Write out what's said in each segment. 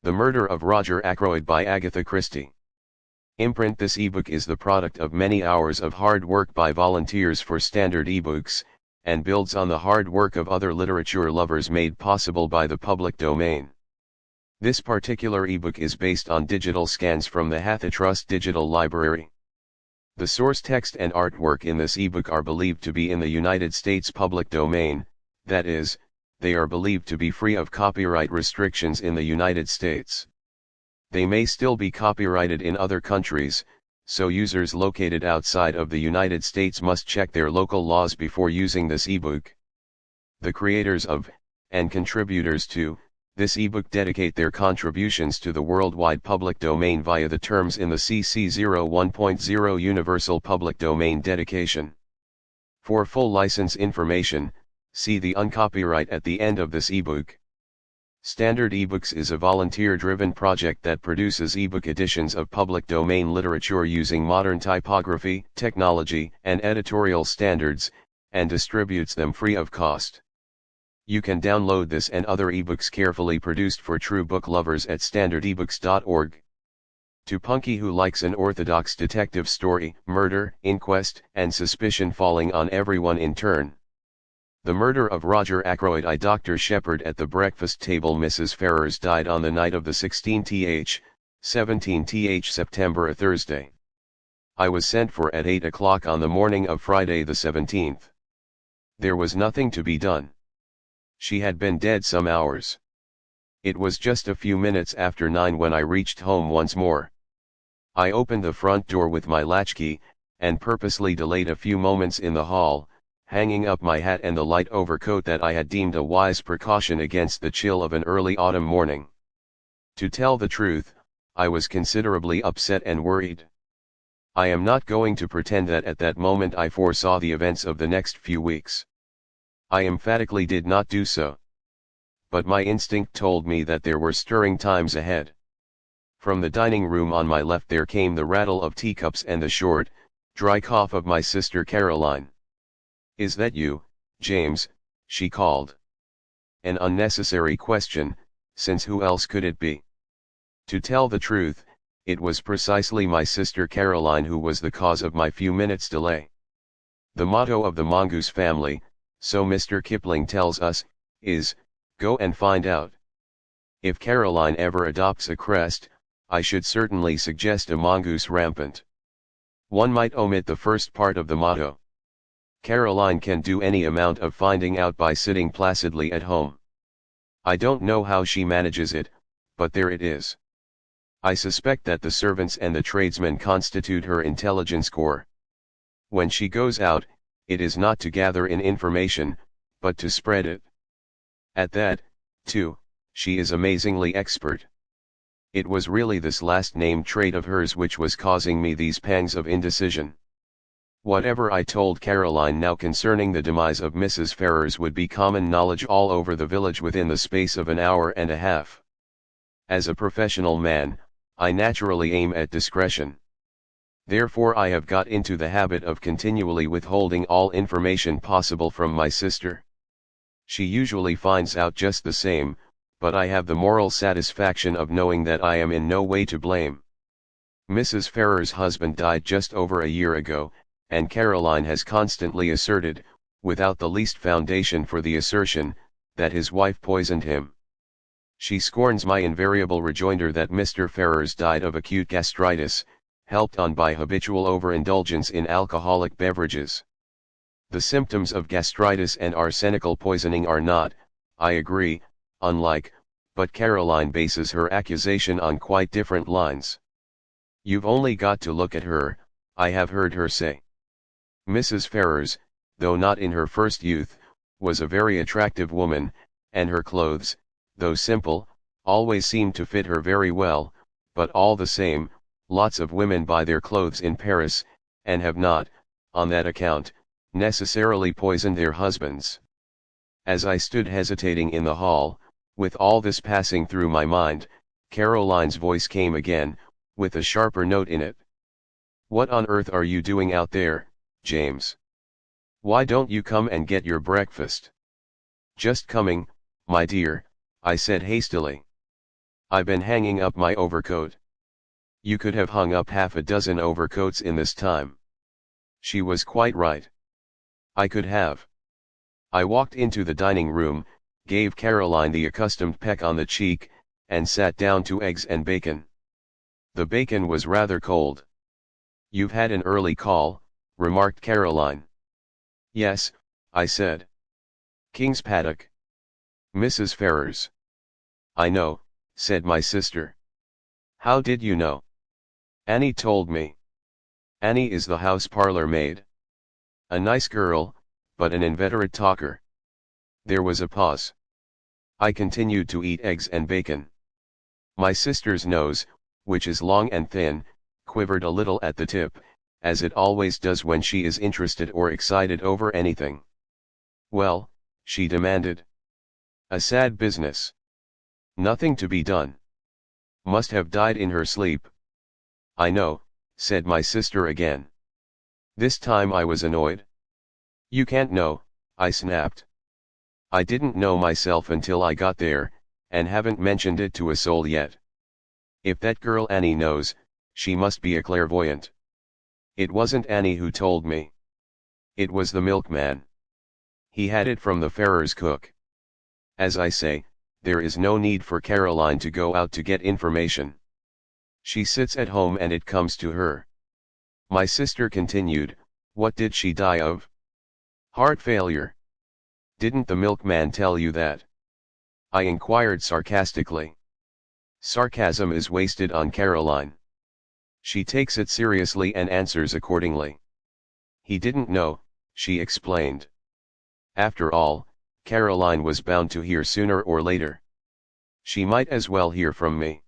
The Murder of Roger Ackroyd by Agatha Christie. Imprint. This ebook is the product of many hours of hard work by volunteers for Standard eBooks, and builds on the hard work of other literature lovers made possible by the public domain. This particular ebook is based on digital scans from the HathiTrust Digital Library. The source text and artwork in this ebook are believed to be in the United States public domain, that is, they are believed to be free of copyright restrictions in the United States. They may still be copyrighted in other countries, so users located outside of the United States must check their local laws before using this ebook. The creators of, and contributors to, this ebook dedicate their contributions to the worldwide public domain via the terms in the CC 01.0 Universal Public Domain Dedication. For full license information, see the uncopyright at the end of this ebook. Standard eBooks is a volunteer-driven project that produces ebook editions of public domain literature using modern typography, technology, and editorial standards, and distributes them free of cost. You can download this and other ebooks carefully produced for true book lovers at standardebooks.org. To Punky, who likes an orthodox detective story, murder, inquest, and suspicion falling on everyone in turn. The Murder of Roger Ackroyd. Dr. Sheppard at the breakfast table. Mrs. Ferrars died on the night of the 16th, 17th September, a Thursday. I was sent for at 8 o'clock on the morning of Friday the 17th. There was nothing to be done. She had been dead some hours. It was just a few minutes after 9 when I reached home once more. I opened the front door with my latchkey, and purposely delayed a few moments in the hall, hanging up my hat and the light overcoat that I had deemed a wise precaution against the chill of an early autumn morning. To tell the truth, I was considerably upset and worried. I am not going to pretend that at that moment I foresaw the events of the next few weeks. I emphatically did not do so. But my instinct told me that there were stirring times ahead. From the dining room on my left there came the rattle of teacups and the short, dry cough of my sister Caroline. "Is that you, James?" she called. An unnecessary question, since who else could it be? To tell the truth, it was precisely my sister Caroline who was the cause of my few minutes' delay. The motto of the mongoose family, so Mr. Kipling tells us, is, "Go and find out." If Caroline ever adopts a crest, I should certainly suggest a mongoose rampant. One might omit the first part of the motto. Caroline can do any amount of finding out by sitting placidly at home. I don't know how she manages it, but there it is. I suspect that the servants and the tradesmen constitute her intelligence corps. When she goes out, it is not to gather in information, but to spread it. At that, too, she is amazingly expert. It was really this last named trait of hers which was causing me these pangs of indecision. Whatever I told Caroline now concerning the demise of Mrs. Ferrars would be common knowledge all over the village within the space of an hour and a half. As a professional man, I naturally aim at discretion. Therefore I have got into the habit of continually withholding all information possible from my sister. She usually finds out just the same, but I have the moral satisfaction of knowing that I am in no way to blame. Mrs. Ferrars' husband died just over a year ago, and Caroline has constantly asserted, without the least foundation for the assertion, that his wife poisoned him. She scorns my invariable rejoinder that Mr. Ferrars died of acute gastritis, helped on by habitual overindulgence in alcoholic beverages. The symptoms of gastritis and arsenical poisoning are not, I agree, unlike, but Caroline bases her accusation on quite different lines. "You've only got to look at her," I have heard her say. Mrs. Ferrars, though not in her first youth, was a very attractive woman, and her clothes, though simple, always seemed to fit her very well, but all the same, lots of women buy their clothes in Paris, and have not, on that account, necessarily poisoned their husbands. As I stood hesitating in the hall, with all this passing through my mind, Caroline's voice came again, with a sharper note in it. "What on earth are you doing out there, James? Why don't you come and get your breakfast?" "Just coming, my dear," I said hastily. I've been hanging up my overcoat. You could have hung up half a dozen overcoats in this time. She was quite right. I could have. I walked into the dining room, gave Caroline the accustomed peck on the cheek, and sat down to eggs and bacon. The bacon was rather cold. "You've had an early call," remarked Caroline. "Yes," I said. "King's paddock. Mrs. Ferrars." "I know," said my sister. "How did you know?" "Annie told me." Annie is the house parlour maid. A nice girl, but an inveterate talker. There was a pause. I continued to eat eggs and bacon. My sister's nose, which is long and thin, quivered a little at the tip, as it always does when she is interested or excited over anything. "Well," she demanded. "A sad business." "Nothing to be done. Must have died in her sleep." "I know," said my sister again. This time I was annoyed. "You can't know," I snapped. "I didn't know myself until I got there, and haven't mentioned it to a soul yet. If that girl Annie knows, she must be a clairvoyant. It wasn't Annie who told me. It was the milkman. He had it from the Ferrars cook. As I say, there is no need for Caroline to go out to get information. She sits at home and it comes to her." My sister continued, "What did she die of?" "Heart failure." "Didn't the milkman tell you that?" I inquired sarcastically. Sarcasm is wasted on Caroline. She takes it seriously and answers accordingly. "He didn't know," she explained. After all, Caroline was bound to hear sooner or later. She might as well hear from me.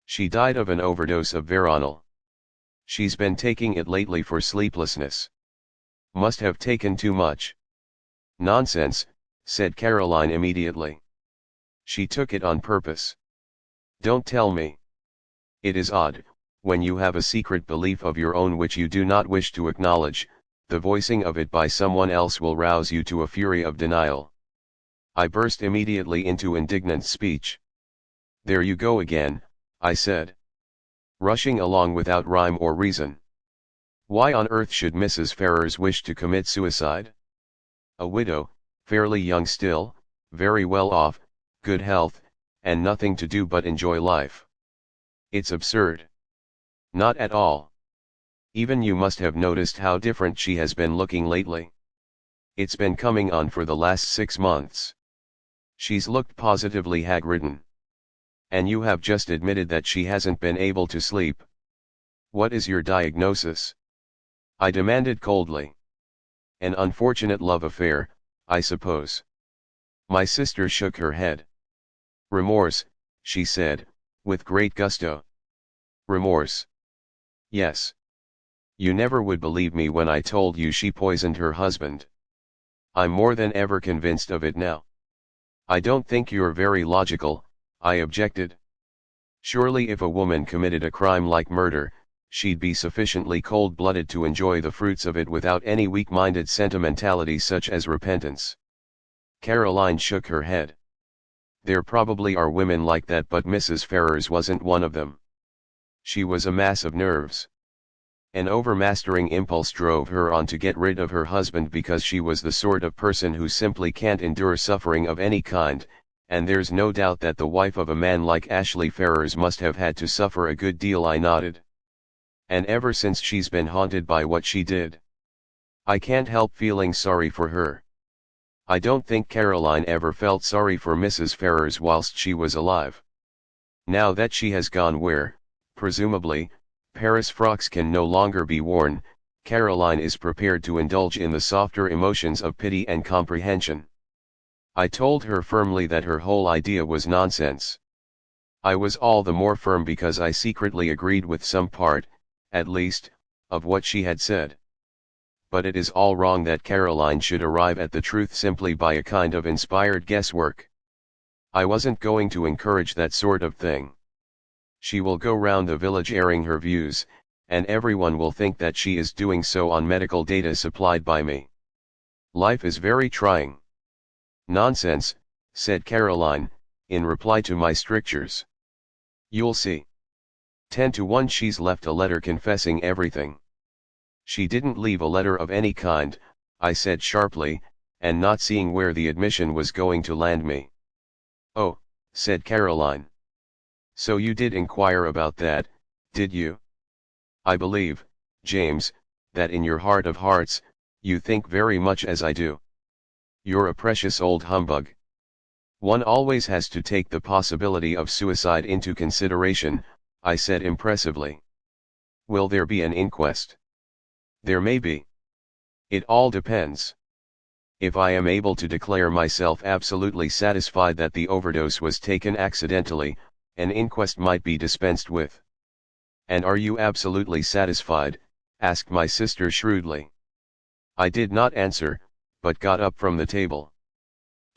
"She died of an overdose of veronal. She's been taking it lately for sleeplessness. Must have taken too much." "Nonsense," said Caroline immediately. "She took it on purpose." "Don't tell me." It is odd, when you have a secret belief of your own which you do not wish to acknowledge, the voicing of it by someone else will rouse you to a fury of denial. I burst immediately into indignant speech. "There you go again," I said. "Rushing along without rhyme or reason. Why on earth should Mrs. Ferrars wish to commit suicide? A widow, fairly young still, very well off, good health, and nothing to do but enjoy life. It's absurd." "Not at all. Even you must have noticed how different she has been looking lately. It's been coming on for the last 6 months. She's looked positively hag-ridden. And you have just admitted that she hasn't been able to sleep. What is your diagnosis?" I demanded coldly. "An unfortunate love affair, I suppose." My sister shook her head. "Remorse," she said, with great gusto. "Remorse. Yes. You never would believe me when I told you she poisoned her husband. I'm more than ever convinced of it now." "I don't think you're very logical," I objected. "Surely if a woman committed a crime like murder, she'd be sufficiently cold-blooded to enjoy the fruits of it without any weak-minded sentimentality such as repentance." Caroline shook her head. "There probably are women like that, but Mrs. Ferrars wasn't one of them. She was a mass of nerves. An overmastering impulse drove her on to get rid of her husband because she was the sort of person who simply can't endure suffering of any kind, and there's no doubt that the wife of a man like Ashley Ferrars must have had to suffer a good deal." I nodded. "And ever since she's been haunted by what she did. I can't help feeling sorry for her." I don't think Caroline ever felt sorry for Mrs. Ferrars whilst she was alive. Now that she has gone where, presumably, Paris frocks can no longer be worn, Caroline is prepared to indulge in the softer emotions of pity and comprehension. I told her firmly that her whole idea was nonsense. I was all the more firm because I secretly agreed with some part, at least, of what she had said. But it is all wrong that Caroline should arrive at the truth simply by a kind of inspired guesswork. I wasn't going to encourage that sort of thing. She will go round the village airing her views, and everyone will think that she is doing so on medical data supplied by me. Life is very trying." "Nonsense," said Caroline, in reply to my strictures. You'll see. 10 to 1 she's left a letter confessing everything. She didn't leave a letter of any kind, I said sharply, and not seeing where the admission was going to land me. Oh, said Caroline. So you did inquire about that, did you? I believe, James, that in your heart of hearts, you think very much as I do. You're a precious old humbug. One always has to take the possibility of suicide into consideration, I said impressively. Will there be an inquest? There may be. It all depends. If I am able to declare myself absolutely satisfied that the overdose was taken accidentally, an inquest might be dispensed with. And are you absolutely satisfied? Asked my sister shrewdly. I did not answer, but got up from the table.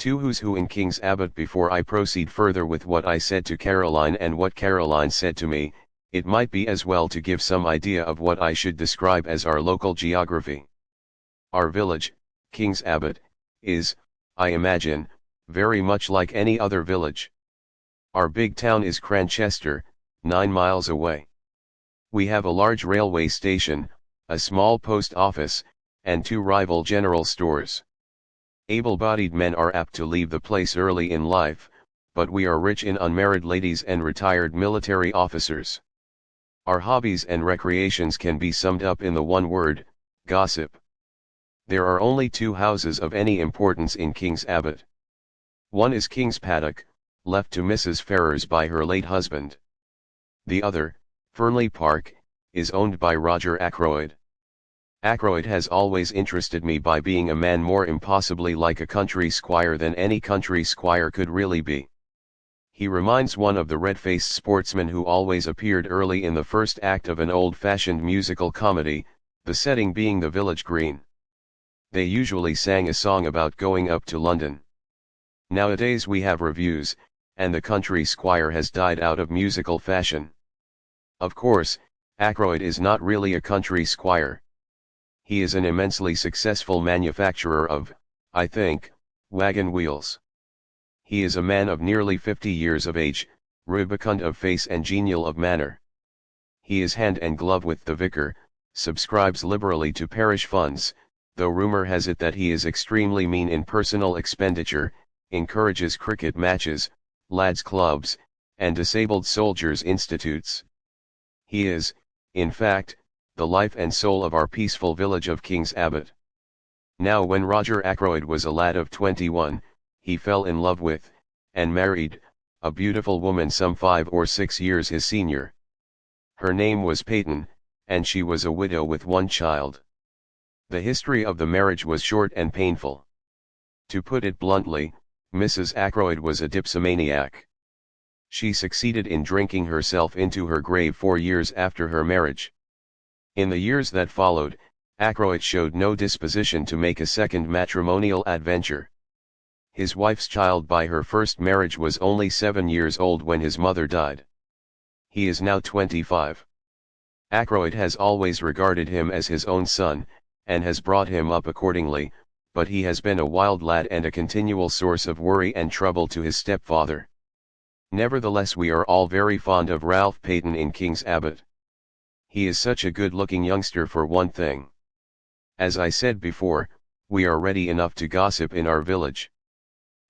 To who's who in King's Abbot. Before I proceed further with what I said to Caroline and what Caroline said to me, it might be as well to give some idea of what I should describe as our local geography. Our village, King's Abbot, is, I imagine, very much like any other village. Our big town is Cranchester, 9 miles away. We have a large railway station, a small post office, and 2 rival general stores. Able-bodied men are apt to leave the place early in life, but we are rich in unmarried ladies and retired military officers. Our hobbies and recreations can be summed up in the one word, gossip. There are only 2 houses of any importance in King's Abbot. One is King's Paddock, left to Mrs. Ferrars by her late husband. The other, Fernley Park, is owned by Roger Ackroyd. Ackroyd has always interested me by being a man more impossibly like a country squire than any country squire could really be. He reminds one of the red-faced sportsmen who always appeared early in the first act of an old-fashioned musical comedy, the setting being the village green. They usually sang a song about going up to London. Nowadays we have revues, and the country squire has died out of musical fashion. Of course, Ackroyd is not really a country squire. He is an immensely successful manufacturer of, I think, wagon wheels. He is a man of nearly 50 years of age, rubicund of face and genial of manner. He is hand and glove with the vicar, subscribes liberally to parish funds, though rumour has it that he is extremely mean in personal expenditure, encourages cricket matches, lads' clubs, and disabled soldiers' institutes. He is, in fact, the life and soul of our peaceful village of King's Abbot. Now when Roger Ackroyd was a lad of 21, he fell in love with, and married, a beautiful woman some 5 or 6 years his senior. Her name was Paton, and she was a widow with 1 child. The history of the marriage was short and painful. To put it bluntly, Mrs. Ackroyd was a dipsomaniac. She succeeded in drinking herself into her grave 4 years after her marriage. In the years that followed, Ackroyd showed no disposition to make a second matrimonial adventure. His wife's child by her first marriage was only 7 years old when his mother died. He is now 25. Ackroyd has always regarded him as his own son, and has brought him up accordingly, but he has been a wild lad and a continual source of worry and trouble to his stepfather. Nevertheless, we are all very fond of Ralph Paton in King's Abbot. He is such a good-looking youngster for one thing. As I said before, we are ready enough to gossip in our village.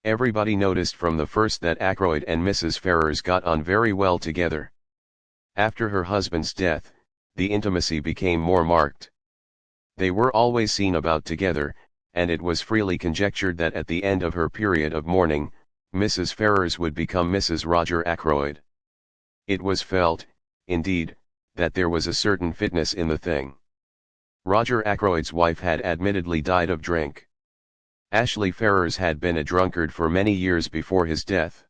Everybody noticed from the first that Ackroyd and Mrs. Ferrars got on very well together. After her husband's death, the intimacy became more marked. They were always seen about together, and it was freely conjectured that at the end of her period of mourning, Mrs. Ferrars would become Mrs. Roger Ackroyd. It was felt, indeed, that there was a certain fitness in the thing. Roger Ackroyd's wife had admittedly died of drink. Ashley Ferrars had been a drunkard for many years before his death.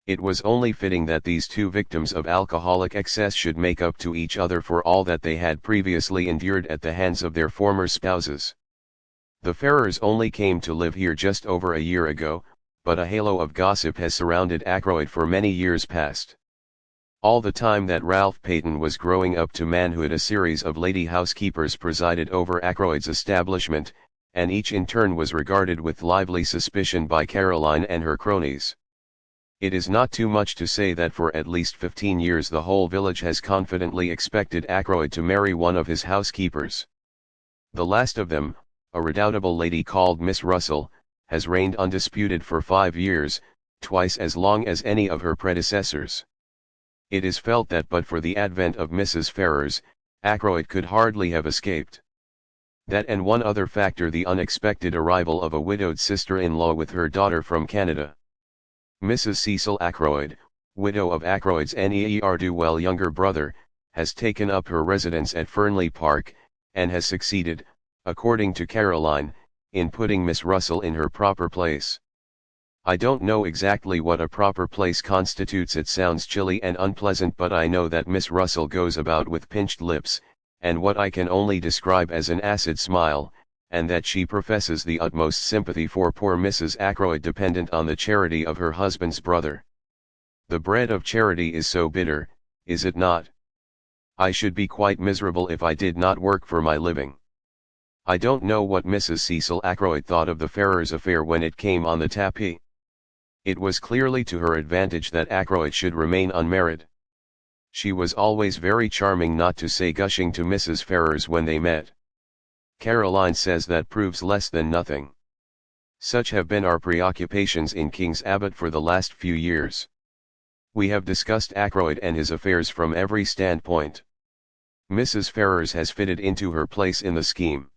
It was only fitting that these 2 victims of alcoholic excess should make up to each other for all that they had previously endured at the hands of their former spouses. The Ferrars only came to live here just over a year ago, but a halo of gossip has surrounded Ackroyd for many years past. All the time that Ralph Paton was growing up to manhood, a series of lady housekeepers presided over Ackroyd's establishment, and each in turn was regarded with lively suspicion by Caroline and her cronies. It is not too much to say that for at least 15 years the whole village has confidently expected Ackroyd to marry one of his housekeepers. The last of them, a redoubtable lady called Miss Russell, has reigned undisputed for 5 years, twice as long as any of her predecessors. It is felt that but for the advent of Mrs. Ferrars, Ackroyd could hardly have escaped. That and one other factor, the unexpected arrival of a widowed sister-in-law with her daughter from Canada. Mrs. Cecil Ackroyd, widow of Ackroyd's ne'er-do-well younger brother, has taken up her residence at Fernley Park, and has succeeded, according to Caroline, in putting Miss Russell in her proper place. I don't know exactly what a proper place constitutes. It sounds chilly and unpleasant, but I know that Miss Russell goes about with pinched lips, and what I can only describe as an acid smile, and that she professes the utmost sympathy for poor Mrs. Ackroyd, dependent on the charity of her husband's brother. The bread of charity is so bitter, is it not? I should be quite miserable if I did not work for my living. I don't know what Mrs. Cecil Ackroyd thought of the Ferrars affair when it came on the tapis. It was clearly to her advantage that Ackroyd should remain unmarried. She was always very charming, not to say gushing, to Mrs. Ferrars when they met. Caroline says that proves less than nothing. Such have been our preoccupations in King's Abbot for the last few years. We have discussed Ackroyd and his affairs from every standpoint. Mrs. Ferrars has fitted into her place in the scheme.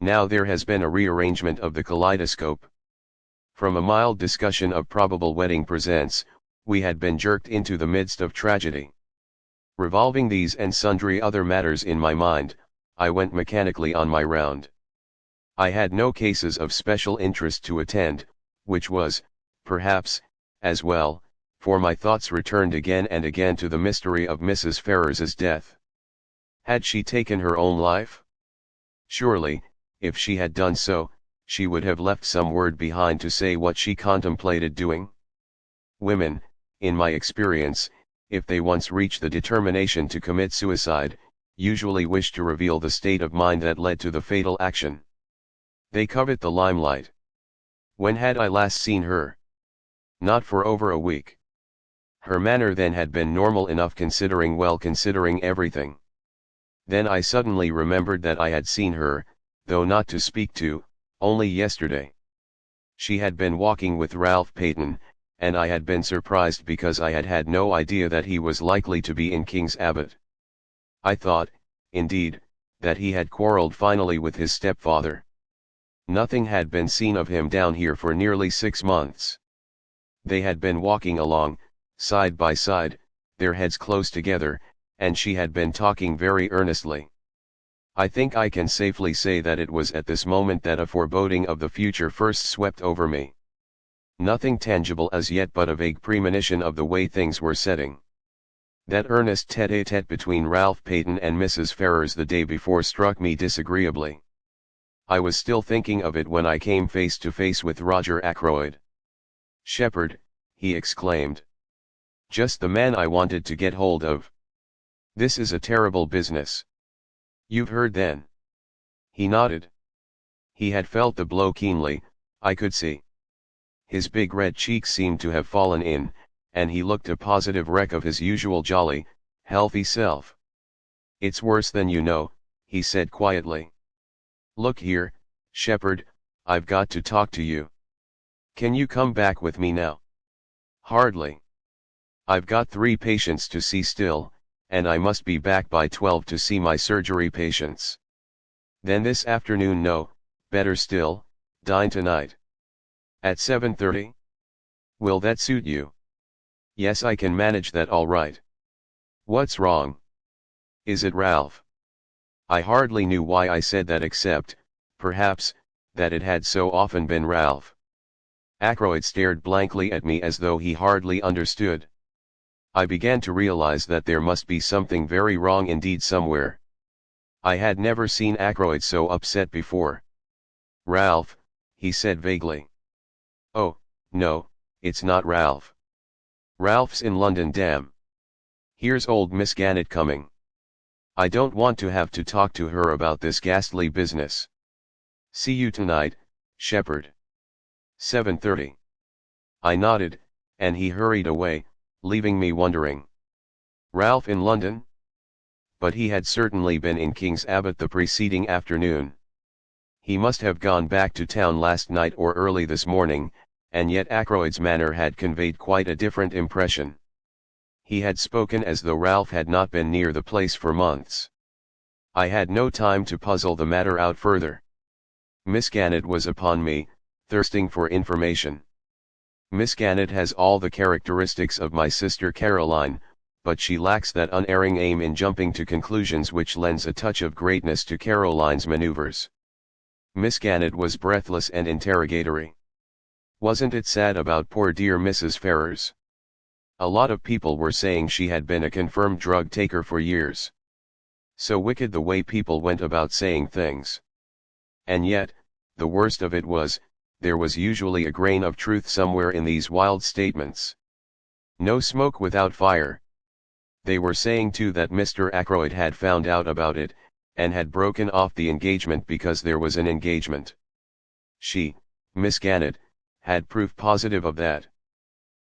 Now there has been a rearrangement of the kaleidoscope. From a mild discussion of probable wedding presents, we had been jerked into the midst of tragedy. Revolving these and sundry other matters in my mind, I went mechanically on my round. I had no cases of special interest to attend, which was, perhaps, as well, for my thoughts returned again and again to the mystery of Mrs. Ferrars's death. Had she taken her own life? Surely, if she had done so, she would have left some word behind to say what she contemplated doing. Women, in my experience, if they once reach the determination to commit suicide, usually wish to reveal the state of mind that led to the fatal action. They covet the limelight. When had I last seen her? Not for over a week. Her manner then had been normal enough, considering everything. Then I suddenly remembered that I had seen her, though not to speak to, only yesterday. She had been walking with Ralph Paton, and I had been surprised because I had had no idea that he was likely to be in King's Abbot. I thought, indeed, that he had quarrelled finally with his stepfather. Nothing had been seen of him down here for nearly 6 months. They had been walking along, side by side, their heads close together, and she had been talking very earnestly. I think I can safely say that it was at this moment that a foreboding of the future first swept over me. Nothing tangible as yet, but a vague premonition of the way things were setting. That earnest tête-à-tête between Ralph Paton and Mrs. Ferrars the day before struck me disagreeably. I was still thinking of it when I came face to face with Roger Ackroyd. "Sheppard," he exclaimed. "Just the man I wanted to get hold of. This is a terrible business." "You've heard then?" He nodded. He had felt the blow keenly, I could see. His big red cheeks seemed to have fallen in, and he looked a positive wreck of his usual jolly, healthy self. "It's worse than you know," he said quietly. "Look here, Sheppard, I've got to talk to you. Can you come back with me now?" "Hardly. I've got 3 patients to see still, and I must be back by 12 to see my surgery patients." "Then this afternoon? No, better still, dine tonight." "At 7:30? Will that suit you?" "Yes, I can manage that all right." "What's wrong? Is it Ralph?" I hardly knew why I said that, except, perhaps, that it had so often been Ralph. Ackroyd stared blankly at me as though he hardly understood. I began to realize that there must be something very wrong indeed somewhere. I had never seen Ackroyd so upset before. "Ralph," he said vaguely. "Oh, no, it's not Ralph. Ralph's in London, damn. Here's old Miss Gannett coming. I don't want to have to talk to her about this ghastly business. See you tonight, Sheppard." 7:30. I nodded, and he hurried away, leaving me wondering. Ralph in London? But he had certainly been in King's Abbot the preceding afternoon. He must have gone back to town last night or early this morning, and yet Ackroyd's manner had conveyed quite a different impression. He had spoken as though Ralph had not been near the place for months. I had no time to puzzle the matter out further. Miss Gannett was upon me, thirsting for information. Miss Gannett has all the characteristics of my sister Caroline, but she lacks that unerring aim in jumping to conclusions which lends a touch of greatness to Caroline's maneuvers. Miss Gannett was breathless and interrogatory. Wasn't it sad about poor dear Mrs. Ferrars? A lot of people were saying she had been a confirmed drug taker for years. So wicked the way people went about saying things. And yet, the worst of it was, there was usually a grain of truth somewhere in these wild statements. No smoke without fire. They were saying too that Mr. Ackroyd had found out about it, and had broken off the engagement because there was an engagement. She, Miss Gannett, had proof positive of that.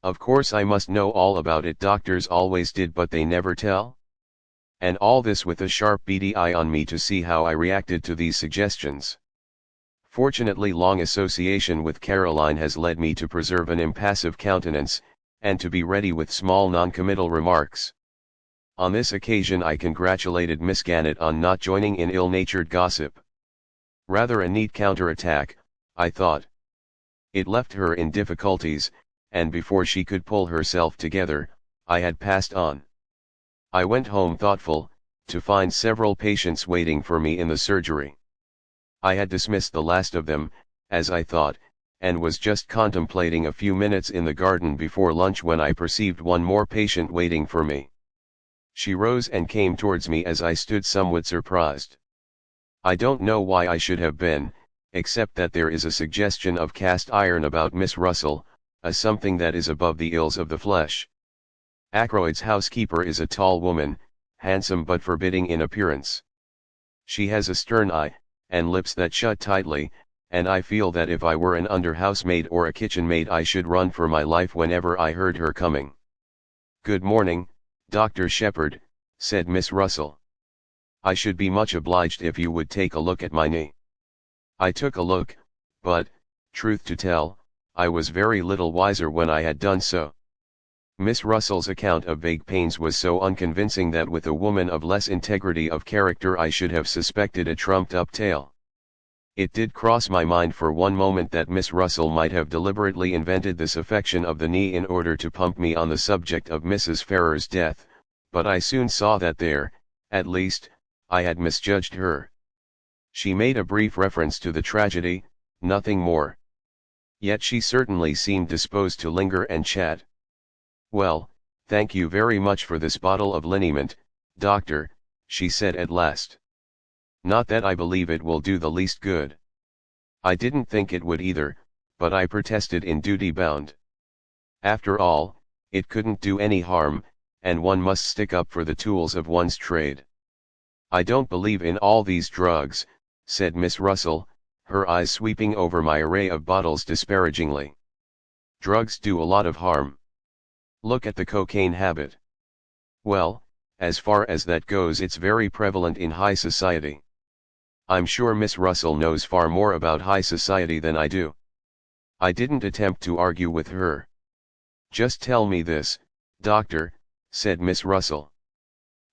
Of course I must know all about it, doctors always did, but they never tell. And all this with a sharp beady eye on me to see how I reacted to these suggestions. Fortunately, long association with Caroline has led me to preserve an impassive countenance, and to be ready with small non-committal remarks. On this occasion I congratulated Miss Gannett on not joining in ill-natured gossip. Rather a neat counterattack, I thought. It left her in difficulties, and before she could pull herself together, I had passed on. I went home thoughtful, to find several patients waiting for me in the surgery. I had dismissed the last of them, as I thought, and was just contemplating a few minutes in the garden before lunch when I perceived one more patient waiting for me. She rose and came towards me as I stood somewhat surprised. I don't know why I should have been, except that there is a suggestion of cast iron about Miss Russell, a something that is above the ills of the flesh. Ackroyd's housekeeper is a tall woman, handsome but forbidding in appearance. She has a stern eye, and lips that shut tightly, and I feel that if I were an under-housemaid or a kitchen maid I should run for my life whenever I heard her coming. "Good morning, Dr. Sheppard," said Miss Russell. "I should be much obliged if you would take a look at my knee." I took a look, but, truth to tell, I was very little wiser when I had done so. Miss Russell's account of vague pains was so unconvincing that with a woman of less integrity of character I should have suspected a trumped-up tale. It did cross my mind for one moment that Miss Russell might have deliberately invented this affection of the knee in order to pump me on the subject of Mrs. Ferrars' death, but I soon saw that there, at least, I had misjudged her. She made a brief reference to the tragedy, nothing more. Yet she certainly seemed disposed to linger and chat. "Well, thank you very much for this bottle of liniment, doctor," she said at last. "Not that I believe it will do the least good. I didn't think it would either, but I protested in duty bound. After all, it couldn't do any harm, and one must stick up for the tools of one's trade." "I don't believe in all these drugs," said Miss Russell, her eyes sweeping over my array of bottles disparagingly. "Drugs do a lot of harm. Look at the cocaine habit. Well, as far as that goes it's very prevalent in high society. I'm sure Miss Russell knows far more about high society than I do." I didn't attempt to argue with her. "Just tell me this, doctor," said Miss Russell.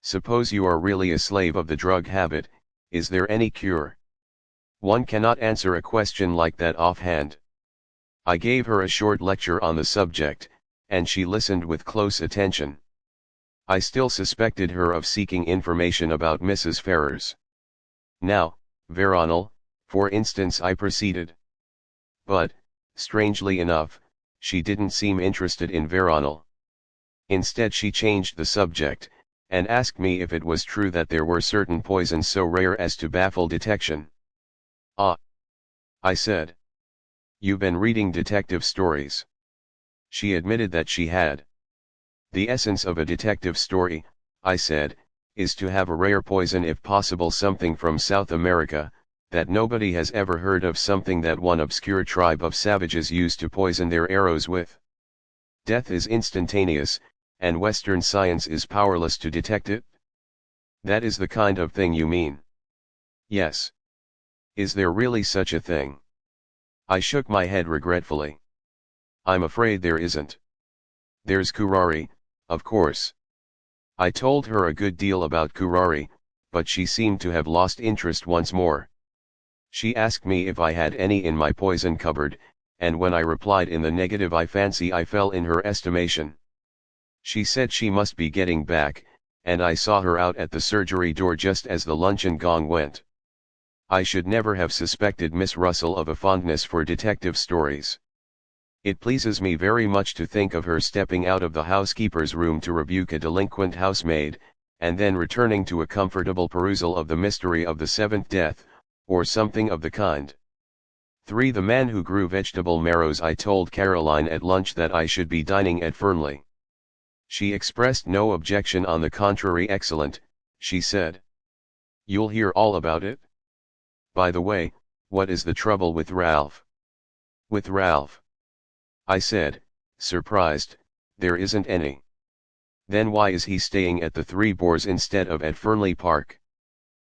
"Suppose you are really a slave of the drug habit, is there any cure? One cannot answer a question like that offhand." I gave her a short lecture on the subject, and she listened with close attention. I still suspected her of seeking information about Mrs. Ferrars. "Now, Veronal, for instance," I proceeded. But, strangely enough, she didn't seem interested in Veronal. Instead she changed the subject, and asked me if it was true that there were certain poisons so rare as to baffle detection. "Ah," I said. "You've been reading detective stories." She admitted that she had. "The essence of a detective story," I said, "is to have a rare poison, if possible something from South America, that nobody has ever heard of, something that one obscure tribe of savages used to poison their arrows with." Death is instantaneous, and Western science is powerless to detect it? That is the kind of thing you mean. Yes. Is there really such a thing? I shook my head regretfully. I'm afraid there isn't. There's curare, of course. I told her a good deal about curare, but she seemed to have lost interest once more. She asked me if I had any in my poison cupboard, and when I replied in the negative I fancy I fell in her estimation. She said she must be getting back, and I saw her out at the surgery door just as the luncheon gong went. I should never have suspected Miss Russell of a fondness for detective stories. It pleases me very much to think of her stepping out of the housekeeper's room to rebuke a delinquent housemaid, and then returning to a comfortable perusal of the mystery of the seventh death, or something of the kind. 3. The man who grew vegetable marrows. I told Caroline at lunch that I should be dining at Fernley. She expressed no objection, on the contrary. Excellent, she said. You'll hear all about it? By the way, what is the trouble with Ralph? With Ralph? I said, surprised. There isn't any. Then why is he staying at the Three Boars instead of at Fernley Park?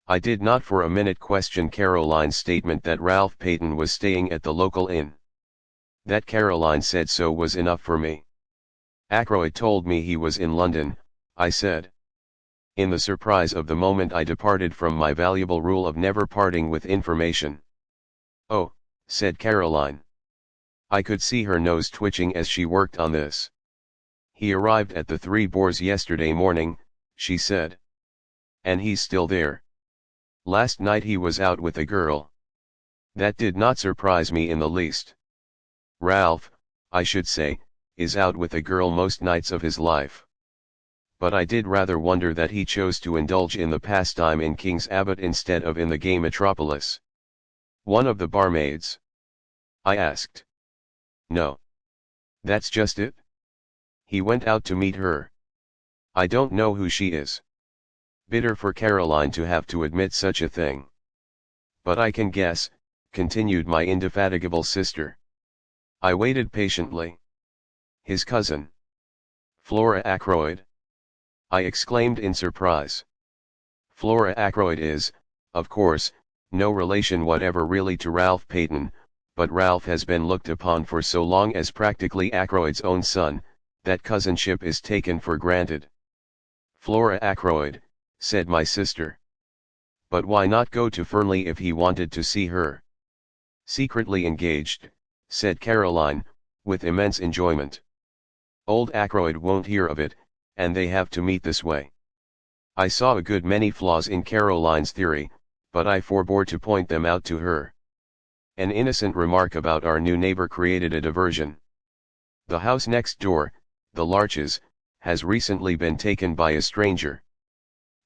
I did not for a minute question Caroline's statement that Ralph Paton was staying at the local inn. That Caroline said so was enough for me. Ackroyd told me he was in London, I said. In the surprise of the moment I departed from my valuable rule of never parting with information. Oh, said Caroline. I could see her nose twitching as she worked on this. He arrived at the Three Boars yesterday morning, she said. And he's still there. Last night he was out with a girl. That did not surprise me in the least. Ralph, I should say, is out with a girl most nights of his life. But I did rather wonder that he chose to indulge in the pastime in King's Abbot instead of in the gay metropolis. One of the barmaids? I asked. No. That's just it. He went out to meet her. I don't know who she is. Bitter for Caroline to have to admit such a thing. But I can guess, continued my indefatigable sister. I waited patiently. His cousin. Flora Ackroyd? I exclaimed in surprise. Flora Ackroyd is, of course, no relation whatever really to Ralph Paton, but Ralph has been looked upon for so long as practically Ackroyd's own son, that cousinship is taken for granted. Flora Ackroyd, said my sister. But why not go to Fernley if he wanted to see her? Secretly engaged, said Caroline, with immense enjoyment. Old Ackroyd won't hear of it, and they have to meet this way. I saw a good many flaws in Caroline's theory, but I forbore to point them out to her. An innocent remark about our new neighbor created a diversion. The house next door, the Larches, has recently been taken by a stranger.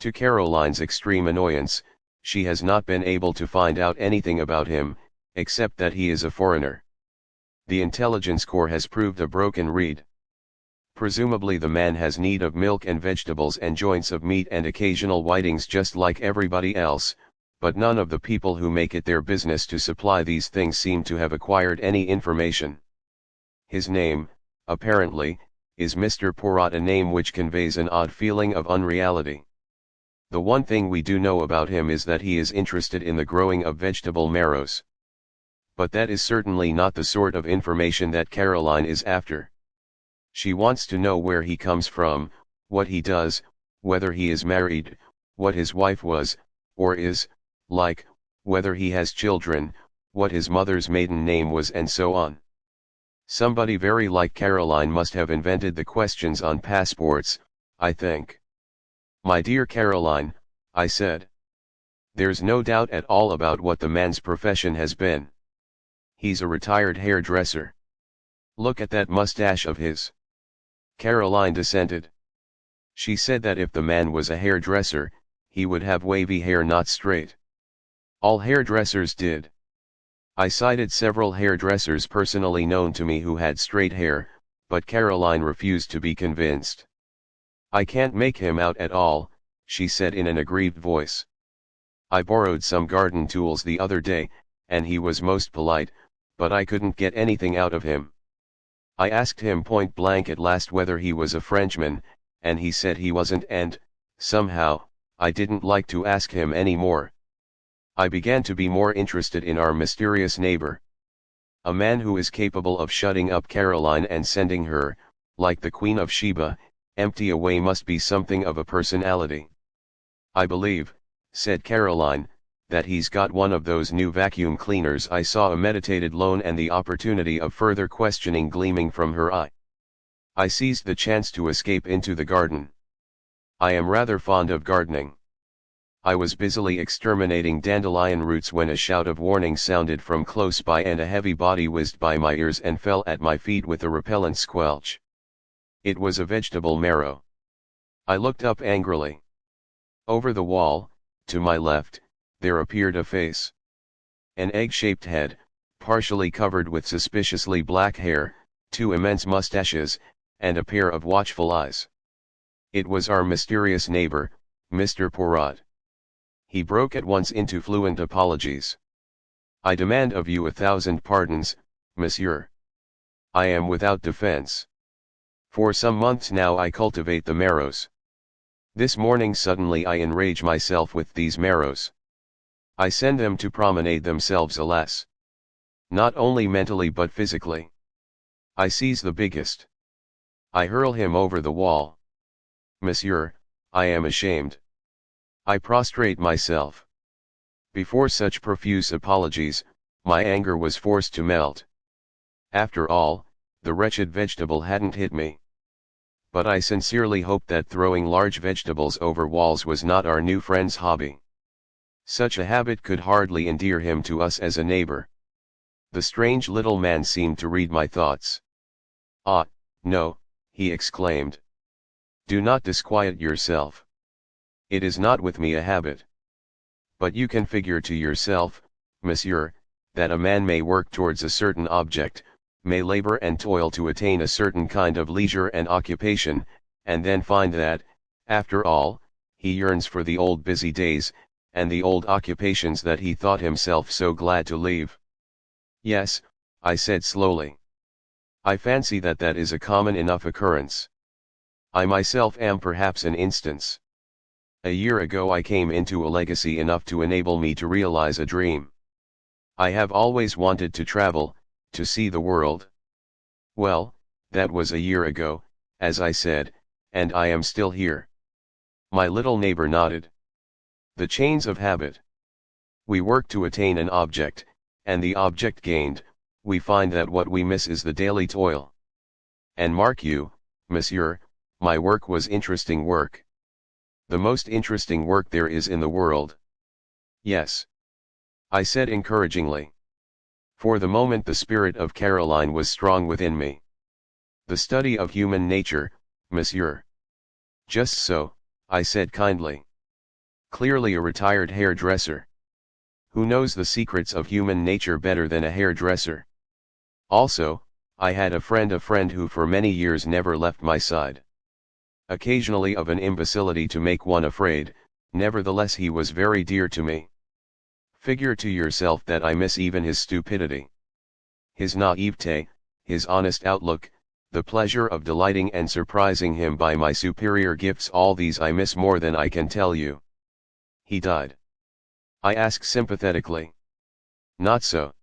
To Caroline's extreme annoyance, she has not been able to find out anything about him, except that he is a foreigner. The intelligence corps has proved a broken reed. Presumably the man has need of milk and vegetables and joints of meat and occasional whitings just like everybody else, but none of the people who make it their business to supply these things seem to have acquired any information. His name, apparently, is Mr. Poirot, a name which conveys an odd feeling of unreality. The one thing we do know about him is that he is interested in the growing of vegetable marrows. But that is certainly not the sort of information that Caroline is after. She wants to know where he comes from, what he does, whether he is married, what his wife was, or is, like, whether he has children, what his mother's maiden name was, and so on. Somebody very like Caroline must have invented the questions on passports, I think. My dear Caroline, I said. There's no doubt at all about what the man's profession has been. He's a retired hairdresser. Look at that mustache of his. Caroline dissented. She said that if the man was a hairdresser, he would have wavy hair, not straight. All hairdressers did. I cited several hairdressers personally known to me who had straight hair, but Caroline refused to be convinced. I can't make him out at all, she said in an aggrieved voice. I borrowed some garden tools the other day, and he was most polite, but I couldn't get anything out of him. I asked him point blank at last whether he was a Frenchman, and he said he wasn't, and, somehow, I didn't like to ask him any more. I began to be more interested in our mysterious neighbor. A man who is capable of shutting up Caroline and sending her, like the Queen of Sheba, empty away must be something of a personality. I believe, said Caroline, that he's got one of those new vacuum cleaners. I saw a meditated loan and the opportunity of further questioning gleaming from her eye. I seized the chance to escape into the garden. I am rather fond of gardening. I was busily exterminating dandelion roots when a shout of warning sounded from close by and a heavy body whizzed by my ears and fell at my feet with a repellent squelch. It was a vegetable marrow. I looked up angrily. Over the wall, to my left, there appeared a face. An egg-shaped head, partially covered with suspiciously black hair, two immense mustaches, and a pair of watchful eyes. It was our mysterious neighbor, Mr. Poirot. He broke at once into fluent apologies. I demand of you 1,000 pardons, monsieur. I am without defense. For some months now I cultivate the marrows. This morning suddenly I enrage myself with these marrows. I send them to promenade themselves, alas. Not only mentally but physically. I seize the biggest. I hurl him over the wall. Monsieur, I am ashamed. I prostrate myself. Before such profuse apologies, my anger was forced to melt. After all, the wretched vegetable hadn't hit me. But I sincerely hoped that throwing large vegetables over walls was not our new friend's hobby. Such a habit could hardly endear him to us as a neighbor. The strange little man seemed to read my thoughts. Ah, no, he exclaimed. Do not disquiet yourself. It is not with me a habit. But you can figure to yourself, monsieur, that a man may work towards a certain object, may labor and toil to attain a certain kind of leisure and occupation, and then find that, after all, he yearns for the old busy days, and the old occupations that he thought himself so glad to leave. Yes, I said slowly. I fancy that that is a common enough occurrence. I myself am perhaps an instance. A year ago I came into a legacy enough to enable me to realize a dream. I have always wanted to travel, to see the world. Well, that was a year ago, as I said, and I am still here. My little neighbor nodded. The chains of habit. We work to attain an object, and the object gained, we find that what we miss is the daily toil. And mark you, monsieur, my work was interesting work. The most interesting work there is in the world. Yes. I said encouragingly. For the moment the spirit of Caroline was strong within me. The study of human nature, monsieur. Just so, I said kindly. Clearly a retired hairdresser. Who knows the secrets of human nature better than a hairdresser? Also, I had a friend who for many years never left my side. Occasionally of an imbecility to make one afraid, nevertheless he was very dear to me. Figure to yourself that I miss even his stupidity. His naivete, his honest outlook, the pleasure of delighting and surprising him by my superior gifts, all these I miss more than I can tell you. He died. I asked sympathetically. Not so.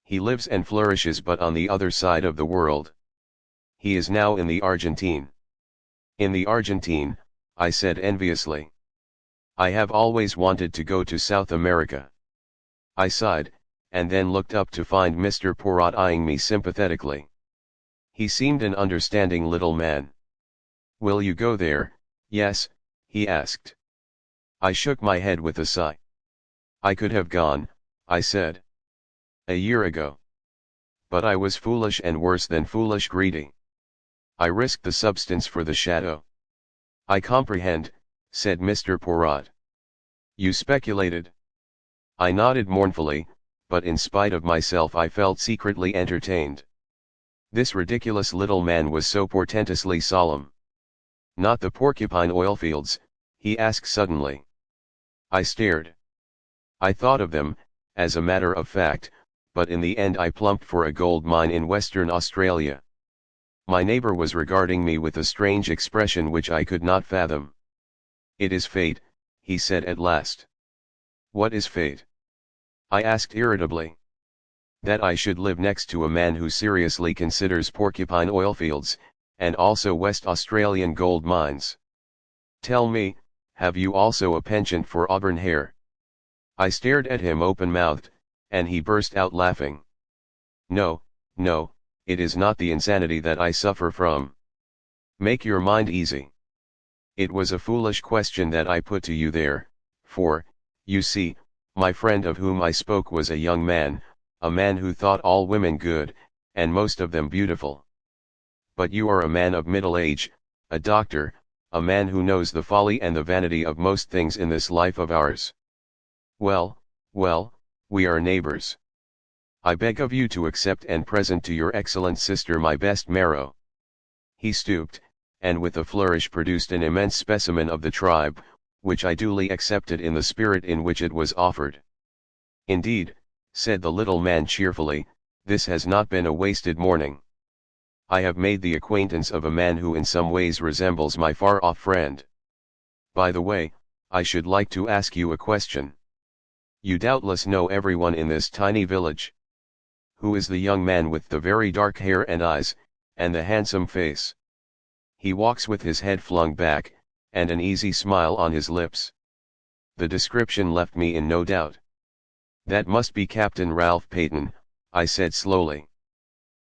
He lives and flourishes but on the other side of the world. He is now in the Argentine. In the Argentine, I said enviously. I have always wanted to go to South America. I sighed, and then looked up to find Mr. Poirot eyeing me sympathetically. He seemed an understanding little man. Will you go there? Yes, he asked. I shook my head with a sigh. I could have gone, I said. A year ago. But I was foolish and worse than foolish greedy. I risked the substance for the shadow. I comprehend, said Mr. Poirot. You speculated. I nodded mournfully, but in spite of myself I felt secretly entertained. This ridiculous little man was so portentously solemn. Not the porcupine oil fields? He asked suddenly. I stared. I thought of them, as a matter of fact, but in the end I plumped for a gold mine in Western Australia. My neighbor was regarding me with a strange expression which I could not fathom. "It is fate," he said at last. "What is fate?" I asked irritably. "That I should live next to a man who seriously considers porcupine oilfields, and also West Australian gold mines. Tell me, have you also a penchant for auburn hair?" I stared at him open-mouthed, and he burst out laughing. "No, no, it is not the insanity that I suffer from. Make your mind easy. It was a foolish question that I put to you there, for, you see, my friend of whom I spoke was a young man, a man who thought all women good, and most of them beautiful. But you are a man of middle age, a doctor, a man who knows the folly and the vanity of most things in this life of ours. Well, well, we are neighbors. I beg of you to accept and present to your excellent sister my best marrow." He stooped, and with a flourish produced an immense specimen of the tribe, which I duly accepted in the spirit in which it was offered. "Indeed," said the little man cheerfully, "this has not been a wasted morning. I have made the acquaintance of a man who in some ways resembles my far-off friend. By the way, I should like to ask you a question. You doubtless know everyone in this tiny village. Who is the young man with the very dark hair and eyes, and the handsome face? He walks with his head flung back, and an easy smile on his lips." The description left me in no doubt. "That must be Captain Ralph Paton," I said slowly.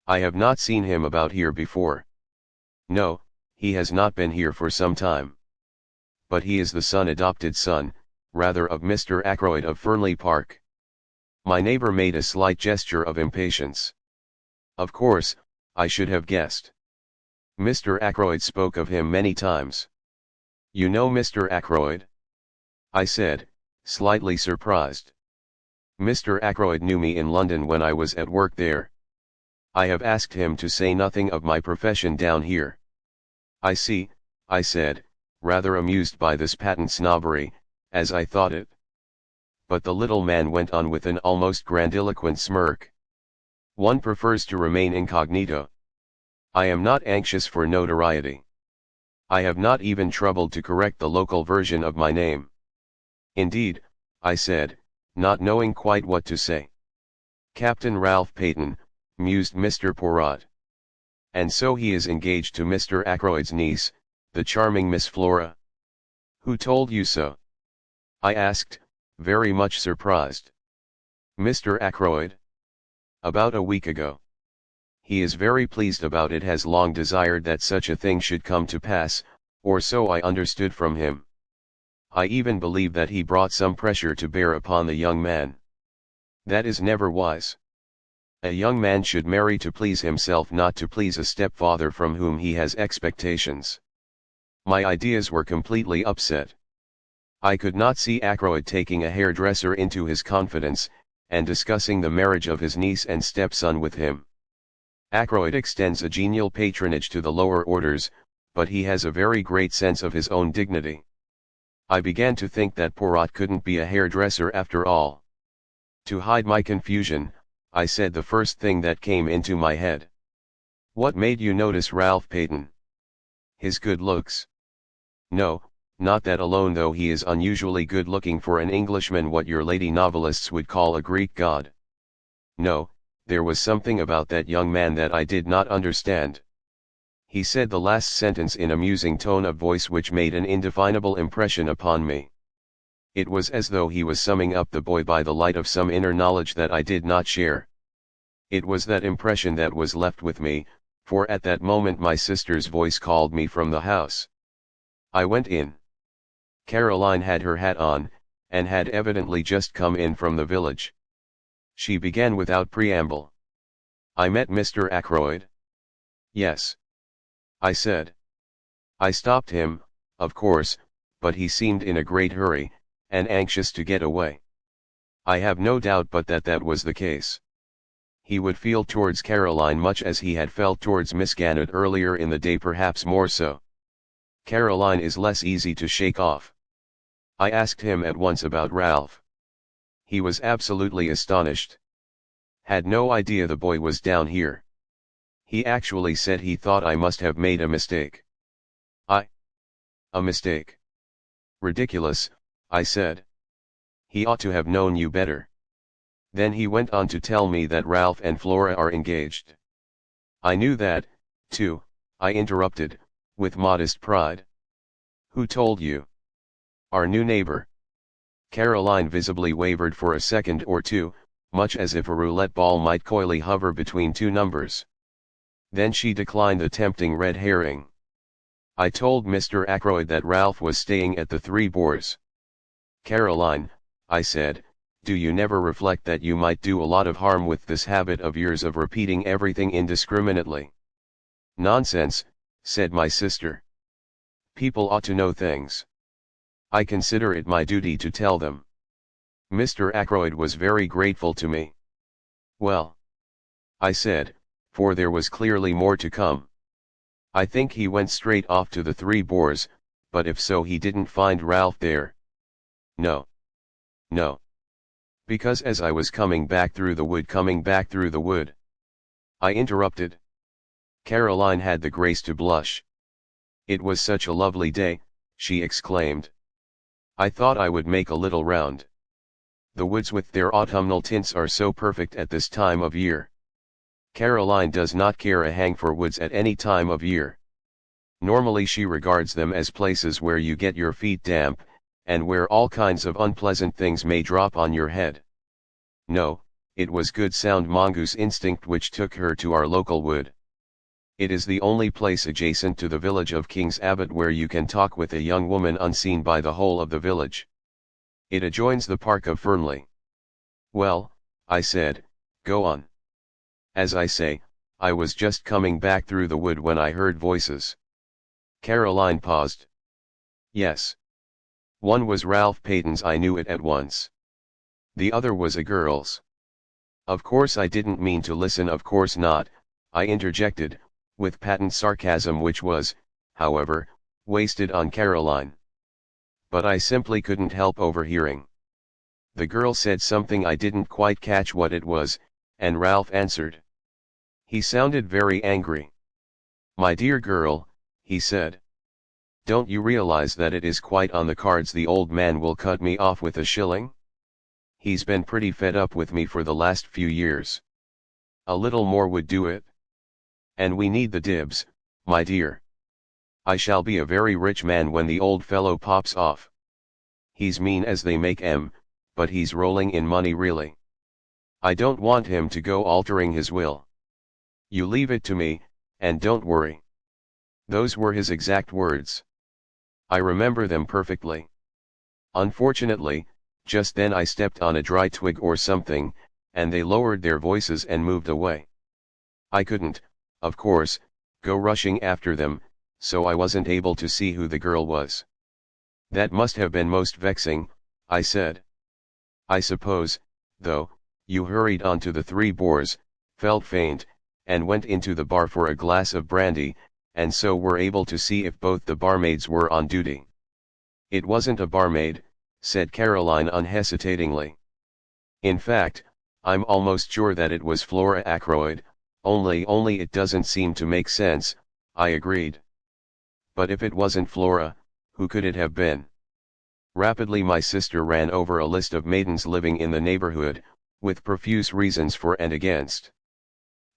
"I have not seen him about here before." "No, he has not been here for some time. But he is the adopted son, rather, of Mr. Ackroyd of Fernley Park." My neighbor made a slight gesture of impatience. "Of course, I should have guessed. Mr. Ackroyd spoke of him many times." "You know Mr. Ackroyd?" I said, slightly surprised. "Mr. Ackroyd knew me in London when I was at work there. I have asked him to say nothing of my profession down here." "I see," I said, rather amused by this patent snobbery, as I thought it. But the little man went on with an almost grandiloquent smirk. "One prefers to remain incognito. I am not anxious for notoriety. I have not even troubled to correct the local version of my name." "Indeed," I said, not knowing quite what to say. "Captain Ralph Paton," mused Mr. Poirot. "And so he is engaged to Mr. Ackroyd's niece, the charming Miss Flora. Who told you so?" I asked, very much surprised. "Mr. Ackroyd? About a week ago. He is very pleased about it, has long desired that such a thing should come to pass, or so I understood from him. I even believe that he brought some pressure to bear upon the young man. That is never wise. A young man should marry to please himself, not to please a stepfather from whom he has expectations." My ideas were completely upset. I could not see Ackroyd taking a hairdresser into his confidence, and discussing the marriage of his niece and stepson with him. Ackroyd extends a genial patronage to the lower orders, but he has a very great sense of his own dignity. I began to think that Poirot couldn't be a hairdresser after all. To hide my confusion, I said the first thing that came into my head. "What made you notice Ralph Paton?" "His good looks." "No, not that alone, though he is unusually good looking for an Englishman, what your lady novelists would call a Greek god. No, there was something about that young man that I did not understand." He said the last sentence in a musing tone of voice which made an indefinable impression upon me. It was as though he was summing up the boy by the light of some inner knowledge that I did not share. It was that impression that was left with me, for at that moment my sister's voice called me from the house. I went in. Caroline had her hat on, and had evidently just come in from the village. She began without preamble. "I met Mr. Ackroyd?" "Yes," I said. "I stopped him, of course, but he seemed in a great hurry, and anxious to get away. I have no doubt but that that was the case. He would feel towards Caroline much as he had felt towards Miss Gannett earlier in the day, perhaps more so. Caroline is less easy to shake off." I asked him at once about Ralph. He was absolutely astonished. Had no idea the boy was down here. He actually said he thought I must have made a mistake. A mistake? Ridiculous, I said. He ought to have known you better. Then he went on to tell me that Ralph and Flora are engaged. I knew that, too, I interrupted, with modest pride. Who told you? Our new neighbor. Caroline visibly wavered for a second or two, much as if a roulette ball might coyly hover between two numbers. Then she declined the tempting red herring. I told Mr. Ackroyd that Ralph was staying at the Three Boars. Caroline, I said, do you never reflect that you might do a lot of harm with this habit of yours of repeating everything indiscriminately? Nonsense, said my sister. People ought to know things. I consider it my duty to tell them. Mr. Ackroyd was very grateful to me. Well, I said, for there was clearly more to come. I think he went straight off to the Three Boars, but if so he didn't find Ralph there. No. No. Because as I was coming back through the wood. I interrupted. Caroline had the grace to blush. It was such a lovely day, she exclaimed. I thought I would make a little round. The woods with their autumnal tints are so perfect at this time of year. Caroline does not care a hang for woods at any time of year. Normally she regards them as places where you get your feet damp, and where all kinds of unpleasant things may drop on your head. No, it was good sound mongoose instinct which took her to our local wood. It is the only place adjacent to the village of King's Abbot where you can talk with a young woman unseen by the whole of the village. It adjoins the park of Fernley. Well, I said, go on. As I say, I was just coming back through the wood when I heard voices. Caroline paused. Yes. One was Ralph Paton's, I knew it at once. The other was a girl's. Of course I didn't mean to listen, of course not, I interjected, with patent sarcasm which was, however, wasted on Caroline. But I simply couldn't help overhearing. The girl said something I didn't quite catch what it was, and Ralph answered. He sounded very angry. My dear girl, he said. Don't you realize that it is quite on the cards the old man will cut me off with a shilling? He's been pretty fed up with me for the last few years. A little more would do it. And we need the dibs, my dear. I shall be a very rich man when the old fellow pops off. He's mean as they make 'em, but he's rolling in money really. I don't want him to go altering his will. You leave it to me, and don't worry. Those were his exact words. I remember them perfectly. Unfortunately, just then I stepped on a dry twig or something, and they lowered their voices and moved away. I couldn't, of course, go rushing after them, so I wasn't able to see who the girl was. That must have been most vexing, I said. I suppose, though, you hurried on to the Three Boars, felt faint, and went into the bar for a glass of brandy, and so were able to see if both the barmaids were on duty. It wasn't a barmaid, said Caroline unhesitatingly. In fact, I'm almost sure that it was Flora Ackroyd, only it doesn't seem to make sense, I agreed. But if it wasn't Flora, who could it have been? Rapidly my sister ran over a list of maidens living in the neighborhood, with profuse reasons for and against.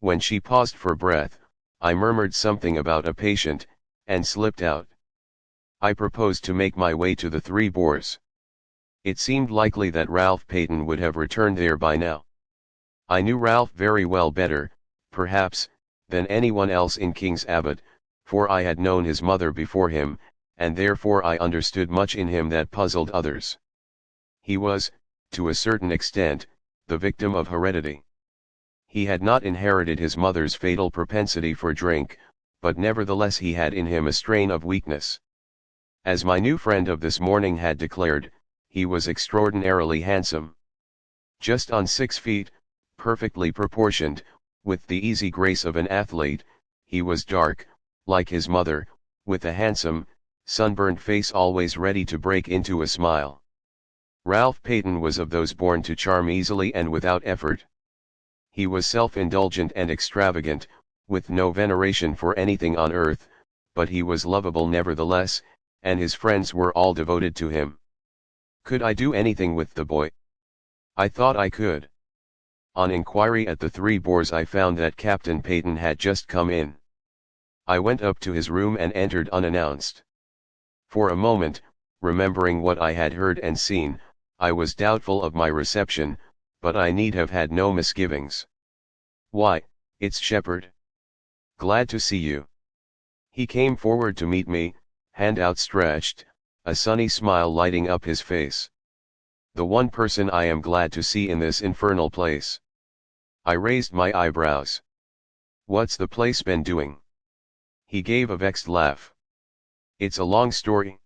When she paused for breath, I murmured something about a patient, and slipped out. I proposed to make my way to the Three Boars. It seemed likely that Ralph Paton would have returned there by now. I knew Ralph very well, better, perhaps, than anyone else in King's Abbot, for I had known his mother before him, and therefore I understood much in him that puzzled others. He was, to a certain extent, the victim of heredity. He had not inherited his mother's fatal propensity for drink, but nevertheless he had in him a strain of weakness. As my new friend of this morning had declared, he was extraordinarily handsome. Just on 6 feet, perfectly proportioned, with the easy grace of an athlete, he was dark, like his mother, with a handsome, sunburned face always ready to break into a smile. Ralph Paton was of those born to charm easily and without effort. He was self-indulgent and extravagant, with no veneration for anything on earth, but he was lovable nevertheless, and his friends were all devoted to him. Could I do anything with the boy? I thought I could. On inquiry at the Three Boars I found that Captain Paton had just come in. I went up to his room and entered unannounced. For a moment, remembering what I had heard and seen, I was doubtful of my reception, but I need have had no misgivings. "Why, it's Sheppard. Glad to see you." He came forward to meet me, hand outstretched, a sunny smile lighting up his face. "The one person I am glad to see in this infernal place." I raised my eyebrows. "What's the place been doing?" He gave a vexed laugh. "It's a long story.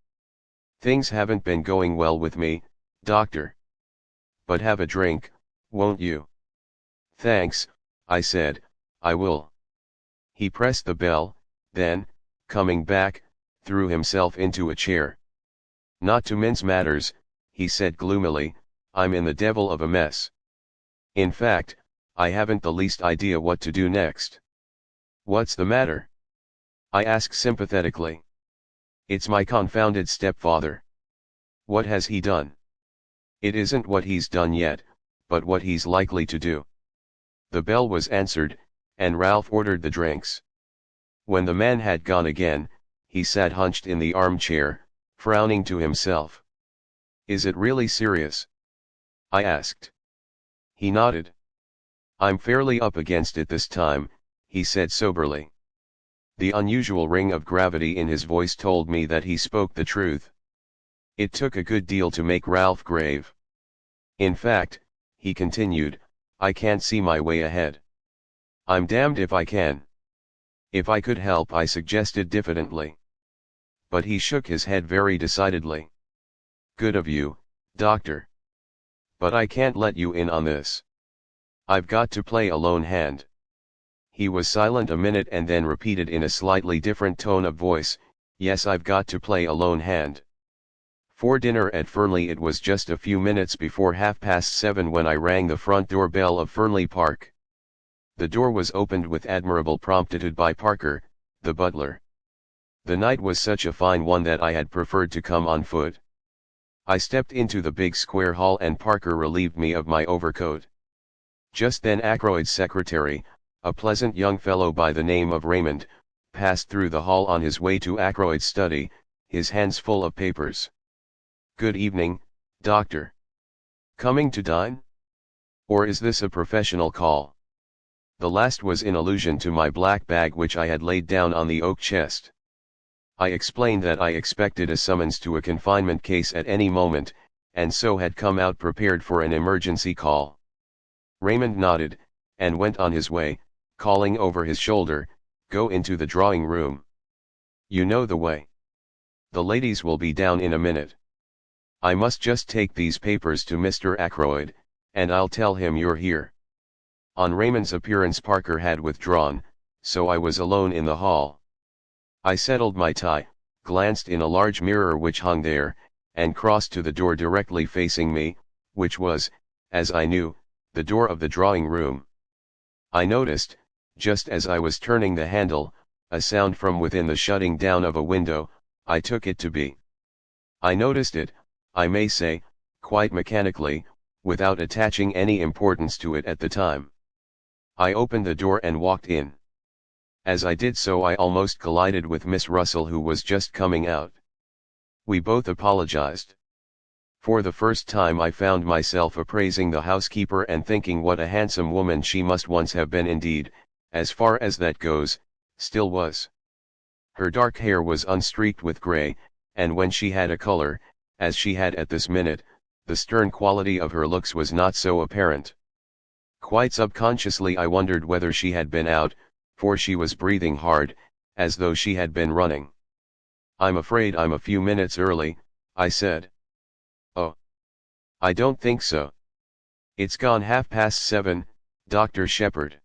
Things haven't been going well with me, doctor. But have a drink, won't you?" "Thanks," I said, "I will." He pressed the bell, then, coming back, threw himself into a chair. "Not to mince matters," he said gloomily, "I'm in the devil of a mess. In fact, I haven't the least idea what to do next." "What's the matter?" I asked sympathetically. "It's my confounded stepfather." "What has he done?" "It isn't what he's done yet, but what he's likely to do." The bell was answered, and Ralph ordered the drinks. When the man had gone again, he sat hunched in the armchair, frowning to himself. "Is it really serious?" I asked. He nodded. "I'm fairly up against it this time," he said soberly. The unusual ring of gravity in his voice told me that he spoke the truth. It took a good deal to make Ralph grave. "In fact," he continued, "I can't see my way ahead." "I'm damned if I can." "If I could help," I suggested diffidently. But he shook his head very decidedly. "Good of you, doctor. But I can't let you in on this. I've got to play a lone hand." He was silent a minute and then repeated in a slightly different tone of voice, "Yes, I've got to play a lone hand." For dinner at Fernley it was just a few minutes before 7:30 when I rang the front door bell of Fernley Park. The door was opened with admirable promptitude by Parker, the butler. The night was such a fine one that I had preferred to come on foot. I stepped into the big square hall and Parker relieved me of my overcoat. Just then Ackroyd's secretary, a pleasant young fellow by the name of Raymond, passed through the hall on his way to Ackroyd's study, his hands full of papers. "Good evening, doctor. Coming to dine? Or is this a professional call?" The last was in allusion to my black bag which I had laid down on the oak chest. I explained that I expected a summons to a confinement case at any moment, and so had come out prepared for an emergency call. Raymond nodded, and went on his way, calling over his shoulder, "Go into the drawing room. You know the way. The ladies will be down in a minute. I must just take these papers to Mr. Ackroyd, and I'll tell him you're here." On Raymond's appearance Parker had withdrawn, so I was alone in the hall. I settled my tie, glanced in a large mirror which hung there, and crossed to the door directly facing me, which was, as I knew, the door of the drawing room. I noticed, just as I was turning the handle, a sound from within the shutting down of a window. I took it to be. I noticed it, I may say, quite mechanically, without attaching any importance to it at the time. I opened the door and walked in. As I did so I almost collided with Miss Russell, who was just coming out. We both apologized. For the first time I found myself appraising the housekeeper and thinking what a handsome woman she must once have been indeed, as far as that goes, still was. Her dark hair was unstreaked with grey, and when she had a color, as she had at this minute, the stern quality of her looks was not so apparent. Quite subconsciously I wondered whether she had been out, for she was breathing hard, as though she had been running. "I'm afraid I'm a few minutes early," I said. "Oh. I don't think so. It's gone 7:30, Dr. Sheppard."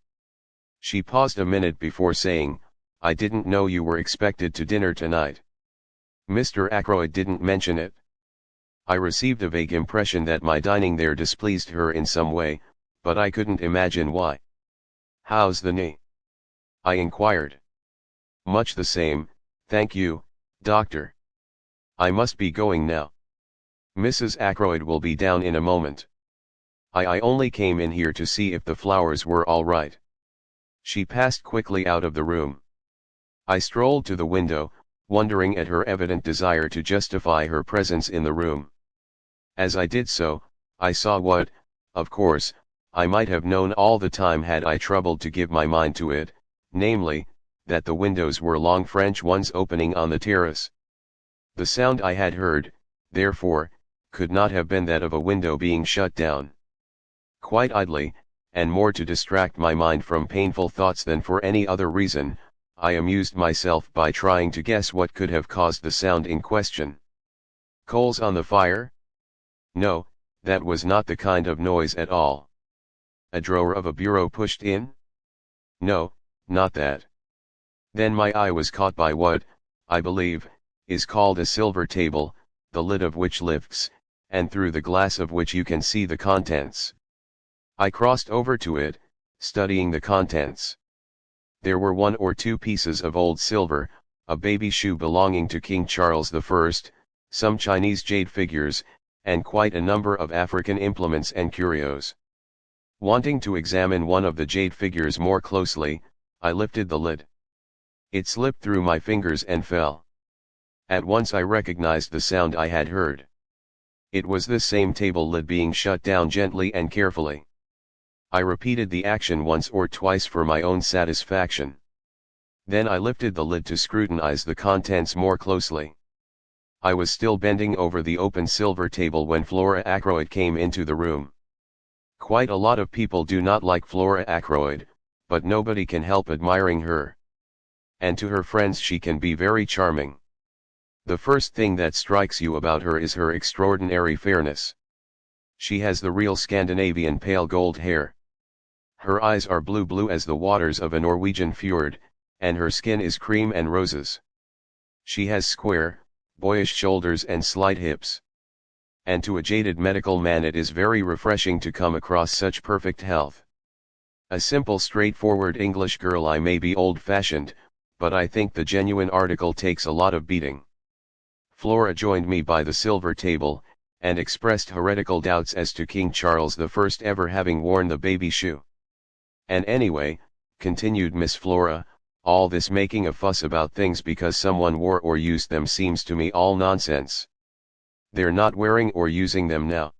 She paused a minute before saying, "I didn't know you were expected to dinner tonight. Mr. Ackroyd didn't mention it." I received a vague impression that my dining there displeased her in some way, but I couldn't imagine why. "How's the knee?" I inquired. Much the same, thank you, doctor. I must be going now. Mrs. Ackroyd will be down in a moment. I only came in here to see if the flowers were all right. She passed quickly out of the room. I strolled to the window, wondering at her evident desire to justify her presence in the room. As I did so, I saw what, of course, I might have known all the time had I troubled to give my mind to it, namely, that the windows were long French ones opening on the terrace. The sound I had heard, therefore, could not have been that of a window being shut down. Quite idly, and more to distract my mind from painful thoughts than for any other reason, I amused myself by trying to guess what could have caused the sound in question. Coals on the fire? No, that was not the kind of noise at all. A drawer of a bureau pushed in? No, not that. Then my eye was caught by what, I believe, is called a silver table, the lid of which lifts, and through the glass of which you can see the contents. I crossed over to it, studying the contents. There were 1 or 2 pieces of old silver, a baby shoe belonging to King Charles I, some Chinese jade figures, and quite a number of African implements and curios. Wanting to examine one of the jade figures more closely, I lifted the lid. It slipped through my fingers and fell. At once I recognized the sound I had heard. It was this same table lid being shut down gently and carefully. I repeated the action once or twice for my own satisfaction. Then I lifted the lid to scrutinize the contents more closely. I was still bending over the open silver table when Flora Ackroyd came into the room. Quite a lot of people do not like Flora Ackroyd, but nobody can help admiring her. And to her friends she can be very charming. The first thing that strikes you about her is her extraordinary fairness. She has the real Scandinavian pale gold hair. Her eyes are blue as the waters of a Norwegian fjord, and her skin is cream and roses. She has square, boyish shoulders and slight hips. And to a jaded medical man it is very refreshing to come across such perfect health. A simple straightforward English girl. I may be old-fashioned, but I think the genuine article takes a lot of beating. Flora joined me by the silver table, and expressed heretical doubts as to King Charles I ever having worn the baby shoe. And anyway, continued Miss Flora, all this making a fuss about things because someone wore or used them seems to me all nonsense. They're not wearing or using them now.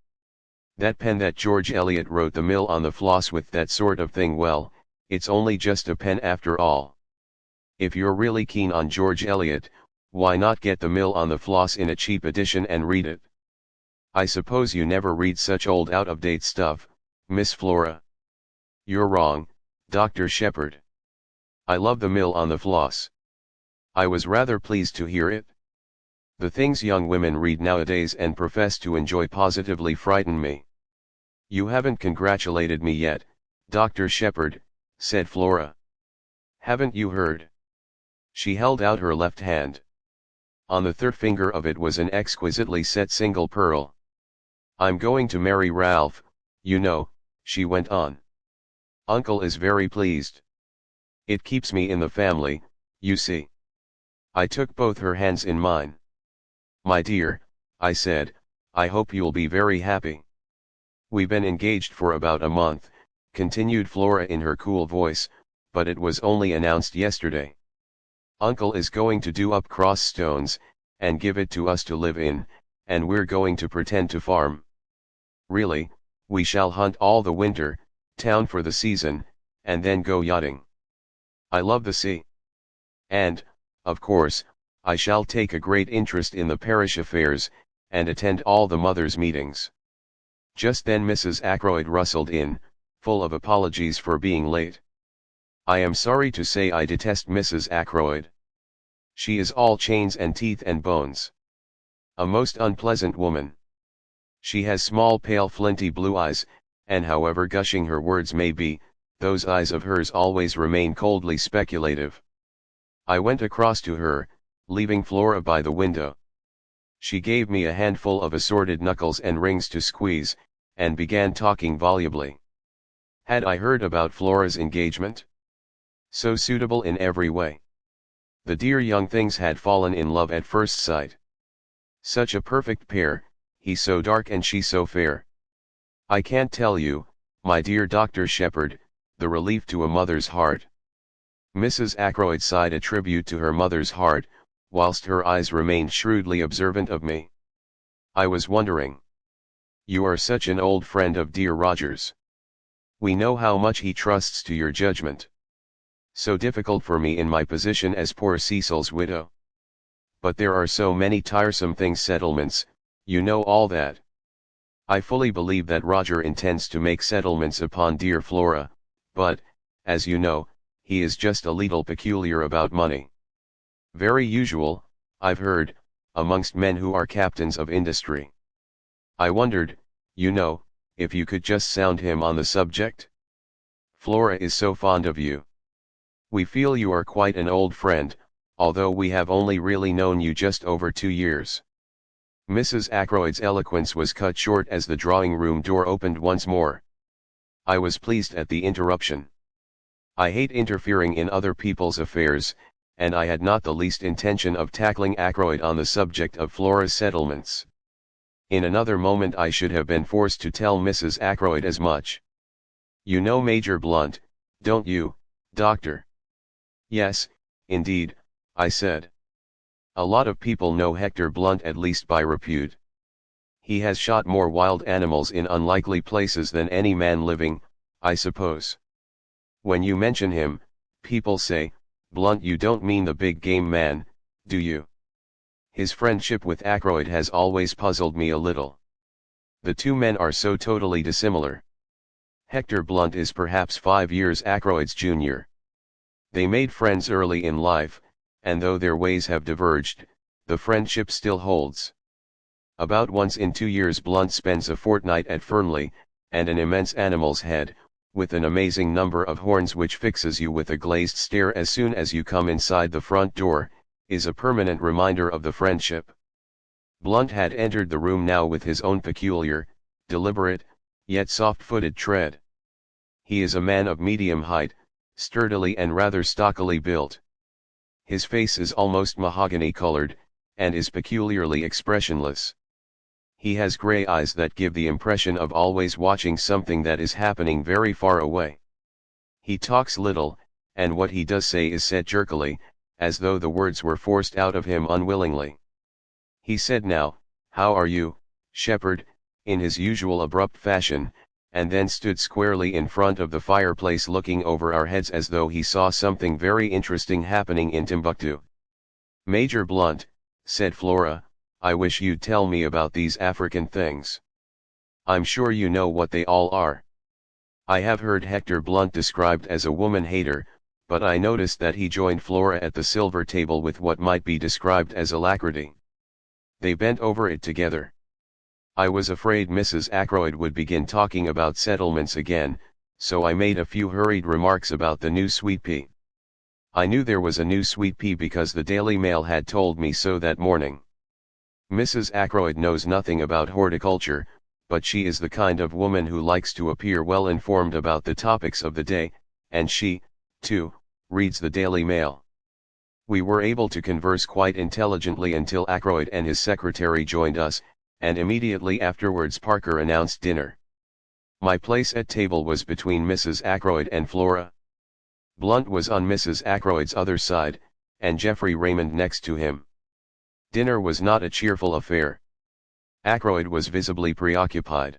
That pen that George Eliot wrote the mill on the floss with, that sort of thing, well, it's only just a pen after all. If you're really keen on George Eliot, why not get the mill on the floss in a cheap edition and read it? I suppose you never read such old out-of-date stuff, Miss Flora. You're wrong, Dr. Sheppard. I love the mill on the floss. I was rather pleased to hear it. The things young women read nowadays and profess to enjoy positively frighten me. You haven't congratulated me yet, Dr. Sheppard, said Flora. Haven't you heard? She held out her left hand. On the third finger of it was an exquisitely set single pearl. I'm going to marry Ralph, you know, she went on. Uncle is very pleased. It keeps me in the family, you see. I took both her hands in mine. My dear, I said, I hope you'll be very happy. We've been engaged for about a month, continued Flora in her cool voice, but it was only announced yesterday. Uncle is going to do up cross stones, and give it to us to live in, and we're going to pretend to farm. Really, we shall hunt all the winter, town for the season, and then go yachting. I love the sea. And, of course, I shall take a great interest in the parish affairs, and attend all the mothers' meetings. Just then Mrs. Ackroyd rustled in, full of apologies for being late. I am sorry to say I detest Mrs. Ackroyd. She is all chains and teeth and bones. A most unpleasant woman. She has small pale flinty blue eyes, and however gushing her words may be, those eyes of hers always remain coldly speculative. I went across to her, leaving Flora by the window. She gave me a handful of assorted knuckles and rings to squeeze, and began talking volubly. Had I heard about Flora's engagement? So suitable in every way. The dear young things had fallen in love at first sight. Such a perfect pair, he so dark and she so fair. I can't tell you, my dear Dr. Sheppard, the relief to a mother's heart. Mrs. Ackroyd sighed a tribute to her mother's heart, whilst her eyes remained shrewdly observant of me. I was wondering. You are such an old friend of dear Roger's. We know how much he trusts to your judgment. So difficult for me in my position as poor Cecil's widow. But there are so many tiresome things, settlements, you know all that. I fully believe that Roger intends to make settlements upon dear Flora, but, as you know, he is just a little peculiar about money. Very usual, I've heard, amongst men who are captains of industry. I wondered, you know, if you could just sound him on the subject? Flora is so fond of you. We feel you are quite an old friend, although we have only really known you just over 2 years. Mrs. Ackroyd's eloquence was cut short as the drawing-room door opened once more. I was pleased at the interruption. I hate interfering in other people's affairs, and I had not the least intention of tackling Ackroyd on the subject of Flora's settlements. In another moment I should have been forced to tell Mrs. Ackroyd as much. You know Major Blunt, don't you, Doctor? Yes, indeed, I said. A lot of people know Hector Blunt, at least by repute. He has shot more wild animals in unlikely places than any man living, I suppose. When you mention him, people say, Blunt, you don't mean the big game man, do you? His friendship with Ackroyd has always puzzled me a little. The two men are so totally dissimilar. Hector Blunt is perhaps 5 years Ackroyd's junior. They made friends early in life, and though their ways have diverged, the friendship still holds. About once in 2 years Blunt spends a fortnight at Fernley, and an immense animal's head, with an amazing number of horns which fixes you with a glazed stare as soon as you come inside the front door, is a permanent reminder of the friendship. Blunt had entered the room now with his own peculiar, deliberate, yet soft-footed tread. He is a man of medium height, sturdily and rather stockily built. His face is almost mahogany-colored, and is peculiarly expressionless. He has grey eyes that give the impression of always watching something that is happening very far away. He talks little, and what he does say is said jerkily, as though the words were forced out of him unwillingly. He said now, "How are you, Sheppard," in his usual abrupt fashion, and then stood squarely in front of the fireplace looking over our heads as though he saw something very interesting happening in Timbuktu. "Major Blunt," said Flora, "I wish you'd tell me about these African things. I'm sure you know what they all are. I have heard Hector Blunt described as a woman-hater, but I noticed that he joined Flora at the silver table with what might be described as alacrity. They bent over it together. I was afraid Mrs. Ackroyd would begin talking about settlements again, so I made a few hurried remarks about the new sweet pea. I knew there was a new sweet pea because the Daily Mail had told me so that morning. Mrs. Ackroyd knows nothing about horticulture, but she is the kind of woman who likes to appear well informed about the topics of the day, and she, too, reads the Daily Mail. We were able to converse quite intelligently until Ackroyd and his secretary joined us, and immediately afterwards Parker announced dinner. My place at table was between Mrs. Ackroyd and Flora. Blunt was on Mrs. Ackroyd's other side, and Geoffrey Raymond next to him. Dinner was not a cheerful affair. Ackroyd was visibly preoccupied.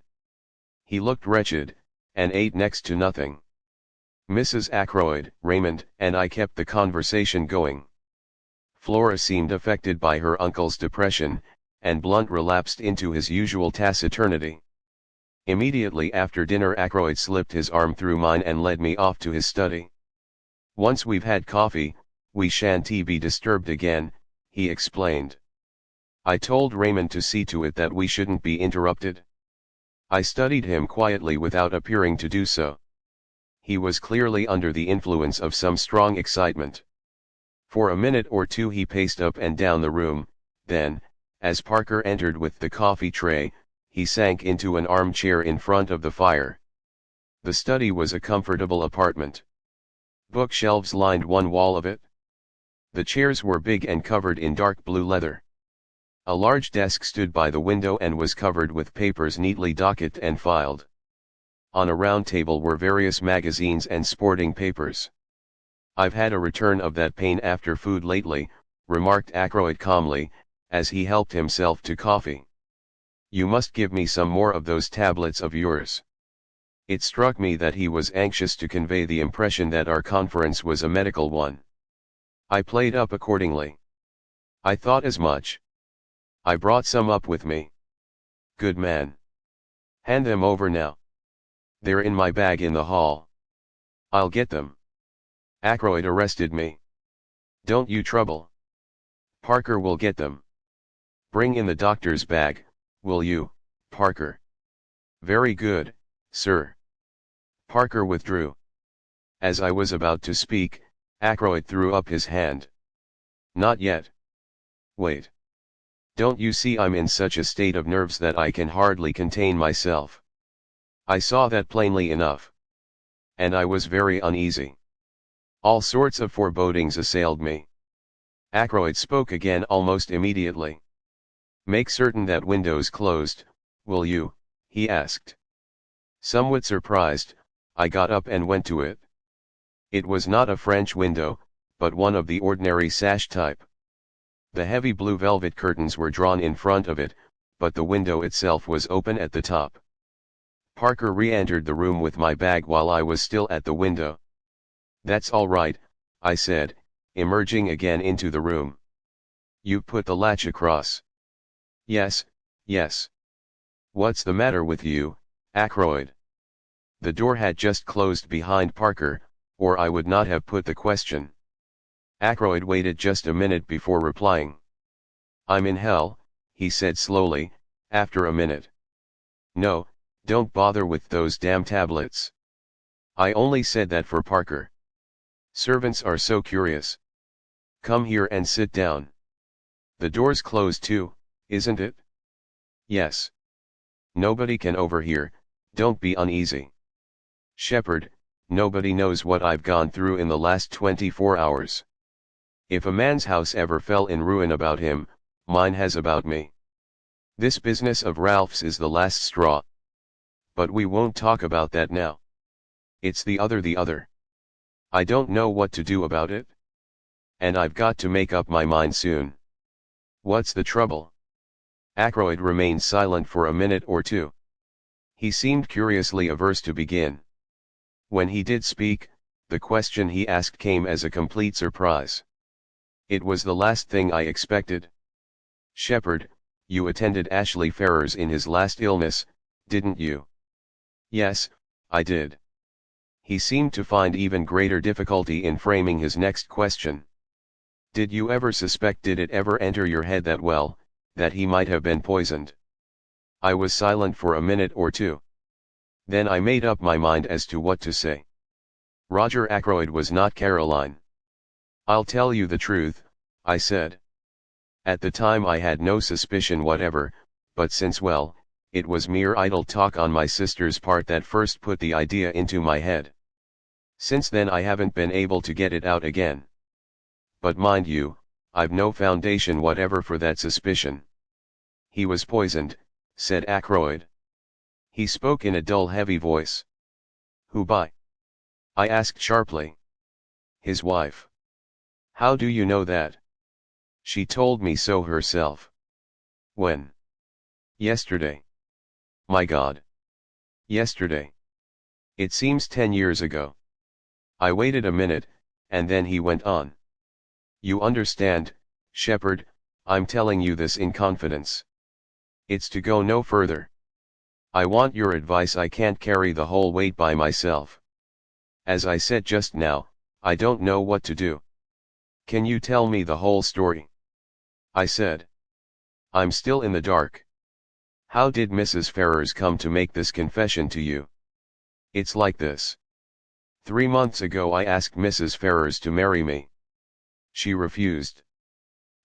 He looked wretched, and ate next to nothing. Mrs. Ackroyd, Raymond, and I kept the conversation going. Flora seemed affected by her uncle's depression, and Blunt relapsed into his usual taciturnity. Immediately after dinner Ackroyd slipped his arm through mine and led me off to his study. "Once we've had coffee, we shan't be disturbed again," he explained. I told Raymond to see to it that we shouldn't be interrupted. I studied him quietly without appearing to do so. He was clearly under the influence of some strong excitement. For a minute or two he paced up and down the room, then, as Parker entered with the coffee tray, he sank into an armchair in front of the fire. The study was a comfortable apartment. Bookshelves lined one wall of it. The chairs were big and covered in dark blue leather. A large desk stood by the window and was covered with papers neatly docketed and filed. On a round table were various magazines and sporting papers. "I've had a return of that pain after food lately," remarked Ackroyd calmly, as he helped himself to coffee. "You must give me some more of those tablets of yours." It struck me that he was anxious to convey the impression that our conference was a medical one. I played up accordingly. "I thought as much. I brought some up with me." "Good man. Hand them over now." "They're in my bag in the hall." "I'll get them." Ackroyd arrested me. "Don't you trouble. Parker will get them. Bring in the doctor's bag, will you, Parker?" "Very good, sir." Parker withdrew. As I was about to speak, Ackroyd threw up his hand. "Not yet. Wait. Don't you see I'm in such a state of nerves that I can hardly contain myself?" I saw that plainly enough. And I was very uneasy. All sorts of forebodings assailed me. Ackroyd spoke again almost immediately. "Make certain that window's closed, will you?" he asked. Somewhat surprised, I got up and went to it. It was not a French window, but one of the ordinary sash type. The heavy blue velvet curtains were drawn in front of it, but the window itself was open at the top. Parker re-entered the room with my bag while I was still at the window. "That's all right," I said, emerging again into the room. "You put the latch across?" "Yes, yes." "What's the matter with you, Ackroyd?" The door had just closed behind Parker, or I would not have put the question. Ackroyd waited just a minute before replying. "I'm in hell," he said slowly, after a minute. "No, don't bother with those damn tablets." I only said that for Parker. "Servants are so curious. Come here and sit down." "The door's closed too, isn't it?" "Yes. Nobody can overhear, don't be uneasy." "Sheppard, nobody knows what I've gone through in the last 24 hours. If a man's house ever fell in ruin about him, mine has about me. This business of Ralph's is the last straw. But we won't talk about that now. It's the other. I don't know what to do about it. And I've got to make up my mind soon." "What's the trouble?" Ackroyd remained silent for a minute or two. He seemed curiously averse to begin. When he did speak, the question he asked came as a complete surprise. It was the last thing I expected. "Sheppard, you attended Ashley Ferrers in his last illness, didn't you?" "Yes, I did." He seemed to find even greater difficulty in framing his next question. "Did you ever suspect, did it ever enter your head that he might have been poisoned?" I was silent for a minute or two. Then I made up my mind as to what to say. Roger Ackroyd was not Caroline. "I'll tell you the truth," I said. "At the time I had no suspicion whatever, but since, well, it was mere idle talk on my sister's part that first put the idea into my head. Since then I haven't been able to get it out again. But mind you, I've no foundation whatever for that suspicion." "He was poisoned," said Ackroyd. He spoke in a dull heavy voice. "Who by?" I asked sharply. "His wife." "How do you know that?" "She told me so herself." "When?" "Yesterday." "My God. Yesterday. It seems 10 years ago." I waited a minute, and then he went on. "You understand, Sheppard, I'm telling you this in confidence. It's to go no further. I want your advice. I can't carry the whole weight by myself. As I said just now, I don't know what to do. Can you tell me the whole story?" I said. "I'm still in the dark. How did Mrs. Ferrers come to make this confession to you?" "It's like this. 3 months ago I asked Mrs. Ferrers to marry me. She refused.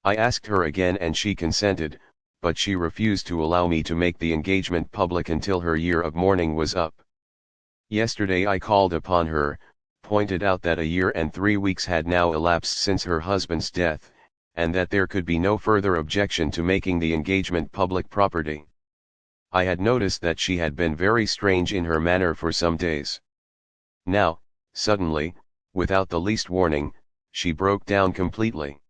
I asked her again and she consented, but she refused to allow me to make the engagement public until her year of mourning was up. Yesterday I called upon her, pointed out that a year and 3 weeks had now elapsed since her husband's death, and that there could be no further objection to making the engagement public property. I had noticed that she had been very strange in her manner for some days. Now, suddenly, without the least warning, she broke down completely.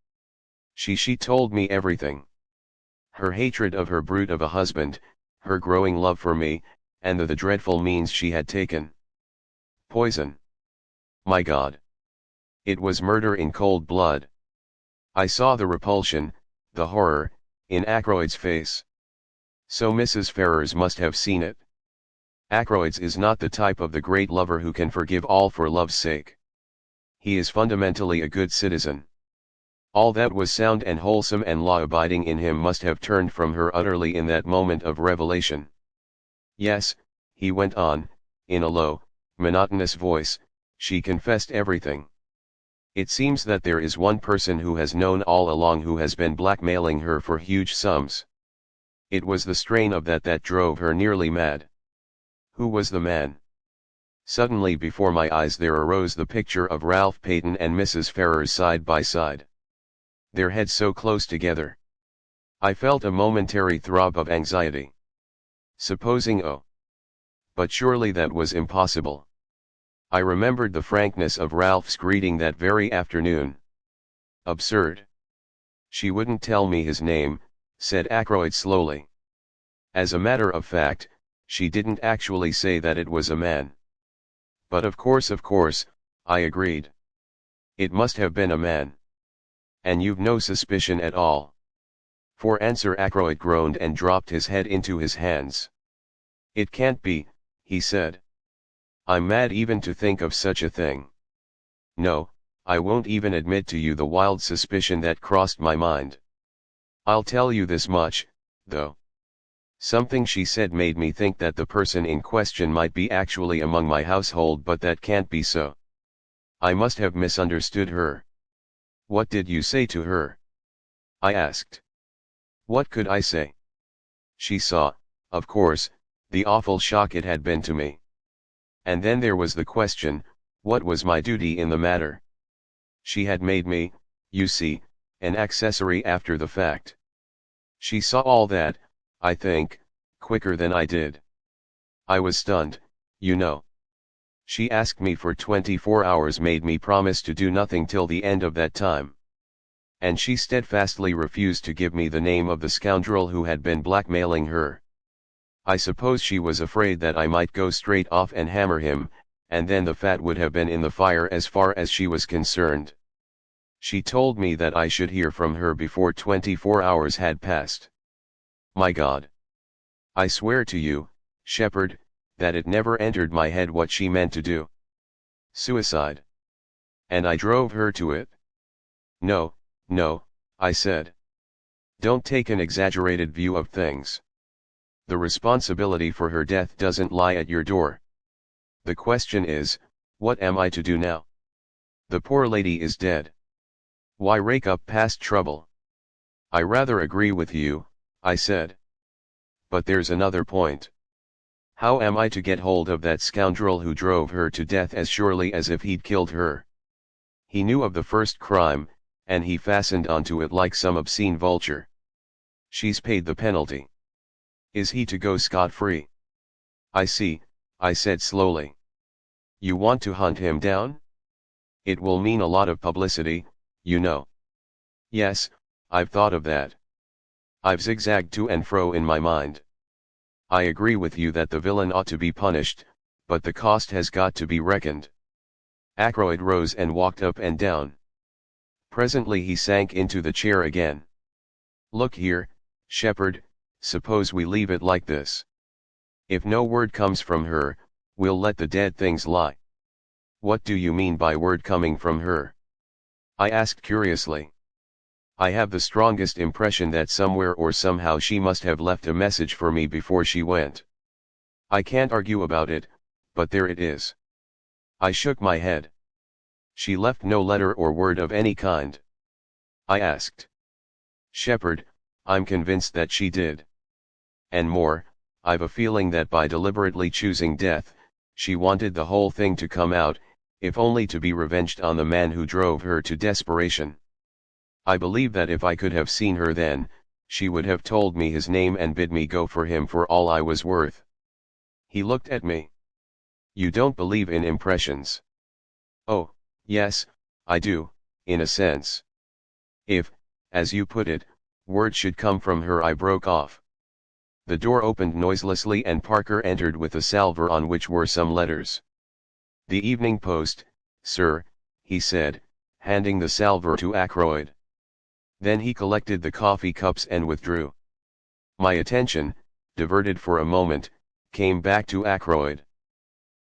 She told me everything. Her hatred of her brute of a husband, her growing love for me, and the dreadful means she had taken. Poison. My God! It was murder in cold blood. I saw the repulsion, the horror, in Ackroyd's face. So Mrs. Ferrars must have seen it. Ackroyd's is not the type of the great lover who can forgive all for love's sake. He is fundamentally a good citizen. All that was sound and wholesome and law-abiding in him must have turned from her utterly in that moment of revelation. Yes, he went on, in a low, monotonous voice, she confessed everything. It seems that there is one person who has known all along who has been blackmailing her for huge sums. It was the strain of that drove her nearly mad. Who was the man? Suddenly before my eyes there arose the picture of Ralph Paton and Mrs. Ferrars side by side. Their heads so close together. I felt a momentary throb of anxiety. Supposing But surely that was impossible. I remembered the frankness of Ralph's greeting that very afternoon. Absurd. She wouldn't tell me his name, said Ackroyd slowly. As a matter of fact, she didn't actually say that it was a man. But of course, I agreed. It must have been a man. And you've no suspicion at all? For answer Ackroyd groaned and dropped his head into his hands. It can't be, he said. I'm mad even to think of such a thing. No, I won't even admit to you the wild suspicion that crossed my mind. I'll tell you this much, though. Something she said made me think that the person in question might be actually among my household, but that can't be so. I must have misunderstood her. What did you say to her? I asked. What could I say? She saw, of course, the awful shock it had been to me. And then there was the question, what was my duty in the matter? She had made me, you see, an accessory after the fact. She saw all that, I think, quicker than I did. I was stunned, you know. She asked me for 24 hours, made me promise to do nothing till the end of that time. And she steadfastly refused to give me the name of the scoundrel who had been blackmailing her. I suppose she was afraid that I might go straight off and hammer him, and then the fat would have been in the fire as far as she was concerned. She told me that I should hear from her before 24 hours had passed. My God! I swear to you, Sheppard, that it never entered my head what she meant to do. Suicide. And I drove her to it. No, I said. Don't take an exaggerated view of things. The responsibility for her death doesn't lie at your door. The question is, what am I to do now? The poor lady is dead. Why rake up past trouble? I rather agree with you, I said. But there's another point. How am I to get hold of that scoundrel who drove her to death as surely as if he'd killed her? He knew of the first crime, and he fastened onto it like some obscene vulture. She's paid the penalty. Is he to go scot-free? I see, I said slowly. You want to hunt him down? It will mean a lot of publicity, you know. Yes, I've thought of that. I've zigzagged to and fro in my mind. I agree with you that the villain ought to be punished, but the cost has got to be reckoned. Ackroyd rose and walked up and down. Presently he sank into the chair again. Look here, Sheppard, suppose we leave it like this. If no word comes from her, we'll let the dead things lie. What do you mean by word coming from her? I asked curiously. I have the strongest impression that somewhere or somehow she must have left a message for me before she went. I can't argue about it, but there it is. I shook my head. She left no letter or word of any kind. I asked. Sheppard, I'm convinced that she did. And more, I've a feeling that by deliberately choosing death, she wanted the whole thing to come out, if only to be revenged on the man who drove her to desperation. I believe that if I could have seen her then, she would have told me his name and bid me go for him for all I was worth. He looked at me. You don't believe in impressions? Oh, yes, I do, in a sense. If, as you put it, word should come from her. I broke off. The door opened noiselessly and Parker entered with a salver on which were some letters. The Evening Post, sir, he said, handing the salver to Ackroyd. Then he collected the coffee cups and withdrew. My attention, diverted for a moment, came back to Ackroyd.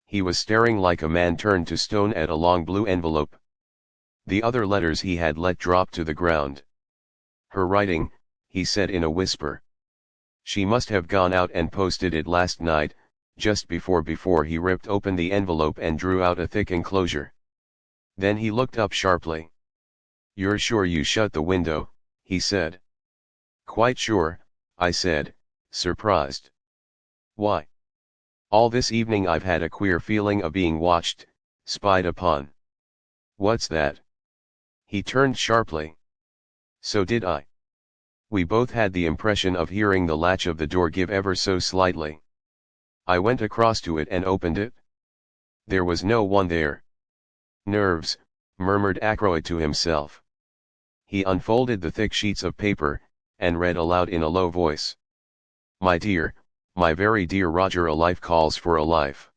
He was staring like a man turned to stone at a long blue envelope. The other letters he had let drop to the ground. Her writing, he said in a whisper. She must have gone out and posted it last night, just before he ripped open the envelope and drew out a thick enclosure. Then he looked up sharply. You're sure you shut the window, he said. Quite sure, I said, surprised. Why? All this evening I've had a queer feeling of being watched, spied upon. What's that? He turned sharply. So did I. We both had the impression of hearing the latch of the door give ever so slightly. I went across to it and opened it. There was no one there. Nerves, murmured Ackroyd to himself. He unfolded the thick sheets of paper, and read aloud in a low voice. My dear, my very dear Roger, a life calls for a life.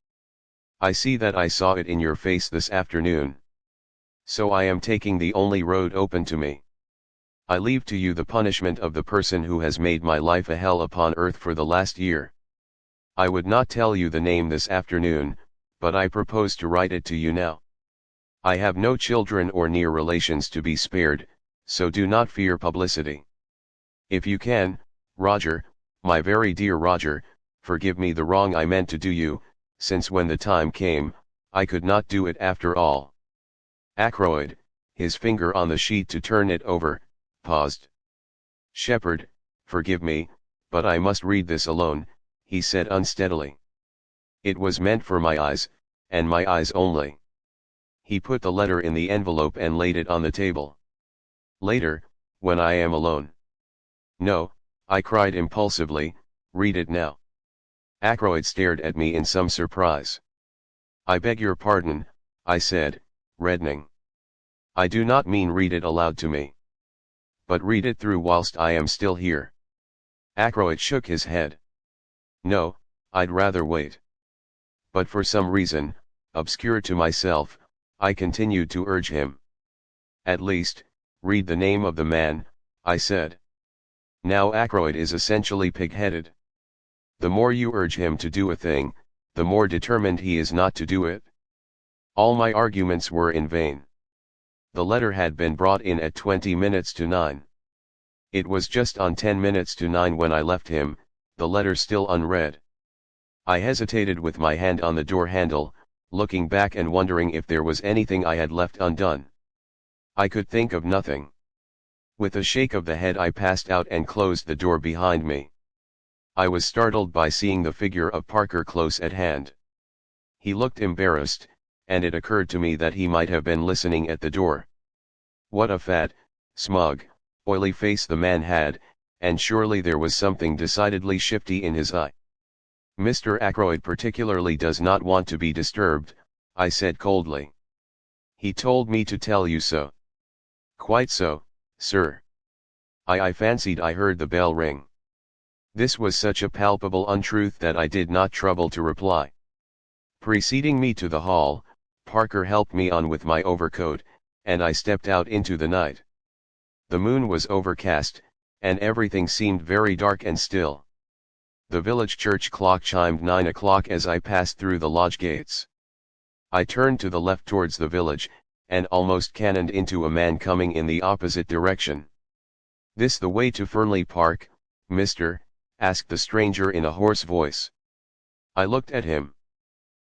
I see that. I saw it in your face this afternoon. So I am taking the only road open to me. I leave to you the punishment of the person who has made my life a hell upon earth for the last year. I would not tell you the name this afternoon, but I propose to write it to you now. I have no children or near relations to be spared, so do not fear publicity. If you can, Roger, my very dear Roger, forgive me the wrong I meant to do you, since when the time came, I could not do it after all. Ackroyd, his finger on the sheet to turn it over, paused. Sheppard, forgive me, but I must read this alone, he said unsteadily. It was meant for my eyes, and my eyes only. He put the letter in the envelope and laid it on the table. Later, when I am alone. No, I cried impulsively, read it now. Ackroyd stared at me in some surprise. I beg your pardon, I said, reddening. I do not mean read it aloud to me. But read it through whilst I am still here. Ackroyd shook his head. No, I'd rather wait. But for some reason, obscure to myself, I continued to urge him. At least, read the name of the man, I said. Now Ackroyd is essentially pig-headed. The more you urge him to do a thing, the more determined he is not to do it. All my arguments were in vain. The letter had been brought in at 9:20. It was just on 9:10 when I left him, the letter still unread. I hesitated with my hand on the door handle, looking back and wondering if there was anything I had left undone. I could think of nothing. With a shake of the head I passed out and closed the door behind me. I was startled by seeing the figure of Parker close at hand. He looked embarrassed, and it occurred to me that he might have been listening at the door. What a fat, smug, oily face the man had, and surely there was something decidedly shifty in his eye. Mr. Ackroyd particularly does not want to be disturbed, I said coldly. He told me to tell you so. Quite so, sir. I fancied I heard the bell ring. This was such a palpable untruth that I did not trouble to reply. Preceding me to the hall, Parker helped me on with my overcoat, and I stepped out into the night. The moon was overcast, and everything seemed very dark and still. The village church clock chimed 9 o'clock as I passed through the lodge gates. I turned to the left towards the village, and almost cannoned into a man coming in the opposite direction. "This the way to Fernley Park, mister?" asked the stranger in a hoarse voice. I looked at him.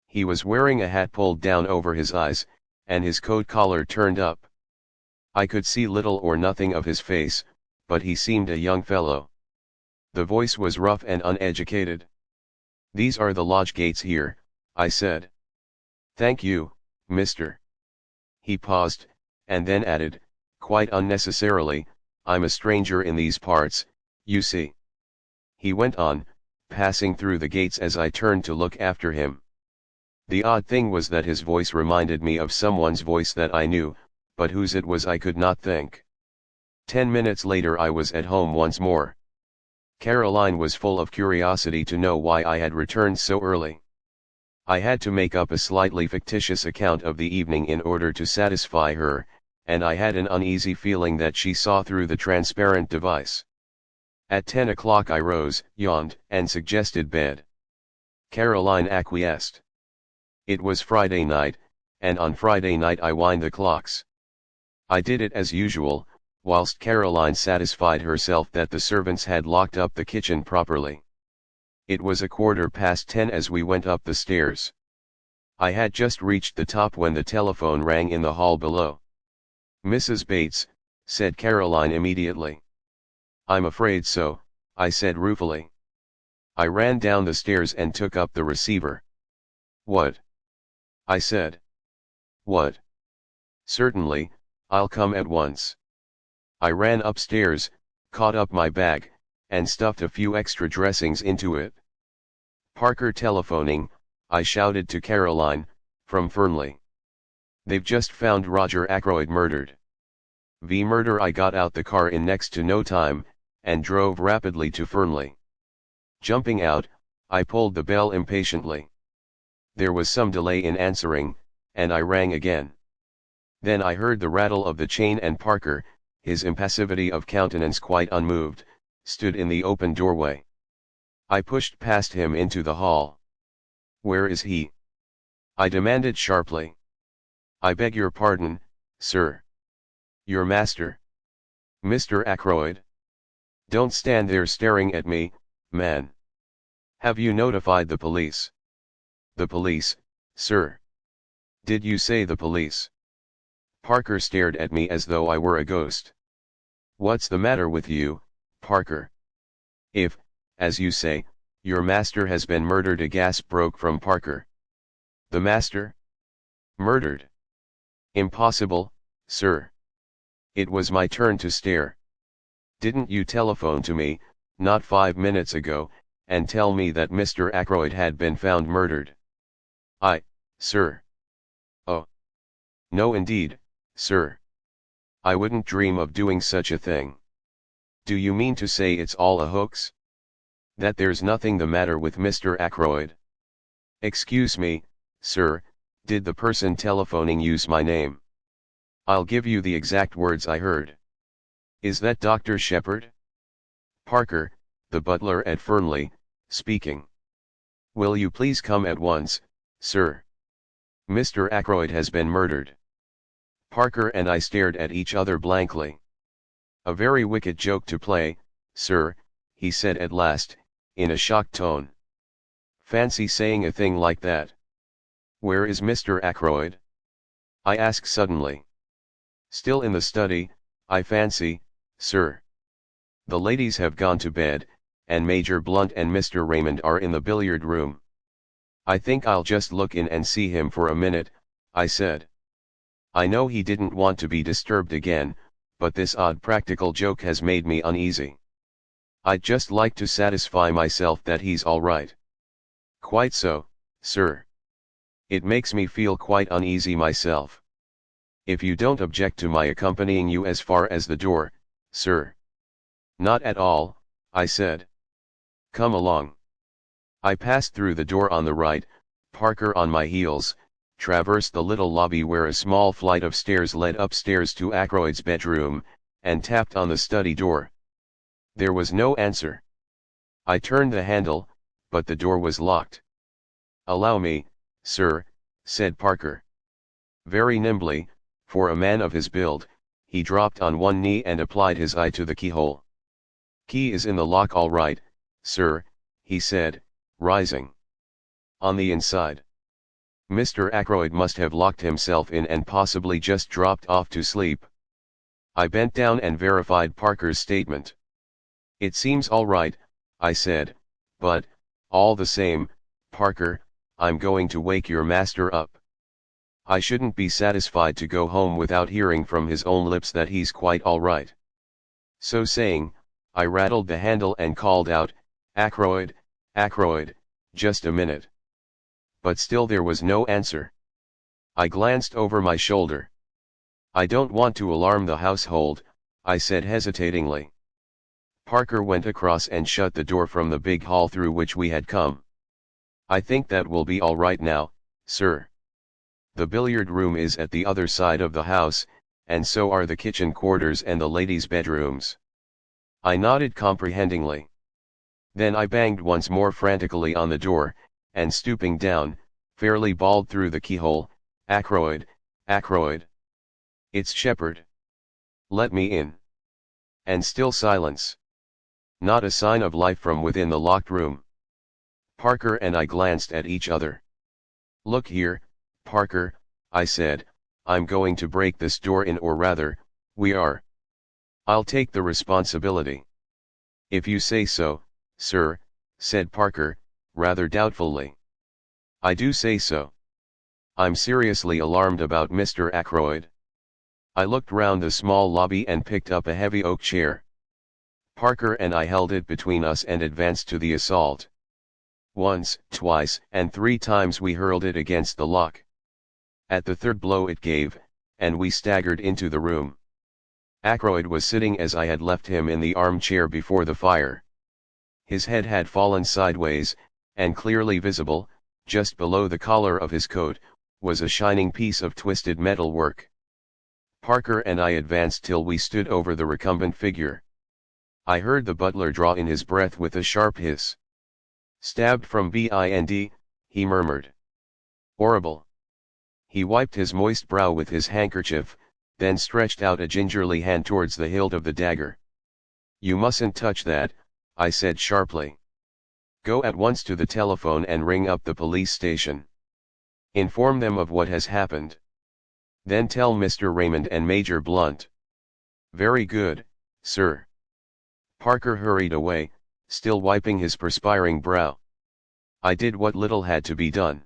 He was wearing a hat pulled down over his eyes, and his coat collar turned up. I could see little or nothing of his face, but he seemed a young fellow. The voice was rough and uneducated. "These are the lodge gates here," I said. "Thank you, mister." He paused, and then added, quite unnecessarily, I'm a stranger in these parts, you see. He went on, passing through the gates as I turned to look after him. The odd thing was that his voice reminded me of someone's voice that I knew, but whose it was I could not think. 10 minutes later I was at home once more. Caroline was full of curiosity to know why I had returned so early. I had to make up a slightly fictitious account of the evening in order to satisfy her, and I had an uneasy feeling that she saw through the transparent device. At 10 o'clock I rose, yawned, and suggested bed. Caroline acquiesced. It was Friday night, and on Friday night I wind the clocks. I did it as usual, whilst Caroline satisfied herself that the servants had locked up the kitchen properly. It was 10:15 as we went up the stairs. I had just reached the top when the telephone rang in the hall below. "Mrs. Bates," said Caroline immediately. "I'm afraid so," I said ruefully. I ran down the stairs and took up the receiver. "What?" I said. "What?" "Certainly, I'll come at once." I ran upstairs, caught up my bag, and stuffed a few extra dressings into it. "Parker telephoning," I shouted to Caroline, "from Fernley. They've just found Roger Ackroyd murdered." Murder. I got out the car in next to no time, and drove rapidly to Fernley. Jumping out, I pulled the bell impatiently. There was some delay in answering, and I rang again. Then I heard the rattle of the chain and Parker, his impassivity of countenance quite unmoved, stood in the open doorway. I pushed past him into the hall. "Where is he?" I demanded sharply. "I beg your pardon, sir." "Your master?" "Mr. Ackroyd." "Don't stand there staring at me, man. Have you notified the police?" "The police, sir." "Did you say the police?" Parker stared at me as though I were a ghost. "What's the matter with you, Parker? If, as you say, your master has been murdered," a gasp broke from Parker. "The master? Murdered? Impossible, sir." It was my turn to stare. "Didn't you telephone to me, not 5 minutes ago, and tell me that Mr. Ackroyd had been found murdered?" Sir." "Oh. No indeed, sir. I wouldn't dream of doing such a thing." "Do you mean to say it's all a hoax? That there's nothing the matter with Mr. Ackroyd?" "Excuse me, sir, did the person telephoning use my name?" "I'll give you the exact words I heard." "Is that Dr. Sheppard?" "Parker, the butler at Fernley, speaking." "Will you please come at once, sir? Mr. Ackroyd has been murdered." Parker and I stared at each other blankly. "A very wicked joke to play, sir," he said at last, in a shocked tone. "Fancy saying a thing like that." "Where is Mr. Ackroyd?" I asked suddenly. "Still in the study, I fancy, sir. The ladies have gone to bed, and Major Blunt and Mr. Raymond are in the billiard room." "I think I'll just look in and see him for a minute," I said. I know he didn't want to be disturbed again, but this odd practical joke has made me uneasy. I'd just like to satisfy myself that he's all right. "Quite so, sir. It makes me feel quite uneasy myself. If you don't object to my accompanying you as far as the door, sir." "Not at all," I said. "Come along." I passed through the door on the right, Parker on my heels, traversed the little lobby where a small flight of stairs led upstairs to Ackroyd's bedroom, and tapped on the study door. There was no answer. I turned the handle, but the door was locked. "Allow me, sir," said Parker. Very nimbly, for a man of his build, he dropped on one knee and applied his eye to the keyhole. "Key is in the lock all right, sir," he said, rising. "On the inside. Mr. Ackroyd must have locked himself in and possibly just dropped off to sleep." I bent down and verified Parker's statement. "It seems all right," I said, "but, all the same, Parker, I'm going to wake your master up." I shouldn't be satisfied to go home without hearing from his own lips that he's quite all right. So saying, I rattled the handle and called out, "Ackroyd, Ackroyd, just a minute." But still there was no answer. I glanced over my shoulder. "I don't want to alarm the household," I said hesitatingly. Parker went across and shut the door from the big hall through which we had come. "I think that will be all right now, sir. The billiard room is at the other side of the house, and so are the kitchen quarters and the ladies' bedrooms." I nodded comprehendingly. Then I banged once more frantically on the door, and stooping down, fairly bawled through the keyhole, "Ackroyd, Ackroyd. It's Sheppard. Let me in." And still silence. Not a sign of life from within the locked room. Parker and I glanced at each other. "Look here, Parker," I said, "I'm going to break this door in, or rather, we are. I'll take the responsibility." "If you say so, sir," said Parker, rather doubtfully. "I do say so. I'm seriously alarmed about Mr. Ackroyd." I looked round the small lobby and picked up a heavy oak chair. Parker and I held it between us and advanced to the assault. Once, twice, and 3 times we hurled it against the lock. At the 3rd blow it gave, and we staggered into the room. Ackroyd was sitting as I had left him in the armchair before the fire. His head had fallen sideways, and clearly visible, just below the collar of his coat, was a shining piece of twisted metal work. Parker and I advanced till we stood over the recumbent figure. I heard the butler draw in his breath with a sharp hiss. "Stabbed from behind," he murmured. "Horrible." He wiped his moist brow with his handkerchief, then stretched out a gingerly hand towards the hilt of the dagger. "You mustn't touch that," I said sharply. "Go at once to the telephone and ring up the police station. Inform them of what has happened. Then tell Mr. Raymond and Major Blunt." "Very good, sir." Parker hurried away, still wiping his perspiring brow. I did what little had to be done.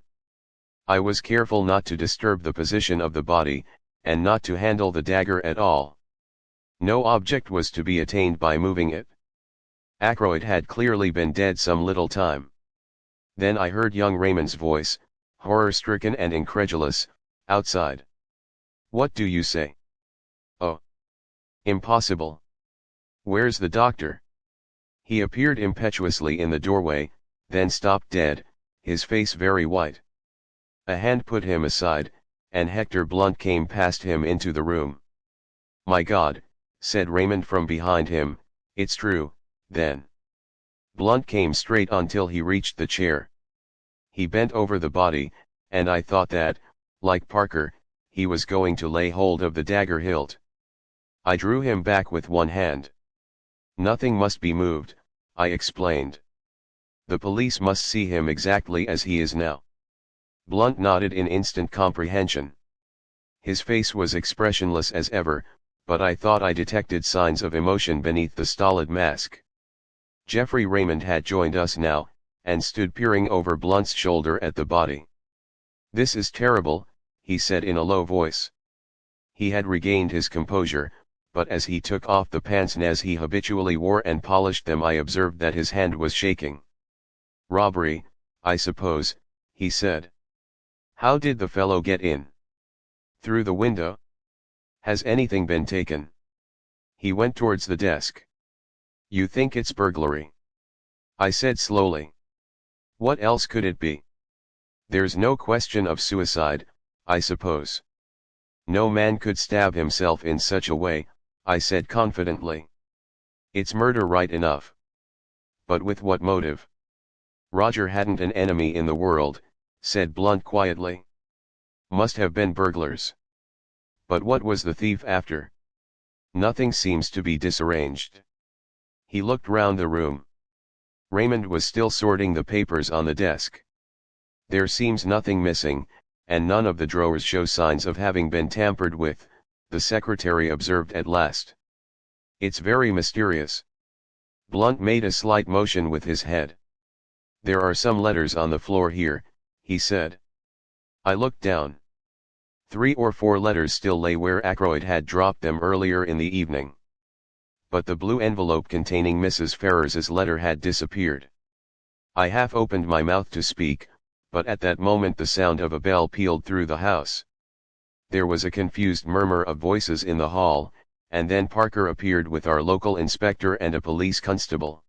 I was careful not to disturb the position of the body, and not to handle the dagger at all. No object was to be attained by moving it. Ackroyd had clearly been dead some little time. Then I heard young Raymond's voice, horror-stricken and incredulous, outside. "What do you say? Oh. Impossible. Where's the doctor?" He appeared impetuously in the doorway, then stopped dead, his face very white. A hand put him aside, and Hector Blunt came past him into the room. "My God," said Raymond from behind him, "it's true, then." Blunt came straight on till he reached the chair. He bent over the body, and I thought that, like Parker, he was going to lay hold of the dagger hilt. I drew him back with one hand. "Nothing must be moved," I explained. "The police must see him exactly as he is now." Blunt nodded in instant comprehension. His face was expressionless as ever, but I thought I detected signs of emotion beneath the stolid mask. Geoffrey Raymond had joined us now, and stood peering over Blunt's shoulder at the body. "This is terrible," he said in a low voice. He had regained his composure, but as he took off the pince-nez he habitually wore and polished them, I observed that his hand was shaking. "Robbery, I suppose," he said. "How did the fellow get in? Through the window? Has anything been taken?" He went towards the desk. "You think it's burglary?" I said slowly. "What else could it be? There's no question of suicide, I suppose?" "No man could stab himself in such a way," I said confidently. "It's murder right enough. But with what motive?" "Roger hadn't an enemy in the world," said Blunt quietly. "Must have been burglars. But what was the thief after? Nothing seems to be disarranged." He looked round the room. Raymond was still sorting the papers on the desk. "There seems nothing missing, and none of the drawers show signs of having been tampered with," the secretary observed at last. "It's very mysterious." Blunt made a slight motion with his head. "There are some letters on the floor here," he said. I looked down. 3 or 4 letters still lay where Ackroyd had dropped them earlier in the evening. But the blue envelope containing Mrs. Ferrars's letter had disappeared. I half opened my mouth to speak, but at that moment the sound of a bell pealed through the house. There was a confused murmur of voices in the hall, and then Parker appeared with our local inspector and a police constable.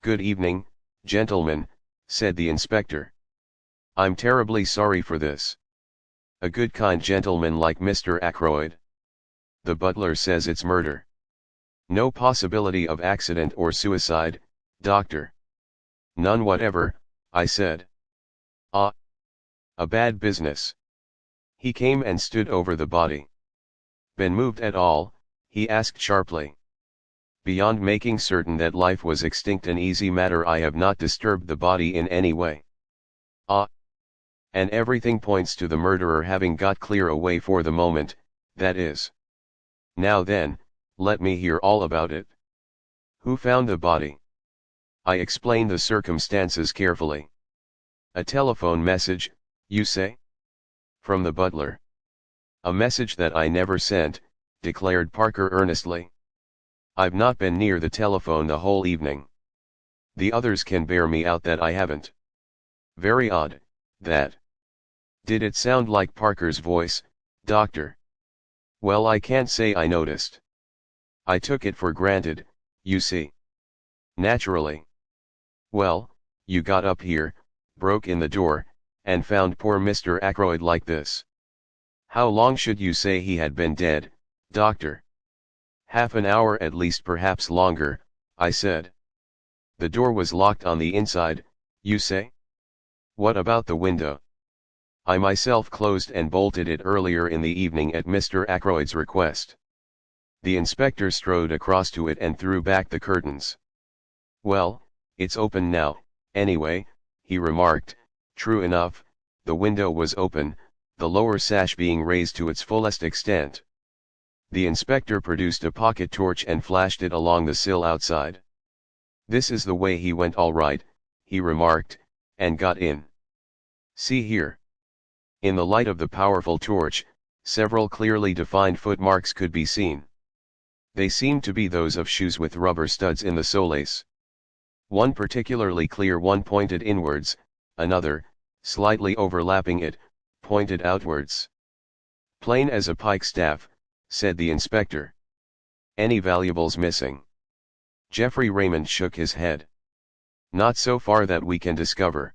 "Good evening, gentlemen," said the inspector. "I'm terribly sorry for this. A good kind gentleman like Mr. Ackroyd. The butler says it's murder. No possibility of accident or suicide, doctor?" "None whatever," I said. "Ah. A bad business." He came and stood over the body. "Been moved at all?" he asked sharply. "Beyond making certain that life was extinct, an easy matter, I have not disturbed the body in any way." "Ah. And everything points to the murderer having got clear away for the moment, that is. Now then, let me hear all about it. Who found the body?" I explained the circumstances carefully. "A telephone message, you say?" "From the butler." "A message that I never sent," declared Parker earnestly. "I've not been near the telephone the whole evening. The others can bear me out that I haven't." "Very odd, that. Did it sound like Parker's voice, doctor?" "Well, I can't say I noticed. I took it for granted, you see." "Naturally. Well, you got up here, broke in the door, and found poor Mr. Ackroyd like this. How long should you say he had been dead, doctor?" "Half an hour at least, perhaps longer," I said. "The door was locked on the inside, you say?" "What about the window?" "I myself closed and bolted it earlier in the evening at Mr. Ackroyd's request." The inspector strode across to it and threw back the curtains. "Well, it's open now, anyway," he remarked. True enough, the window was open, the lower sash being raised to its fullest extent. The inspector produced a pocket torch and flashed it along the sill outside. "This is the way he went all right," he remarked, "and got in. See here." In the light of the powerful torch, several clearly defined footmarks could be seen. They seemed to be those of shoes with rubber studs in the soles. One particularly clear one pointed inwards, another, slightly overlapping it, pointed outwards. "Plain as a pikestaff," said the inspector. "Any valuables missing?" Geoffrey Raymond shook his head. "Not so far that we can discover.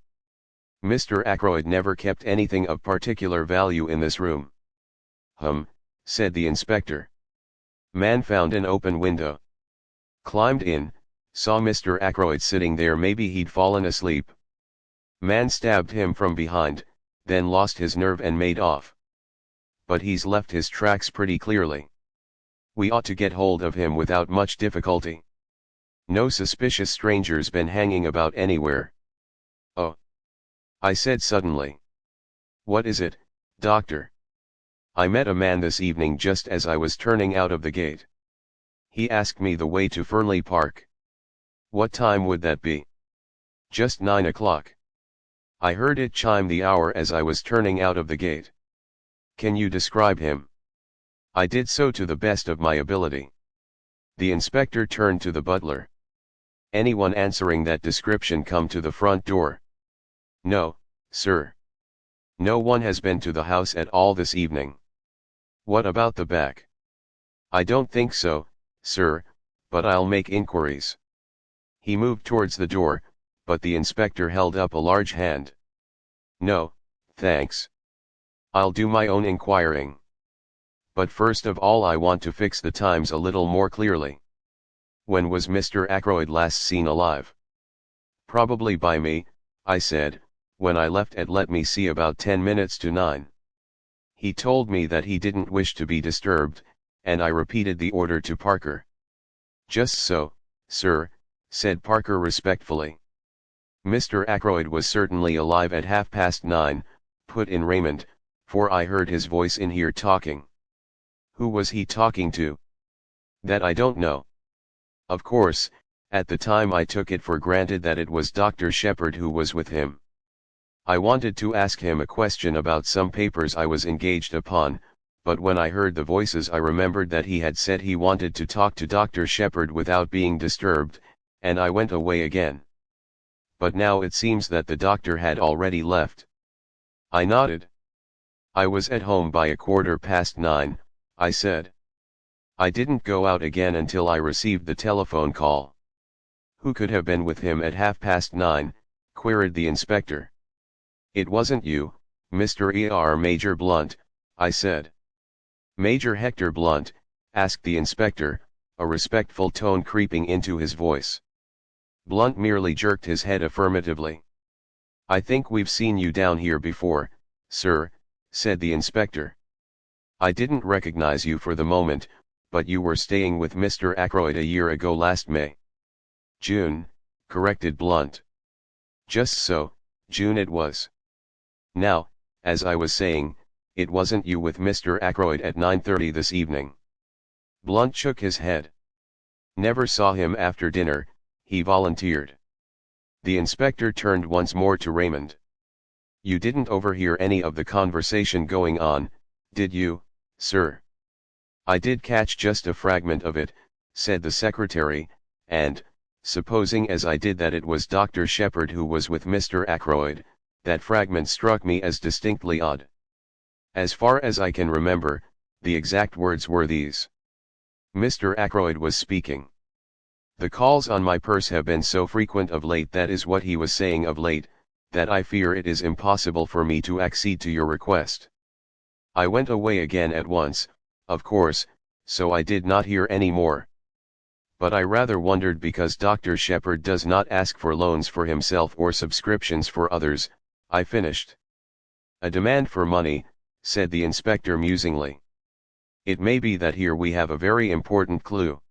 Mr. Ackroyd never kept anything of particular value in this room." Said the inspector. "Man found an open window. Climbed in, saw Mr. Ackroyd sitting there, maybe he'd fallen asleep. Man stabbed him from behind, then lost his nerve and made off. But he's left his tracks pretty clearly. We ought to get hold of him without much difficulty. No suspicious strangers been hanging about anywhere." "Oh," I said suddenly. "What is it, doctor?" "I met a man this evening just as I was turning out of the gate. He asked me the way to Fernley Park." "What time would that be?" "Just 9 o'clock. I heard it chime the hour as I was turning out of the gate." "Can you describe him?" I did so to the best of my ability. The inspector turned to the butler. "Anyone answering that description come to the front door?" "No, sir. No one has been to the house at all this evening." "What about the back?" "I don't think so, sir, but I'll make inquiries." He moved towards the door, but the inspector held up a large hand. "No, thanks. I'll do my own inquiring. But first of all I want to fix the times a little more clearly. When was Mr. Ackroyd last seen alive?" "Probably by me," I said, "when I left at, let me see, about 10 minutes to 9. He told me that he didn't wish to be disturbed, and I repeated the order to Parker." "Just so, sir," said Parker respectfully. "Mr. Ackroyd was certainly alive at 9:30, put in Raymond, "for I heard his voice in here talking." "Who was he talking to?" "That I don't know. Of course, at the time I took it for granted that it was Dr. Sheppard who was with him." I wanted to ask him a question about some papers I was engaged upon, but when I heard the voices I remembered that he had said he wanted to talk to Dr. Sheppard without being disturbed, and I went away again. But now it seems that the doctor had already left. I nodded. I was at home by 9:15, I said. I didn't go out again until I received the telephone call. Who could have been with him at 9:30? Queried the inspector. It wasn't you, Mr. Major Blunt, I said. Major Hector Blunt? Asked the inspector, a respectful tone creeping into his voice. Blunt merely jerked his head affirmatively. I think we've seen you down here before, sir, said the inspector. I didn't recognize you for the moment, but you were staying with Mr. Ackroyd a year ago last May. June, corrected Blunt. Just so, June it was. Now, as I was saying, it wasn't you with Mr. Ackroyd at 9:30 this evening. Blunt shook his head. Never saw him after dinner, he volunteered. The inspector turned once more to Raymond. You didn't overhear any of the conversation going on, did you, sir? I did catch just a fragment of it, said the secretary, and, supposing as I did that it was Dr. Sheppard who was with Mr. Ackroyd, that fragment struck me as distinctly odd. As far as I can remember, the exact words were these. Mr. Ackroyd was speaking. The calls on my purse have been so frequent of late, that is what he was saying of late, that I fear it is impossible for me to accede to your request. I went away again at once, of course, so I did not hear any more. But I rather wondered because Dr. Sheppard does not ask for loans for himself or subscriptions for others, I finished. A demand for money, said the inspector musingly. It may be that here we have a very important clue.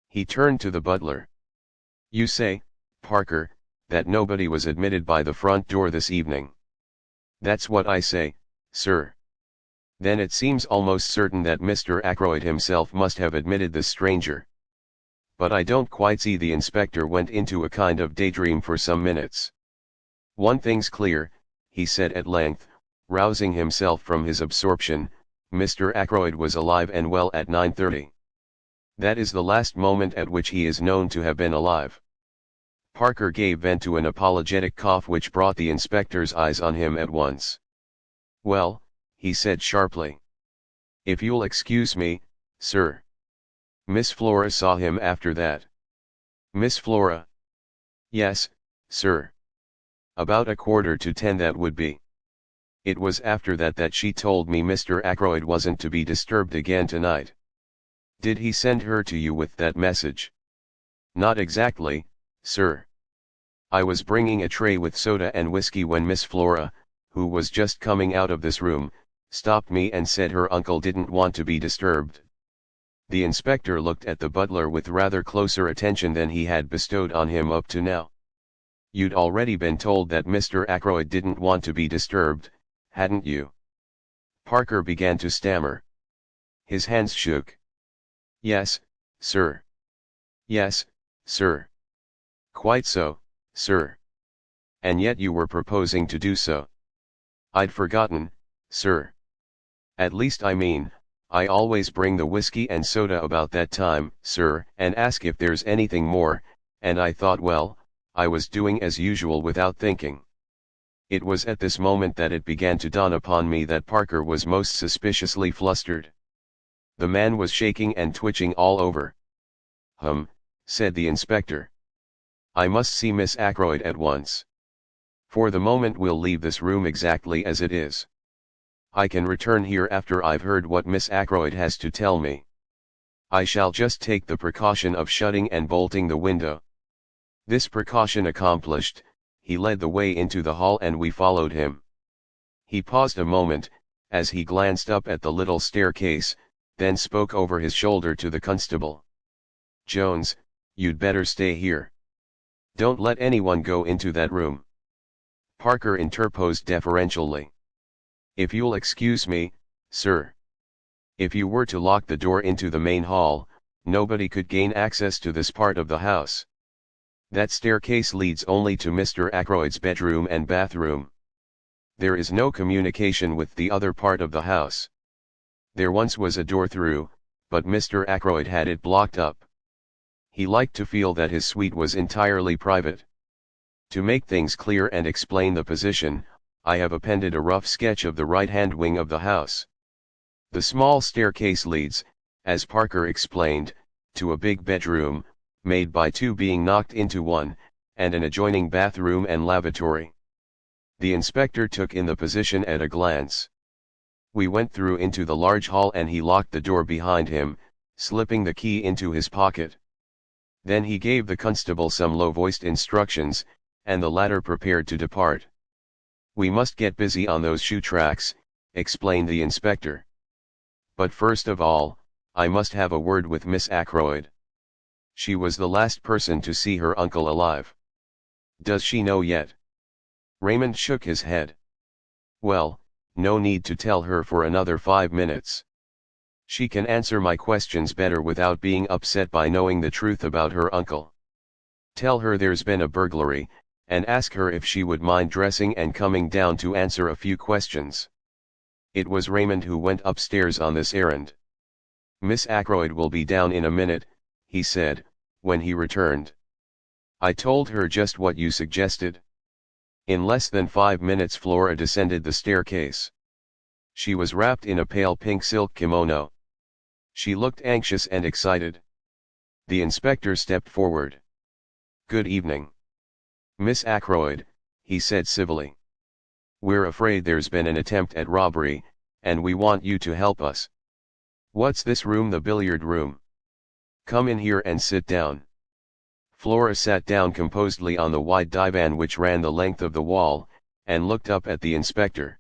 He turned to the butler. You say, Parker, that nobody was admitted by the front door this evening. That's what I say, sir. Then it seems almost certain that Mr. Ackroyd himself must have admitted this stranger. But I don't quite see. The inspector went into a kind of daydream for some minutes. One thing's clear, he said at length, rousing himself from his absorption, Mr. Ackroyd was alive and well at 9:30. That is the last moment at which he is known to have been alive. Parker gave vent to an apologetic cough which brought the inspector's eyes on him at once. Well, he said sharply. If you'll excuse me, sir. Miss Flora saw him after that. Miss Flora? Yes, sir. About 9:45 that would be. It was after that she told me Mr. Ackroyd wasn't to be disturbed again tonight. Did he send her to you with that message? Not exactly, sir. I was bringing a tray with soda and whiskey when Miss Flora, who was just coming out of this room, stopped me and said her uncle didn't want to be disturbed. The inspector looked at the butler with rather closer attention than he had bestowed on him up to now. You'd already been told that Mr. Ackroyd didn't want to be disturbed, hadn't you? Parker began to stammer. His hands shook. Yes, sir. Yes, sir. Quite so, sir. And yet you were proposing to do so. I'd forgotten, sir. At least I always bring the whiskey and soda about that time, sir, and ask if there's anything more, and I thought, well, I was doing as usual without thinking. It was at this moment that it began to dawn upon me that Parker was most suspiciously flustered. The man was shaking and twitching all over. Said the inspector. I must see Miss Ackroyd at once. For the moment we'll leave this room exactly as it is. I can return here after I've heard what Miss Ackroyd has to tell me. I shall just take the precaution of shutting and bolting the window. This precaution accomplished, he led the way into the hall and we followed him. He paused a moment, as he glanced up at the little staircase, then spoke over his shoulder to the constable. Jones, you'd better stay here. Don't let anyone go into that room. Parker interposed deferentially. If you'll excuse me, sir. If you were to lock the door into the main hall, nobody could gain access to this part of the house. That staircase leads only to Mr. Ackroyd's bedroom and bathroom. There is no communication with the other part of the house. There once was a door through, but Mr. Ackroyd had it blocked up. He liked to feel that his suite was entirely private. To make things clear and explain the position, I have appended a rough sketch of the right-hand wing of the house. The small staircase leads, as Parker explained, to a big bedroom, made by two being knocked into one, and an adjoining bathroom and lavatory. The inspector took in the position at a glance. We went through into the large hall and he locked the door behind him, slipping the key into his pocket. Then he gave the constable some low-voiced instructions, and the latter prepared to depart. "We must get busy on those shoe tracks," explained the inspector. "But first of all, I must have a word with Miss Ackroyd. She was the last person to see her uncle alive." "Does she know yet?" Raymond shook his head. "Well, no need to tell her for another 5 minutes. She can answer my questions better without being upset by knowing the truth about her uncle. Tell her there's been a burglary, and ask her if she would mind dressing and coming down to answer a few questions." It was Raymond who went upstairs on this errand. "Miss Ackroyd will be down in a minute," he said, when he returned. "I told her just what you suggested." In less than 5 minutes Flora descended the staircase. She was wrapped in a pale pink silk kimono. She looked anxious and excited. The inspector stepped forward. "Good evening, Miss Ackroyd," he said civilly. "We're afraid there's been an attempt at robbery, and we want you to help us." "What's this room?" "The billiard room." "Come in here and sit down." Flora sat down composedly on the wide divan which ran the length of the wall, and looked up at the inspector.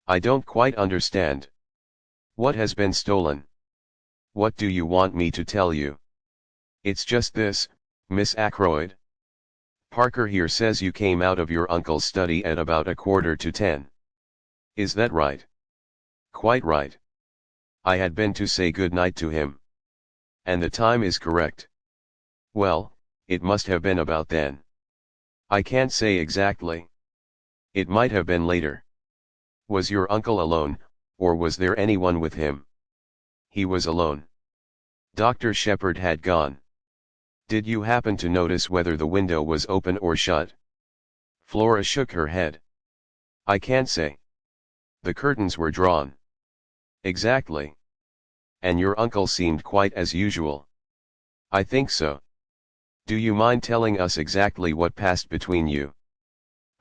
"I don't quite understand. What has been stolen? What do you want me to tell you?" "It's just this, Miss Ackroyd. Parker here says you came out of your uncle's study at about 9:45. Is that right?" "Quite right. I had been to say good night to him." "And the time is correct?" "Well, it must have been about then." "I can't say exactly. It might have been later." "Was your uncle alone, or was there anyone with him?" "He was alone. Dr. Sheppard had gone." "Did you happen to notice whether the window was open or shut?" Flora shook her head. "I can't say." "The curtains were drawn." "Exactly. And your uncle seemed quite as usual." "I think so. Do you mind telling us exactly what passed between you?"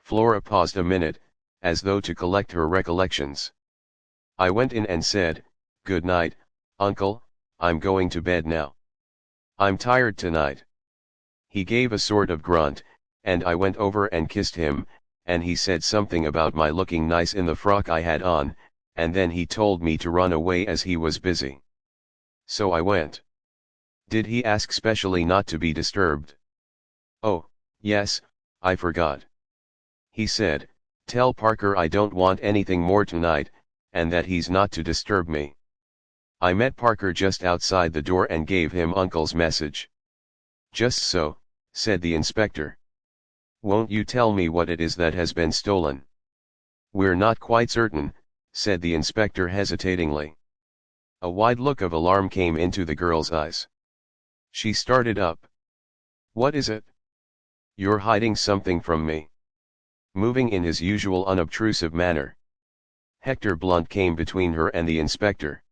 Flora paused a minute, as though to collect her recollections. "I went in and said, 'Good night, Uncle, I'm going to bed now. I'm tired tonight.' He gave a sort of grunt, and I went over and kissed him, and he said something about my looking nice in the frock I had on, and then he told me to run away as he was busy. So I went." "Did he ask specially not to be disturbed?" "Oh, yes, I forgot. He said, 'Tell Parker I don't want anything more tonight, and that he's not to disturb me.' I met Parker just outside the door and gave him Uncle's message." "Just so," said the inspector. "Won't you tell me what it is that has been stolen?" "We're not quite certain," said the inspector hesitatingly. A wide look of alarm came into the girl's eyes. She started up. "What is it?" "You're hiding something from me." Moving in his usual unobtrusive manner, Hector Blunt came between her and the inspector.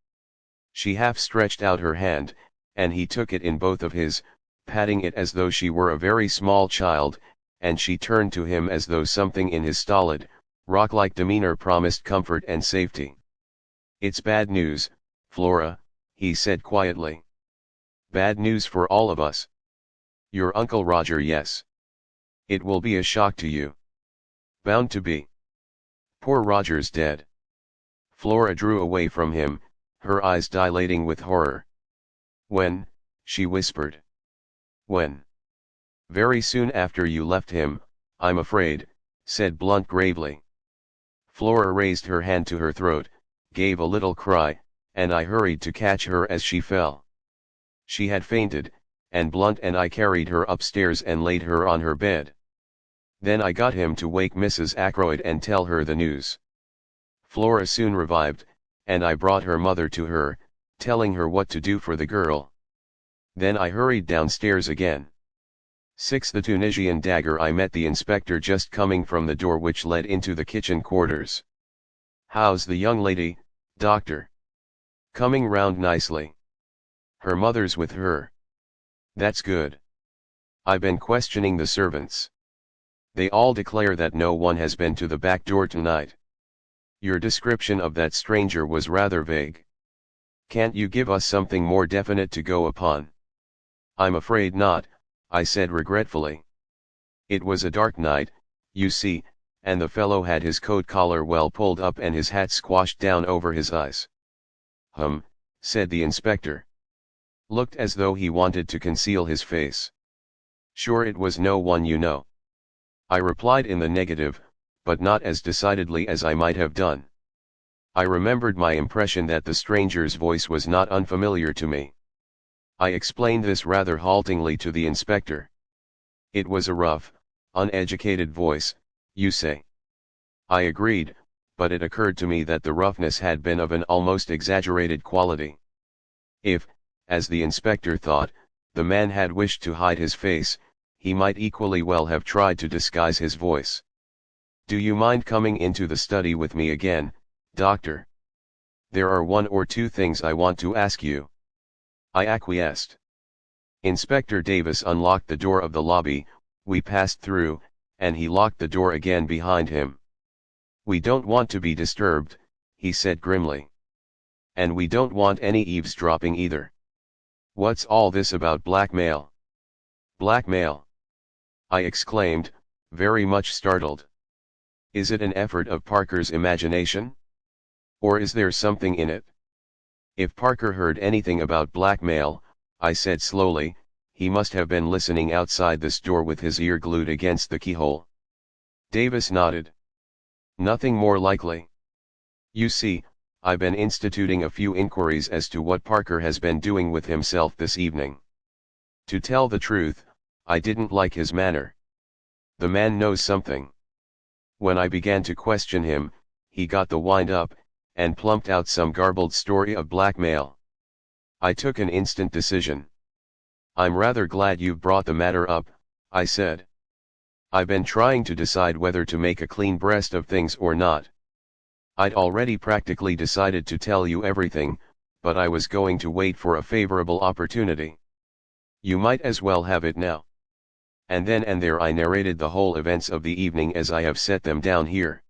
She half stretched out her hand, and he took it in both of his, patting it as though she were a very small child, and she turned to him as though something in his stolid, rock-like demeanor promised comfort and safety. "It's bad news, Flora," he said quietly. "Bad news for all of us. Your Uncle Roger, yes. It will be a shock to you." "Bound to be. Poor Roger's dead." Flora drew away from him, her eyes dilating with horror. "When?" she whispered. "When?" "Very soon after you left him, I'm afraid," said Blunt gravely. Flora raised her hand to her throat, gave a little cry, and I hurried to catch her as she fell. She had fainted, and Blunt and I carried her upstairs and laid her on her bed. Then I got him to wake Mrs. Ackroyd and tell her the news. Flora soon revived, and I brought her mother to her, telling her what to do for the girl. Then I hurried downstairs again. 6. The Tunisian dagger. I met the inspector just coming from the door which led into the kitchen quarters. "How's the young lady, doctor?" "Coming round nicely. Her mother's with her." "That's good. I've been questioning the servants. They all declare that no one has been to the back door tonight. Your description of that stranger was rather vague. Can't you give us something more definite to go upon?" "I'm afraid not," I said regretfully. "It was a dark night, you see, and the fellow had his coat collar well pulled up and his hat squashed down over his eyes." Said the inspector. "Looked as though he wanted to conceal his face." "Sure it was no one you know?" I replied in the negative, but not as decidedly as I might have done. I remembered my impression that the stranger's voice was not unfamiliar to me. I explained this rather haltingly to the inspector. "It was a rough, uneducated voice, you say?" I agreed, but it occurred to me that the roughness had been of an almost exaggerated quality. If, as the inspector thought, the man had wished to hide his face, he might equally well have tried to disguise his voice. "Do you mind coming into the study with me again, doctor? There are one or two things I want to ask you." I acquiesced. Inspector Davis unlocked the door of the lobby, we passed through, and he locked the door again behind him. "We don't want to be disturbed," he said grimly. "And we don't want any eavesdropping either. What's all this about blackmail?" "Blackmail?" I exclaimed, very much startled. "Is it an effort of Parker's imagination? Or is there something in it?" "If Parker heard anything about blackmail," I said slowly, "he must have been listening outside this door with his ear glued against the keyhole." Davis nodded. "Nothing more likely. You see, I've been instituting a few inquiries as to what Parker has been doing with himself this evening. To tell the truth, I didn't like his manner. The man knows something. When I began to question him, he got the wind up, and plumped out some garbled story of blackmail. I took an instant decision. "I'm rather glad you've brought the matter up," I said. "I've been trying to decide whether to make a clean breast of things or not. I'd already practically decided to tell you everything, but I was going to wait for a favorable opportunity. You might as well have it now." And then and there I narrated the whole events of the evening as I have set them down here.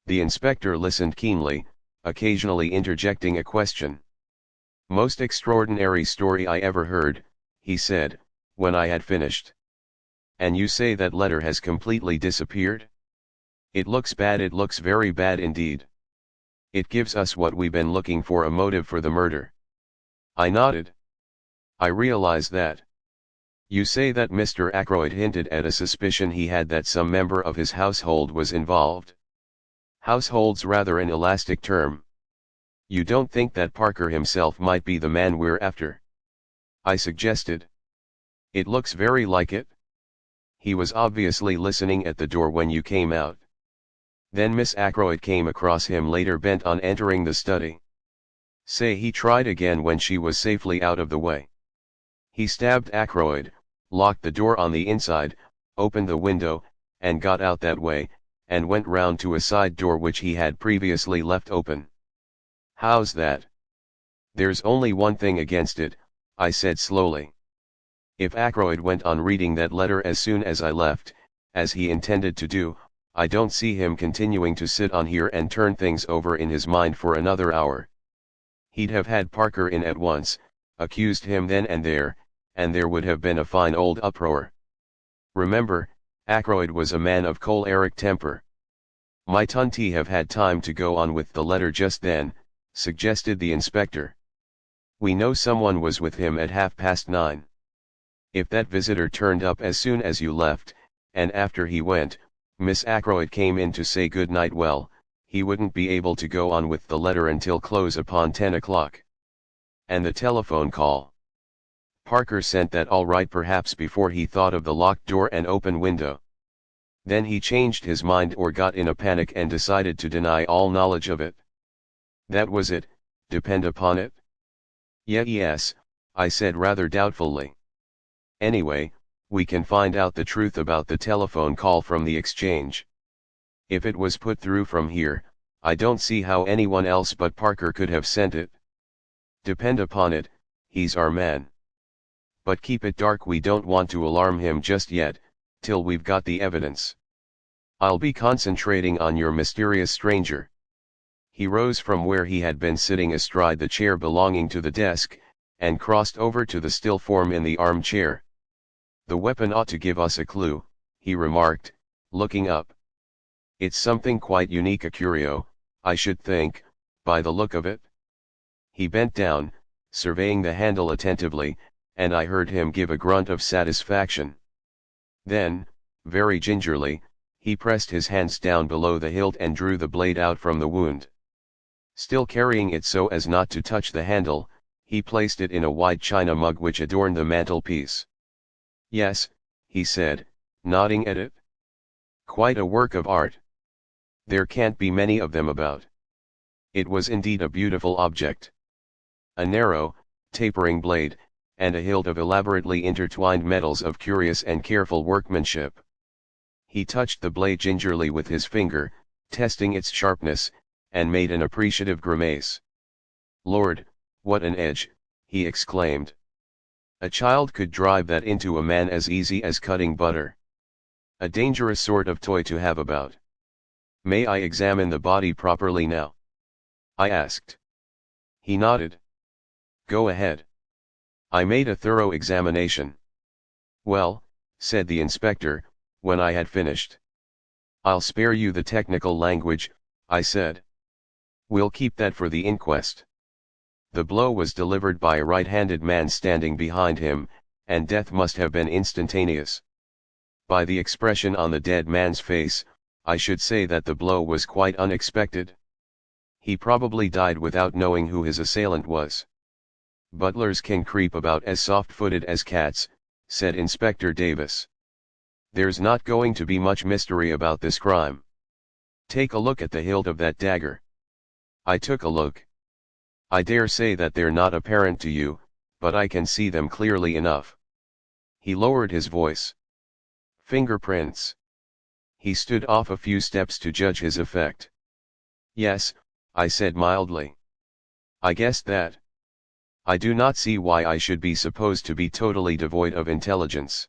The inspector listened keenly, occasionally interjecting a question. "Most extraordinary story I ever heard," he said, when I had finished. "And you say that letter has completely disappeared? It looks bad, it looks very bad indeed. It gives us what we've been looking for, a motive for the murder." I nodded. "I realize that. You say that Mr. Ackroyd hinted at a suspicion he had that some member of his household was involved. Household's rather an elastic term. You don't think that Parker himself might be the man we're after?" I suggested. "It looks very like it. He was obviously listening at the door when you came out. Then Miss Ackroyd came across him later, bent on entering the study. Say he tried again when she was safely out of the way. He stabbed Ackroyd, locked the door on the inside, opened the window, and got out that way, and went round to a side door which he had previously left open. How's that?" "There's only one thing against it," I said slowly. "If Ackroyd went on reading that letter as soon as I left, as he intended to do, I don't see him continuing to sit on here and turn things over in his mind for another hour. He'd have had Parker in at once, accused him then and there would have been a fine old uproar. Remember, Ackroyd was a man of choleric temper. Mightn't he have had time to go on with the letter just then?" suggested the inspector. "We know someone was with him at 9:30. If that visitor turned up as soon as you left, and after he went, Miss Ackroyd came in to say good night, well, he wouldn't be able to go on with the letter until close upon 10 o'clock. And the telephone call. Parker sent that all right, perhaps before he thought of the locked door and open window. Then he changed his mind or got in a panic and decided to deny all knowledge of it. That was it, depend upon it? Yes, I said rather doubtfully. Anyway, we can find out the truth about the telephone call from the exchange. If it was put through from here, I don't see how anyone else but Parker could have sent it. Depend upon it, he's our man. But keep it dark, we don't want to alarm him just yet, till we've got the evidence. I'll be concentrating on your mysterious stranger. He rose from where he had been sitting astride the chair belonging to the desk, and crossed over to the still form in the armchair. The weapon ought to give us a clue, he remarked, looking up. It's something quite unique, a curio, I should think, by the look of it. He bent down, surveying the handle attentively, and I heard him give a grunt of satisfaction. Then, very gingerly, he pressed his hands down below the hilt and drew the blade out from the wound. Still carrying it so as not to touch the handle, he placed it in a wide china mug which adorned the mantelpiece. Yes, he said, nodding at it. Quite a work of art. There can't be many of them about. It was indeed a beautiful object. A narrow, tapering blade, and a hilt of elaborately intertwined metals of curious and careful workmanship. He touched the blade gingerly with his finger, testing its sharpness, and made an appreciative grimace. Lord, what an edge, he exclaimed. A child could drive that into a man as easy as cutting butter. A dangerous sort of toy to have about. May I examine the body properly now? I asked. He nodded. Go ahead. I made a thorough examination. Well, said the inspector, when I had finished. I'll spare you the technical language, I said. We'll keep that for the inquest. The blow was delivered by a right-handed man standing behind him, and death must have been instantaneous. By the expression on the dead man's face, I should say that the blow was quite unexpected. He probably died without knowing who his assailant was. Butlers can creep about as soft-footed as cats, said Inspector Davis. There's not going to be much mystery about this crime. Take a look at the hilt of that dagger. I took a look. I dare say that they're not apparent to you, but I can see them clearly enough. He lowered his voice. Fingerprints. He stood off a few steps to judge his effect. Yes, I said mildly. I guessed that. I do not see why I should be supposed to be totally devoid of intelligence.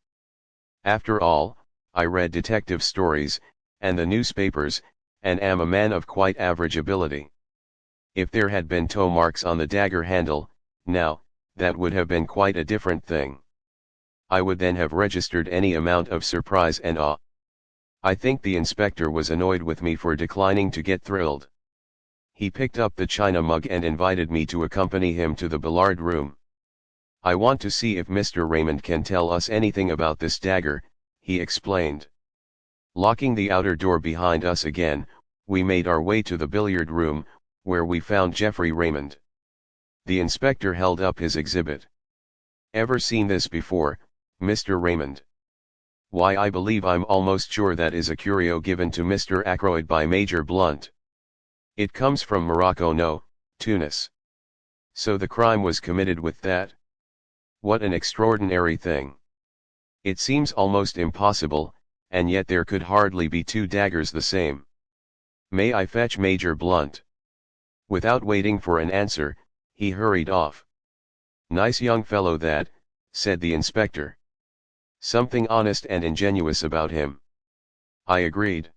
After all, I read detective stories, and the newspapers, and am a man of quite average ability. If there had been toe marks on the dagger handle, now, that would have been quite a different thing. I would then have registered any amount of surprise and awe. I think the inspector was annoyed with me for declining to get thrilled. He picked up the china mug and invited me to accompany him to the billiard room. I want to see if Mr. Raymond can tell us anything about this dagger, he explained. Locking the outer door behind us again, we made our way to the billiard room, where we found Geoffrey Raymond. The inspector held up his exhibit. Ever seen this before, Mr. Raymond? Why, I believe I'm almost sure that is a curio given to Mr. Ackroyd by Major Blunt. It comes from Morocco, no, Tunis. So the crime was committed with that? What an extraordinary thing. It seems almost impossible, and yet there could hardly be two daggers the same. May I fetch Major Blunt? Without waiting for an answer, he hurried off. Nice young fellow that, said the inspector. Something honest and ingenuous about him. I agreed.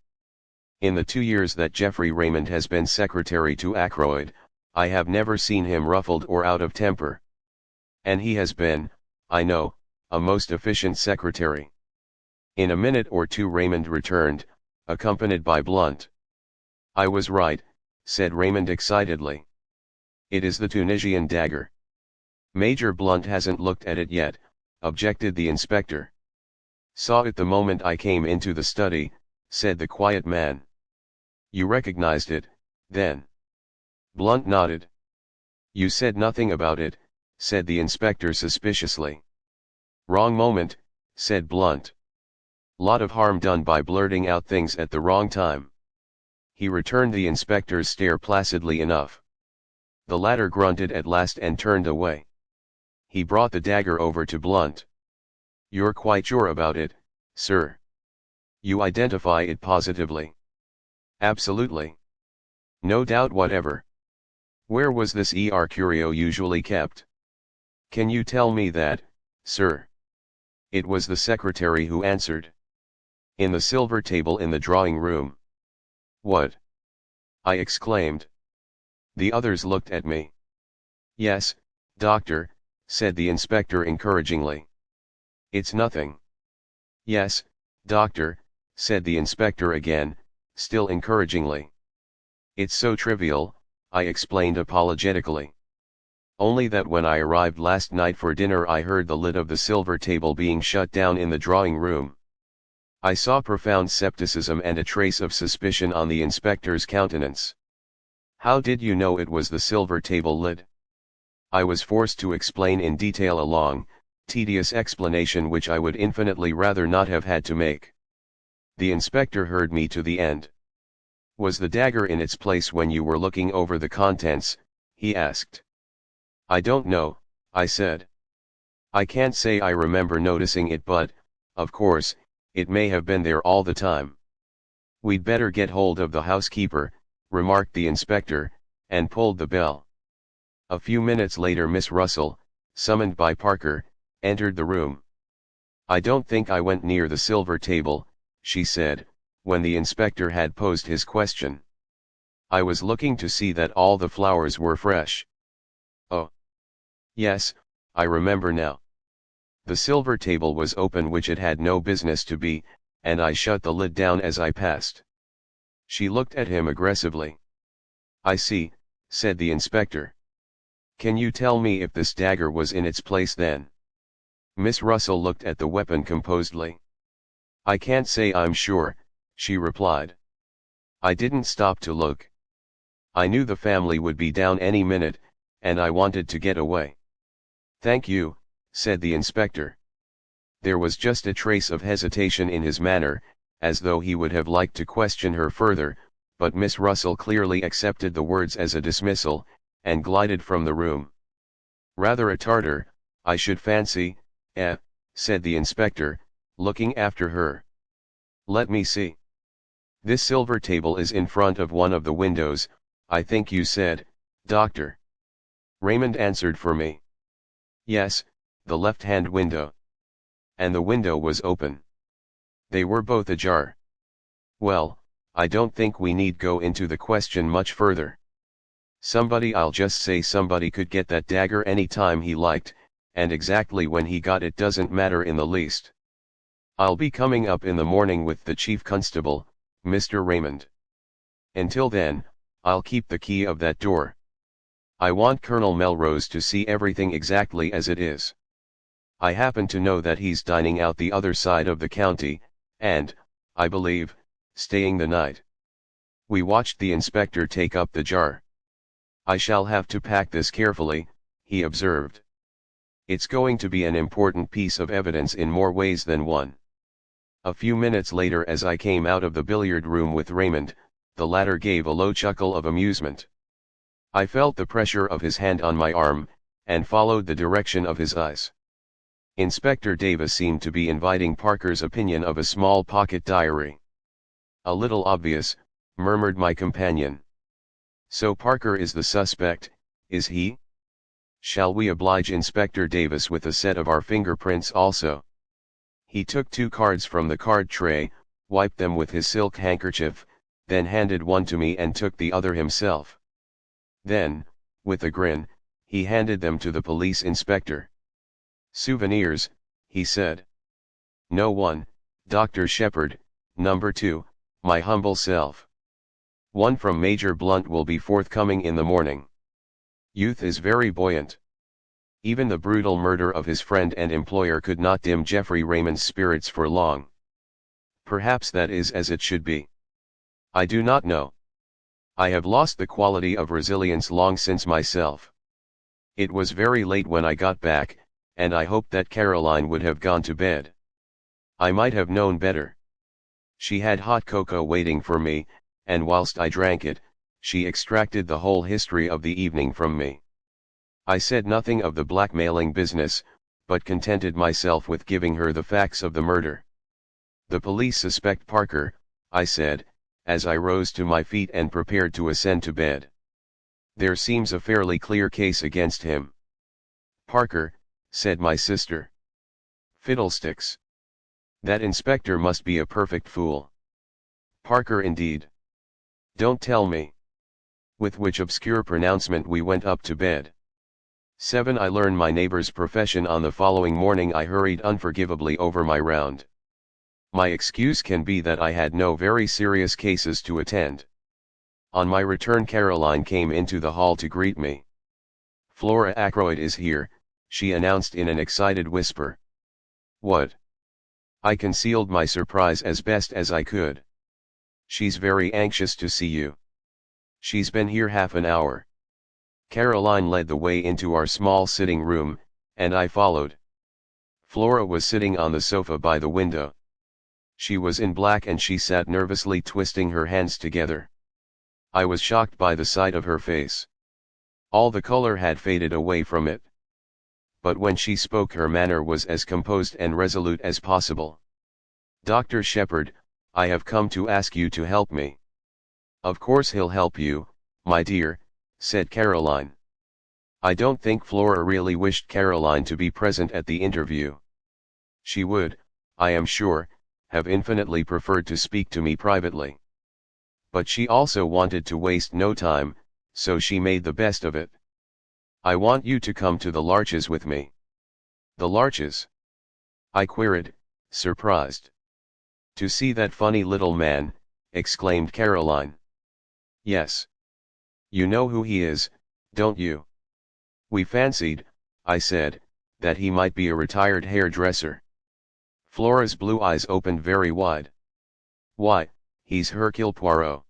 In the 2 years that Geoffrey Raymond has been secretary to Ackroyd, I have never seen him ruffled or out of temper. And he has been, I know, a most efficient secretary. In a minute or two Raymond returned, accompanied by Blunt. I was right, said Raymond excitedly. It is the Tunisian dagger. Major Blunt hasn't looked at it yet, objected the inspector. Saw it the moment I came into the study, said the quiet man. You recognized it, then? Blunt nodded. You said nothing about it, said the inspector suspiciously. Wrong moment, said Blunt. Lot of harm done by blurting out things at the wrong time. He returned the inspector's stare placidly enough. The latter grunted at last and turned away. He brought the dagger over to Blunt. "You're quite sure about it, sir? You identify it positively?" "Absolutely. No doubt whatever." "Where was this curio usually kept?" "Can you tell me that, sir?" It was the secretary who answered. "In the silver table in the drawing room." "What?" I exclaimed. The others looked at me. "Yes, doctor," said the inspector encouragingly. "It's nothing." "Yes, doctor," said the inspector again, still encouragingly. "It's so trivial," I explained apologetically. "Only that when I arrived last night for dinner I heard the lid of the silver table being shut down in the drawing room." I saw profound skepticism and a trace of suspicion on the inspector's countenance. "How did you know it was the silver table lid?" I was forced to explain in detail a long, tedious explanation which I would infinitely rather not have had to make. The inspector heard me to the end. "Was the dagger in its place when you were looking over the contents?" he asked. "I don't know," I said. "I can't say I remember noticing it, but, of course, it may have been there all the time." "We'd better get hold of the housekeeper," remarked the inspector, and pulled the bell. A few minutes later Miss Russell, summoned by Parker, entered the room. "I don't think I went near the silver table," she said, when the inspector had posed his question. "I was looking to see that all the flowers were fresh." "Oh. Yes, I remember now. The silver table was open, which it had no business to be, and I shut the lid down as I passed." She looked at him aggressively. "I see," said the inspector. "Can you tell me if this dagger was in its place then?" Miss Russell looked at the weapon composedly. "I can't say I'm sure," she replied. "I didn't stop to look. I knew the family would be down any minute, and I wanted to get away." "Thank you," said the inspector. There was just a trace of hesitation in his manner, as though he would have liked to question her further, but Miss Russell clearly accepted the words as a dismissal, and glided from the room. "Rather a Tartar, I should fancy, said the inspector, looking after her. "Let me see. This silver table is in front of one of the windows, I think you said, doctor?" Raymond answered for me. "Yes, the left-hand window." "And the window was open?" "They were both ajar." "Well, I don't think we need go into the question much further. I'll just say somebody could get that dagger any time he liked, and exactly when he got it doesn't matter in the least. I'll be coming up in the morning with the chief constable, Mr. Raymond. Until then, I'll keep the key of that door. I want Colonel Melrose to see everything exactly as it is. I happen to know that he's dining out the other side of the county, and, I believe, staying the night." We watched the inspector take up the jar. "I shall have to pack this carefully," he observed. "It's going to be an important piece of evidence in more ways than one." A few minutes later, as I came out of the billiard room with Raymond, the latter gave a low chuckle of amusement. I felt the pressure of his hand on my arm, and followed the direction of his eyes. Inspector Davis seemed to be inviting Parker's opinion of a small pocket diary. "A little obvious," murmured my companion. "So Parker is the suspect, is he? Shall we oblige Inspector Davis with a set of our fingerprints also?" He took 2 cards from the card tray, wiped them with his silk handkerchief, then handed one to me and took the other himself. Then, with a grin, he handed them to the police inspector. "Souvenirs," he said. "No one, Dr. Sheppard, number 2, my humble self. One from Major Blunt will be forthcoming in the morning." Youth is very buoyant. Even the brutal murder of his friend and employer could not dim Geoffrey Raymond's spirits for long. Perhaps that is as it should be. I do not know. I have lost the quality of resilience long since myself. It was very late when I got back, and I hoped that Caroline would have gone to bed. I might have known better. She had hot cocoa waiting for me, and whilst I drank it, she extracted the whole history of the evening from me. I said nothing of the blackmailing business, but contented myself with giving her the facts of the murder. The police suspect Parker, I said, as I rose to my feet and prepared to ascend to bed. There seems a fairly clear case against him. Parker, said my sister. Fiddlesticks. That inspector must be a perfect fool. Parker indeed. Don't tell me. With which obscure pronouncement we went up to bed. 7. I learned my neighbor's profession. On the following morning I hurried unforgivably over my round. My excuse can be that I had no very serious cases to attend. On my return Caroline came into the hall to greet me. Flora Ackroyd is here, she announced in an excited whisper. What? I concealed my surprise as best as I could. She's very anxious to see you. She's been here half an hour. Caroline led the way into our small sitting room, and I followed. Flora was sitting on the sofa by the window. She was in black and she sat nervously twisting her hands together. I was shocked by the sight of her face. All the color had faded away from it. But when she spoke her manner was as composed and resolute as possible. Dr. Sheppard, I have come to ask you to help me. Of course he'll help you, my dear, said Caroline. I don't think Flora really wished Caroline to be present at the interview. She would, I am sure, have infinitely preferred to speak to me privately. But she also wanted to waste no time, so she made the best of it. I want you to come to the Larches with me. The Larches? I queried, surprised. To see that funny little man, exclaimed Caroline. Yes. You know who he is, don't you? We fancied, I said, that he might be a retired hairdresser. Flora's blue eyes opened very wide. Why, he's Hercule Poirot.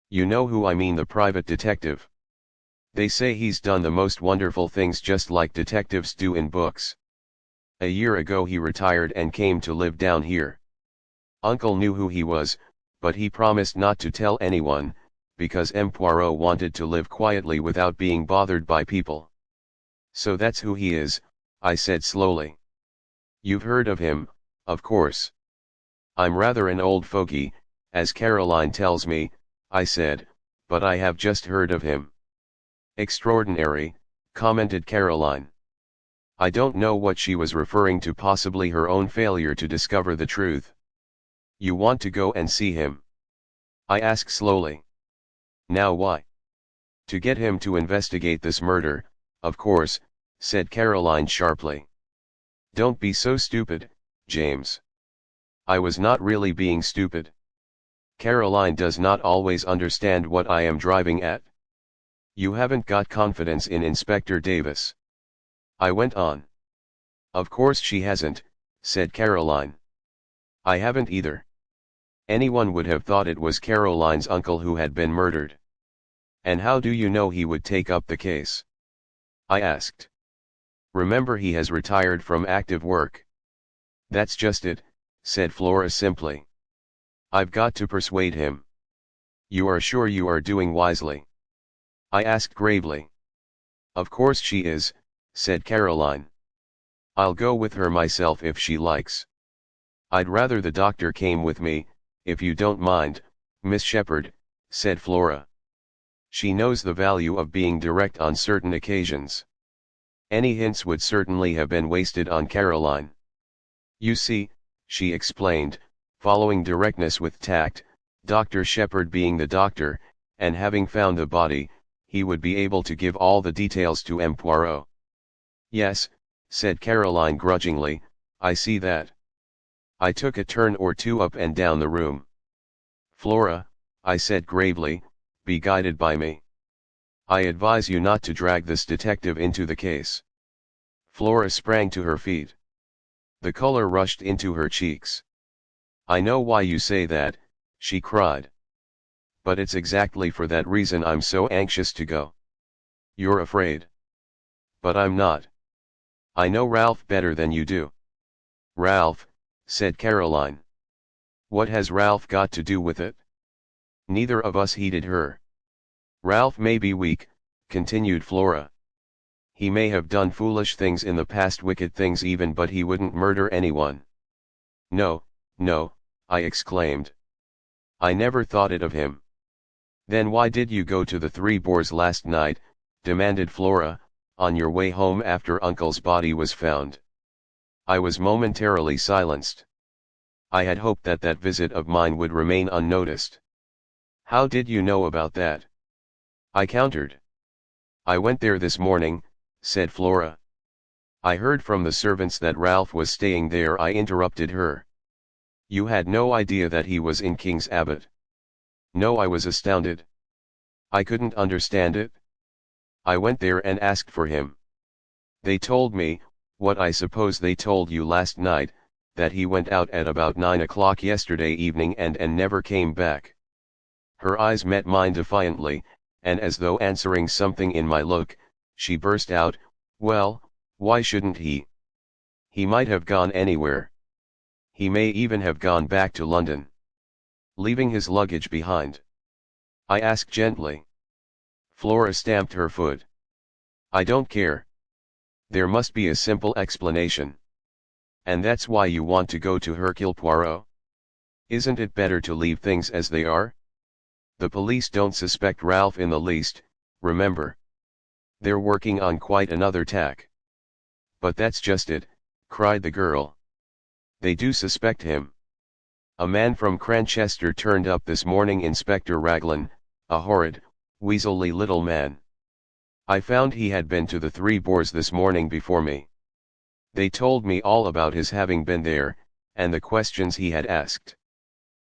You know who I mean, the private detective. They say he's done the most wonderful things just like detectives do in books. A year ago he retired and came to live down here. Uncle knew who he was, but he promised not to tell anyone, because M. Poirot wanted to live quietly without being bothered by people. So that's who he is, I said slowly. You've heard of him, of course. I'm rather an old fogey, as Caroline tells me, I said, but I have just heard of him. Extraordinary, commented Caroline. I don't know what she was referring to, possibly her own failure to discover the truth. You want to go and see him? I asked slowly. Now why? To get him to investigate this murder, of course, said Caroline sharply. Don't be so stupid, James. I was not really being stupid. Caroline does not always understand what I am driving at. You haven't got confidence in Inspector Davis. I went on. Of course she hasn't, said Caroline. I haven't either. Anyone would have thought it was Caroline's uncle who had been murdered. And how do you know he would take up the case? I asked. Remember, he has retired from active work. That's just it, said Flora simply. I've got to persuade him. You are sure you are doing wisely? I asked gravely. Of course she is, said Caroline. I'll go with her myself if she likes. I'd rather the doctor came with me, if you don't mind, Miss Sheppard, said Flora. She knows the value of being direct on certain occasions. Any hints would certainly have been wasted on Caroline. You see, she explained, following directness with tact, Dr. Sheppard being the doctor, and having found the body, he would be able to give all the details to M. Poirot. Yes, said Caroline grudgingly, I see that. I took a turn or two up and down the room. Flora, I said gravely, be guided by me. I advise you not to drag this detective into the case. Flora sprang to her feet. The color rushed into her cheeks. I know why you say that, she cried. But it's exactly for that reason I'm so anxious to go. You're afraid. But I'm not. I know Ralph better than you do. Ralph, said Caroline. What has Ralph got to do with it? Neither of us heeded her. Ralph may be weak, continued Flora. He may have done foolish things in the past, wicked things even, but he wouldn't murder anyone. No, no, I exclaimed. I never thought it of him. Then why did you go to the Three Boars last night, demanded Flora, on your way home after Uncle's body was found? I was momentarily silenced. I had hoped that that visit of mine would remain unnoticed. How did you know about that? I countered. I went there this morning, said Flora. I heard from the servants that Ralph was staying there. I interrupted her. You had no idea that he was in King's Abbot? No, I was astounded. I couldn't understand it. I went there and asked for him. They told me, what I suppose they told you last night, that he went out at about 9 o'clock yesterday evening and never came back. Her eyes met mine defiantly, and as though answering something in my look, she burst out, well, why shouldn't he? He might have gone anywhere. He may even have gone back to London, leaving his luggage behind. I asked gently. Flora stamped her foot. I don't care. There must be a simple explanation. And that's why you want to go to Hercule Poirot? Isn't it better to leave things as they are? The police don't suspect Ralph in the least, remember. They're working on quite another tack. But that's just it, cried the girl. They do suspect him. A man from Cranchester turned up this morning, Inspector Raglan, a horrid, weaselly little man. I found he had been to the Three Boars this morning before me. They told me all about his having been there, and the questions he had asked.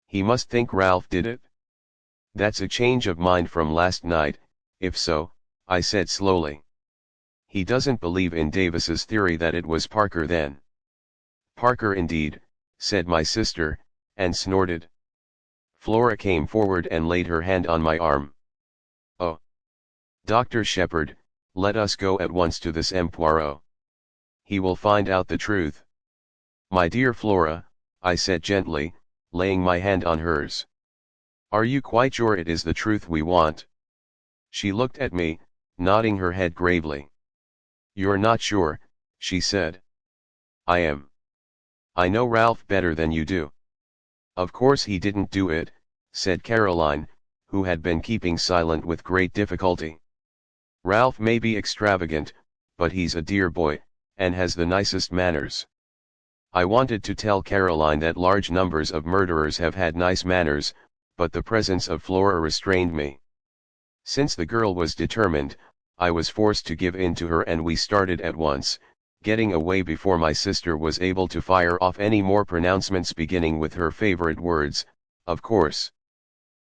He must think Ralph did it. That's a change of mind from last night, if so, I said slowly. He doesn't believe in Davis's theory that it was Parker then. Parker indeed, said my sister, and snorted. Flora came forward and laid her hand on my arm. Oh! Dr. Sheppard, let us go at once to this M. Poirot. He will find out the truth. My dear Flora, I said gently, laying my hand on hers. Are you quite sure it is the truth we want? She looked at me, nodding her head gravely. You're not sure, she said. I am. I know Ralph better than you do. Of course he didn't do it, said Caroline, who had been keeping silent with great difficulty. Ralph may be extravagant, but he's a dear boy, and has the nicest manners. I wanted to tell Caroline that large numbers of murderers have had nice manners, but the presence of Flora restrained me. Since the girl was determined, I was forced to give in to her, and we started at once, getting away before my sister was able to fire off any more pronouncements, beginning with her favorite words, of course.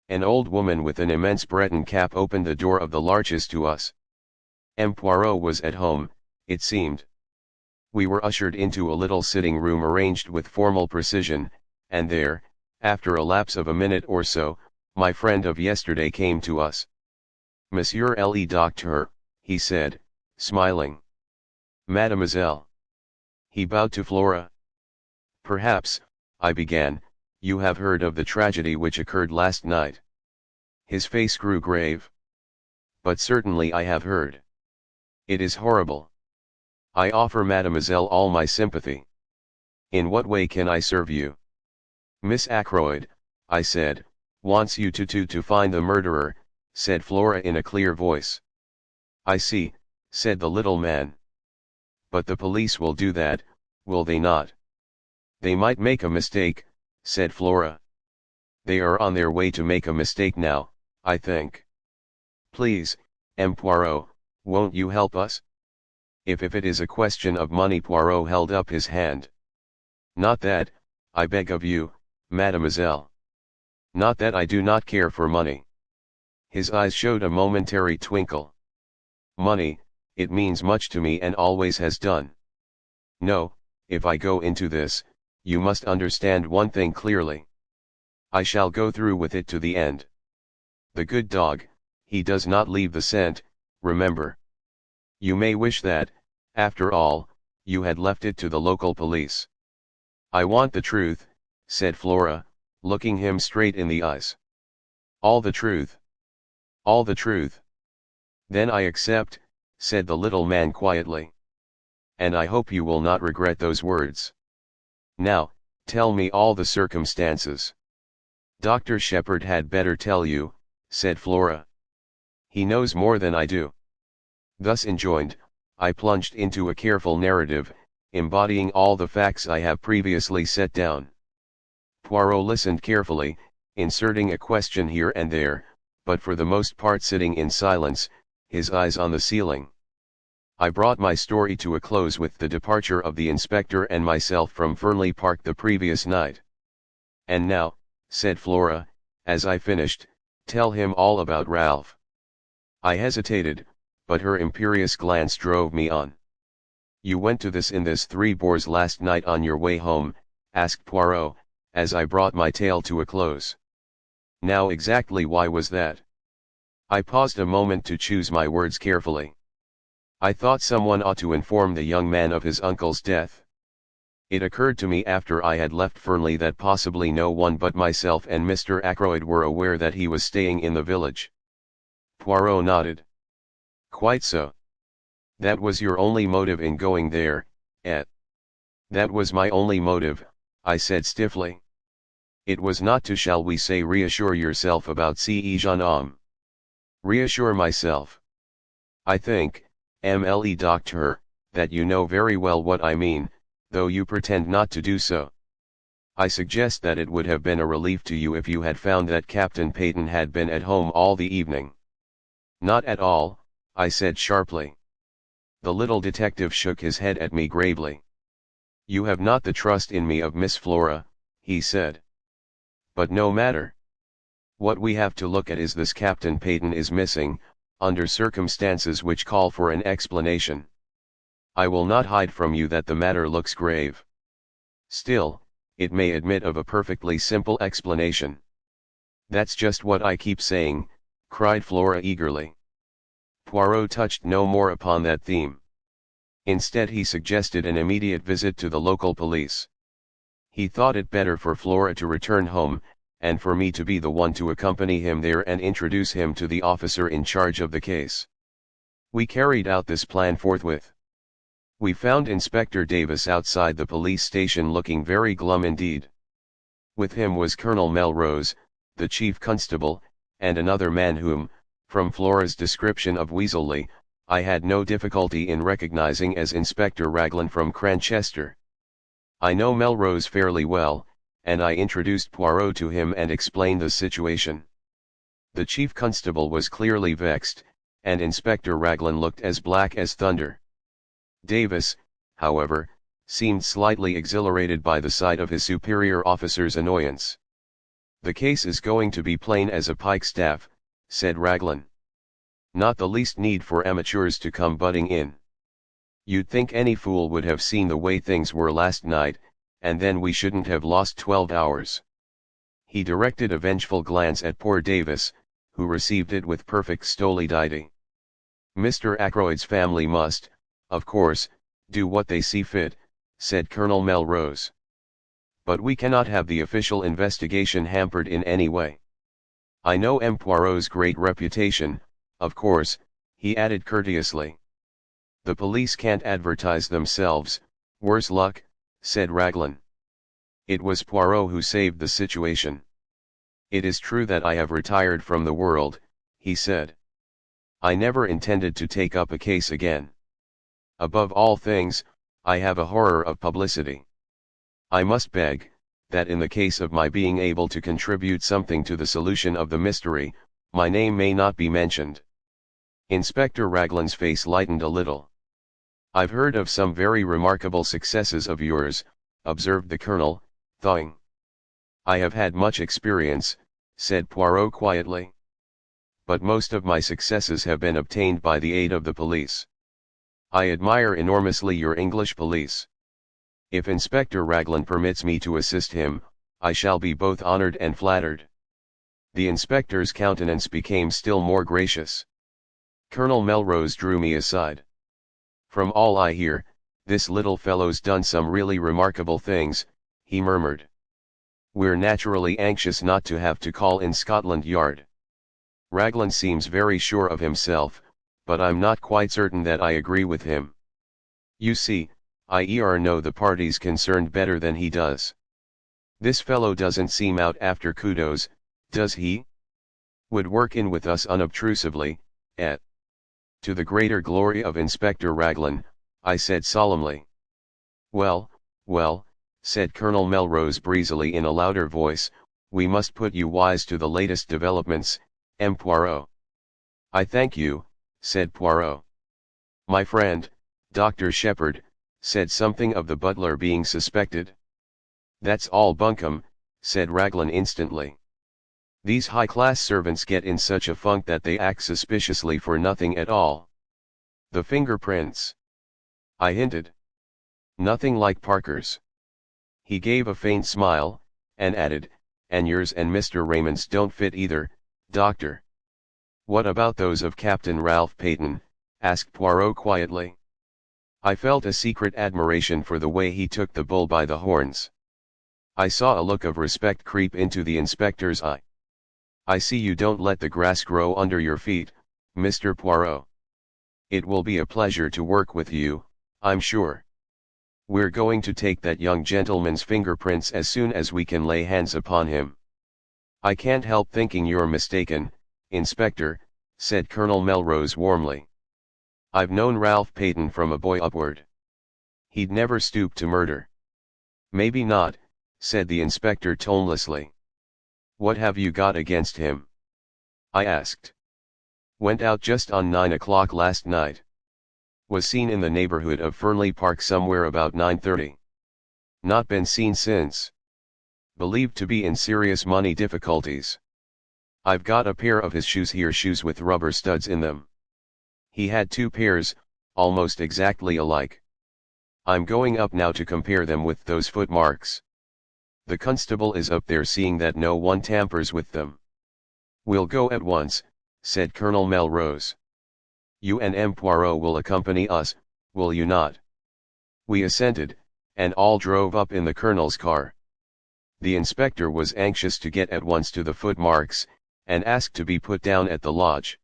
An old woman with an immense Breton cap opened the door of the Larches to us. M. Poirot was at home, it seemed. We were ushered into a little sitting room arranged with formal precision, and there, after a lapse of a minute or so, my friend of yesterday came to us. Monsieur le Docteur, he said, smiling. Mademoiselle. He bowed to Flora. Perhaps, I began, you have heard of the tragedy which occurred last night. His face grew grave. But certainly I have heard. It is horrible. I offer Mademoiselle all my sympathy. In what way can I serve you? Miss Ackroyd, I said, wants you to find the murderer, said Flora in a clear voice. I see, said the little man. But the police will do that, will they not? They might make a mistake, said Flora. They are on their way to make a mistake now, I think. Please, M. Poirot, won't you help us? If it is a question of money, Poirot held up his hand. Not that, I beg of you, mademoiselle. Not that I do not care for money. His eyes showed a momentary twinkle. Money, it means much to me and always has done. No, if I go into this, you must understand one thing clearly. I shall go through with it to the end. The good dog, he does not leave the scent, remember. You may wish that, after all, you had left it to the local police. "I want the truth," said Flora, looking him straight in the eyes. "All the truth. All the truth." "Then I accept," said the little man quietly. "And I hope you will not regret those words. Now, tell me all the circumstances." "Dr. Sheppard had better tell you," said Flora. "He knows more than I do." Thus enjoined, I plunged into a careful narrative, embodying all the facts I have previously set down. Poirot listened carefully, inserting a question here and there, but for the most part sitting in silence, his eyes on the ceiling. I brought my story to a close with the departure of the inspector and myself from Fernley Park the previous night. "And now," said Flora, as I finished, "tell him all about Ralph." I hesitated, but her imperious glance drove me on. "You went to this in this Three Boars last night on your way home?" asked Poirot, as I brought my tale to a close. "Now exactly why was that?" I paused a moment to choose my words carefully. "I thought someone ought to inform the young man of his uncle's death. It occurred to me after I had left Fernley that possibly no one but myself and Mr. Ackroyd were aware that he was staying in the village." Poirot nodded. "Quite so. That was your only motive in going there, eh?" "That was my only motive," I said stiffly. "It was not to, shall we say, reassure yourself about ce jeune homme." "Reassure myself? I think, MLE Doctor, that you know very well what I mean, though you pretend not to do so. I suggest that it would have been a relief to you if you had found that Captain Paton had been at home all the evening." "Not at all," I said sharply. The little detective shook his head at me gravely. "You have not the trust in me of Miss Flora," he said. "But no matter. What we have to look at is this: Captain Paton is missing, under circumstances which call for an explanation. I will not hide from you that the matter looks grave. Still, it may admit of a perfectly simple explanation." "That's just what I keep saying," cried Flora eagerly. Poirot touched no more upon that theme. Instead he suggested an immediate visit to the local police. He thought it better for Flora to return home, and for me to be the one to accompany him there and introduce him to the officer in charge of the case. We carried out this plan forthwith. We found Inspector Davis outside the police station looking very glum indeed. With him was Colonel Melrose, the chief constable, and another man whom, from Flora's description of Weaseley, I had no difficulty in recognizing as Inspector Raglan from Cranchester. I know Melrose fairly well, and I introduced Poirot to him and explained the situation. The chief constable was clearly vexed, and Inspector Raglan looked as black as thunder. Davis, however, seemed slightly exhilarated by the sight of his superior officer's annoyance. "The case is going to be plain as a pikestaff," said Raglan. "Not the least need for amateurs to come butting in. You'd think any fool would have seen the way things were last night, and then we shouldn't have lost 12 hours. He directed a vengeful glance at poor Davis, who received it with perfect stolidity. "Mr. Ackroyd's family must, of course, do what they see fit," said Colonel Melrose. "But we cannot have the official investigation hampered in any way. I know M. Poirot's great reputation, of course," he added courteously. "The police can't advertise themselves, worse luck," said Raglan. "It was Poirot who saved the situation. It is true that I have retired from the world," he said. "I never intended to take up a case again. Above all things, I have a horror of publicity. I must beg, that in the case of my being able to contribute something to the solution of the mystery, my name may not be mentioned." Inspector Raglan's face lightened a little. "I've heard of some very remarkable successes of yours," observed the colonel, thawing. "I have had much experience," said Poirot quietly. "But most of my successes have been obtained by the aid of the police. I admire enormously your English police. If Inspector Raglan permits me to assist him, I shall be both honored and flattered." The inspector's countenance became still more gracious. Colonel Melrose drew me aside. "From all I hear, this little fellow's done some really remarkable things," he murmured. We're naturally anxious not to have to call in Scotland Yard. Raglan seems very sure of himself, but I'm not quite certain that I agree with him. You see, I know the parties concerned better than he does. This fellow doesn't seem out after kudos, does he? Would work in with us unobtrusively, to the greater glory of Inspector Raglan, I said solemnly. Well, said Colonel Melrose breezily in a louder voice, we must put you wise to the latest developments, M. Poirot. I thank you, said Poirot. My friend, Dr. Sheppard, said something of the butler being suspected. That's all bunkum, said Raglan instantly. These high-class servants get in such a funk that they act suspiciously for nothing at all. The fingerprints, I hinted. Nothing like Parker's. He gave a faint smile, and added, and yours and Mr. Raymond's don't fit either, Doctor. What about those of Captain Ralph Paton? Asked Poirot quietly. I felt a secret admiration for the way he took the bull by the horns. I saw a look of respect creep into the inspector's eye. I see you don't let the grass grow under your feet, Mr. Poirot. It will be a pleasure to work with you, I'm sure. We're going to take that young gentleman's fingerprints as soon as we can lay hands upon him. I can't help thinking you're mistaken, Inspector, said Colonel Melrose warmly. I've known Ralph Paton from a boy upward. He'd never stoop to murder. Maybe not, said the inspector tonelessly. What have you got against him? I asked. Went out just on 9 o'clock last night. Was seen in the neighborhood of Fernley Park somewhere about 9:30. Not been seen since. Believed to be in serious money difficulties. I've got a pair of his shoes here, shoes with rubber studs in them. He had 2 pairs, almost exactly alike. I'm going up now to compare them with those footmarks. The constable is up there seeing that no one tampers with them. We'll go at once, said Colonel Melrose. You and M. Poirot will accompany us, will you not? We assented, and all drove up in the colonel's car. The inspector was anxious to get at once to the footmarks, and asked to be put down at the lodge.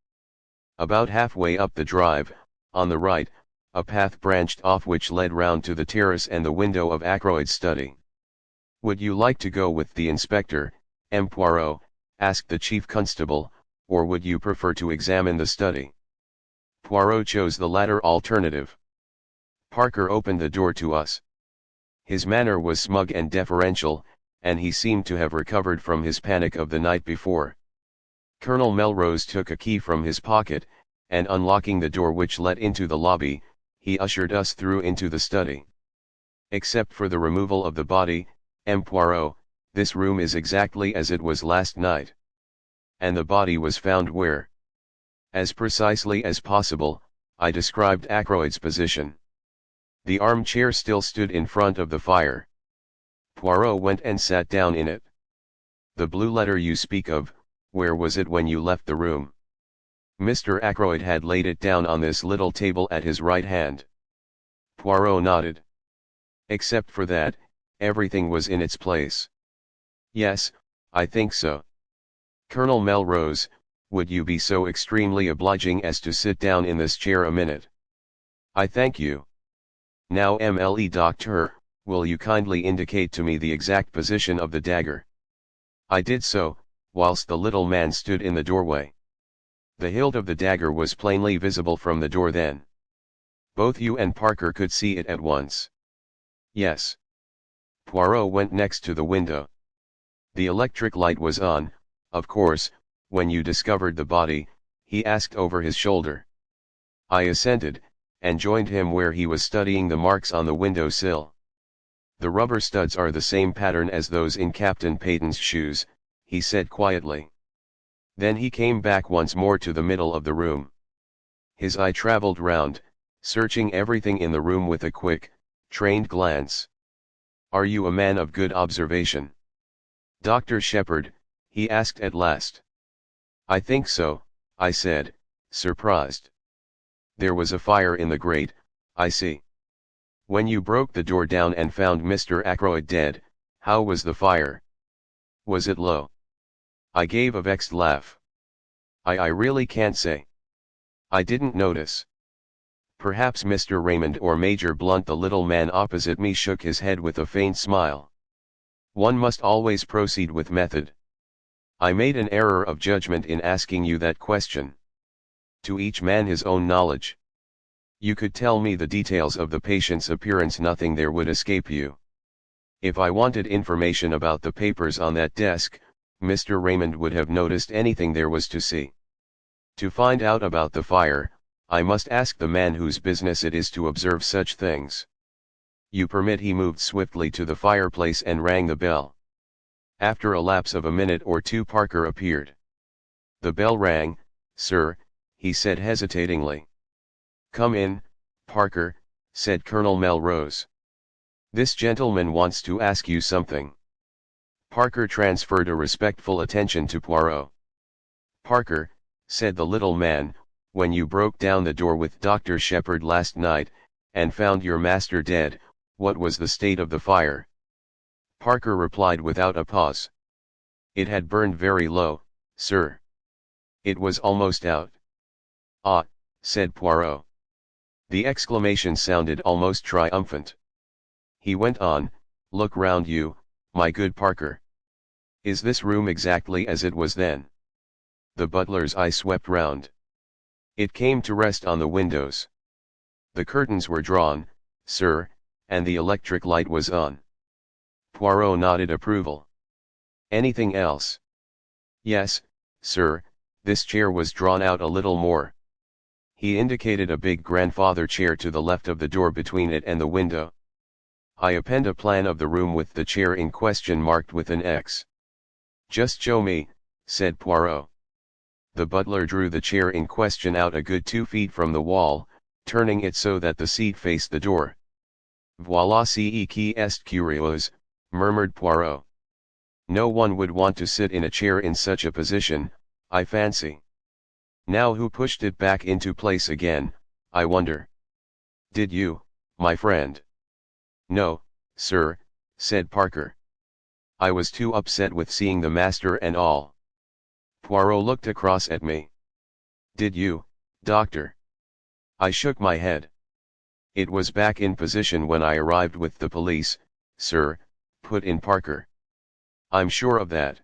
About halfway up the drive, on the right, a path branched off which led round to the terrace and the window of Ackroyd's study. Would you like to go with the inspector, M. Poirot, asked the chief constable, or would you prefer to examine the study? Poirot chose the latter alternative. Parker opened the door to us. His manner was smug and deferential, and he seemed to have recovered from his panic of the night before. Colonel Melrose took a key from his pocket, and unlocking the door which led into the lobby, he ushered us through into the study. Except for the removal of the body, M. Poirot, this room is exactly as it was last night. And the body was found where? As precisely as possible, I described Ackroyd's position. The armchair still stood in front of the fire. Poirot went and sat down in it. The blue letter you speak of, where was it when you left the room? Mr. Ackroyd had laid it down on this little table at his right hand. Poirot nodded. Except for that, everything was in its place. Yes, I think so. Colonel Melrose, would you be so extremely obliging as to sit down in this chair a minute? I thank you. Now MLE Doctor, will you kindly indicate to me the exact position of the dagger? I did so, whilst the little man stood in the doorway. The hilt of the dagger was plainly visible from the door then. Both you and Parker could see it at once. Yes. Poirot went next to the window. The electric light was on, of course, when you discovered the body, he asked over his shoulder. I assented, and joined him where he was studying the marks on the window sill. The rubber studs are the same pattern as those in Captain Paton's shoes, he said quietly. Then he came back once more to the middle of the room. His eye traveled round, searching everything in the room with a quick, trained glance. Are you a man of good observation? Dr. Sheppard, he asked at last. I think so, I said, surprised. There was a fire in the grate, I see. When you broke the door down and found Mr. Ackroyd dead, How was the fire? Was it low? I gave a vexed laugh. I really can't say. I didn't notice. Perhaps Mr. Raymond or Major Blunt. The little man opposite me shook his head with a faint smile. One must always proceed with method. I made an error of judgment in asking you that question. To each man his own knowledge. You could tell me the details of the patient's appearance, nothing there would escape you. If I wanted information about the papers on that desk, Mr. Raymond would have noticed anything there was to see. To find out about the fire, I must ask the man whose business it is to observe such things. You permit? He moved swiftly to the fireplace and rang the bell. After a lapse of a minute or two Parker appeared. The bell rang, sir, he said hesitatingly. Come in, Parker, said Colonel Melrose. This gentleman wants to ask you something. Parker transferred a respectful attention to Poirot. Parker, said the little man, when you broke down the door with Dr. Sheppard last night, and found your master dead, what was the state of the fire? Parker replied without a pause. It had burned very low, sir. It was almost out. Ah, said Poirot. The exclamation sounded almost triumphant. He went on, look round you, my good Parker. Is this room exactly as it was then? The butler's eye swept round. It came to rest on the windows. The curtains were drawn, sir, and the electric light was on. Poirot nodded approval. Anything else? Yes, sir, this chair was drawn out a little more. He indicated a big grandfather chair to the left of the door between it and the window. I append a plan of the room with the chair in question marked with an X. Just show me, said Poirot. The butler drew the chair in question out a good 2 feet from the wall, turning it so that the seat faced the door. Voilà ce qui est curieux, murmured Poirot. No one would want to sit in a chair in such a position, I fancy. Now who pushed it back into place again, I wonder? Did you, my friend? No, sir, said Parker. I was too upset with seeing the master and all. Poirot looked across at me. Did you, doctor? I shook my head. It was back in position when I arrived with the police, sir, put in Parker. I'm sure of that.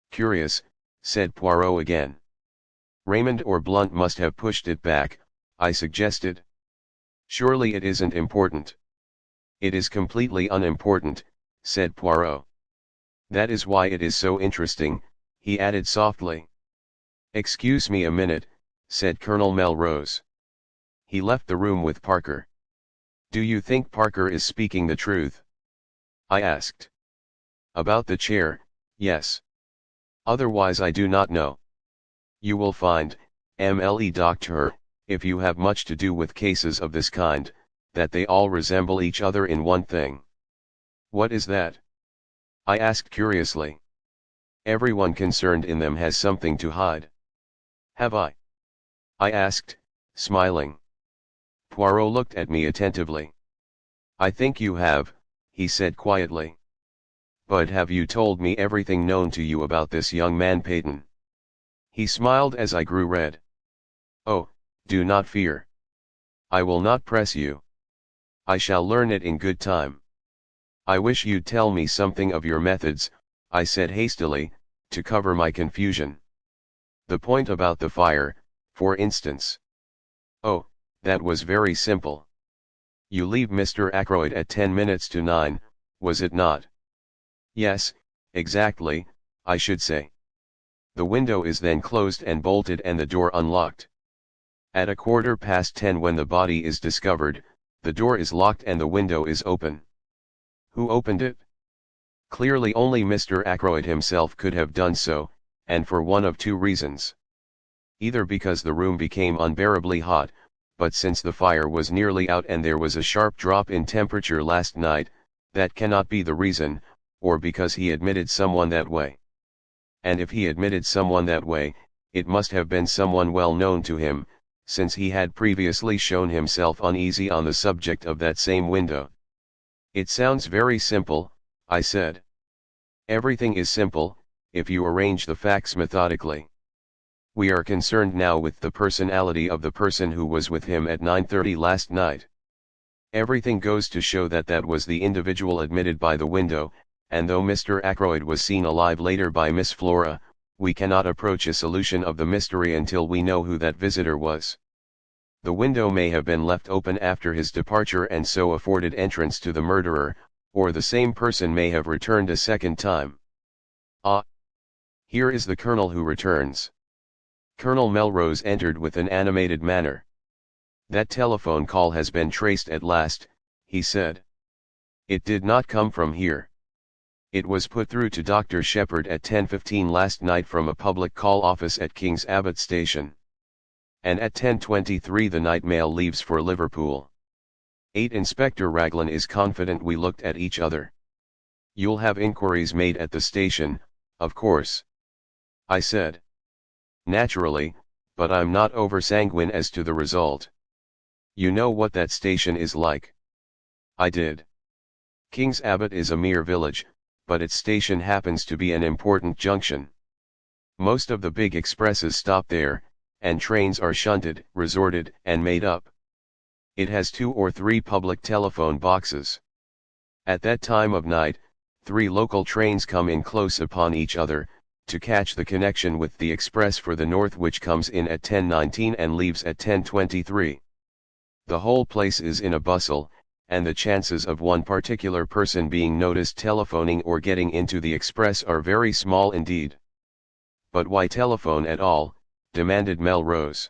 Curious, said Poirot again. Raymond or Blunt must have pushed it back, I suggested. Surely it isn't important. It is completely unimportant, said Poirot. That is why it is so interesting, he added softly. Excuse me a minute, said Colonel Melrose. He left the room with Parker. Do you think Parker is speaking the truth? I asked. About the chair, yes. Otherwise I do not know. You will find, MLE Doctor, if you have much to do with cases of this kind, that they all resemble each other in one thing. What is that? I asked curiously. Everyone concerned in them has something to hide. Have I? I asked, smiling. Poirot looked at me attentively. I think you have, he said quietly. But have you told me everything known to you about this young man Paton? He smiled as I grew red. Oh, do not fear. I will not press you. I shall learn it in good time. I wish you'd tell me something of your methods, I said hastily, to cover my confusion. The point about the fire, for instance. Oh, that was very simple. You leave Mr. Ackroyd at 10 minutes to 9, was it not? Yes, exactly, I should say. The window is then closed and bolted and the door unlocked. At 10:15 when the body is discovered, the door is locked and the window is open. Who opened it? Clearly only Mr. Ackroyd himself could have done so, and for one of two reasons. Either because the room became unbearably hot, but since the fire was nearly out and there was a sharp drop in temperature last night, that cannot be the reason, or because he admitted someone that way. And if he admitted someone that way, it must have been someone well known to him, since he had previously shown himself uneasy on the subject of that same window. It sounds very simple, I said. Everything is simple, if you arrange the facts methodically. We are concerned now with the personality of the person who was with him at 9:30 last night. Everything goes to show that that was the individual admitted by the window, and though Mr. Ackroyd was seen alive later by Miss Flora, we cannot approach a solution of the mystery until we know who that visitor was. The window may have been left open after his departure and so afforded entrance to the murderer, or the same person may have returned a second time. Ah! Here is the Colonel who returns. Colonel Melrose entered with an animated manner. That telephone call has been traced at last, he said. It did not come from here. It was put through to Dr. Sheppard at 10:15 last night from a public call office at King's Abbot Station. And at 10:23 the night mail leaves for Liverpool. 8 Inspector Raglan is confident we looked at each other. You'll have inquiries made at the station, of course. I said. Naturally, but I'm not over-sanguine as to the result. You know what that station is like. I did. King's Abbot is a mere village, but its station happens to be an important junction. Most of the big expresses stop there, and trains are shunted, resorted, and made up. It has 2 or 3 public telephone boxes. At that time of night, 3 local trains come in close upon each other, to catch the connection with the express for the north which comes in at 10:19 and leaves at 10:23. The whole place is in a bustle, and the chances of one particular person being noticed telephoning or getting into the express are very small indeed. But why telephone at all? Demanded Melrose.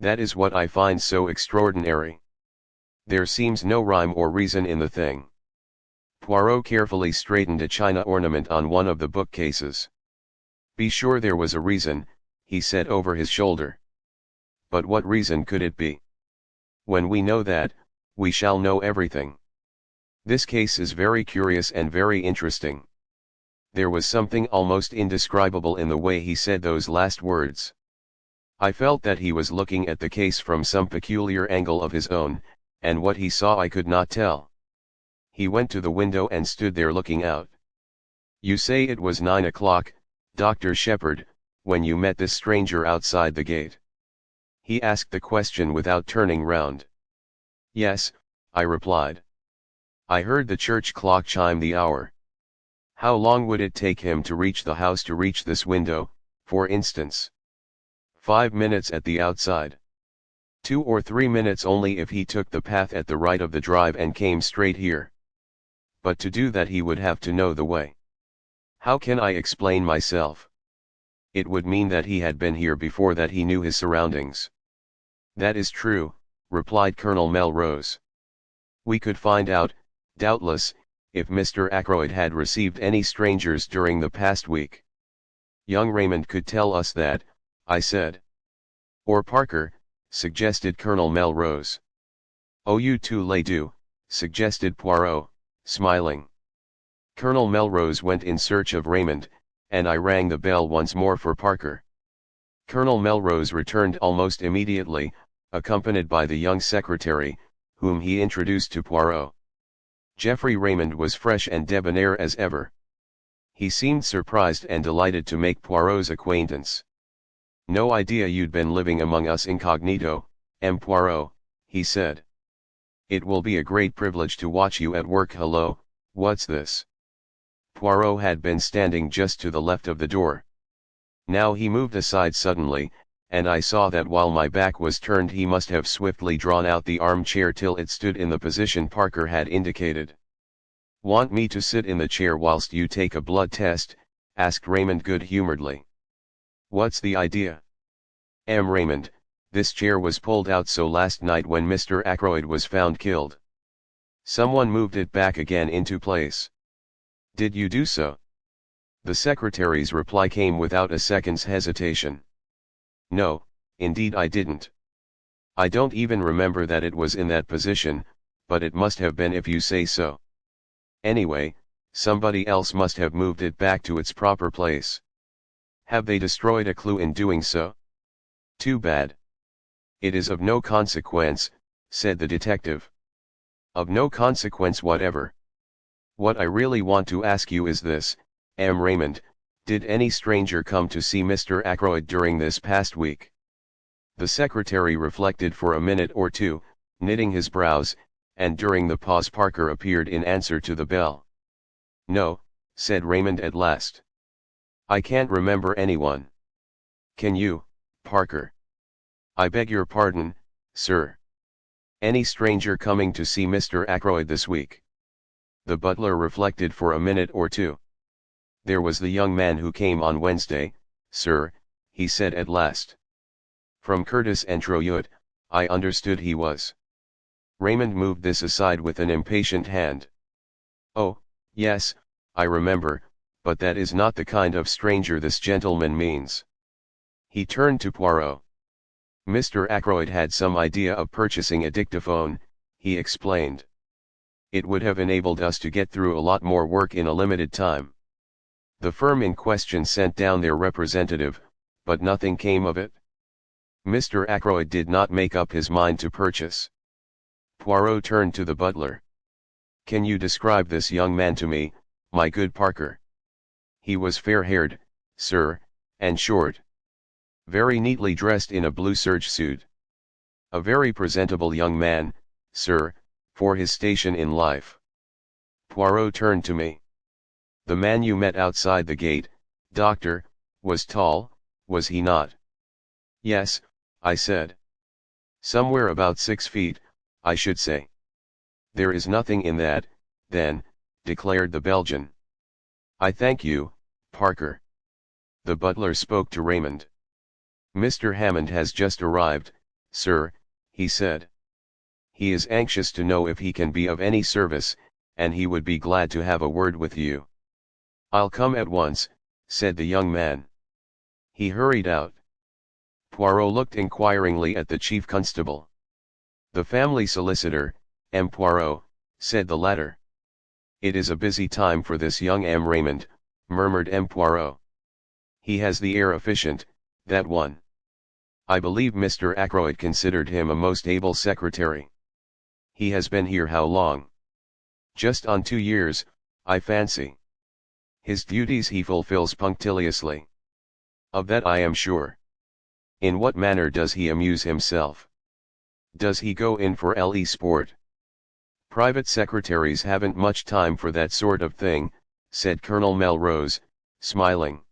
That is what I find so extraordinary. There seems no rhyme or reason in the thing. Poirot carefully straightened a china ornament on one of the bookcases. Be sure there was a reason, he said over his shoulder. But what reason could it be? When we know that, we shall know everything. This case is very curious and very interesting. There was something almost indescribable in the way he said those last words. I felt that he was looking at the case from some peculiar angle of his own, and what he saw I could not tell. He went to the window and stood there looking out. You say it was 9 o'clock, Dr. Sheppard, when you met this stranger outside the gate? He asked the question without turning round. Yes, I replied. I heard the church clock chime the hour. How long would it take him to reach the house to reach this window, for instance? 5 minutes at the outside. 2 or 3 minutes only if he took the path at the right of the drive and came straight here. But to do that he would have to know the way. How can I explain myself? It would mean that he had been here before, that he knew his surroundings. That is true, replied Colonel Melrose. We could find out, doubtless, if Mr. Ackroyd had received any strangers during the past week. Young Raymond could tell us that, I said. Or Parker, suggested Colonel Melrose. Oh, you two lay do, suggested Poirot, smiling. Colonel Melrose went in search of Raymond, and I rang the bell once more for Parker. Colonel Melrose returned almost immediately, accompanied by the young secretary, whom he introduced to Poirot. Geoffrey Raymond was fresh and debonair as ever. He seemed surprised and delighted to make Poirot's acquaintance. No idea you'd been living among us incognito, M. Poirot, he said. It will be a great privilege to watch you at work. Hello, what's this? Poirot had been standing just to the left of the door. Now he moved aside suddenly, and I saw that while my back was turned he must have swiftly drawn out the armchair till it stood in the position Parker had indicated. Want me to sit in the chair whilst you take a blood test? Asked Raymond good-humouredly. What's the idea? Raymond, this chair was pulled out so last night when Mr. Ackroyd was found killed. Someone moved it back again into place. Did you do so? The secretary's reply came without a second's hesitation. No, indeed I didn't. I don't even remember that it was in that position, but it must have been if you say so. Anyway, somebody else must have moved it back to its proper place. Have they destroyed a clue in doing so? Too bad. It is of no consequence, said the detective. Of no consequence whatever. What I really want to ask you is this, Raymond, did any stranger come to see Mr. Ackroyd during this past week? The secretary reflected for a minute or two, knitting his brows, and during the pause Parker appeared in answer to the bell. No, said Raymond at last. I can't remember anyone. Can you, Parker? I beg your pardon, sir. Any stranger coming to see Mr. Ackroyd this week? The butler reflected for a minute or two. There was the young man who came on Wednesday, sir, he said at last. From Curtis and Troyot, I understood he was. Raymond moved this aside with an impatient hand. Oh, yes, I remember, but that is not the kind of stranger this gentleman means. He turned to Poirot. Mr. Ackroyd had some idea of purchasing a dictaphone, he explained. It would have enabled us to get through a lot more work in a limited time. The firm in question sent down their representative, but nothing came of it. Mr. Ackroyd did not make up his mind to purchase. Poirot turned to the butler. Can you describe this young man to me, my good Parker? He was fair-haired, sir, and short. Very neatly dressed in a blue serge suit. A very presentable young man, sir, for his station in life. Poirot turned to me. The man you met outside the gate, doctor, was tall, was he not? Yes, I said. Somewhere about 6 feet, I should say. There is nothing in that, then, declared the Belgian. I thank you, Parker. The butler spoke to Raymond. Mr. Hammond has just arrived, sir, he said. He is anxious to know if he can be of any service, and he would be glad to have a word with you. I'll come at once, said the young man. He hurried out. Poirot looked inquiringly at the chief constable. The family solicitor, M. Poirot, said the latter. It is a busy time for this young M. Raymond, murmured M. Poirot. He has the air efficient, that one. I believe Mr. Ackroyd considered him a most able secretary. He has been here how long? Just on 2 years, I fancy. His duties he fulfills punctiliously. Of that I am sure. In what manner does he amuse himself? Does he go in for sport? Private secretaries haven't much time for that sort of thing, said Colonel Melrose, smiling.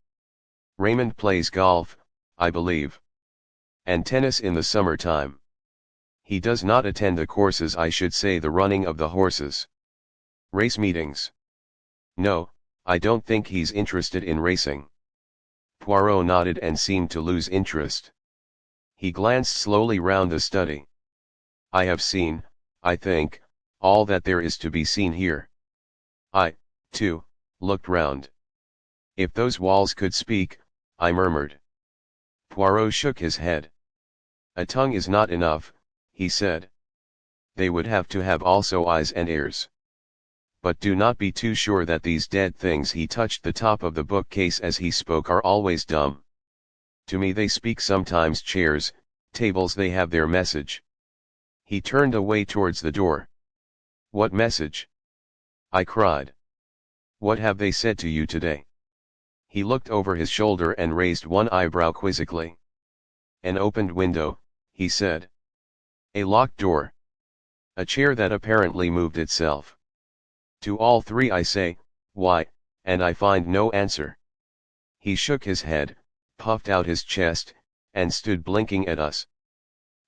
Raymond plays golf, I believe. And tennis in the summer-time. He does not attend the courses, I should say the running of the horses. Race meetings. No, I don't think he's interested in racing. Poirot nodded and seemed to lose interest. He glanced slowly round the study. I have seen, I think, all that there is to be seen here. I, too, looked round. If those walls could speak, I murmured. Poirot shook his head. A tongue is not enough, he said. They would have to have also eyes and ears. But do not be too sure that these dead things, he touched the top of the bookcase as he spoke, are always dumb. To me they speak sometimes. Chairs, tables, they have their message. He turned away towards the door. What message? I cried. What have they said to you today? He looked over his shoulder and raised one eyebrow quizzically. An opened window, he said. A locked door. A chair that apparently moved itself. To all three I say, why, and I find no answer. He shook his head, puffed out his chest, and stood blinking at us.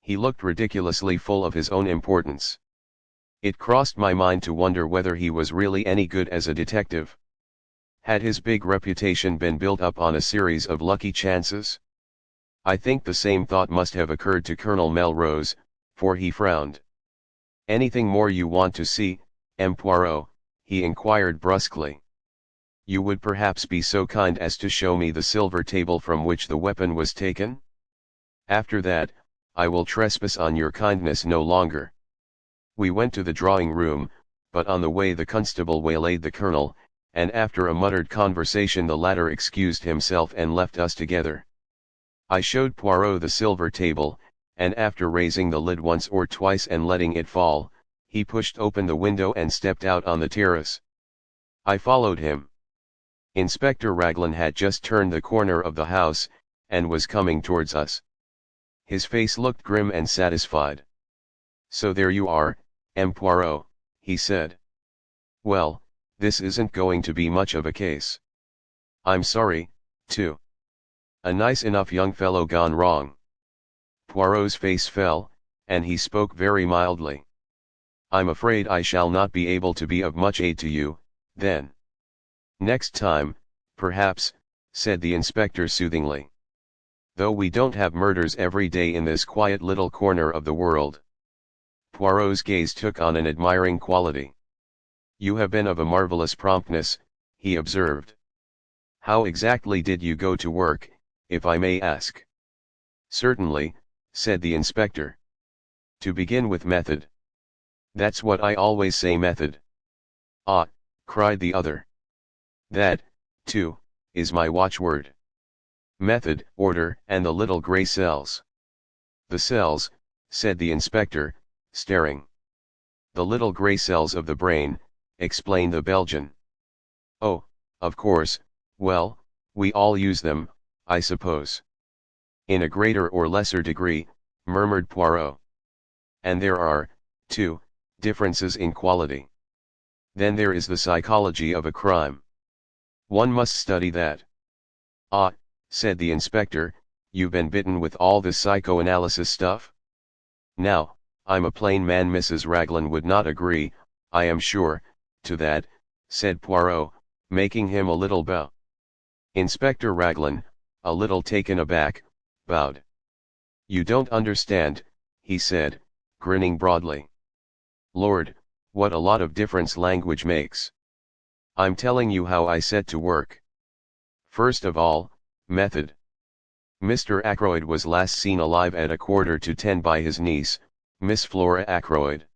He looked ridiculously full of his own importance. It crossed my mind to wonder whether he was really any good as a detective. Had his big reputation been built up on a series of lucky chances? I think the same thought must have occurred to Colonel Melrose, for he frowned. Anything more you want to see, M. Poirot? He inquired brusquely. You would perhaps be so kind as to show me the silver table from which the weapon was taken? After that, I will trespass on your kindness no longer. We went to the drawing-room, but on the way the constable waylaid the colonel, and after a muttered conversation the latter excused himself and left us together. I showed Poirot the silver table, and after raising the lid once or twice and letting it fall, he pushed open the window and stepped out on the terrace. I followed him. Inspector Raglan had just turned the corner of the house, and was coming towards us. His face looked grim and satisfied. "So there you are, M. Poirot," he said. "Well, this isn't going to be much of a case. I'm sorry, too. A nice enough young fellow gone wrong." Poirot's face fell, and he spoke very mildly. "I'm afraid I shall not be able to be of much aid to you, then." "Next time, perhaps," said the inspector soothingly. "Though we don't have murders every day in this quiet little corner of the world." Poirot's gaze took on an admiring quality. "You have been of a marvelous promptness," he observed. "How exactly did you go to work, if I may ask?" "Certainly," said the inspector. "To begin with, method." "That's what I always say, method." "Ah," cried the other. "That, too, is my watchword. Method, order, and the little grey cells." "The cells," said the inspector, staring. "The little grey cells of the brain," explained the Belgian. "Oh, of course, well, we all use them, I suppose." "In a greater or lesser degree," murmured Poirot. "And there are, too, differences in quality. Then there is the psychology of a crime. One must study that." "Ah," said the inspector, "you've been bitten with all this psychoanalysis stuff?" "Now, I'm a plain man. Mrs. Raglan would not agree, I am sure, to that," said Poirot, making him a little bow. Inspector Raglan, a little taken aback, bowed. "You don't understand," he said, grinning broadly. "Lord, what a lot of difference language makes. I'm telling you how I set to work. First of all, method. Mr. Ackroyd was last seen alive at 9:45 by his niece, Miss Flora Ackroyd.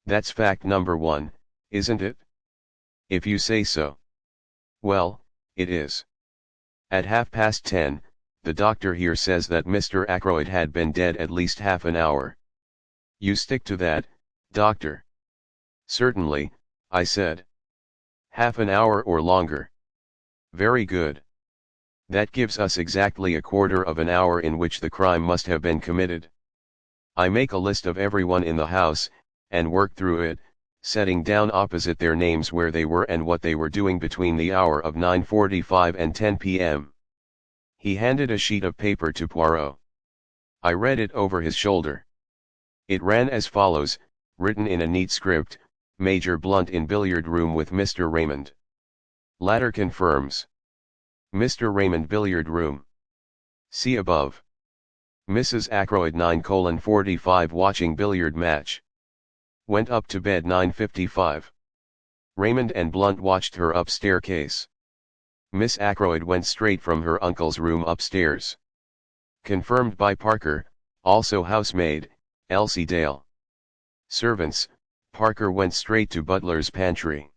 That's fact number one, isn't it? If you say so. Well, it is. At 10:30, the doctor here says that Mr. Ackroyd had been dead at least half an hour. You stick to that, doctor?" "Certainly," I said. "Half an hour or longer. Very good. That gives us exactly a quarter of an hour in which the crime must have been committed. I make a list of everyone in the house, and work through it, setting down opposite their names where they were and what they were doing between the hour of 9:45 and 10 p.m. He handed a sheet of paper to Poirot. I read it over his shoulder. It ran as follows, written in a neat script: "Major Blunt in billiard room with Mr. Raymond. Latter confirms. Mr. Raymond billiard room. See above. Mrs. Ackroyd 9:45 watching billiard match. Went up to bed 9:55. Raymond and Blunt watched her up staircase. Miss Ackroyd went straight from her uncle's room upstairs. Confirmed by Parker, also housemaid, Elsie Dale. Servants, Parker went straight to butler's pantry.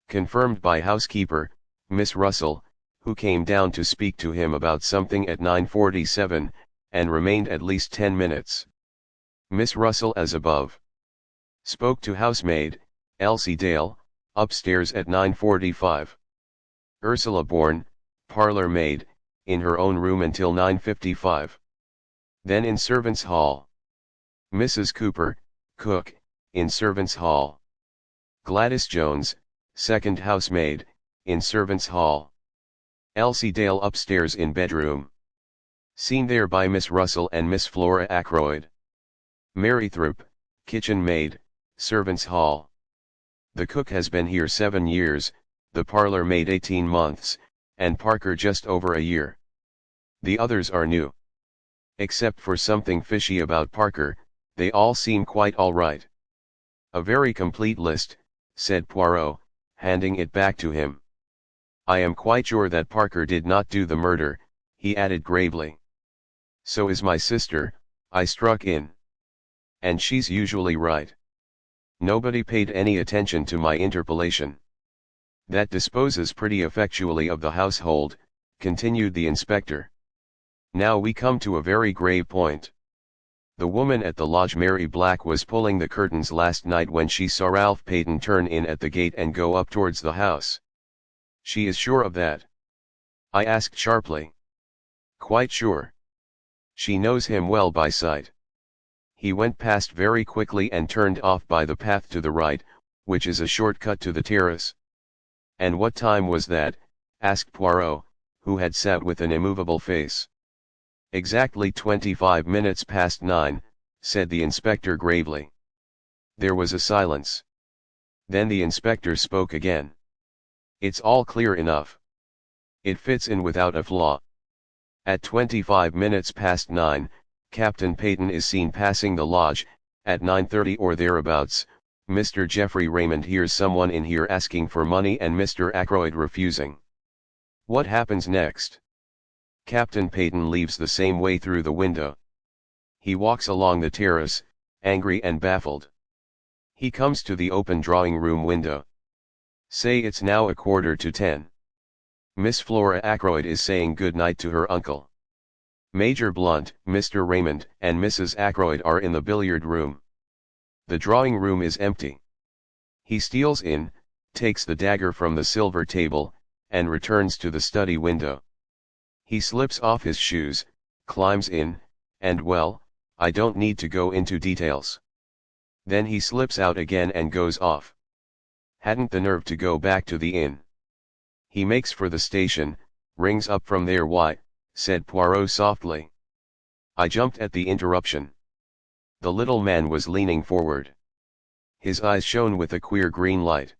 Confirmed by housekeeper, Miss Russell, who came down to speak to him about something at 9:47, and remained at least 10 minutes. Miss Russell as above. Spoke to housemaid, Elsie Dale, upstairs at 9:45. Ursula Bourne, parlour maid, in her own room until 9:55. Then in servants' hall. Mrs. Cooper, cook, in servants' hall. Gladys Jones, second housemaid, in servants' hall. Elsie Dale upstairs in bedroom. Seen there by Miss Russell and Miss Flora Ackroyd. Mary Thrupp, kitchen maid, servants' hall. The cook has been here 7 years, the parlour maid 18 months, and Parker just over a year. The others are new. Except for something fishy about Parker, they all seem quite all right." "A very complete list," said Poirot, handing it back to him. "I am quite sure that Parker did not do the murder," he added gravely. "So is my sister," I struck in. "And she's usually right." Nobody paid any attention to my interpolation. "That disposes pretty effectually of the household," continued the inspector. "Now we come to a very grave point. The woman at the lodge, Mary Black, was pulling the curtains last night when she saw Ralph Paton turn in at the gate and go up towards the house. She is sure of that? I asked sharply. Quite sure. She knows him well by sight. He went past very quickly and turned off by the path to the right, which is a short cut to the terrace. And what time was that? Asked Poirot, who had sat with an immovable face. Exactly 25 minutes past 9, said the inspector gravely. There was a silence. Then the inspector spoke again. It's all clear enough. It fits in without a flaw. At 25 minutes past 9, Captain Paton is seen passing the lodge. At 9:30 or thereabouts, Mr. Geoffrey Raymond hears someone in here asking for money and Mr. Ackroyd refusing. What happens next? Captain Paton leaves the same way through the window. He walks along the terrace, angry and baffled. He comes to the open drawing-room window. Say it's now 9:45. Miss Flora Ackroyd is saying good night to her uncle. Major Blunt, Mr. Raymond, and Mrs. Ackroyd are in the billiard room. The drawing-room is empty. He steals in, takes the dagger from the silver table, and returns to the study window. He slips off his shoes, climbs in, and well, I don't need to go into details. Then he slips out again and goes off. Hadn't the nerve to go back to the inn. He makes for the station, rings up from there. Why? Said Poirot softly. I jumped at the interruption. The little man was leaning forward. His eyes shone with a queer green light.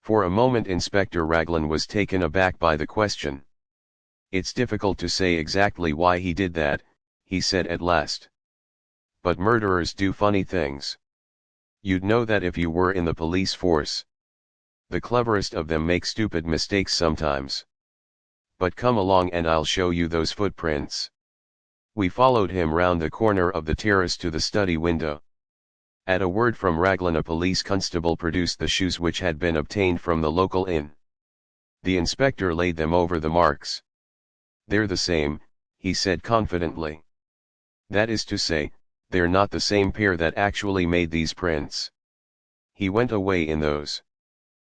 For a moment Inspector Raglan was taken aback by the question. It's difficult to say exactly why he did that, he said at last. But murderers do funny things. You'd know that if you were in the police force. The cleverest of them make stupid mistakes sometimes. But come along and I'll show you those footprints. We followed him round the corner of the terrace to the study window. At a word from Raglan, a police constable produced the shoes which had been obtained from the local inn. The inspector laid them over the marks. They're the same, he said confidently. That is to say, they're not the same pair that actually made these prints. He went away in those.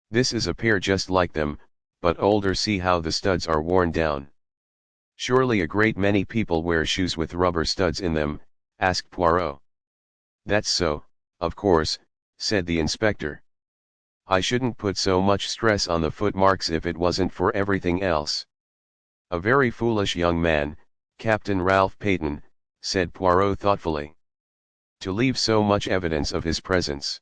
This is a pair just like them, but older. See how the studs are worn down. Surely a great many people wear shoes with rubber studs in them, asked Poirot. That's so, of course, said the inspector. I shouldn't put so much stress on the footmarks if it wasn't for everything else. A very foolish young man, Captain Ralph Paton, said Poirot thoughtfully. To leave so much evidence of his presence.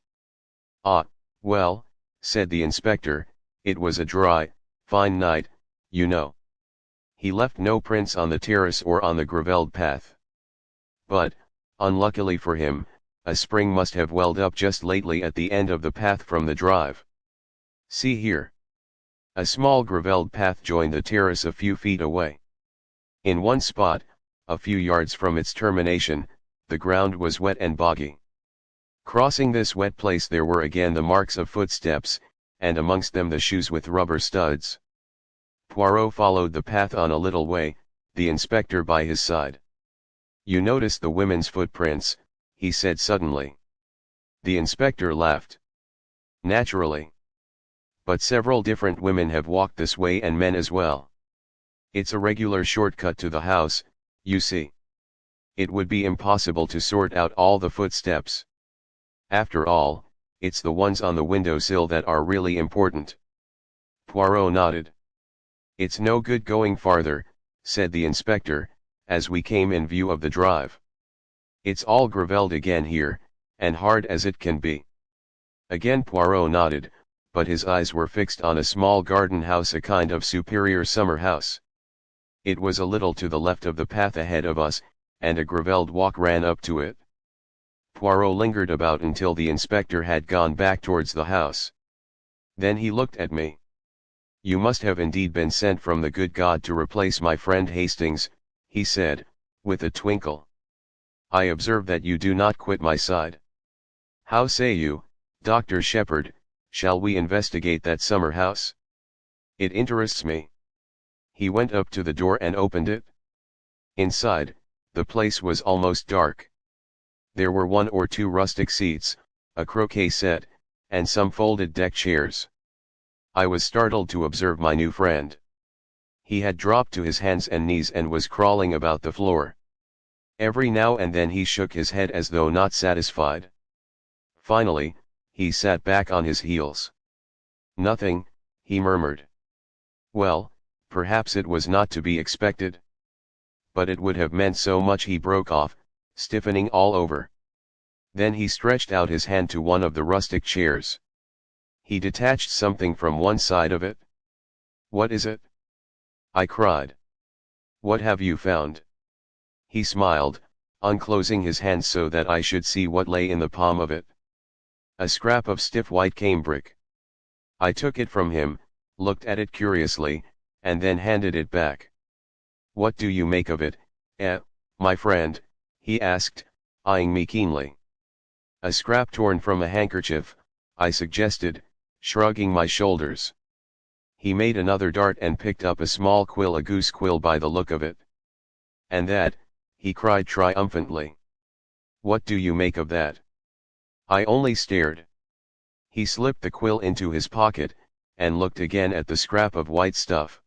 Ah, well, said the inspector, it was a dry, fine night, you know. He left no prints on the terrace or on the gravelled path. But, unluckily for him, a spring must have welled up just lately at the end of the path from the drive. See here. A small gravelled path joined the terrace a few feet away. In one spot, a few yards from its termination, the ground was wet and boggy. Crossing this wet place there were again the marks of footsteps, and amongst them the shoes with rubber studs. Poirot followed the path on a little way, the inspector by his side. You notice the women's footprints, he said suddenly. The inspector laughed. Naturally. But several different women have walked this way and men as well. It's a regular shortcut to the house, you see. It would be impossible to sort out all the footsteps. After all, it's the ones on the windowsill that are really important. Poirot nodded. It's no good going farther, said the inspector, as we came in view of the drive. It's all gravelled again here, and hard as it can be. Again Poirot nodded, but his eyes were fixed on a small garden house, a kind of superior summer house. It was a little to the left of the path ahead of us, and a gravelled walk ran up to it. Poirot lingered about until the inspector had gone back towards the house. Then he looked at me. You must have indeed been sent from the good God to replace my friend Hastings, he said, with a twinkle. I observe that you do not quit my side. How say you, Dr. Sheppard, shall we investigate that summer house? It interests me. He went up to the door and opened it. Inside, the place was almost dark. There were 1 or 2 rustic seats, a croquet set, and some folded deck chairs. I was startled to observe my new friend. He had dropped to his hands and knees and was crawling about the floor. Every now and then he shook his head as though not satisfied. Finally, he sat back on his heels. "Nothing," he murmured. "Well, perhaps it was not to be expected. But it would have meant so much," he broke off, stiffening all over. Then he stretched out his hand to one of the rustic chairs. He detached something from one side of it. "What is it?" I cried. "What have you found?" He smiled, unclosing his hand so that I should see what lay in the palm of it. A scrap of stiff white cambric. I took it from him, looked at it curiously, and then handed it back. "What do you make of it, my friend?" he asked, eyeing me keenly. "A scrap torn from a handkerchief," I suggested, shrugging my shoulders. He made another dart and picked up a small quill, a goose quill by the look of it. "And that," he cried triumphantly. "What do you make of that?" I only stared. He slipped the quill into his pocket, and looked again at the scrap of white stuff.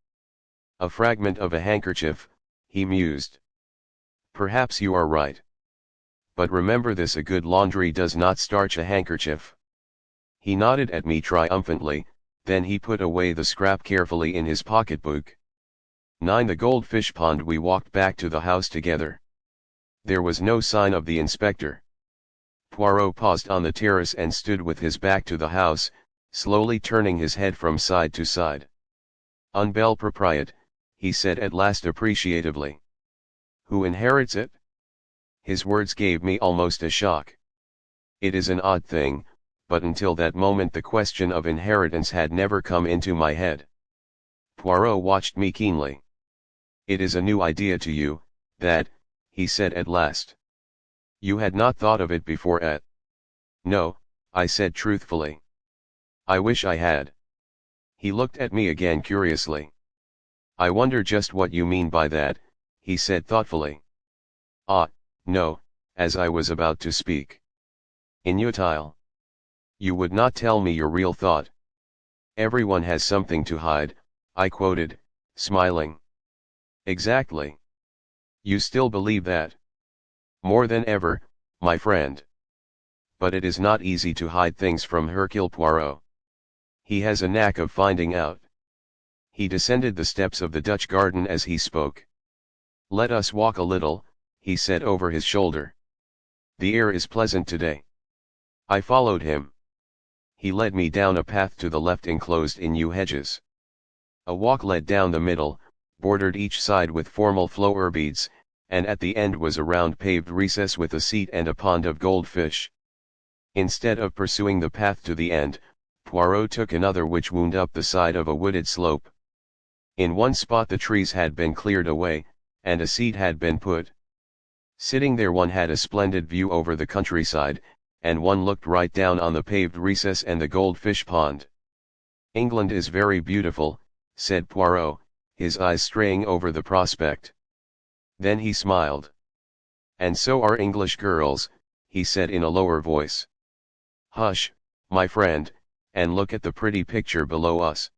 "A fragment of a handkerchief," he mused. "Perhaps you are right. But remember this, a good laundry does not starch a handkerchief." He nodded at me triumphantly, then he put away the scrap carefully in his pocketbook. 9. The Goldfish Pond. We walked back to the house together. There was no sign of the inspector. Poirot paused on the terrace and stood with his back to the house, slowly turning his head from side to side. "Un bel propriété," he said at last appreciatively. "Who inherits it?" His words gave me almost a shock. It is an odd thing, but until that moment the question of inheritance had never come into my head. Poirot watched me keenly. "It is a new idea to you, that," he said at last. "You had not thought of it before, eh?" "No," I said truthfully. "I wish I had." He looked at me again curiously. "I wonder just what you mean by that," he said thoughtfully. "Ah, no," as I was about to speak. "Inutile. You would not tell me your real thought." "Everyone has something to hide," I quoted, smiling. "Exactly. You still believe that?" "More than ever, my friend. But it is not easy to hide things from Hercule Poirot. He has a knack of finding out." He descended the steps of the Dutch garden as he spoke. "Let us walk a little," he said over his shoulder. "The air is pleasant today." I followed him. He led me down a path to the left enclosed in yew hedges. A walk led down the middle, bordered each side with formal flower beads, and at the end was a round paved recess with a seat and a pond of goldfish. Instead of pursuing the path to the end, Poirot took another which wound up the side of a wooded slope. In one spot the trees had been cleared away, and a seat had been put. Sitting there one had a splendid view over the countryside, and one looked right down on the paved recess and the goldfish pond. "England is very beautiful," said Poirot, his eyes straying over the prospect. Then he smiled. "And so are English girls," he said in a lower voice. "Hush, my friend, and look at the pretty picture below us."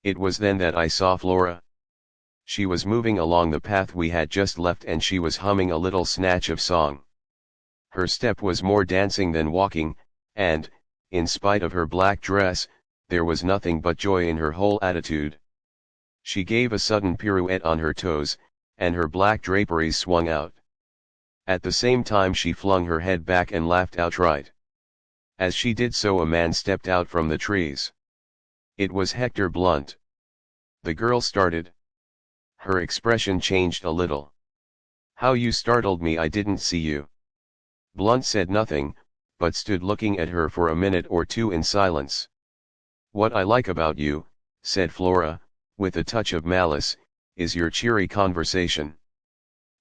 It was then that I saw Flora. She was moving along the path we had just left and she was humming a little snatch of song. Her step was more dancing than walking, and, in spite of her black dress, there was nothing but joy in her whole attitude. She gave a sudden pirouette on her toes, and her black draperies swung out. At the same time she flung her head back and laughed outright. As she did so a man stepped out from the trees. It was Hector Blunt. The girl started. Her expression changed a little. "How you startled me, I didn't see you." Blunt said nothing, but stood looking at her for a minute or two in silence. "What I like about you," said Flora, with a touch of malice, "is your cheery conversation."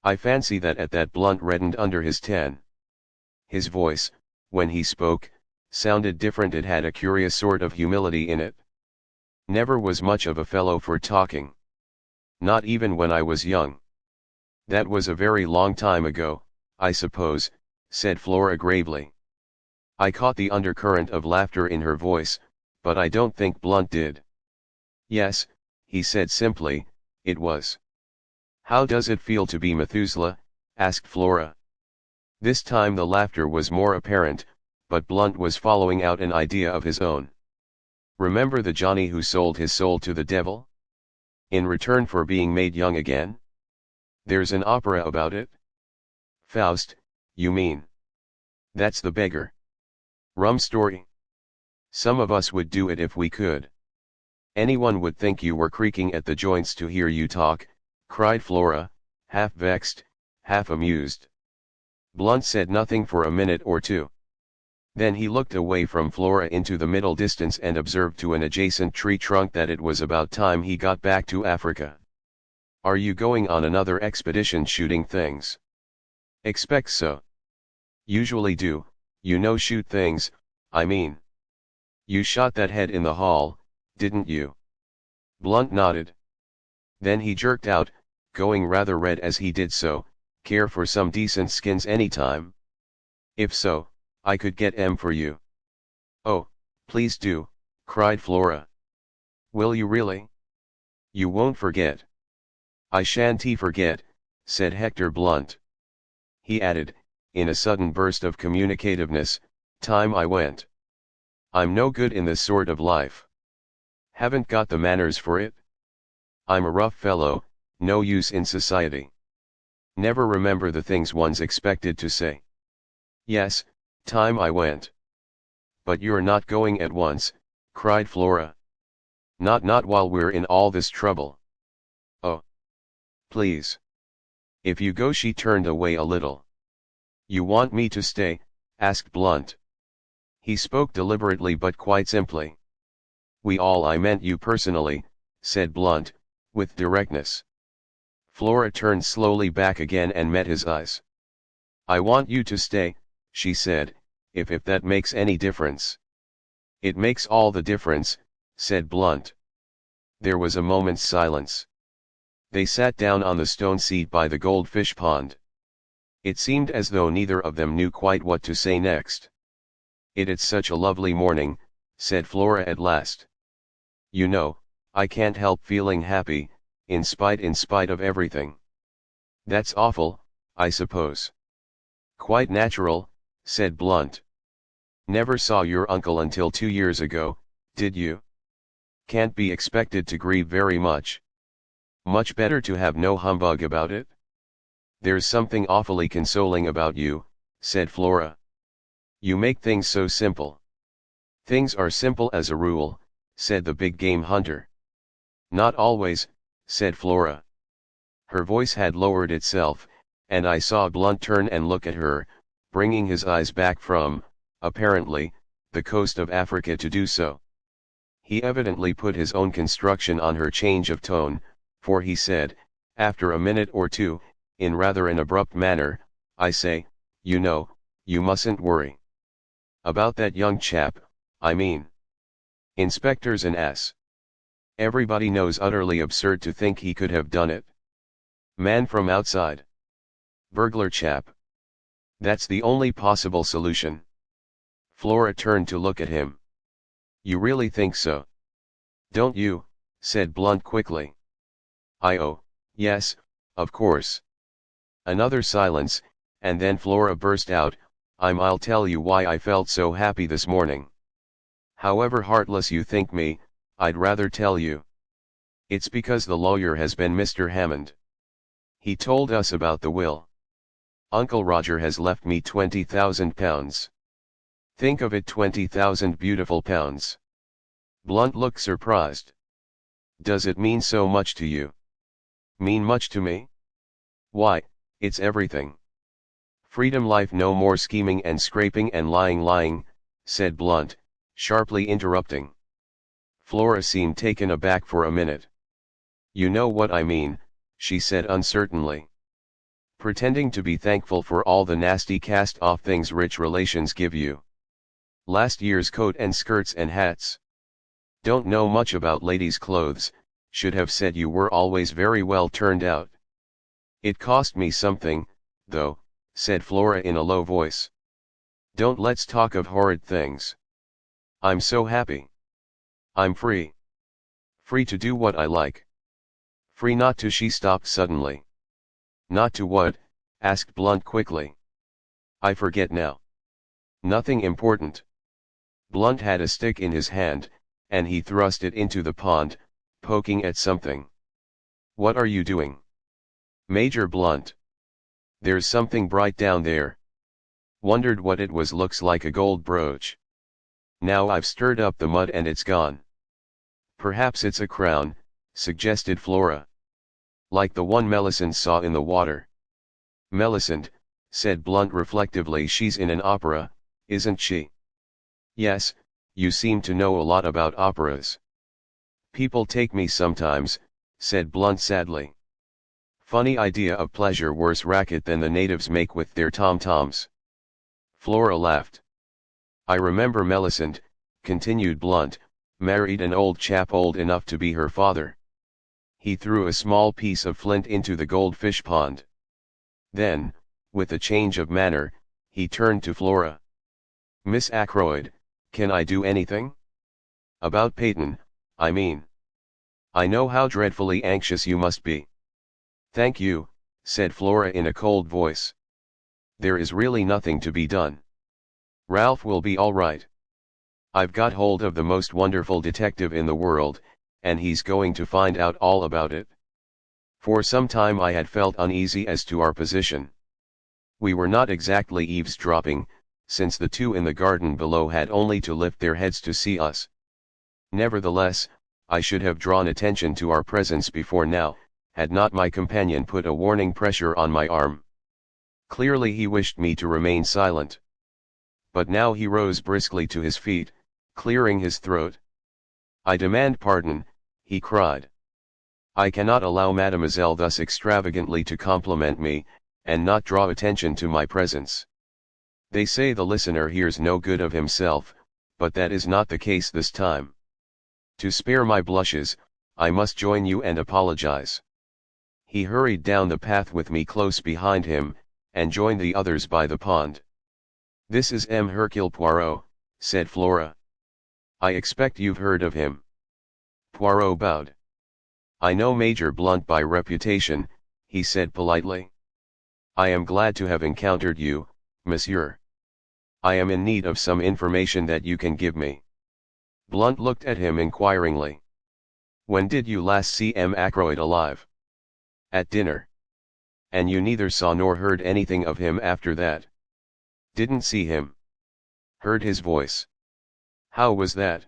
I fancy that at that Blunt reddened under his tan. His voice, when he spoke, sounded different. It had a curious sort of humility in it. "Never was much of a fellow for talking. Not even when I was young." "That was a very long time ago, I suppose," said Flora gravely. I caught the undercurrent of laughter in her voice, but I don't think Blunt did. Yes, he said simply, it was. How does it feel to be Methuselah? Asked Flora. This time the laughter was more apparent, but Blunt was following out an idea of his own. Remember the Johnny who sold his soul to the devil? In return for being made young again? There's an opera about it. Faust, you mean? That's the beggar. Rum story. Some of us would do it if we could. Anyone would think you were creaking at the joints to hear you talk, cried Flora, half vexed, half amused. Blunt said nothing for a minute or two. Then he looked away from Flora into the middle distance and observed to an adjacent tree trunk that it was about time he got back to Africa. Are you going on another expedition shooting things? Expect so. Usually do, shoot things, I mean. You shot that head in the hall, didn't you? Blunt nodded. Then he jerked out, going rather red as he did so, care for some decent skins anytime? If so, I could get 'em for you. Oh, please do, cried Flora. Will you really? You won't forget. I shan't forget, said Hector Blunt. He added, in a sudden burst of communicativeness, time I went. I'm no good in this sort of life. Haven't got the manners for it. I'm a rough fellow, no use in society. Never remember the things one's expected to say. Yes, time I went. But you're not going at once, cried Flora. Not while we're in all this trouble. Oh. Please. If you go. She turned away a little. You want me to stay? Asked Blunt. He spoke deliberately but quite simply. I meant you personally, said Blunt, with directness. Flora turned slowly back again and met his eyes. I want you to stay, she said, if that makes any difference. It makes all the difference, said Blunt. There was a moment's silence. They sat down on the stone seat by the goldfish pond. It seemed as though neither of them knew quite what to say next. It's such a lovely morning, said Flora at last. I can't help feeling happy, in spite of everything. That's awful, I suppose. Quite natural, said Blunt. Never saw your uncle until 2 years ago, did you? Can't be expected to grieve very much. Much better to have no humbug about it. There's something awfully consoling about you, said Flora. You make things so simple. Things are simple as a rule, said the big game hunter. Not always, said Flora. Her voice had lowered itself, and I saw Blunt turn and look at her, bringing his eyes back from, apparently, the coast of Africa to do so. He evidently put his own construction on her change of tone, for he said, after a minute or two, in rather an abrupt manner, I say, you mustn't worry. About that young chap, I mean. Inspector's an ass. Everybody knows utterly absurd to think he could have done it. Man from outside. Burglar chap. That's the only possible solution. Flora turned to look at him. You really think so? Don't you? Said Blunt quickly. Yes, of course. Another silence, and then Flora burst out, I'll tell you why I felt so happy this morning. However heartless you think me, I'd rather tell you. It's because the lawyer has been Mr. Hammond. He told us about the will. Uncle Roger has left me £20,000. Think of it, 20,000 beautiful pounds. Blunt looked surprised. Does it mean so much to you? Mean much to me? Why, it's everything. Freedom, life, no more scheming and scraping and lying, said Blunt, sharply interrupting. Flora seemed taken aback for a minute. You know what I mean, she said uncertainly. Pretending to be thankful for all the nasty cast-off things rich relations give you. Last year's coat and skirts and hats. Don't know much about ladies' clothes, should have said you were always very well turned out. It cost me something, though, said Flora in a low voice. Don't let's talk of horrid things. I'm so happy. I'm free. Free to do what I like. Free not to. She stopped suddenly. Not to what? Asked Blunt quickly. I forget now. Nothing important. Blunt had a stick in his hand, and he thrust it into the pond, poking at something. What are you doing? Major Blunt. There's something bright down there. Wondered what it was. Looks like a gold brooch. Now I've stirred up the mud and it's gone. Perhaps it's a crown, suggested Flora. Like the one Melisande saw in the water. Melisande, said Blunt reflectively. She's in an opera, isn't she? Yes, you seem to know a lot about operas. People take me sometimes, said Blunt sadly. Funny idea of pleasure, worse racket than the natives make with their tom-toms. Flora laughed. I remember Melisande, continued Blunt, married an old chap old enough to be her father. He threw a small piece of flint into the goldfish pond. Then, with a change of manner, he turned to Flora. Miss Ackroyd, can I do anything? About Paton, I mean. I know how dreadfully anxious you must be. Thank you, said Flora in a cold voice. There is really nothing to be done. Ralph will be all right. I've got hold of the most wonderful detective in the world, and he's going to find out all about it. For some time I had felt uneasy as to our position. We were not exactly eavesdropping, since the two in the garden below had only to lift their heads to see us. Nevertheless, I should have drawn attention to our presence before now, had not my companion put a warning pressure on my arm. Clearly he wished me to remain silent. But now he rose briskly to his feet, clearing his throat. I demand pardon, he cried. I cannot allow mademoiselle thus extravagantly to compliment me, and not draw attention to my presence. They say the listener hears no good of himself, but that is not the case this time. To spare my blushes, I must join you and apologize. He hurried down the path with me close behind him, and joined the others by the pond. This is Hercule Poirot, said Flora. I expect you've heard of him. Poirot bowed. I know Major Blunt by reputation, he said politely. I am glad to have encountered you, monsieur. I am in need of some information that you can give me. Blunt looked at him inquiringly. When did you last see M. Ackroyd alive? At dinner. And you neither saw nor heard anything of him after that? Didn't see him. Heard his voice. How was that?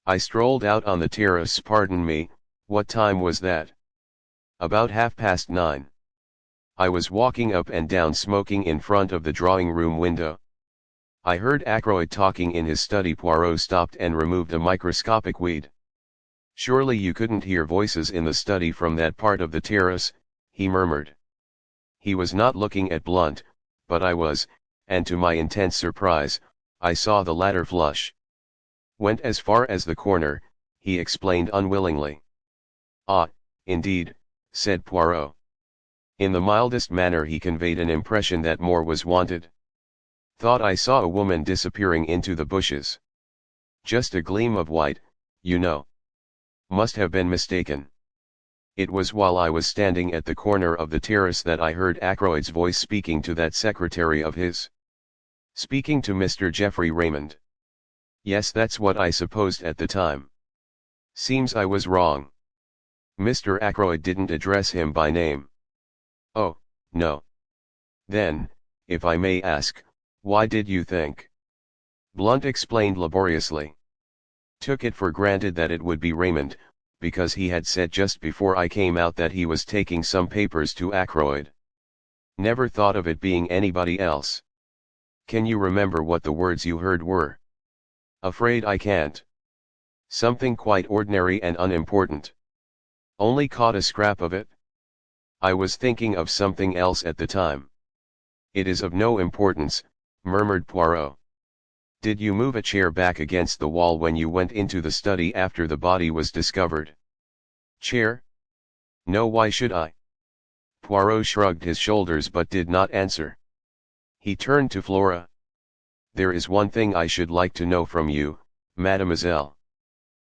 I strolled out on the terrace. Pardon me, what time was that? About 9:30. I was walking up and down smoking in front of the drawing-room window. I heard Ackroyd talking in his study. Poirot stopped and removed a microscopic weed. Surely you couldn't hear voices in the study from that part of the terrace, he murmured. He was not looking at Blunt, but I was, and to my intense surprise, I saw the latter flush. Went as far as the corner, he explained unwillingly. Ah, indeed, said Poirot. In the mildest manner he conveyed an impression that more was wanted. Thought I saw a woman disappearing into the bushes. Just a gleam of white, you know. Must have been mistaken. It was while I was standing at the corner of the terrace that I heard Ackroyd's voice speaking to that secretary of his. Speaking to Mr. Geoffrey Raymond. Yes, that's what I supposed at the time. Seems I was wrong. Mr. Ackroyd didn't address him by name. Oh, no. Then, if I may ask, why did you think? Blunt explained laboriously. Took it for granted that it would be Raymond, because he had said just before I came out that he was taking some papers to Ackroyd. Never thought of it being anybody else. Can you remember what the words you heard were? Afraid I can't. Something quite ordinary and unimportant. Only caught a scrap of it. I was thinking of something else at the time. It is of no importance, murmured Poirot. Did you move a chair back against the wall when you went into the study after the body was discovered? Chair? No, why should I? Poirot shrugged his shoulders but did not answer. He turned to Flora. "There is one thing I should like to know from you, mademoiselle.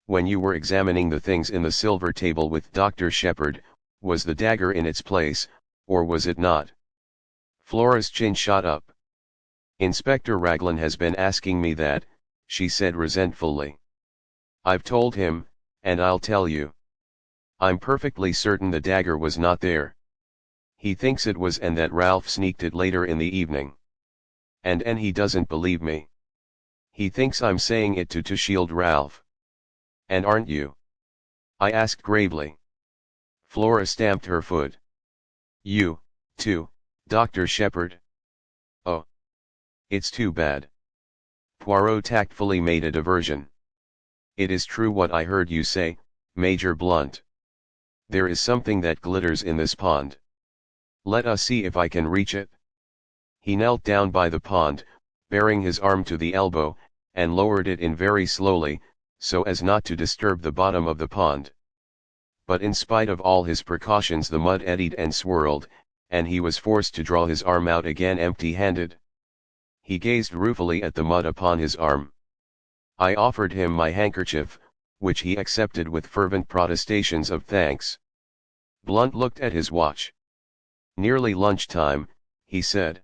When you were examining the things in the silver table with Dr. Sheppard, was the dagger in its place, or was it not?" Flora's chin shot up. "Inspector Raglan has been asking me that," she said resentfully. "I've told him, and I'll tell you. I'm perfectly certain the dagger was not there. He thinks it was and that Ralph sneaked it later in the evening. And he doesn't believe me. He thinks I'm saying it to shield Ralph. And aren't you?" I asked gravely. Flora stamped her foot. "You, too, Dr. Sheppard? Oh. It's too bad." Poirot tactfully made a diversion. "It is true what I heard you say, Major Blunt. There is something that glitters in this pond. Let us see if I can reach it." He knelt down by the pond, baring his arm to the elbow, and lowered it in very slowly, so as not to disturb the bottom of the pond. But in spite of all his precautions the mud eddied and swirled, and he was forced to draw his arm out again empty-handed. He gazed ruefully at the mud upon his arm. I offered him my handkerchief, which he accepted with fervent protestations of thanks. Blunt looked at his watch. "Nearly lunchtime," he said.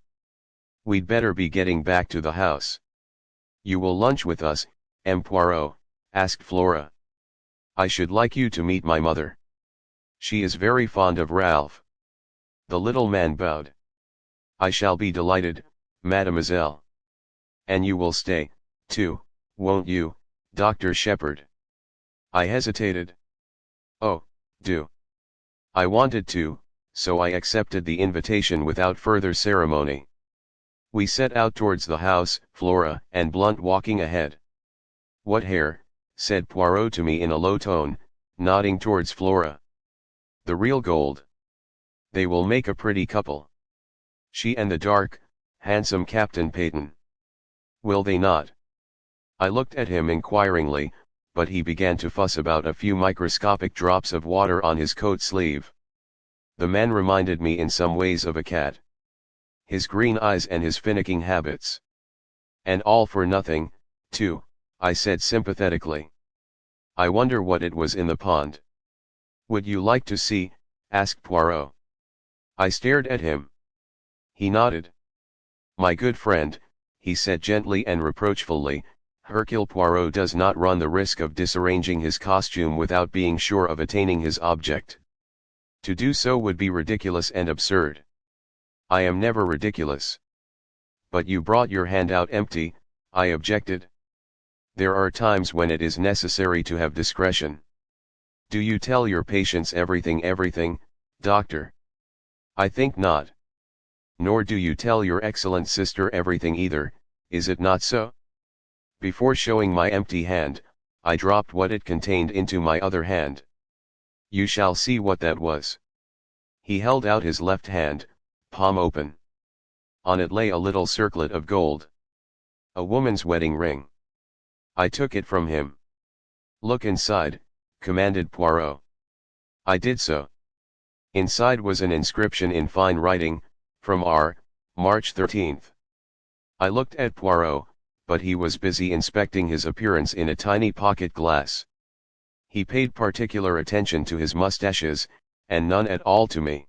"We'd better be getting back to the house." "You will lunch with us, M. Poirot?" asked Flora. "I should like you to meet my mother. She is very fond of Ralph." The little man bowed. "I shall be delighted, mademoiselle. And you will stay, too, won't you, Dr. Sheppard?" I hesitated. "Oh, do." I wanted to, so I accepted the invitation without further ceremony. We set out towards the house, Flora and Blunt walking ahead. "What hair," said Poirot to me in a low tone, nodding towards Flora. "The real gold. They will make a pretty couple. She and the dark, handsome Captain Paton. Will they not?" I looked at him inquiringly, but he began to fuss about a few microscopic drops of water on his coat sleeve. The man reminded me in some ways of a cat. His green eyes and his finicking habits. "And all for nothing, too," I said sympathetically. "I wonder what it was in the pond." "Would you like to see?" asked Poirot. I stared at him. He nodded. "My good friend," he said gently and reproachfully, "Hercule Poirot does not run the risk of disarranging his costume without being sure of attaining his object. To do so would be ridiculous and absurd. I am never ridiculous." "But you brought your hand out empty," I objected. "There are times when it is necessary to have discretion. Do you tell your patients everything, doctor?" "I think not. Nor do you tell your excellent sister everything either, is it not so?" Before showing my empty hand, I dropped what it contained into my other hand. "You shall see what that was." He held out his left hand, palm open. On it lay a little circlet of gold. A woman's wedding ring. I took it from him. "Look inside," commanded Poirot. I did so. Inside was an inscription in fine writing, "From R, March 13th. I looked at Poirot, but he was busy inspecting his appearance in a tiny pocket glass. He paid particular attention to his mustaches, and none at all to me.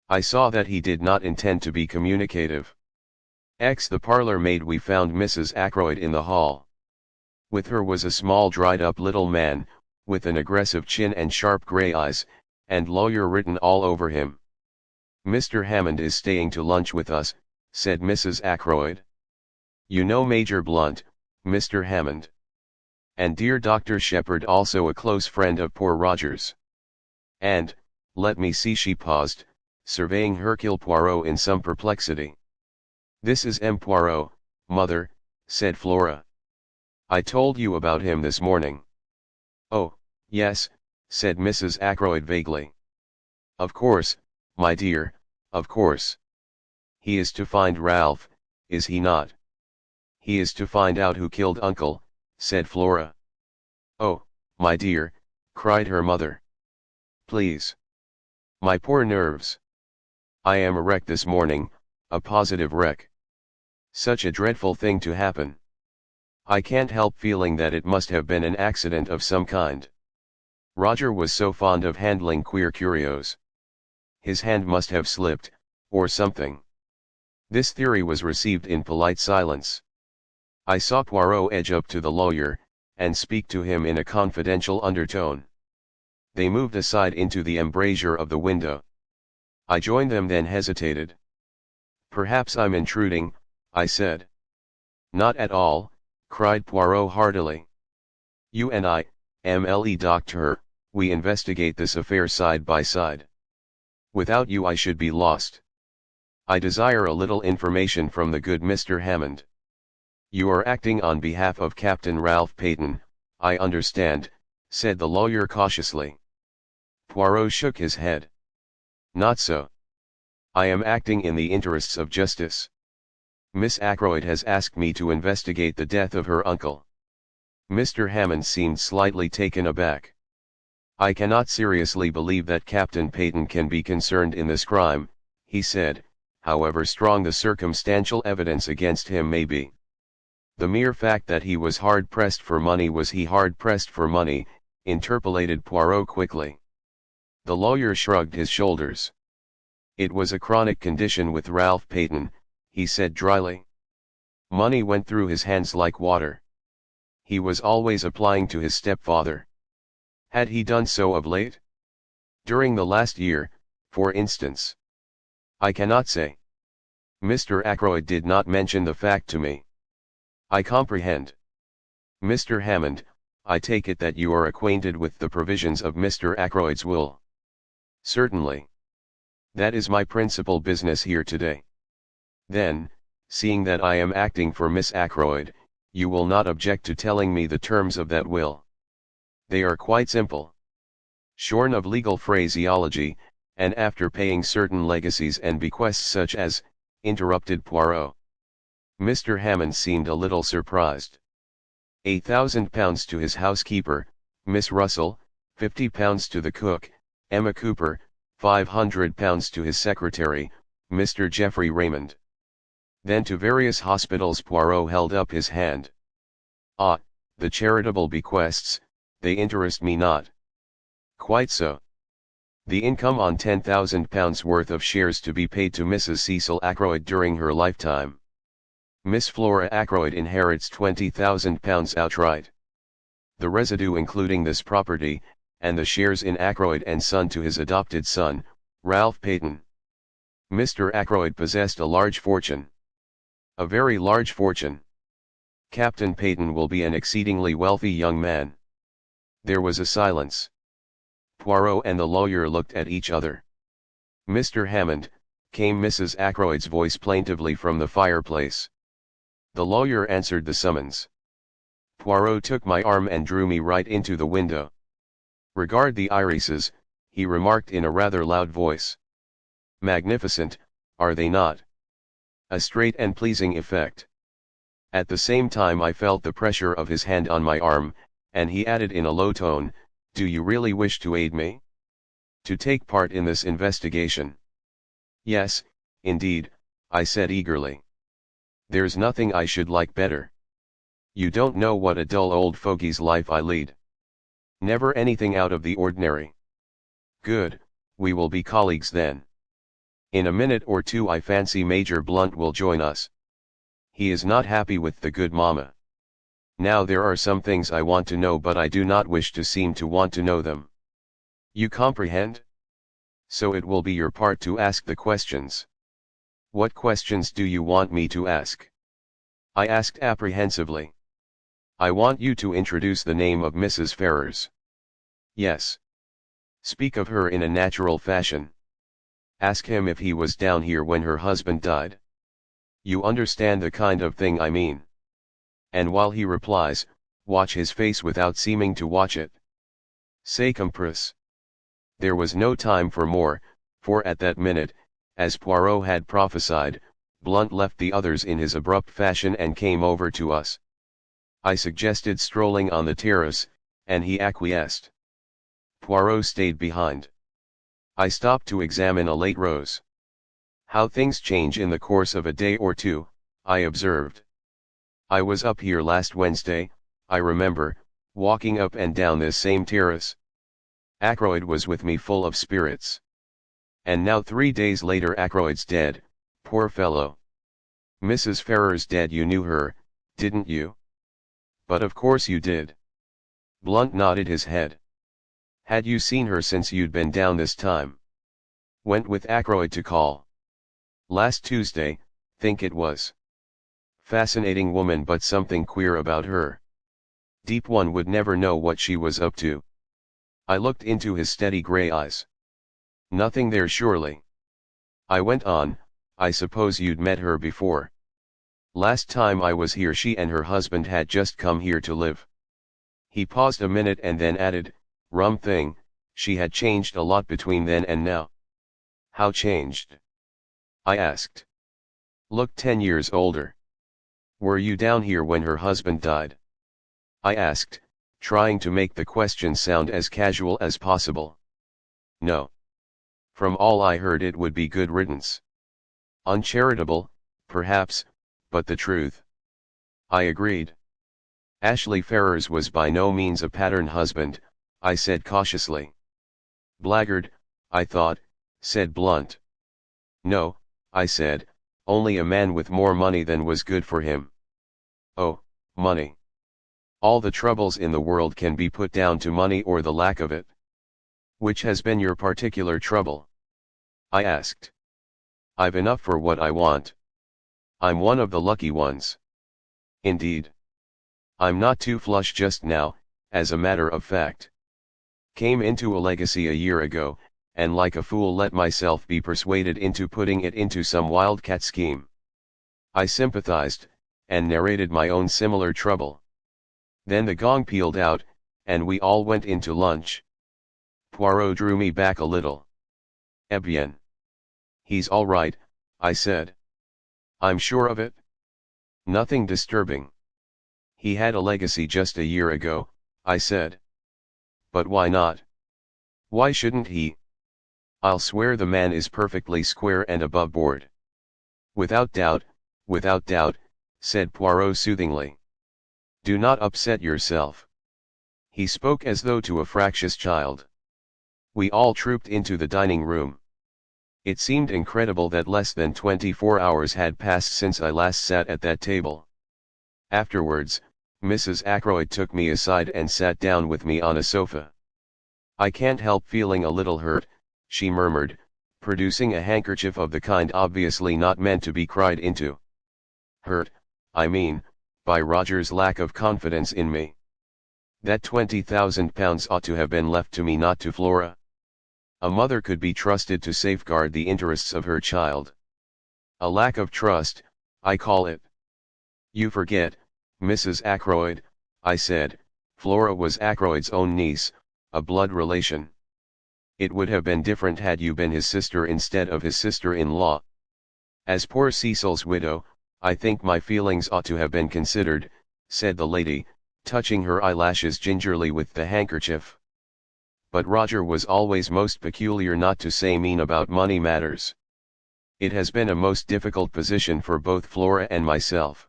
I saw that he did not intend to be communicative. The parlor maid we found Mrs. Ackroyd in the hall. With her was a small dried-up little man, with an aggressive chin and sharp grey eyes, and lawyer written all over him. "Mr. Hammond is staying to lunch with us," said Mrs. Ackroyd. "You know Major Blunt, Mr. Hammond. And dear Dr. Sheppard, also a close friend of poor Roger's. And, let me see," she paused, surveying Hercule Poirot in some perplexity. "This is M. Poirot, mother," said Flora. "I told you about him this morning." "Oh, yes," said Mrs. Ackroyd vaguely. "Of course, my dear, of course. He is to find Ralph, is he not?" "He is to find out who killed Uncle," said Flora. "Oh, my dear," cried her mother. "Please. My poor nerves. I am a wreck this morning, a positive wreck." Such a dreadful thing to happen. I can't help feeling that it must have been an accident of some kind. Roger was so fond of handling queer curios. His hand must have slipped, or something. This theory was received in polite silence. I saw Poirot edge up to the lawyer, and speak to him in a confidential undertone. They moved aside into the embrasure of the window. I joined them, then hesitated. "Perhaps I'm intruding," I said. "Not at all," cried Poirot heartily. "You and I, MLE Doctor, we investigate this affair side by side. Without you I should be lost. I desire a little information from the good Mr. Hammond. You are acting on behalf of Captain Ralph Paton, I understand," said the lawyer cautiously. Poirot shook his head. "Not so. I am acting in the interests of justice. Miss Ackroyd has asked me to investigate the death of her uncle." Mr. Hammond seemed slightly taken aback. "I cannot seriously believe that Captain Paton can be concerned in this crime," he said, "however strong the circumstantial evidence against him may be. The mere fact that he was hard-pressed for money." "Was he hard-pressed for money?" interpolated Poirot quickly. The lawyer shrugged his shoulders. "It was a chronic condition with Ralph Paton," he said dryly. "Money went through his hands like water. He was always applying to his stepfather. Had he done so of late? During the last year, for instance? I cannot say. Mr. Ackroyd did not mention the fact to me." "I comprehend. Mr. Hammond, I take it that you are acquainted with the provisions of Mr. Ackroyd's will." "Certainly. That is my principal business here today." "Then, seeing that I am acting for Miss Ackroyd, you will not object to telling me the terms of that will." "They are quite simple. Shorn of legal phraseology, and after paying certain legacies and bequests such as," interrupted Poirot. Mr. Hammond seemed a little surprised. £8,000 to his housekeeper, Miss Russell, £50 to the cook, Emma Cooper, £500 to his secretary, Mr. Geoffrey Raymond. Then to various hospitals. Poirot held up his hand. "Ah, the charitable bequests, they interest me not." "Quite so. The income on £10,000 worth of shares to be paid to Mrs. Cecil Ackroyd during her lifetime. Miss Flora Ackroyd inherits £20,000 outright. The residue including this property, and the shares in Ackroyd and Son to his adopted son, Ralph Paton. Mr. Ackroyd possessed a large fortune. A very large fortune. Captain Paton will be an exceedingly wealthy young man." There was a silence. Poirot and the lawyer looked at each other. "Mr. Hammond," came Mrs. Ackroyd's voice plaintively from the fireplace. The lawyer answered the summons. Poirot took my arm and drew me right into the window. "Regard the irises," he remarked in a rather loud voice. "Magnificent, are they not? A straight and pleasing effect." At the same time I felt the pressure of his hand on my arm, and he added in a low tone, "Do you really wish to aid me? To take part in this investigation?" "Yes, indeed," I said eagerly. "There's nothing I should like better. You don't know what a dull old fogey's life I lead. Never anything out of the ordinary." "Good, we will be colleagues then. In a minute or two I fancy Major Blunt will join us. He is not happy with the good mamma. Now there are some things I want to know, but I do not wish to seem to want to know them. You comprehend? So it will be your part to ask the questions." "What questions do you want me to ask?" I asked apprehensively. "I want you to introduce the name of Mrs. Ferrars." "Yes. Speak of her in a natural fashion. Ask him if he was down here when her husband died. You understand the kind of thing I mean. And while he replies, watch his face without seeming to watch it. C'est compris." There was no time for more, for at that minute, as Poirot had prophesied, Blunt left the others in his abrupt fashion and came over to us. I suggested strolling on the terrace, and he acquiesced. Poirot stayed behind. I stopped to examine a late rose. "How things change in the course of a day or two," I observed. I was up here last Wednesday, I remember, walking up and down this same terrace. Ackroyd was with me full of spirits. And now 3 days later Ackroyd's dead, poor fellow. Mrs. Ferrars dead, you knew her, didn't you? But of course you did. Blunt nodded his head. Had you seen her since you'd been down this time? Went with Ackroyd to call. Last Tuesday, think it was. Fascinating woman, but something queer about her. Deep, one would never know what she was up to. I looked into his steady grey eyes. Nothing there surely. I went on, I suppose you'd met her before. Last time I was here she and her husband had just come here to live. He paused a minute and then added, rum thing, she had changed a lot between then and now. How changed? I asked. Looked 10 years older. Were you down here when her husband died? I asked, trying to make the question sound as casual as possible. No. From all I heard it would be good riddance. Uncharitable, perhaps, but the truth. I agreed. Ashley Ferrars was by no means a pattern husband, I said cautiously. Blackguard, I thought, said Blunt. No, I said, only a man with more money than was good for him. Oh, money. All the troubles in the world can be put down to money or the lack of it. Which has been your particular trouble? I asked. I've enough for what I want. I'm one of the lucky ones. Indeed. I'm not too flush just now, as a matter of fact. Came into a legacy a year ago, and like a fool let myself be persuaded into putting it into some wildcat scheme. I sympathized, and narrated my own similar trouble. Then the gong pealed out, and we all went into lunch. Poirot drew me back a little. Eh bien. He's all right, I said. I'm sure of it. Nothing disturbing. He had a legacy just a year ago, I said. But why not? Why shouldn't he? I'll swear the man is perfectly square and above board. Without doubt, said Poirot soothingly. Do not upset yourself. He spoke as though to a fractious child. We all trooped into the dining room. It seemed incredible that less than 24 hours had passed since I last sat at that table. Afterwards, Mrs. Ackroyd took me aside and sat down with me on a sofa. I can't help feeling a little hurt, she murmured, producing a handkerchief of the kind obviously not meant to be cried into. Hurt, I mean, by Roger's lack of confidence in me. That £20,000 ought to have been left to me, not to Flora. A mother could be trusted to safeguard the interests of her child. A lack of trust, I call it. You forget, Mrs. Ackroyd, I said, Flora was Ackroyd's own niece, a blood relation. It would have been different had you been his sister instead of his sister-in-law. As poor Cecil's widow, I think my feelings ought to have been considered, said the lady, touching her eyelashes gingerly with the handkerchief. But Roger was always most peculiar, not to say mean, about money matters. It has been a most difficult position for both Flora and myself.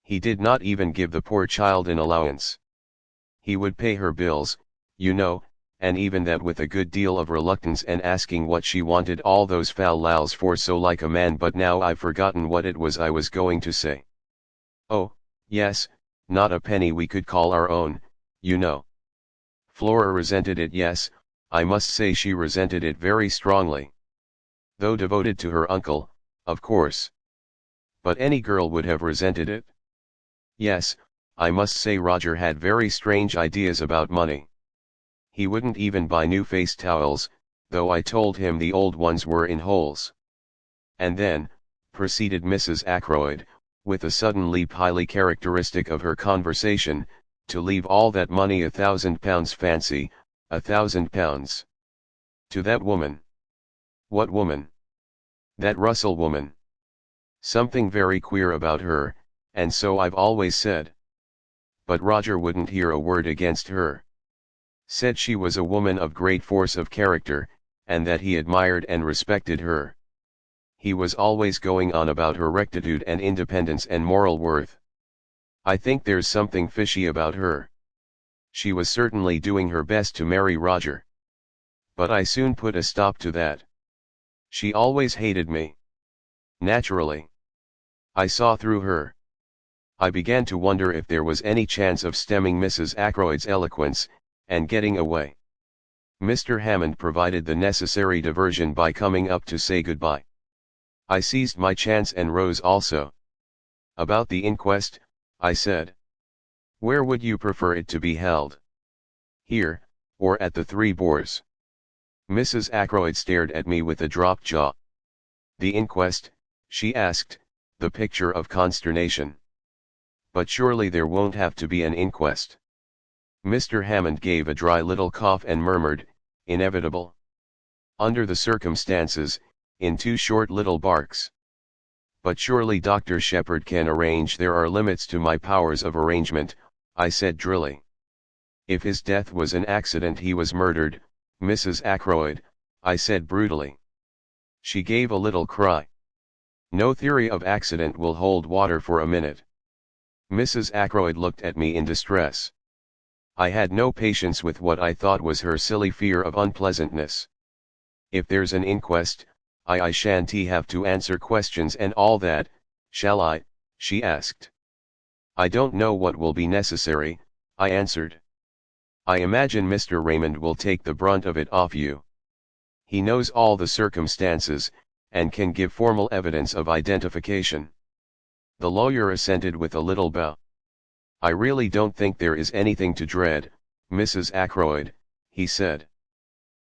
He did not even give the poor child an allowance. He would pay her bills, you know, and even that with a good deal of reluctance and asking what she wanted all those fal-lals for, so like a man. But now I've forgotten what it was I was going to say. Oh, yes, not a penny we could call our own, you know. Flora resented it, yes, I must say she resented it very strongly. Though devoted to her uncle, of course. But any girl would have resented it. Yes, I must say Roger had very strange ideas about money. He wouldn't even buy new face towels, though I told him the old ones were in holes. And then, proceeded Mrs. Ackroyd, with a sudden leap highly characteristic of her conversation, to leave all that money, £1,000, fancy, £1,000. To that woman. What woman? That Russell woman. Something very queer about her, and so I've always said. But Roger wouldn't hear a word against her. Said she was a woman of great force of character, and that he admired and respected her. he was always going on about her rectitude and independence and moral worth. I think there's something fishy about her. She was certainly doing her best to marry Roger. But I soon put a stop to that. She always hated me. Naturally. I saw through her. I began to wonder if there was any chance of stemming Mrs. Ackroyd's eloquence, and getting away. Mr. Hammond provided the necessary diversion by coming up to say goodbye. I seized my chance and rose also. About the inquest, I said. Where would you prefer it to be held? Here, or at the Three Boars? Mrs. Ackroyd stared at me with a dropped jaw. The inquest, she asked, the picture of consternation. But surely there won't have to be an inquest. Mr. Hammond gave a dry little cough and murmured, inevitable. Under the circumstances, in two short little barks. But surely Dr. Sheppard can arrange. There are limits to my powers of arrangement, I said drily. If his death was an accident, he was murdered, Mrs. Ackroyd, I said brutally. She gave a little cry. No theory of accident will hold water for a minute. Mrs. Ackroyd looked at me in distress. I had no patience with what I thought was her silly fear of unpleasantness. If there's an inquest, I shan't have to answer questions and all that, shall I? She asked. I don't know what will be necessary, I answered. I imagine Mr. Raymond will take the brunt of it off you. He knows all the circumstances, and can give formal evidence of identification. The lawyer assented with a little bow. I really don't think there is anything to dread, Mrs. Ackroyd, he said.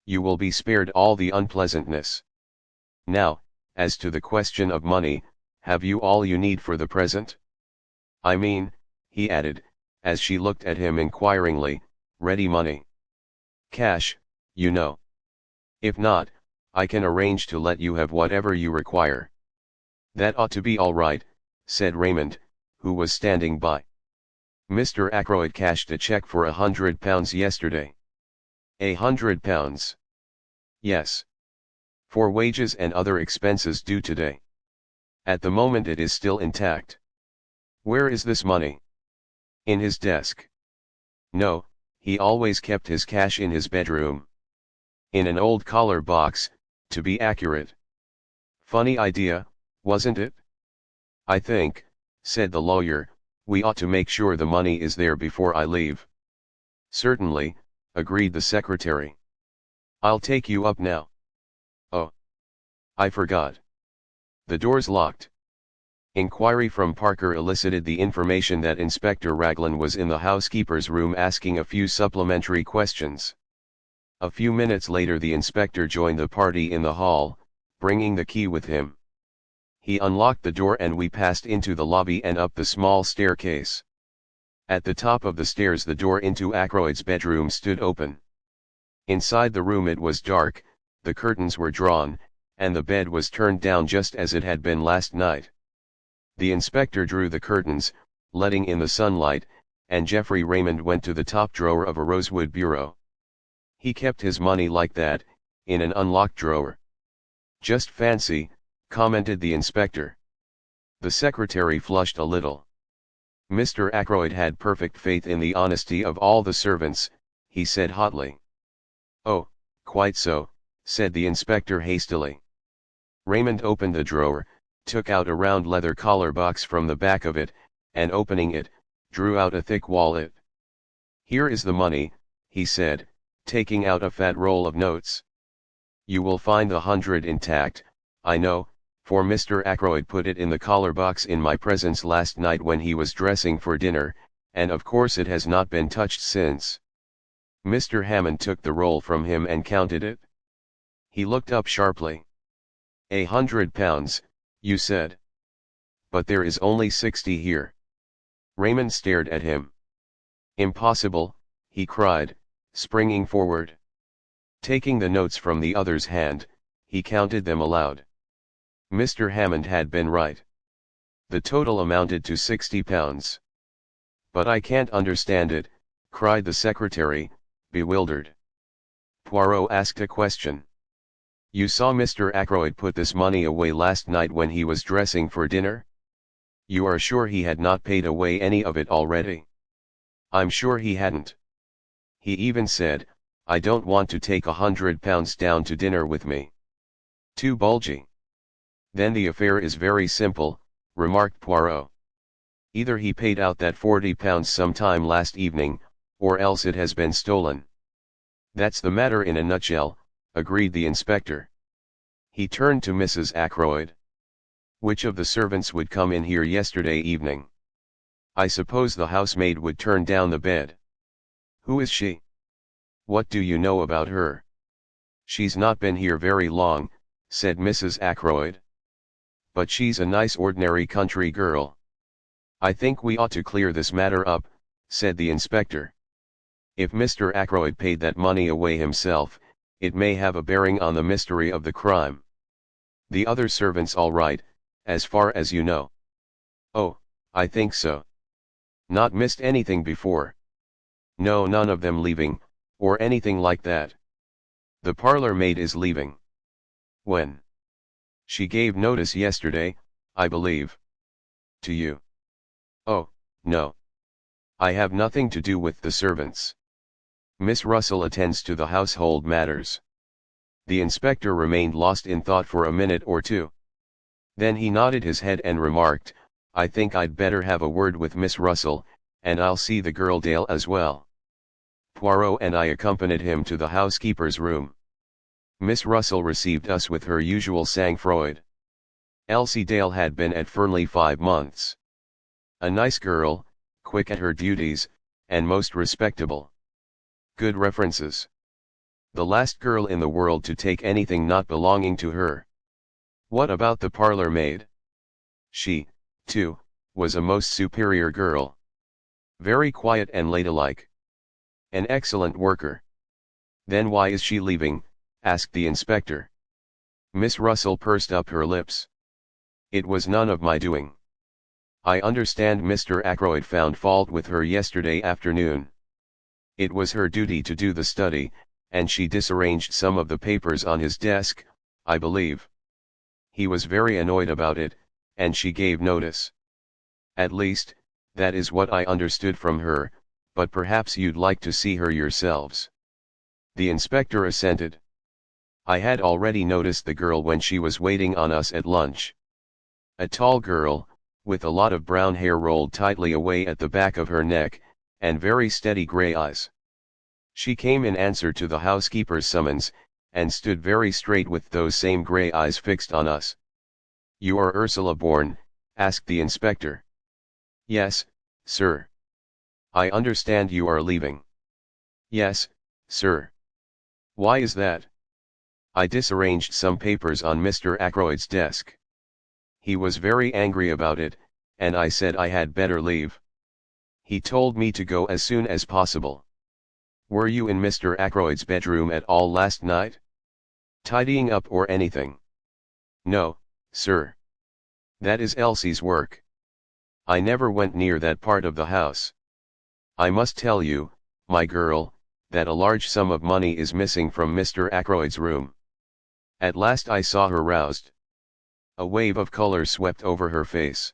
You will be spared all the unpleasantness. Now, as to the question of money, have you all you need for the present? I mean, he added, as she looked at him inquiringly, ready money. Cash, you know. If not, I can arrange to let you have whatever you require. That ought to be all right, said Raymond, who was standing by. Mr. Ackroyd cashed a cheque for £100 yesterday. £100? Yes. For wages and other expenses due today. At the moment it is still intact. Where is this money? In his desk. No, he always kept his cash in his bedroom. In an old collar box, to be accurate. Funny idea, wasn't it? I think, said the lawyer, we ought to make sure the money is there before I leave. Certainly, agreed the secretary. I'll take you up now. Oh. I forgot. The door's locked. Inquiry from Parker elicited the information that Inspector Raglan was in the housekeeper's room asking a few supplementary questions. A few minutes later the inspector joined the party in the hall, bringing the key with him. He unlocked the door and we passed into the lobby and up the small staircase. At the top of the stairs the door into Ackroyd's bedroom stood open. Inside the room it was dark, the curtains were drawn, and the bed was turned down just as it had been last night. The inspector drew the curtains, letting in the sunlight, and Geoffrey Raymond went to the top drawer of a rosewood bureau. He kept his money like that, in an unlocked drawer. Just fancy, commented the inspector. The secretary flushed a little. Mr. Ackroyd had perfect faith in the honesty of all the servants, he said hotly. Oh, quite so, said the inspector hastily. Raymond opened the drawer, took out a round leather collar box from the back of it, and opening it, drew out a thick wallet. Here is the money, he said, taking out a fat roll of notes. You will find the 100 intact, I know, for Mr. Ackroyd put it in the collar box in my presence last night when he was dressing for dinner, and of course it has not been touched since. Mr. Hammond took the roll from him and counted it. He looked up sharply. £100, you said. But there is only 60 here. Raymond stared at him. Impossible, he cried, springing forward. Taking the notes from the other's hand, he counted them aloud. Mr. Hammond had been right. The total amounted to £60. But I can't understand it, cried the secretary, bewildered. Poirot asked a question. You saw Mr. Ackroyd put this money away last night when he was dressing for dinner? You are sure he had not paid away any of it already? I'm sure he hadn't. He even said, I don't want to take £100 down to dinner with me. Too bulgy. Then the affair is very simple, remarked Poirot. Either he paid out that £40 sometime last evening, or else it has been stolen. That's the matter in a nutshell, agreed the inspector. He turned to Mrs. Ackroyd. Which of the servants would come in here yesterday evening? I suppose the housemaid would turn down the bed. Who is she? What do you know about her? She's not been here very long, said Mrs. Ackroyd. But she's a nice ordinary country girl. I think we ought to clear this matter up, said the inspector. If Mr. Ackroyd paid that money away himself, it may have a bearing on the mystery of the crime. The other servants all right, as far as you know? Oh, I think so. Not missed anything before? No, none of them leaving, or anything like that. The parlour maid is leaving. When? She gave notice yesterday, I believe. To you? Oh, no. I have nothing to do with the servants. Miss Russell attends to the household matters. The inspector remained lost in thought for a minute or two. Then he nodded his head and remarked, I think I'd better have a word with Miss Russell, and I'll see the girl Dale as well. Poirot and I accompanied him to the housekeeper's room. Miss Russell received us with her usual sang-froid. Elsie Dale had been at Fernley 5 months. A nice girl, quick at her duties, and most respectable. Good references. The last girl in the world to take anything not belonging to her. What about the parlour maid? She, too, was a most superior girl. Very quiet and ladylike. An excellent worker. Then why is she leaving? Asked the inspector. Miss Russell pursed up her lips. It was none of my doing. I understand Mr. Ackroyd found fault with her yesterday afternoon. It was her duty to do the study, and she disarranged some of the papers on his desk, I believe. He was very annoyed about it, and she gave notice. At least, that is what I understood from her, but perhaps you'd like to see her yourselves. The inspector assented. I had already noticed the girl when she was waiting on us at lunch. A tall girl, with a lot of brown hair rolled tightly away at the back of her neck, and very steady grey eyes. She came in answer to the housekeeper's summons, and stood very straight with those same grey eyes fixed on us. You are Ursula Bourne? Asked the inspector. Yes, sir. I understand you are leaving. Yes, sir. Why is that? I disarranged some papers on Mr. Ackroyd's desk. He was very angry about it, and I said I had better leave. He told me to go as soon as possible. Were you in Mr. Ackroyd's bedroom at all last night? Tidying up or anything? No, sir. That is Elsie's work. I never went near that part of the house. I must tell you, my girl, that a large sum of money is missing from Mr. Ackroyd's room. At last I saw her roused. A wave of color swept over her face.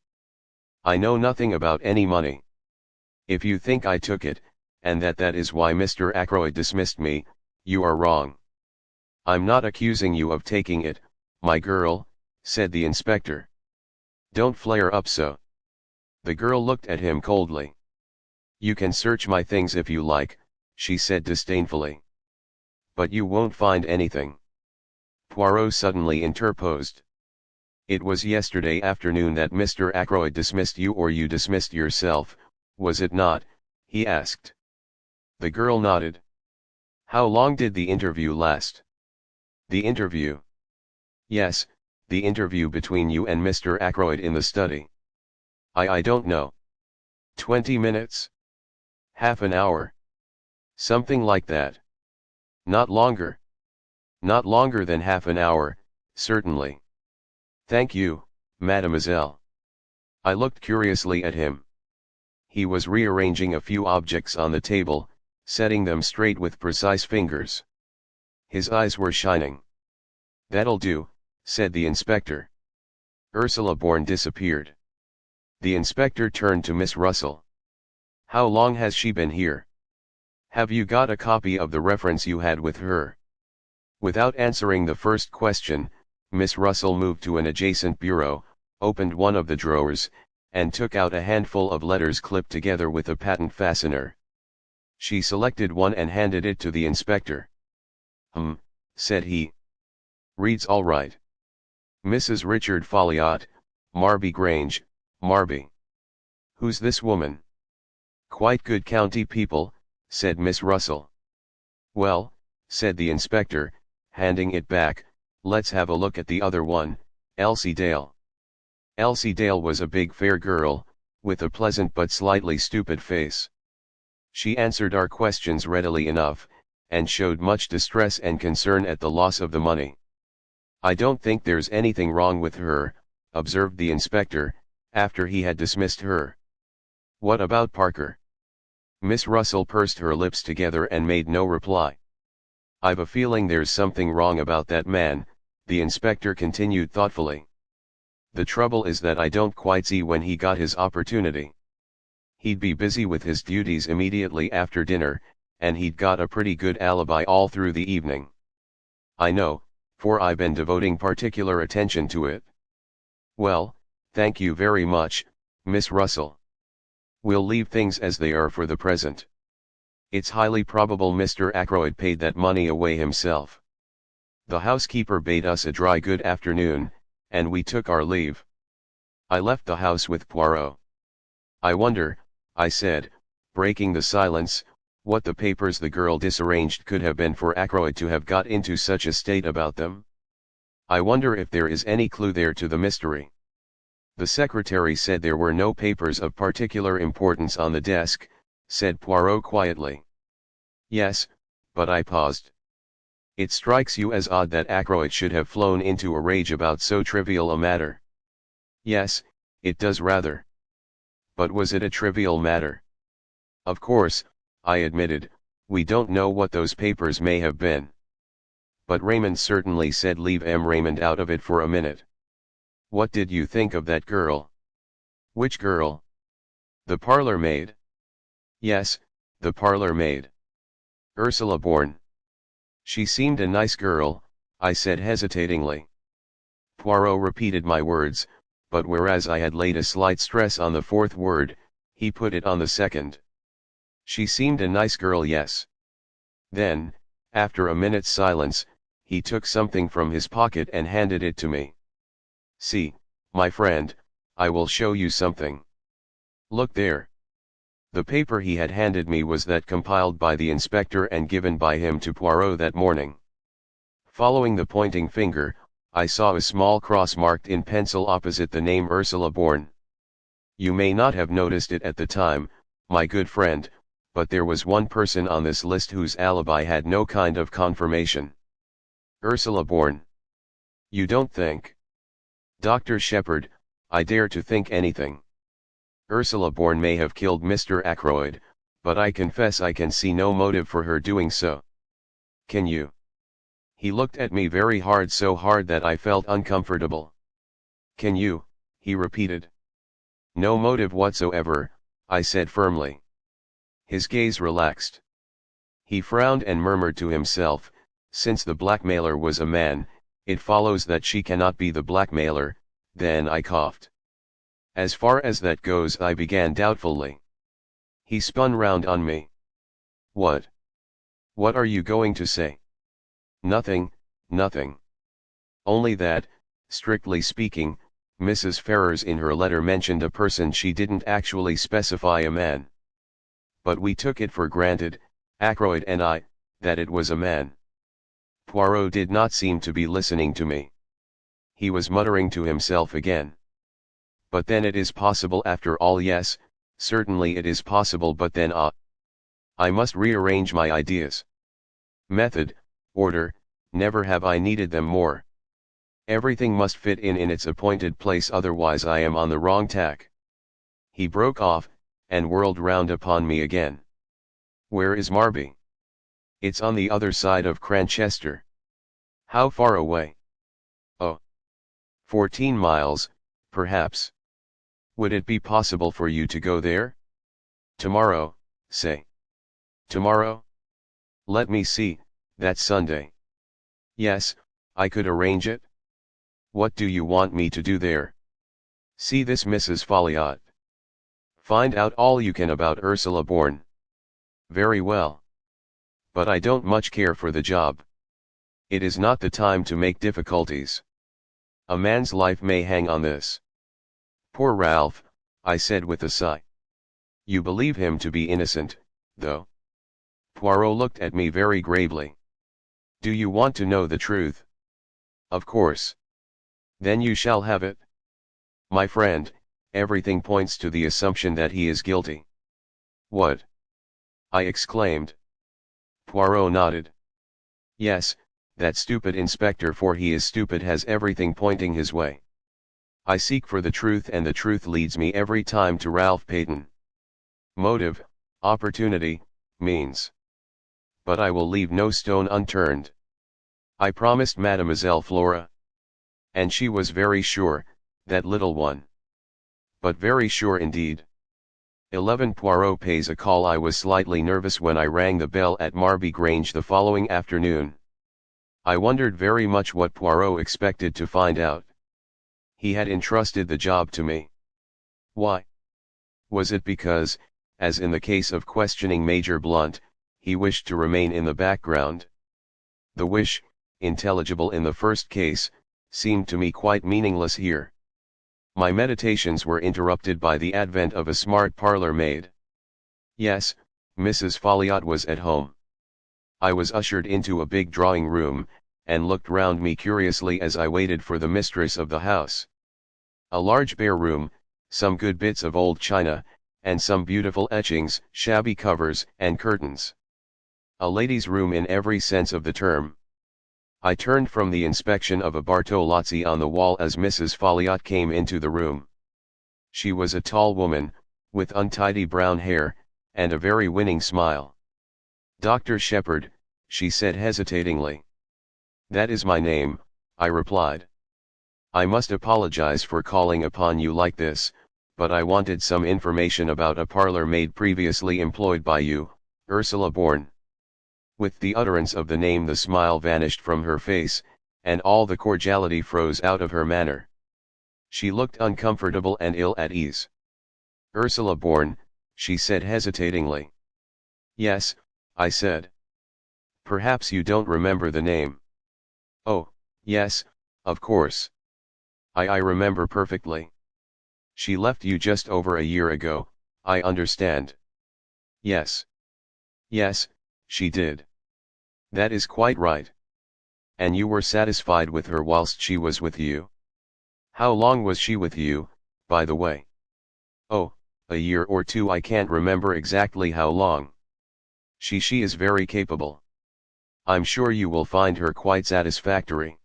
I know nothing about any money. If you think I took it, and that is why Mr. Ackroyd dismissed me, you are wrong. I'm not accusing you of taking it, my girl, said the inspector. Don't flare up so. The girl looked at him coldly. You can search my things if you like, she said disdainfully. But you won't find anything. Poirot suddenly interposed. It was yesterday afternoon that Mr. Ackroyd dismissed you, or you dismissed yourself, was it not? He asked. The girl nodded. How long did the interview last? The interview? Yes, the interview between you and Mr. Ackroyd in the study. I don't know. 20 minutes? Half an hour? Something like that. Not longer. Not longer than half an hour, certainly. Thank you, mademoiselle. I looked curiously at him. He was rearranging a few objects on the table, setting them straight with precise fingers. His eyes were shining. That'll do, said the inspector. Ursula Bourne disappeared. The inspector turned to Miss Russell. How long has she been here? Have you got a copy of the reference you had with her? Without answering the first question, Miss Russell moved to an adjacent bureau, opened one of the drawers, and took out a handful of letters clipped together with a patent fastener. She selected one and handed it to the inspector. Said he. Reads all right. Mrs. Richard Folliot, Marby Grange, Marby. Who's this woman? Quite good county people, said Miss Russell. Well, said the inspector, handing it back, let's have a look at the other one, Elsie Dale. Elsie Dale was a big fair girl, with a pleasant but slightly stupid face. She answered our questions readily enough, and showed much distress and concern at the loss of the money. I don't think there's anything wrong with her, observed the inspector, after he had dismissed her. What about Parker? Miss Russell pursed her lips together and made no reply. I've a feeling there's something wrong about that man, the inspector continued thoughtfully. The trouble is that I don't quite see when he got his opportunity. He'd be busy with his duties immediately after dinner, and he'd got a pretty good alibi all through the evening. I know, for I've been devoting particular attention to it. Well, thank you very much, Miss Russell. We'll leave things as they are for the present. It's highly probable Mr. Ackroyd paid that money away himself. The housekeeper bade us a dry good afternoon, and we took our leave. I left the house with Poirot. I wonder, I said, breaking the silence, what the papers the girl disarranged could have been for Ackroyd to have got into such a state about them. I wonder if there is any clue there to the mystery. The secretary said there were no papers of particular importance on the desk, said Poirot quietly. Yes, but I paused. It strikes you as odd that Ackroyd should have flown into a rage about so trivial a matter. Yes, it does rather. But was it a trivial matter? Of course, I admitted, we don't know what those papers may have been. But Raymond certainly said leave Raymond out of it for a minute. What did you think of that girl? Which girl? The parlour maid? Yes, the parlour maid. Ursula Bourne. She seemed a nice girl, I said hesitatingly. Poirot repeated my words, but whereas I had laid a slight stress on the fourth word, he put it on the second. She seemed a nice girl, yes. Then, after a minute's silence, he took something from his pocket and handed it to me. See, my friend, I will show you something. Look there. The paper he had handed me was that compiled by the inspector and given by him to Poirot that morning. Following the pointing finger, I saw a small cross marked in pencil opposite the name Ursula Bourne. You may not have noticed it at the time, my good friend, but there was one person on this list whose alibi had no kind of confirmation. Ursula Bourne. You don't think? Dr. Sheppard, I dare to think anything. Ursula Bourne may have killed Mr. Ackroyd, but I confess I can see no motive for her doing so. Can you? He looked at me very hard, so hard that I felt uncomfortable. Can you? He repeated. No motive whatsoever, I said firmly. His gaze relaxed. He frowned and murmured to himself, since the blackmailer was a man, it follows that she cannot be the blackmailer. Then I coughed. As far as that goes, I began doubtfully. He spun round on me. What? What are you going to say? Nothing, nothing. Only that, strictly speaking, Mrs. Ferrars in her letter mentioned a person. She didn't actually specify a man. But we took it for granted, Ackroyd and I, that it was a man. Poirot did not seem to be listening to me. He was muttering to himself again. But then it is possible after all. Yes, certainly it is possible, but then I must rearrange my ideas. Method, order, never have I needed them more. Everything must fit in its appointed place, otherwise I am on the wrong tack. He broke off, and whirled round upon me again. Where is Marby? It's on the other side of Cranchester. How far away? 14 miles, perhaps. Would it be possible for you to go there? Tomorrow, say. Tomorrow? Let me see, that's Sunday. Yes, I could arrange it. What do you want me to do there? See this Mrs. Folliot. Find out all you can about Ursula Bourne. Very well. But I don't much care for the job. It is not the time to make difficulties. A man's life may hang on this. Poor Ralph, I said with a sigh. You believe him to be innocent, though? Poirot looked at me very gravely. Do you want to know the truth? Of course. Then you shall have it. My friend, everything points to the assumption that he is guilty. What? I exclaimed. Poirot nodded. Yes, that stupid inspector, for he is stupid, has everything pointing his way. I seek for the truth, and the truth leads me every time to Ralph Paton. Motive, opportunity, means. But I will leave no stone unturned. I promised Mademoiselle Flora. And she was very sure, that little one. But very sure indeed. 11 Poirot pays a call. I was slightly nervous when I rang the bell at Marby Grange the following afternoon. I wondered very much what Poirot expected to find out. He had entrusted the job to me. Why? Was it because, as in the case of questioning Major Blunt, he wished to remain in the background? The wish, intelligible in the first case, seemed to me quite meaningless here. My meditations were interrupted by the advent of a smart parlour maid. Yes, Mrs. Folliot was at home. I was ushered into a big drawing room, and looked round me curiously as I waited for the mistress of the house. A large bare room, some good bits of old china, and some beautiful etchings, shabby covers, and curtains. A lady's room in every sense of the term. I turned from the inspection of a Bartolozzi on the wall as Mrs. Folliot came into the room. She was a tall woman, with untidy brown hair, and a very winning smile. Dr. Sheppard, she said hesitatingly. That is my name, I replied. I must apologize for calling upon you like this, but I wanted some information about a parlour maid previously employed by you, Ursula Bourne. With the utterance of the name the smile vanished from her face, and all the cordiality froze out of her manner. She looked uncomfortable and ill at ease. Ursula Bourne, she said hesitatingly. Yes, I said. Perhaps you don't remember the name. Oh, yes, of course. I remember perfectly. She left you just over a year ago, I understand. Yes. Yes, she did. That is quite right. And you were satisfied with her whilst she was with you? How long was she with you, by the way? Oh, a year or two, I can't remember exactly how long. She is very capable. I'm sure you will find her quite satisfactory.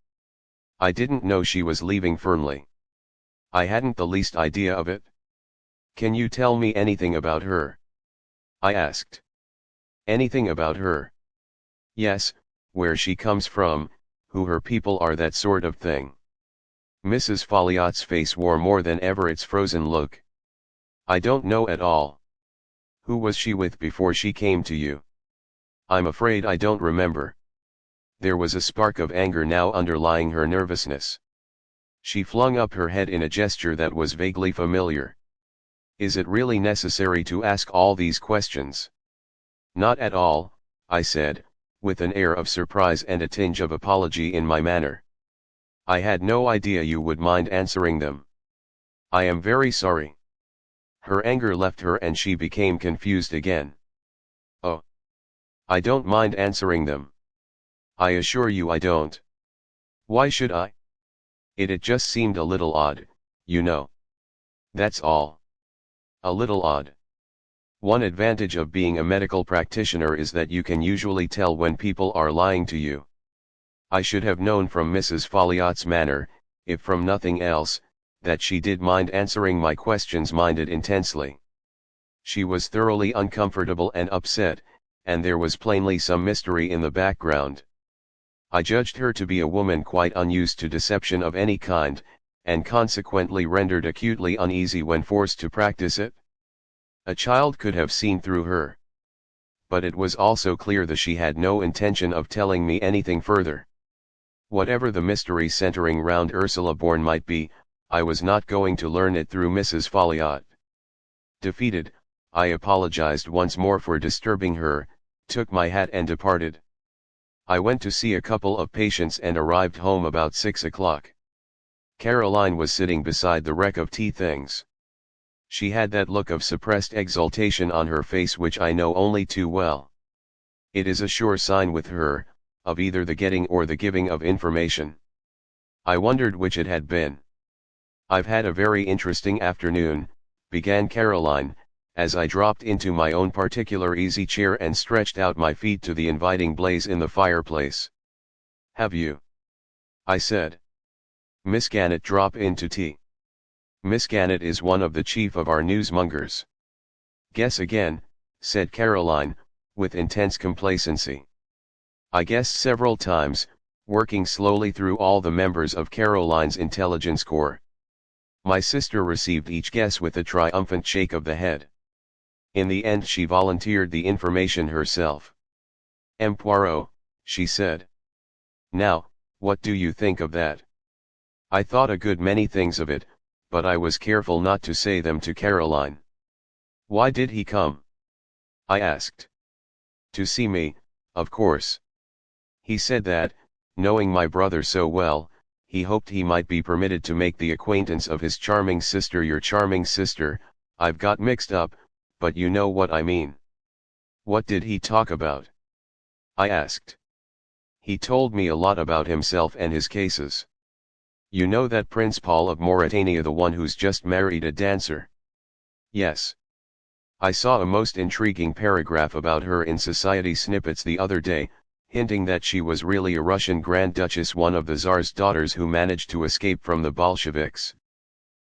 I didn't know she was leaving Fernley. I hadn't the least idea of it. Can you tell me anything about her? I asked. Anything about her? Yes, where she comes from, who her people are, that sort of thing. Mrs. Folliot's face wore more than ever its frozen look. I don't know at all. Who was she with before she came to you? I'm afraid I don't remember. There was a spark of anger now underlying her nervousness. She flung up her head in a gesture that was vaguely familiar. Is it really necessary to ask all these questions? Not at all, I said, with an air of surprise and a tinge of apology in my manner. I had no idea you would mind answering them. I am very sorry. Her anger left her and she became confused again. Oh. I don't mind answering them. I assure you I don't. Why should I? It just seemed a little odd, you know. That's all. A little odd. One advantage of being a medical practitioner is that you can usually tell when people are lying to you. I should have known from Mrs. Folliot's manner, if from nothing else, that she did mind answering my questions, minded intensely. She was thoroughly uncomfortable and upset, and there was plainly some mystery in the background. I judged her to be a woman quite unused to deception of any kind, and consequently rendered acutely uneasy when forced to practice it? A child could have seen through her. But it was also clear that she had no intention of telling me anything further. Whatever the mystery centering round Ursula Bourne might be, I was not going to learn it through Mrs. Folliot. Defeated, I apologized once more for disturbing her, took my hat and departed. I went to see a couple of patients and arrived home about 6 o'clock. Caroline was sitting beside the wreck of tea things. She had that look of suppressed exultation on her face which I know only too well. It is a sure sign with her, of either the getting or the giving of information. I wondered which it had been. "I've had a very interesting afternoon," began Caroline, as I dropped into my own particular easy chair and stretched out my feet to the inviting blaze in the fireplace. "Have you?" I said. "Miss Gannett drop in to tea?" Miss Gannett is one of the chief of our newsmongers. "Guess again," said Caroline, with intense complacency. I guessed several times, working slowly through all the members of Caroline's intelligence corps. My sister received each guess with a triumphant shake of the head. In the end she volunteered the information herself. "M. Poirot," she said. "Now, what do you think of that?" I thought a good many things of it, but I was careful not to say them to Caroline. "Why did he come?" I asked. "To see me, of course. He said that, knowing my brother so well, he hoped he might be permitted to make the acquaintance of his charming sister." "Your charming sister," I've got mixed up, but you know what I mean. "What did he talk about?" I asked. "He told me a lot about himself and his cases. You know that Prince Paul of Mauritania, the one who's just married a dancer?" "Yes. I saw a most intriguing paragraph about her in Society Snippets the other day, hinting that she was really a Russian Grand Duchess, one of the Tsar's daughters who managed to escape from the Bolsheviks.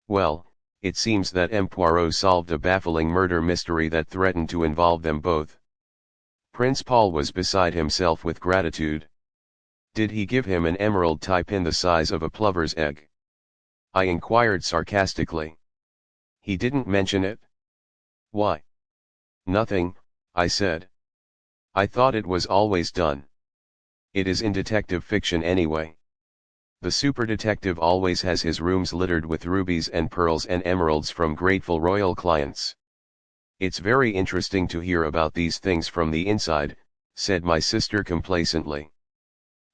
Well, it seems that M. Poirot solved a baffling murder mystery that threatened to involve them both." Prince Paul was beside himself with gratitude. "Did he give him an emerald tie pin the size of a plover's egg?" I inquired sarcastically. "He didn't mention it?" "Why? Nothing," I said. "I thought it was always done. It is in detective fiction anyway. The super detective always has his rooms littered with rubies and pearls and emeralds from grateful royal clients." "It's very interesting to hear about these things from the inside," said my sister complacently.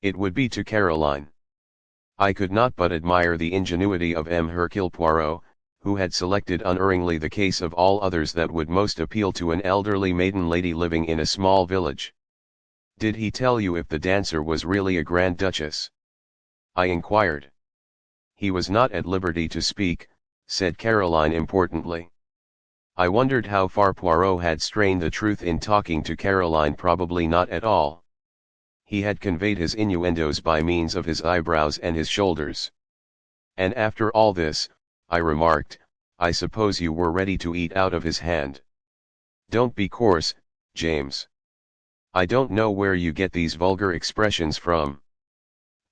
It would be to Caroline. I could not but admire the ingenuity of M. Hercule Poirot, who had selected unerringly the case of all others that would most appeal to an elderly maiden lady living in a small village. "Did he tell you if the dancer was really a Grand Duchess?" I inquired. "He was not at liberty to speak," said Caroline importantly. I wondered how far Poirot had strained the truth in talking to Caroline. Probably not at all. He had conveyed his innuendos by means of his eyebrows and his shoulders. "And after all this," I remarked, "I suppose you were ready to eat out of his hand." "Don't be coarse, James. I don't know where you get these vulgar expressions from.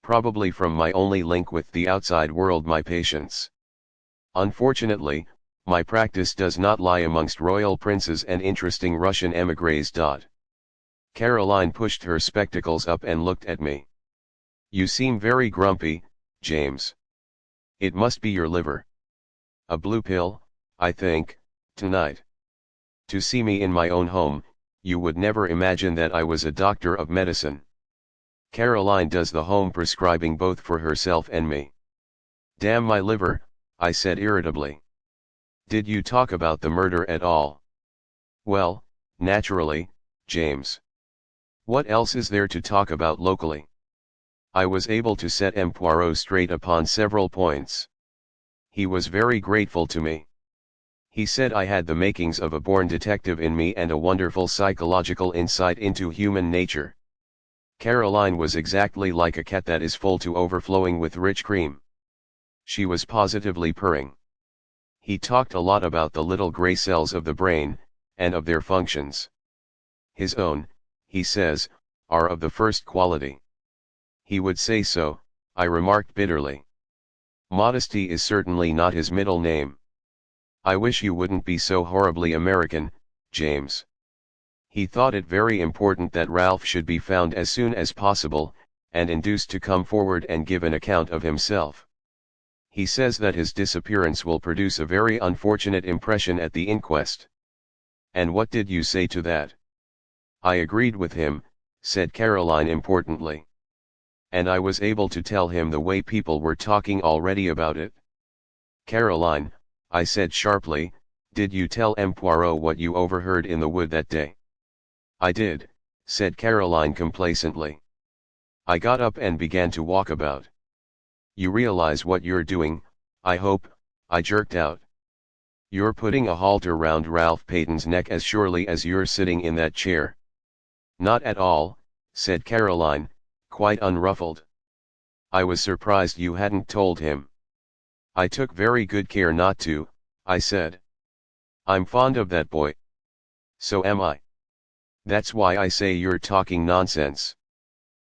Probably from my only link with the outside world, my patients. Unfortunately, my practice does not lie amongst royal princes and interesting Russian émigrés. Caroline pushed her spectacles up and looked at me. "You seem very grumpy, James. It must be your liver. A blue pill, I think, tonight. To see me in my own home, you would never imagine that I was a doctor of medicine. Caroline does the home prescribing both for herself and me." "Damn my liver," I said irritably. "Did you talk about the murder at all?" "Well, naturally, James. What else is there to talk about locally?" I was able to set M. Poirot straight upon several points. He was very grateful to me. He said I had the makings of a born detective in me and a wonderful psychological insight into human nature. Caroline was exactly like a cat that is full to overflowing with rich cream. She was positively purring. He talked a lot about the little gray cells of the brain, and of their functions. His own, he says, are of the first quality. He would say so, I remarked bitterly. Modesty is certainly not his middle name. I wish you wouldn't be so horribly American, James. He thought it very important that Ralph should be found as soon as possible, and induced to come forward and give an account of himself. He says that his disappearance will produce a very unfortunate impression at the inquest. And what did you say to that? I agreed with him, said Caroline importantly. And I was able to tell him the way people were talking already about it. Caroline, I said sharply, did you tell M. Poirot what you overheard in the wood that day? I did, said Caroline complacently. I got up and began to walk about. You realize what you're doing, I hope, I jerked out. You're putting a halter round Ralph Paton's neck as surely as you're sitting in that chair. Not at all, said Caroline, quite unruffled. I was surprised you hadn't told him. I took very good care not to, I said. I'm fond of that boy. So am I. That's why I say you're talking nonsense.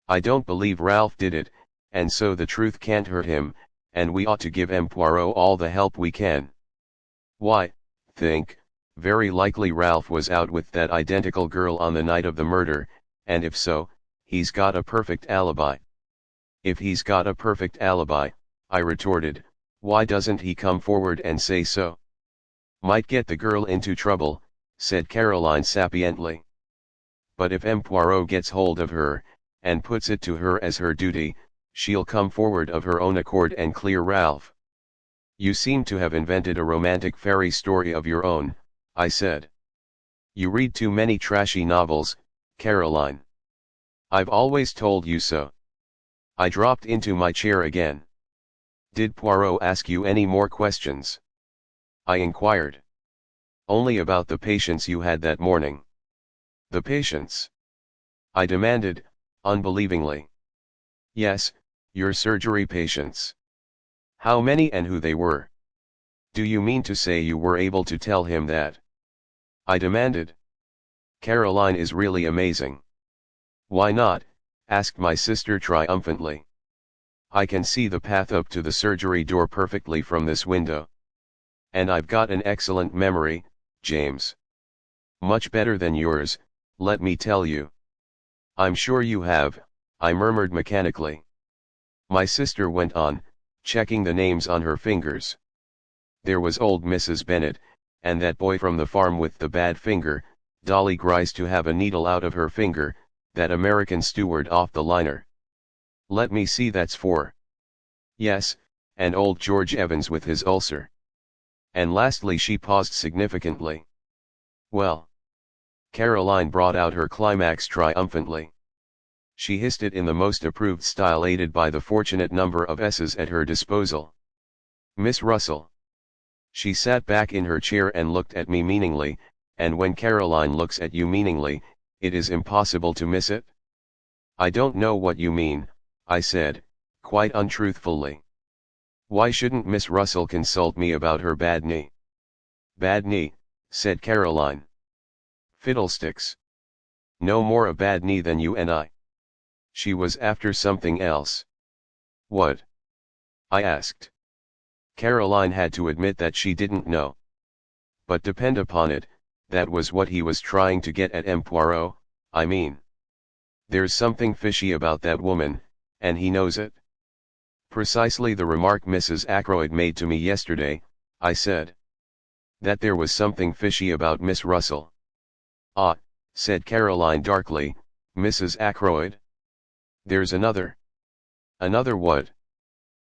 I don't believe Ralph did it, and so the truth can't hurt him, and we ought to give M. Poirot all the help we can. Why, very likely Ralph was out with that identical girl on the night of the murder, and if so, he's got a perfect alibi. If he's got a perfect alibi, I retorted, why doesn't he come forward and say so? Might get the girl into trouble, said Caroline sapiently. But if M. Poirot gets hold of her, and puts it to her as her duty, she'll come forward of her own accord and clear Ralph. You seem to have invented a romantic fairy story of your own, I said. You read too many trashy novels, Caroline. I've always told you so. I dropped into my chair again. Did Poirot ask you any more questions? I inquired. Only about the patients you had that morning. The patients? I demanded, unbelievingly. Yes, your surgery patients. How many and who they were? Do you mean to say you were able to tell him that? I demanded. Caroline is really amazing. Why not? Asked my sister triumphantly. I can see the path up to the surgery door perfectly from this window. And I've got an excellent memory, James. Much better than yours, let me tell you. I'm sure you have, I murmured mechanically. My sister went on, checking the names on her fingers. There was old Mrs. Bennet, and that boy from the farm with the bad finger, Dolly Grice to have a needle out of her finger, that American steward off the liner. Let me see, that's 4. Yes, and old George Evans with his ulcer. And lastly, she paused significantly. Well. Caroline brought out her climax triumphantly. She hissed it in the most approved style, aided by the fortunate number of S's at her disposal. Miss Russell. She sat back in her chair and looked at me meaningly, and when Caroline looks at you meaningly, it is impossible to miss it. I don't know what you mean, I said, quite untruthfully. Why shouldn't Miss Russell consult me about her bad knee? Bad knee, said Caroline. Fiddlesticks. No more a bad knee than you and I. She was after something else. What? I asked. Caroline had to admit that she didn't know. But depend upon it, that was what he was trying to get at M. Poirot, I mean. There's something fishy about that woman, and he knows it. Precisely the remark Mrs. Ackroyd made to me yesterday, I said. That there was something fishy about Miss Russell. Ah, said Caroline darkly, Mrs. Ackroyd? There's another. Another what?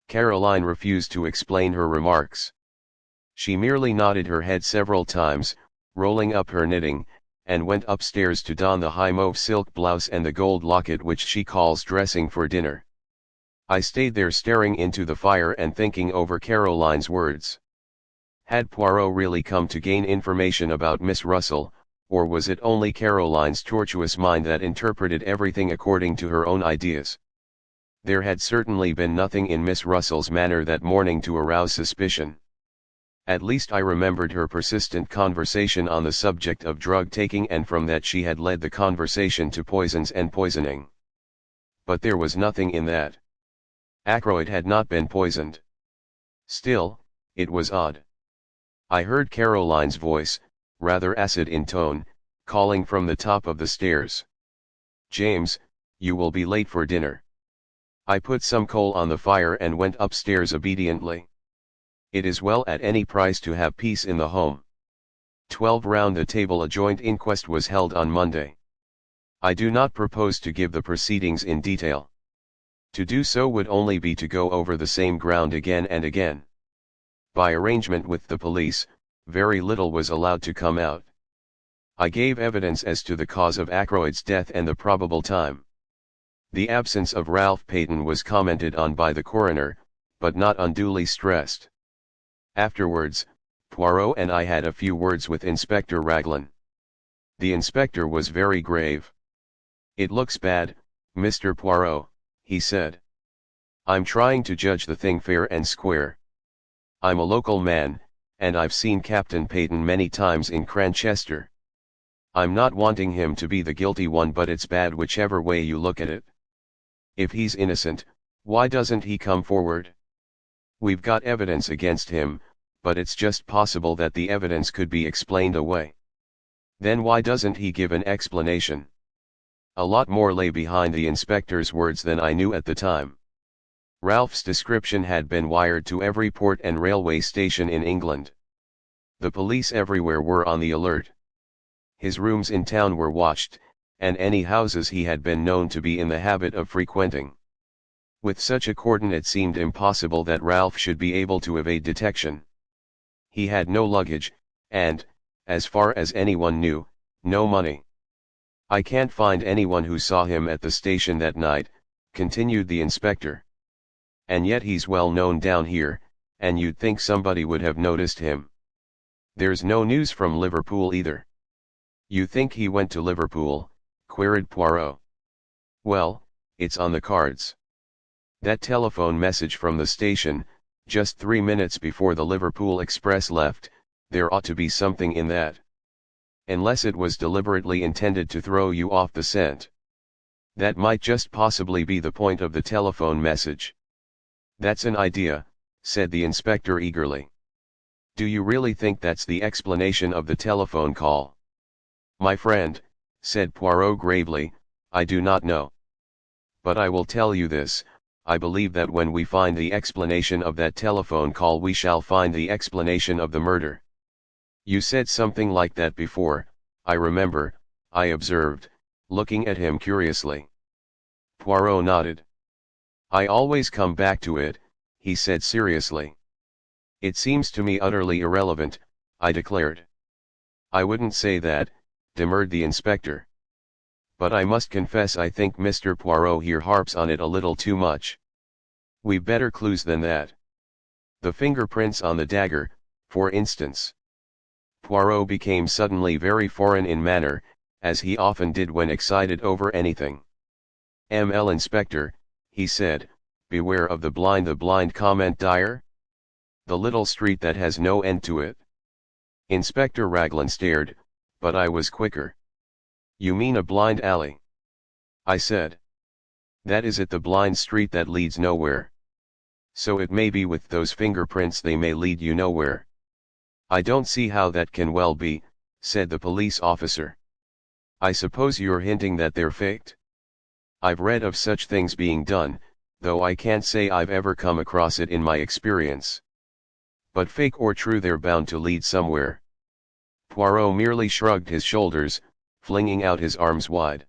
Caroline refused to explain her remarks. She merely nodded her head several times, rolling up her knitting, and went upstairs to don the high mauve silk blouse and the gold locket which she calls dressing for dinner. I stayed there staring into the fire and thinking over Caroline's words. Had Poirot really come to gain information about Miss Russell, or was it only Caroline's tortuous mind that interpreted everything according to her own ideas? There had certainly been nothing in Miss Russell's manner that morning to arouse suspicion. At least I remembered her persistent conversation on the subject of drug taking, and from that she had led the conversation to poisons and poisoning. But there was nothing in that. Ackroyd had not been poisoned. Still, it was odd. I heard Caroline's voice, rather acid in tone, calling from the top of the stairs. "James, you will be late for dinner." I put some coal on the fire and went upstairs obediently. It is well at any price to have peace in the home. 12 Round the table. A joint inquest was held on Monday. I do not propose to give the proceedings in detail. To do so would only be to go over the same ground again and again. By arrangement with the police, very little was allowed to come out. I gave evidence as to the cause of Ackroyd's death and the probable time. The absence of Ralph Paton was commented on by the coroner, but not unduly stressed. Afterwards, Poirot and I had a few words with Inspector Raglan. The inspector was very grave. "It looks bad, Mr. Poirot," he said. "I'm trying to judge the thing fair and square. I'm a local man, and I've seen Captain Paton many times in Cranchester. I'm not wanting him to be the guilty one, but it's bad whichever way you look at it. If he's innocent, why doesn't he come forward? We've got evidence against him, but it's just possible that the evidence could be explained away. Then why doesn't he give an explanation?" A lot more lay behind the inspector's words than I knew at the time. Ralph's description had been wired to every port and railway station in England. The police everywhere were on the alert. His rooms in town were watched, and any houses he had been known to be in the habit of frequenting. With such a cordon it seemed impossible that Ralph should be able to evade detection. He had no luggage, and, as far as anyone knew, no money. "I can't find anyone who saw him at the station that night," continued the inspector. "And yet he's well known down here, and you'd think somebody would have noticed him. There's no news from Liverpool either." "You think he went to Liverpool?" queried Poirot. "Well, it's on the cards. That telephone message from the station, just 3 minutes before the Liverpool express left, there ought to be something in that. Unless it was deliberately intended to throw you off the scent. That might just possibly be the point of the telephone message." "That's an idea," said the inspector eagerly. "Do you really think that's the explanation of the telephone call?" "My friend," said Poirot gravely, "I do not know. But I will tell you this, I believe that when we find the explanation of that telephone call we shall find the explanation of the murder." "You said something like that before, I remember," I observed, looking at him curiously. Poirot nodded. "I always come back to it," he said seriously. "It seems to me utterly irrelevant," I declared. "I wouldn't say that," demurred the inspector. "But I must confess I think Mr. Poirot here harps on it a little too much. We've better clues than that. The fingerprints on the dagger, for instance." Poirot became suddenly very foreign in manner, as he often did when excited over anything. "M.L. Inspector," he said, "beware of the blind comment Dyer? The little street that has no end to it." Inspector Raglan stared, but I was quicker. "You mean a blind alley?" I said. "That is it, the blind street that leads nowhere. So it may be with those fingerprints, they may lead you nowhere." "I don't see how that can well be," said the police officer. "I suppose you're hinting that they're faked?" "I've read of such things being done, though I can't say I've ever come across it in my experience. But fake or true, they're bound to lead somewhere." Poirot merely shrugged his shoulders, flinging out his arms wide.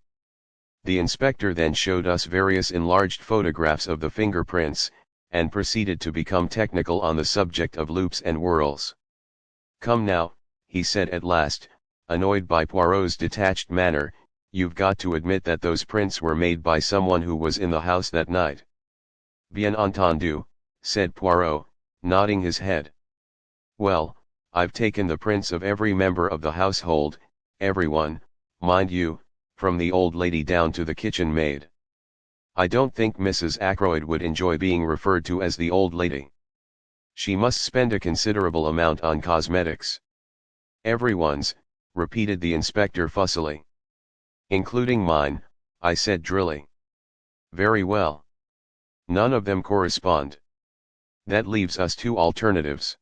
The inspector then showed us various enlarged photographs of the fingerprints, and proceeded to become technical on the subject of loops and whorls. "Come now," he said at last, annoyed by Poirot's detached manner, "you've got to admit that those prints were made by someone who was in the house that night." "Bien entendu," said Poirot, nodding his head. "Well, I've taken the prints of every member of the household, everyone, mind you, from the old lady down to the kitchen maid. I don't think Mrs. Ackroyd would enjoy being referred to as the old lady. She must spend a considerable amount on cosmetics." "Everyone's," repeated the inspector fussily. "Including mine," I said drily. "Very well. None of them correspond." That leaves us two alternatives.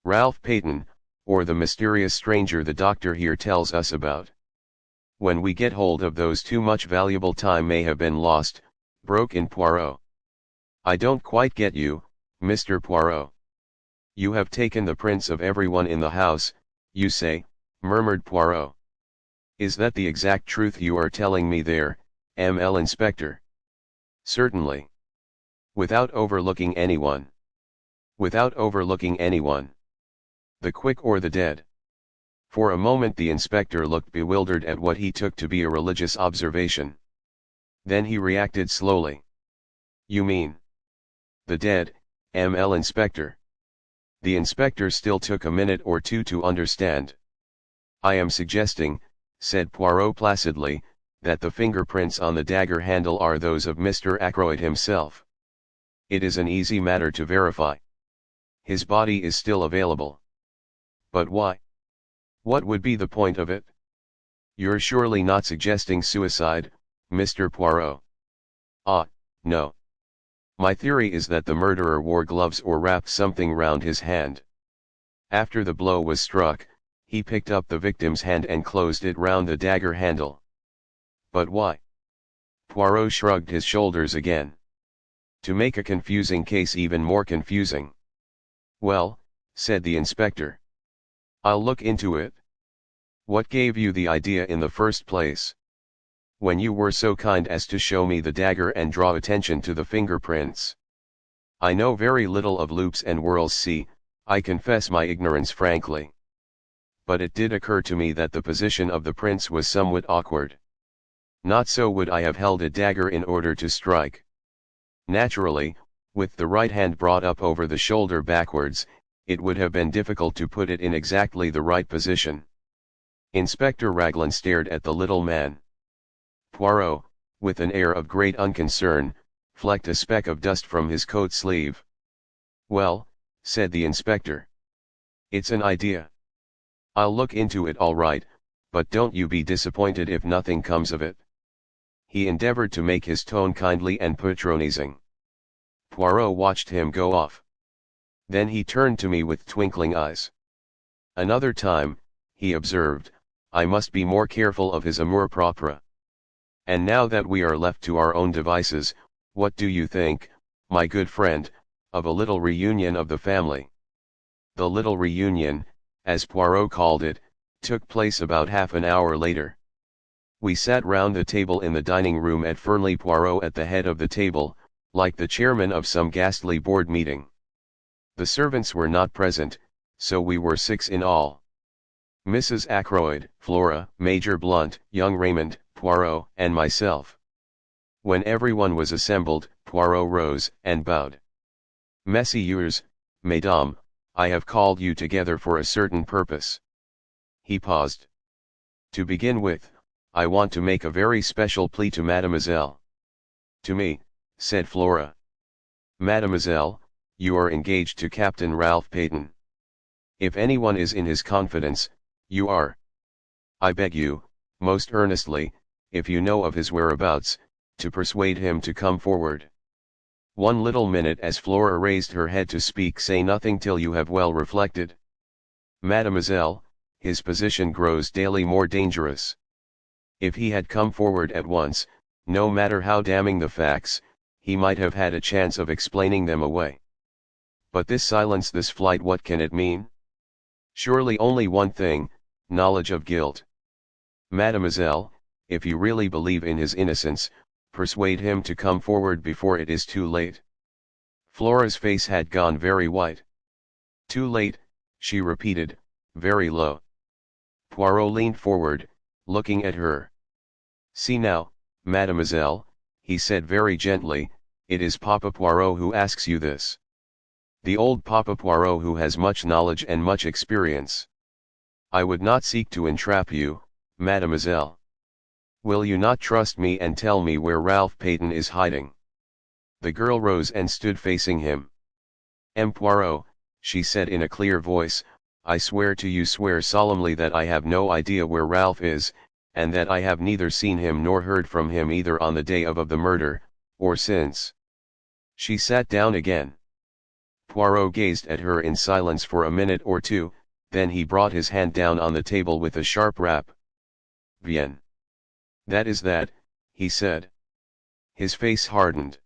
Ralph Paton, or the mysterious stranger the doctor here tells us about. When we get hold of those two, much valuable time may have been lost, broke in Poirot. I don't quite get you, Mr. Poirot. You have taken the prints of everyone in the house, you say, murmured Poirot. Is that the exact truth you are telling me there, M.L. Inspector? Certainly. Without overlooking anyone. Without overlooking anyone. The quick or the dead? For a moment the inspector looked bewildered at what he took to be a religious observation. Then he reacted slowly. You mean the dead, M.L. Inspector? The inspector still took a minute or two to understand. I am suggesting, said Poirot placidly, that the fingerprints on the dagger handle are those of Mr. Ackroyd himself. It is an easy matter to verify. His body is still available. But why? What would be the point of it? You're surely not suggesting suicide, Mr. Poirot? Ah, no. My theory is that the murderer wore gloves or wrapped something round his hand. After the blow was struck, he picked up the victim's hand and closed it round the dagger handle. But why? Poirot shrugged his shoulders again. To make a confusing case even more confusing. Well, said the inspector. I'll look into it. What gave you the idea in the first place? When you were so kind as to show me the dagger and draw attention to the fingerprints. I know very little of loops and whorls, see, I confess my ignorance frankly. But it did occur to me that the position of the prints was somewhat awkward. Not so would I have held a dagger in order to strike. Naturally, with the right hand brought up over the shoulder backwards, it would have been difficult to put it in exactly the right position. Inspector Raglan stared at the little man. Poirot, with an air of great unconcern, flecked a speck of dust from his coat sleeve. Well, said the inspector. It's an idea. I'll look into it all right, but don't you be disappointed if nothing comes of it. He endeavored to make his tone kindly and patronizing. Poirot watched him go off. Then he turned to me with twinkling eyes. Another time, he observed, I must be more careful of his amour-propre. And now that we are left to our own devices, what do you think, my good friend, of a little reunion of the family? The little reunion, as Poirot called it, took place about half an hour later. We sat round the table in the dining room at Fernley, Poirot at the head of the table, like the chairman of some ghastly board meeting. The servants were not present, so we were 6 in all. Mrs. Ackroyd, Flora, Major Blunt, young Raymond, Poirot, and myself. When everyone was assembled, Poirot rose and bowed. Messieurs, Mesdames, I have called you together for a certain purpose. He paused. To begin with, I want to make a very special plea to Mademoiselle. To me, said Flora. Mademoiselle, you are engaged to Captain Ralph Paton. If anyone is in his confidence, you are. I beg you, most earnestly, if you know of his whereabouts, to persuade him to come forward. One little minute, as Flora raised her head to speak. Say nothing till you have well reflected. Mademoiselle, his position grows daily more dangerous. If he had come forward at once, no matter how damning the facts, he might have had a chance of explaining them away. But this silence, this flight, what can it mean? Surely only one thing, knowledge of guilt. Mademoiselle, if you really believe in his innocence, persuade him to come forward before it is too late. Flora's face had gone very white. Too late, she repeated, very low. Poirot leaned forward, looking at her. See now, mademoiselle, he said very gently, it is Papa Poirot who asks you this. The old Papa Poirot, who has much knowledge and much experience. I would not seek to entrap you, mademoiselle. Will you not trust me and tell me where Ralph Paton is hiding? The girl rose and stood facing him. M. Poirot, she said in a clear voice, I swear to you, swear solemnly, that I have no idea where Ralph is, and that I have neither seen him nor heard from him either on the day of the murder, or since. She sat down again. Poirot gazed at her in silence for a minute or two, then he brought his hand down on the table with a sharp rap. Bien. That is that, he said. His face hardened.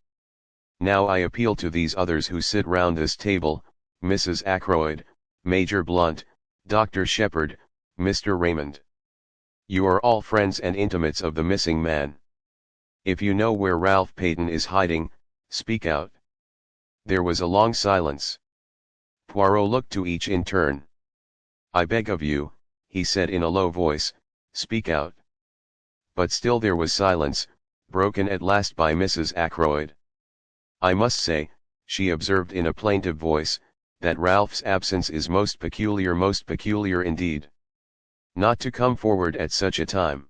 Now I appeal to these others who sit round this table, Mrs. Ackroyd, Major Blunt, Dr. Sheppard, Mr. Raymond. You are all friends and intimates of the missing man. If you know where Ralph Paton is hiding, speak out. There was a long silence. Poirot looked to each in turn. I beg of you, he said in a low voice, speak out. But still there was silence, broken at last by Mrs. Ackroyd. I must say, she observed in a plaintive voice, that Ralph's absence is most peculiar indeed. Not to come forward at such a time.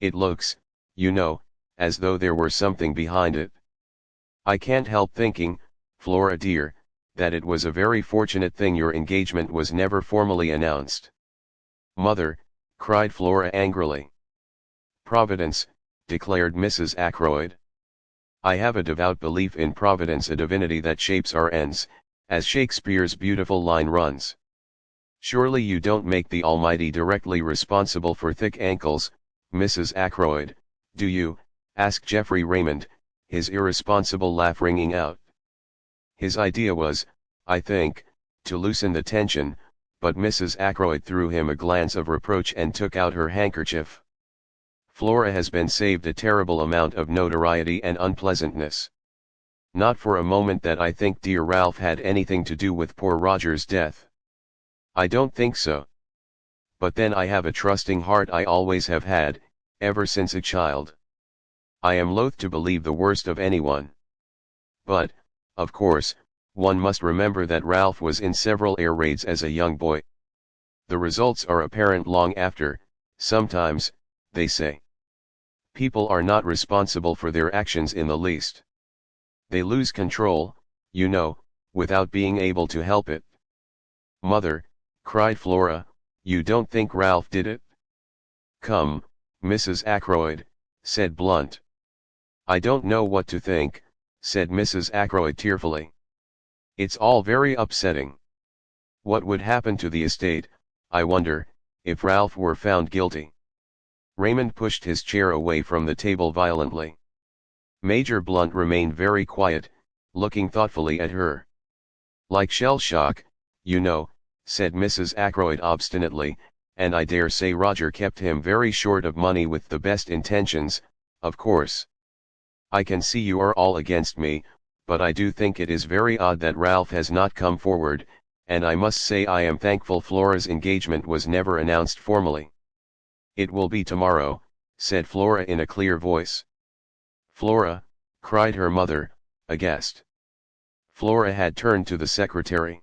It looks, you know, as though there were something behind it. I can't help thinking, Flora dear, that it was a very fortunate thing your engagement was never formally announced. Mother, cried Flora angrily. Providence, declared Mrs. Ackroyd. I have a devout belief in Providence, a divinity that shapes our ends, as Shakespeare's beautiful line runs. Surely you don't make the Almighty directly responsible for thick ankles, Mrs. Ackroyd, do you? Asked Geoffrey Raymond, his irresponsible laugh ringing out. His idea was, I think, to loosen the tension, but Mrs. Ackroyd threw him a glance of reproach and took out her handkerchief. Flora has been saved a terrible amount of notoriety and unpleasantness. Not for a moment that I think dear Ralph had anything to do with poor Roger's death. I don't think so. But then I have a trusting heart, I always have had, ever since a child. I am loath to believe the worst of anyone. But, of course, one must remember that Ralph was in several air raids as a young boy. The results are apparent long after, sometimes, they say. People are not responsible for their actions in the least. They lose control, you know, without being able to help it. Mother, cried Flora, you don't think Ralph did it? Come, Mrs. Ackroyd, said Blunt. I don't know what to think, said Mrs. Ackroyd tearfully. It's all very upsetting. What would happen to the estate, I wonder, if Ralph were found guilty? Raymond pushed his chair away from the table violently. Major Blunt remained very quiet, looking thoughtfully at her. Like shell shock, you know, said Mrs. Ackroyd obstinately, and I dare say Roger kept him very short of money with the best intentions, of course. I can see you are all against me, but I do think it is very odd that Ralph has not come forward, and I must say I am thankful Flora's engagement was never announced formally. It will be tomorrow, said Flora in a clear voice. Flora, cried her mother, aghast. Flora had turned to the secretary.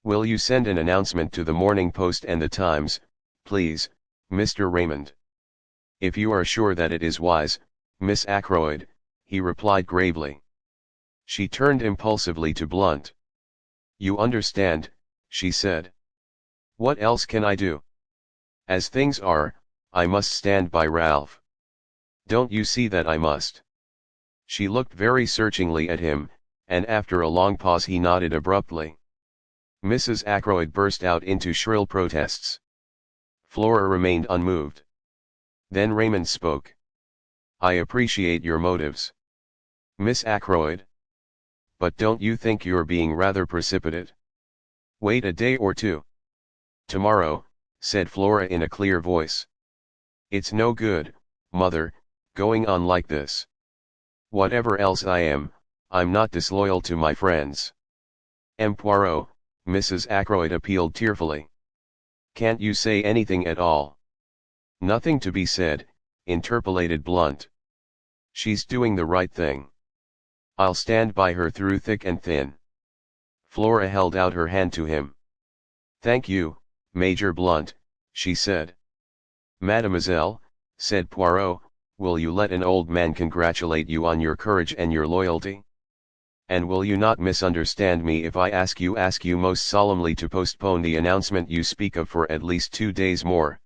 Will you send an announcement to the Morning Post and the Times, please, Mr. Raymond? If you are sure that it is wise, Miss Ackroyd, he replied gravely. She turned impulsively to Blunt. You understand, she said. What else can I do? As things are, I must stand by Ralph. Don't you see that I must? She looked very searchingly at him, and after a long pause he nodded abruptly. Mrs. Ackroyd burst out into shrill protests. Flora remained unmoved. Then Raymond spoke. I appreciate your motives, Miss Ackroyd. But don't you think you're being rather precipitate? Wait a day or two. Tomorrow, said Flora in a clear voice. It's no good, Mother, going on like this. Whatever else I am, I'm not disloyal to my friends. M. Poirot, Mrs. Ackroyd appealed tearfully. Can't you say anything at all? Nothing to be said, interpolated Blunt. She's doing the right thing. I'll stand by her through thick and thin. Flora held out her hand to him. Thank you, Major Blunt, she said. Mademoiselle, said Poirot, will you let an old man congratulate you on your courage and your loyalty? And will you not misunderstand me if I ask you most solemnly to postpone the announcement you speak of for at least 2 days more?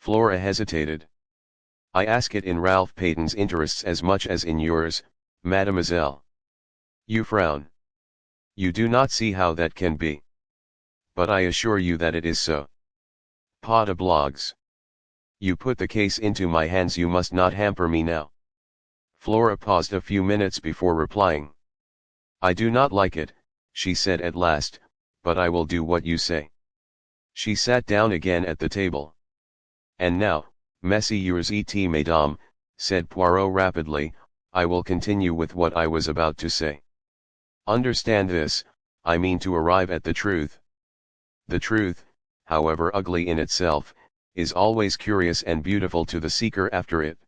Flora hesitated. I ask it in Ralph Paton's interests as much as in yours, mademoiselle. You frown. You do not see how that can be. But I assure you that it is so. Paton blogs. You put the case into my hands, you must not hamper me now. Flora paused a few minutes before replying. I do not like it, she said at last, but I will do what you say. She sat down again at the table. And now, messieurs et mesdames, said Poirot rapidly, I will continue with what I was about to say. Understand this, I mean to arrive at the truth. The truth, however ugly in itself, is always curious and beautiful to the seeker after it.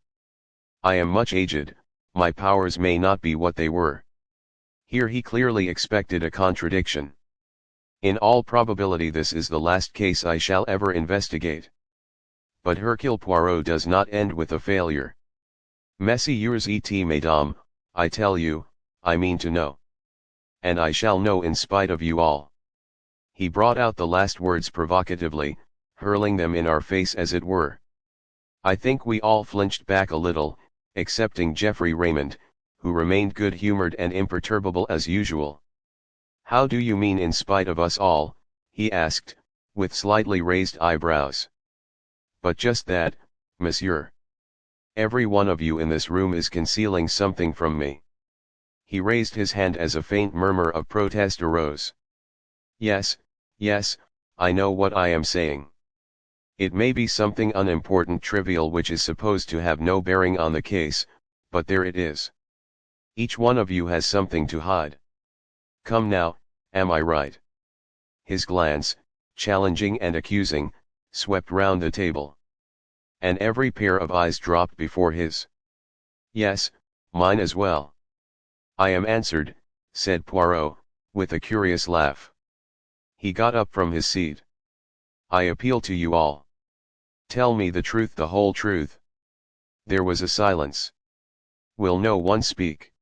I am much aged, my powers may not be what they were. Here he clearly expected a contradiction. In all probability this is the last case I shall ever investigate. But Hercule Poirot does not end with a failure. Messieurs et mesdames, I tell you, I mean to know. And I shall know in spite of you all. He brought out the last words provocatively, hurling them in our face as it were. I think we all flinched back a little, excepting Geoffrey Raymond, who remained good-humored and imperturbable as usual. How do you mean in spite of us all? He asked, with slightly raised eyebrows. But just that, monsieur. Every one of you in this room is concealing something from me. He raised his hand as a faint murmur of protest arose. Yes, yes, I know what I am saying. It may be something unimportant, trivial, which is supposed to have no bearing on the case, but there it is. Each one of you has something to hide. Come now, am I right? His glance, challenging and accusing, swept round the table. And every pair of eyes dropped before his. Yes, mine as well. I am answered, said Poirot, with a curious laugh. He got up from his seat. I appeal to you all. Tell me the truth, the whole truth. There was a silence. Will no one speak?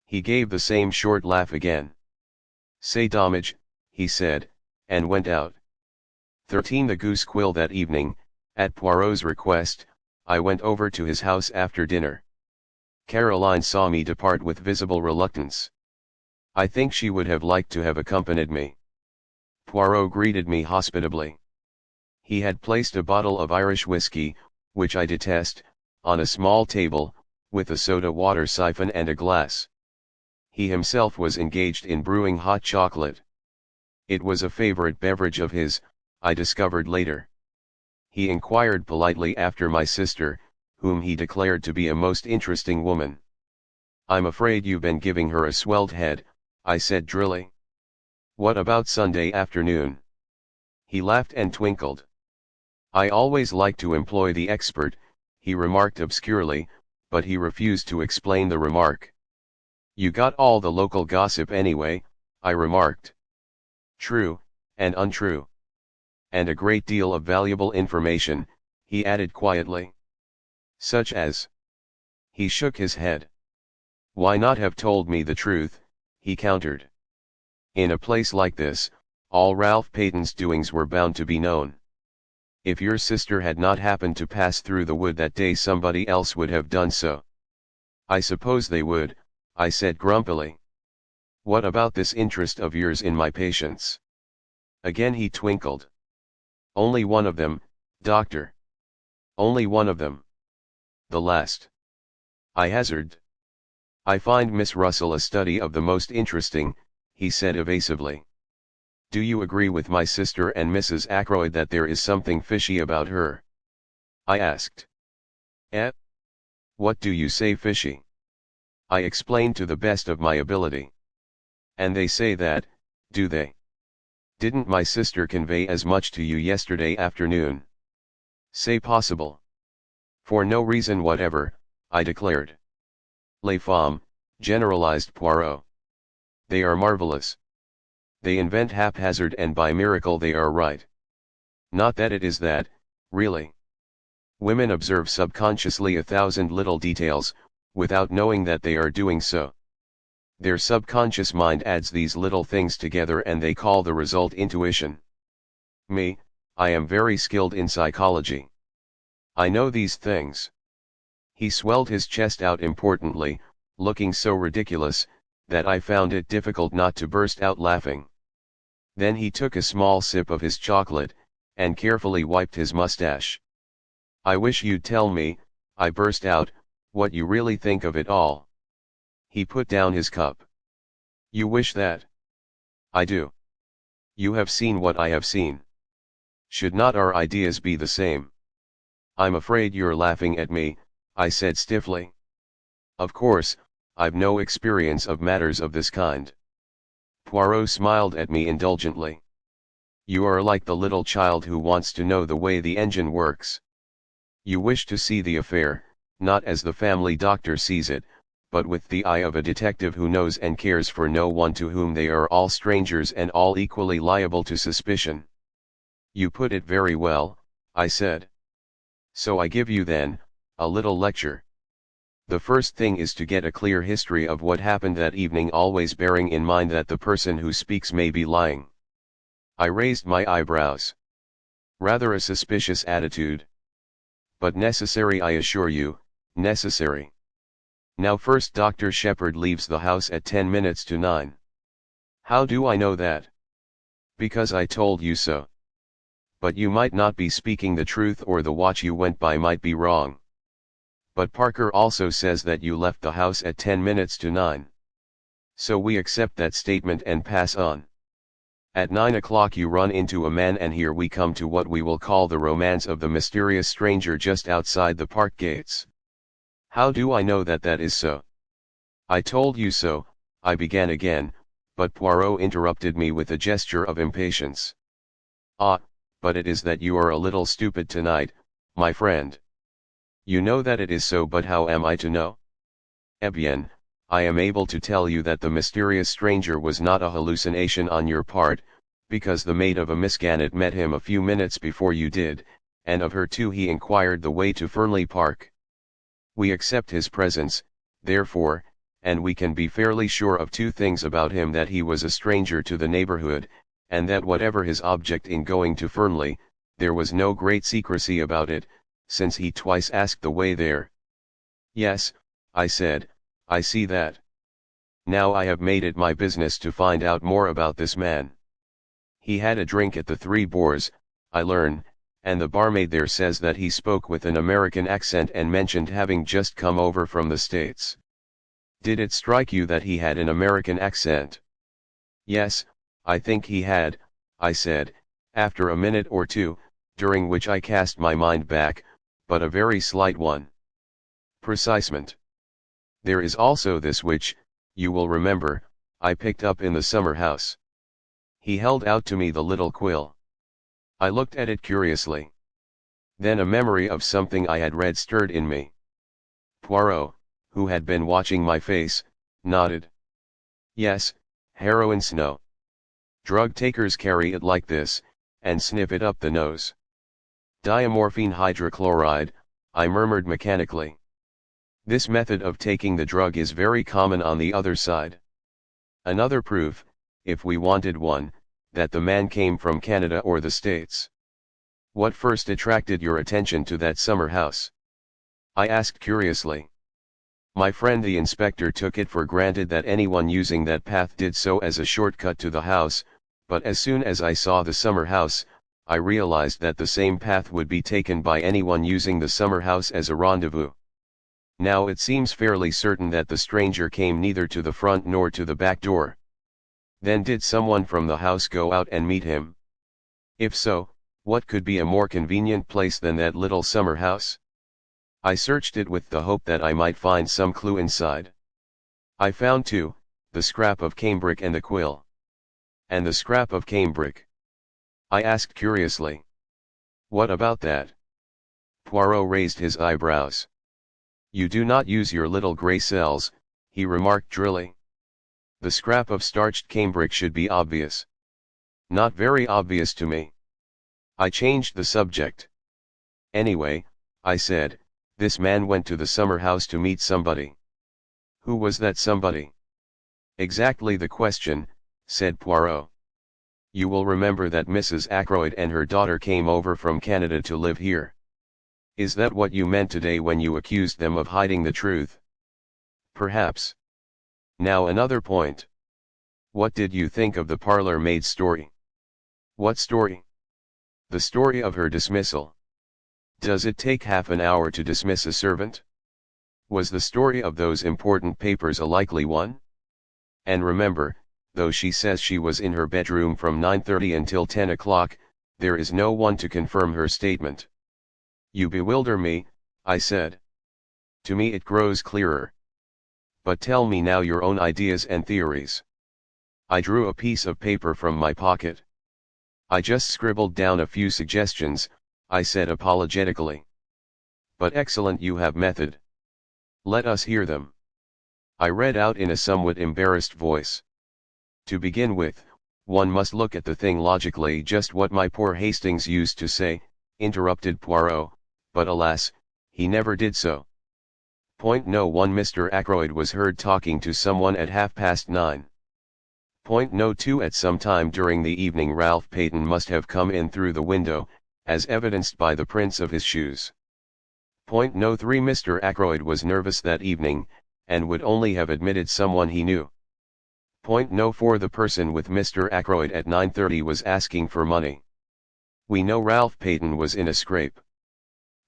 He gave the same short laugh again. Say damage, he said, and went out. 13 The goose quill. That evening, at Poirot's request, I went over to his house after dinner. Caroline saw me depart with visible reluctance. I think she would have liked to have accompanied me. Poirot greeted me hospitably. He had placed a bottle of Irish whiskey, which I detest, on a small table, with a soda-water siphon and a glass. He himself was engaged in brewing hot chocolate. It was a favorite beverage of his, I discovered later. He inquired politely after my sister, whom he declared to be a most interesting woman. I'm afraid you've been giving her a swelled head, I said drily. What about Sunday afternoon? He laughed and twinkled. I always like to employ the expert, he remarked obscurely, but he refused to explain the remark. You got all the local gossip anyway, I remarked. True, and untrue. And a great deal of valuable information, he added quietly. Such as? He shook his head. Why not have told me the truth, he countered. In a place like this, all Ralph Paton's doings were bound to be known. If your sister had not happened to pass through the wood that day, somebody else would have done so. I suppose they would, I said grumpily. What about this interest of yours in my patients? Again he twinkled. Only one of them, doctor. Only one of them. The last. I hazarded. I find Miss Russell a study of the most interesting, he said evasively. Do you agree with my sister and Mrs. Ackroyd that there is something fishy about her? I asked. Eh? What do you say fishy? I explained to the best of my ability. And they say that, do they? Didn't my sister convey as much to you yesterday afternoon? C'est possible. For no reason whatever, I declared. Les femmes, generalized Poirot. They are marvelous. They invent haphazard and by miracle they are right. Not that it is that, really. Women observe subconsciously 1,000 little details, without knowing that they are doing so. Their subconscious mind adds these little things together and they call the result intuition. Me, I am very skilled in psychology. I know these things. He swelled his chest out importantly, looking so ridiculous, that I found it difficult not to burst out laughing. Then he took a small sip of his chocolate, and carefully wiped his mustache. "I wish you'd tell me," I burst out, "what you really think of it all." He put down his cup. "You wish that?" "I do. You have seen what I have seen. Should not our ideas be the same?" "I'm afraid you're laughing at me," I said stiffly. "Of course, I've no experience of matters of this kind." Poirot smiled at me indulgently. "You are like the little child who wants to know the way the engine works. You wish to see the affair, not as the family doctor sees it, but with the eye of a detective who knows and cares for no one, to whom they are all strangers and all equally liable to suspicion." "You put it very well," I said. "So I give you then, a little lecture. The first thing is to get a clear history of what happened that evening, always bearing in mind that the person who speaks may be lying." I raised my eyebrows. Rather a suspicious attitude. "But necessary, I assure you, necessary. Now first, Dr. Sheppard leaves the house at 10 minutes to 9. "How do I know that?" "Because I told you so." "But you might not be speaking the truth, or the watch you went by might be wrong." "But Parker also says that you left the house at 10 minutes to 9. "So we accept that statement and pass on. At 9 o'clock you run into a man, and here we come to what we will call the romance of the mysterious stranger just outside the park gates. How do I know that that is so?" "I told you so," I began again, but Poirot interrupted me with a gesture of impatience. "Ah, but it is that you are a little stupid tonight, my friend. You know that it is so, but how am I to know? Eh bien, I am able to tell you that the mysterious stranger was not a hallucination on your part, because the maid of a Miss Gannett met him a few minutes before you did, and of her too he inquired the way to Fernley Park. We accept his presence, therefore, and we can be fairly sure of two things about him: that he was a stranger to the neighborhood, and that whatever his object in going to Fernley, there was no great secrecy about it, since he twice asked the way there." "Yes," I said, "I see that. Now I have made it my business to find out more about this man. He had a drink at the Three Boars, I learn, and the barmaid there says that he spoke with an American accent and mentioned having just come over from the States. Did it strike you that he had an American accent?" "Yes, I think he had," I said, after a minute or two, during which I cast my mind back, but a very slight one. "Precisement. There is also this which, you will remember, I picked up in the summer house." He held out to me the little quill. I looked at it curiously. Then a memory of something I had read stirred in me. Poirot, who had been watching my face, nodded. "Yes, heroines know. Drug takers carry it like this, and sniff it up the nose." "Diamorphine hydrochloride," I murmured mechanically. "This method of taking the drug is very common on the other side. Another proof, if we wanted one, that the man came from Canada or the States." "What first attracted your attention to that summer house?" I asked curiously. My friend the inspector took it for granted that anyone using that path did so as a shortcut to the house, but as soon as I saw the summer house, I realized that the same path would be taken by anyone using the summer house as a rendezvous. Now it seems fairly certain that the stranger came neither to the front nor to the back door. Then did someone from the house go out and meet him? If so, what could be a more convenient place than that little summer house? I searched it with the hope that I might find some clue inside. I found two, the scrap of cambric and the quill. "And the scrap of cambric?" I asked curiously. "What about that?" Poirot raised his eyebrows. "You do not use your little grey cells," he remarked drily. "The scrap of starched cambric should be obvious." "Not very obvious to me." I changed the subject. "Anyway," I said, "this man went to the summer house to meet somebody. Who was that somebody?" "Exactly the question," said Poirot. "You will remember that Mrs. Ackroyd and her daughter came over from Canada to live here. Is that what you meant today when you accused them of hiding the truth?" "Perhaps. Now another point. What did you think of the parlour maid's story? What story? The story of her dismissal. Does it take half an hour to dismiss a servant? Was the story of those important papers a likely one? And remember, though she says she was in her bedroom from 9:30 until 10 o'clock, there is no one to confirm her statement. You bewilder me, I said. To me it grows clearer. But tell me now your own ideas and theories. I drew a piece of paper from my pocket. I just scribbled down a few suggestions, I said apologetically. But excellent, you have method. Let us hear them. I read out in a somewhat embarrassed voice. To begin with, one must look at the thing logically, just what my poor Hastings used to say, interrupted Poirot, but alas, he never did so. Point no. 1 Mr. Ackroyd was heard talking to someone at 9:30. Point no. 2 At some time during the evening Ralph Paton must have come in through the window, as evidenced by the prints of his shoes. Point no. 3 Mr. Ackroyd was nervous that evening, and would only have admitted someone he knew. Point no. 4 The person with Mr. Ackroyd at 9:30 was asking for money. We know Ralph Paton was in a scrape.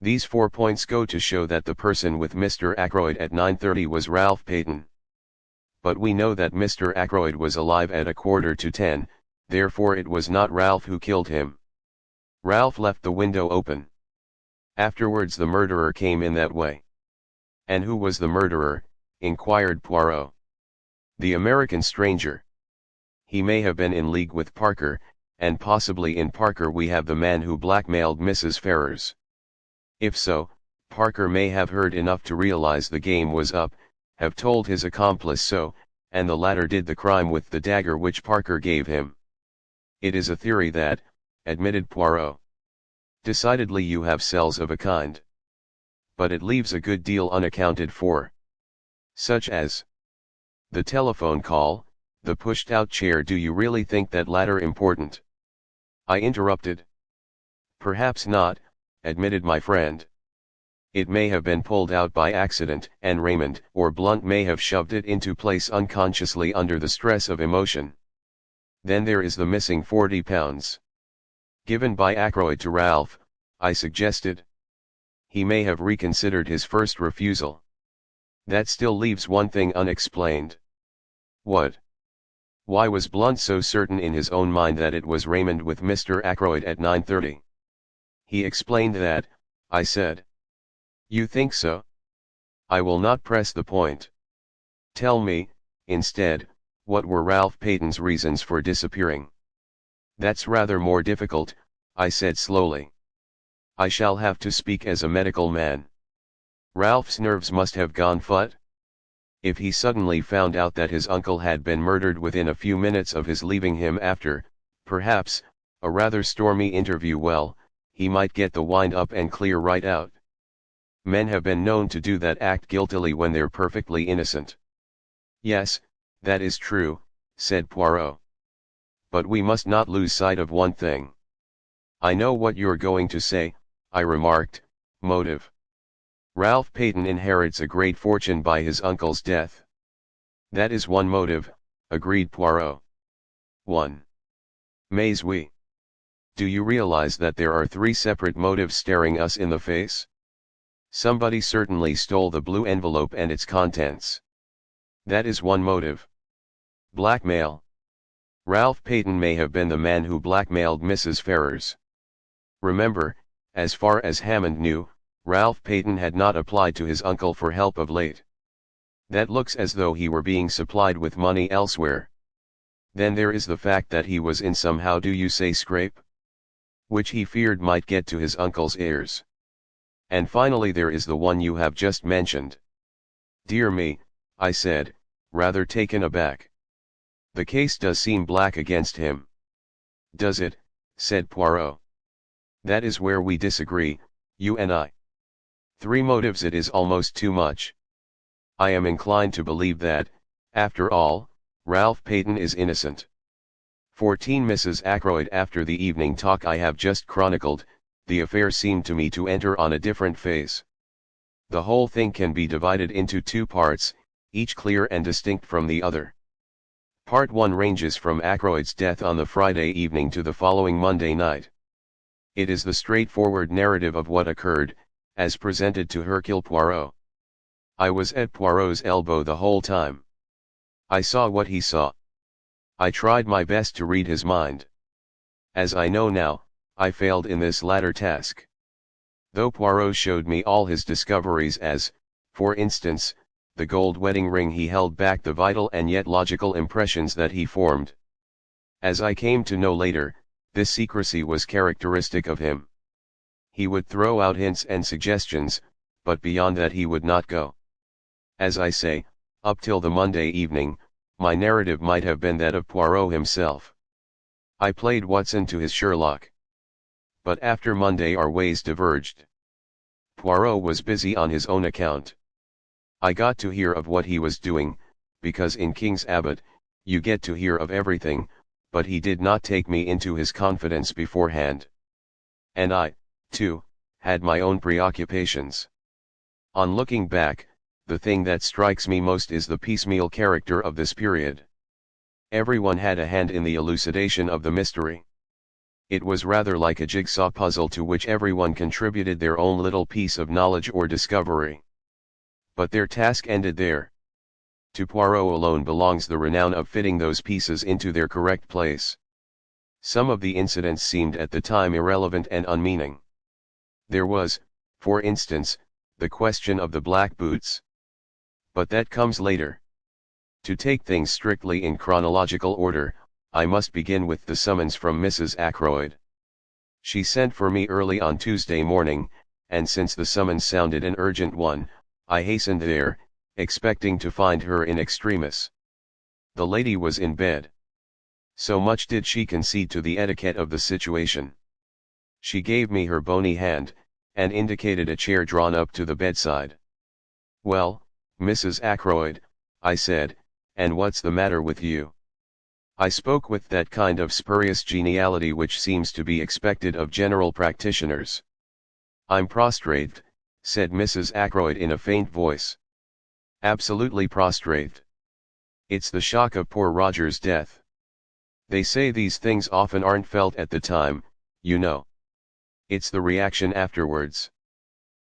These 4 points go to show that the person with Mr. Ackroyd at 9:30 was Ralph Paton. But we know that Mr. Ackroyd was alive at 9:45, therefore it was not Ralph who killed him. Ralph left the window open. Afterwards the murderer came in that way. And who was the murderer? Inquired Poirot. The American stranger. He may have been in league with Parker, and possibly in Parker we have the man who blackmailed Mrs. Ferrars. If so, Parker may have heard enough to realize the game was up, have told his accomplice so, and the latter did the crime with the dagger which Parker gave him. It is a theory that, admitted Poirot. Decidedly you have cells of a kind. But it leaves a good deal unaccounted for. Such as the telephone call, the pushed-out chair. Do you really think that latter important? I interrupted. Perhaps not, admitted my friend. It may have been pulled out by accident, and Raymond or Blunt may have shoved it into place unconsciously under the stress of emotion. Then there is the missing £40. Given by Ackroyd to Ralph, I suggested. He may have reconsidered his first refusal. That still leaves one thing unexplained. What? Why was Blunt so certain in his own mind that it was Raymond with Mr. Ackroyd at 9:30? He explained that, I said. You think so? I will not press the point. Tell me, instead, what were Ralph Paton's reasons for disappearing? That's rather more difficult, I said slowly. I shall have to speak as a medical man. Ralph's nerves must have gone fut. If he suddenly found out that his uncle had been murdered within a few minutes of his leaving him after, perhaps, a rather stormy interview, well, he might get the wind up and clear right out. Men have been known to do that, act guiltily when they're perfectly innocent. Yes, that is true, said Poirot. But we must not lose sight of one thing. I know what you're going to say, I remarked, motive. Ralph Paton inherits a great fortune by his uncle's death. That is one motive, agreed Poirot. 1. Mais oui. Do you realize that there are 3 separate motives staring us in the face? Somebody certainly stole the blue envelope and its contents. That is one motive. Blackmail. Ralph Paton may have been the man who blackmailed Mrs. Ferrars. Remember, as far as Hammond knew, Ralph Paton had not applied to his uncle for help of late. That looks as though he were being supplied with money elsewhere. Then there is the fact that he was in some, how do you say, scrape? Which he feared might get to his uncle's heirs. And finally there is the one you have just mentioned. Dear me, I said, rather taken aback. The case does seem black against him. Does it? Said Poirot. That is where we disagree, you and I. 3 motives, it is almost too much. I am inclined to believe that, after all, Ralph Paton is innocent. 14 Mrs. Ackroyd. After the evening talk I have just chronicled, the affair seemed to me to enter on a different phase. The whole thing can be divided into 2 parts, each clear and distinct from the other. Part 1 ranges from Ackroyd's death on the Friday evening to the following Monday night. It is the straightforward narrative of what occurred, as presented to Hercule Poirot. I was at Poirot's elbow the whole time. I saw what he saw. I tried my best to read his mind. As I know now, I failed in this latter task. Though Poirot showed me all his discoveries as, for instance, the gold wedding ring, he held back the vital and yet logical impressions that he formed. As I came to know later, this secrecy was characteristic of him. He would throw out hints and suggestions, but beyond that he would not go. As I say, up till the Monday evening, my narrative might have been that of Poirot himself. I played Watson to his Sherlock. But after Monday our ways diverged. Poirot was busy on his own account. I got to hear of what he was doing, because in King's Abbot, you get to hear of everything, but he did not take me into his confidence beforehand. And I, too, had my own preoccupations. On looking back, the thing that strikes me most is the piecemeal character of this period. Everyone had a hand in the elucidation of the mystery. It was rather like a jigsaw puzzle to which everyone contributed their own little piece of knowledge or discovery. But their task ended there. To Poirot alone belongs the renown of fitting those pieces into their correct place. Some of the incidents seemed at the time irrelevant and unmeaning. There was, for instance, the question of the black boots. But that comes later. To take things strictly in chronological order, I must begin with the summons from Mrs. Ackroyd. She sent for me early on Tuesday morning, and since the summons sounded an urgent one, I hastened there, expecting to find her in extremis. The lady was in bed. So much did she concede to the etiquette of the situation. She gave me her bony hand, and indicated a chair drawn up to the bedside. "Well, Mrs. Ackroyd," I said, "and what's the matter with you?" I spoke with that kind of spurious geniality which seems to be expected of general practitioners. "I'm prostrate," said Mrs. Ackroyd in a faint voice. "Absolutely prostrate. It's the shock of poor Roger's death. They say these things often aren't felt at the time, you know. It's the reaction afterwards.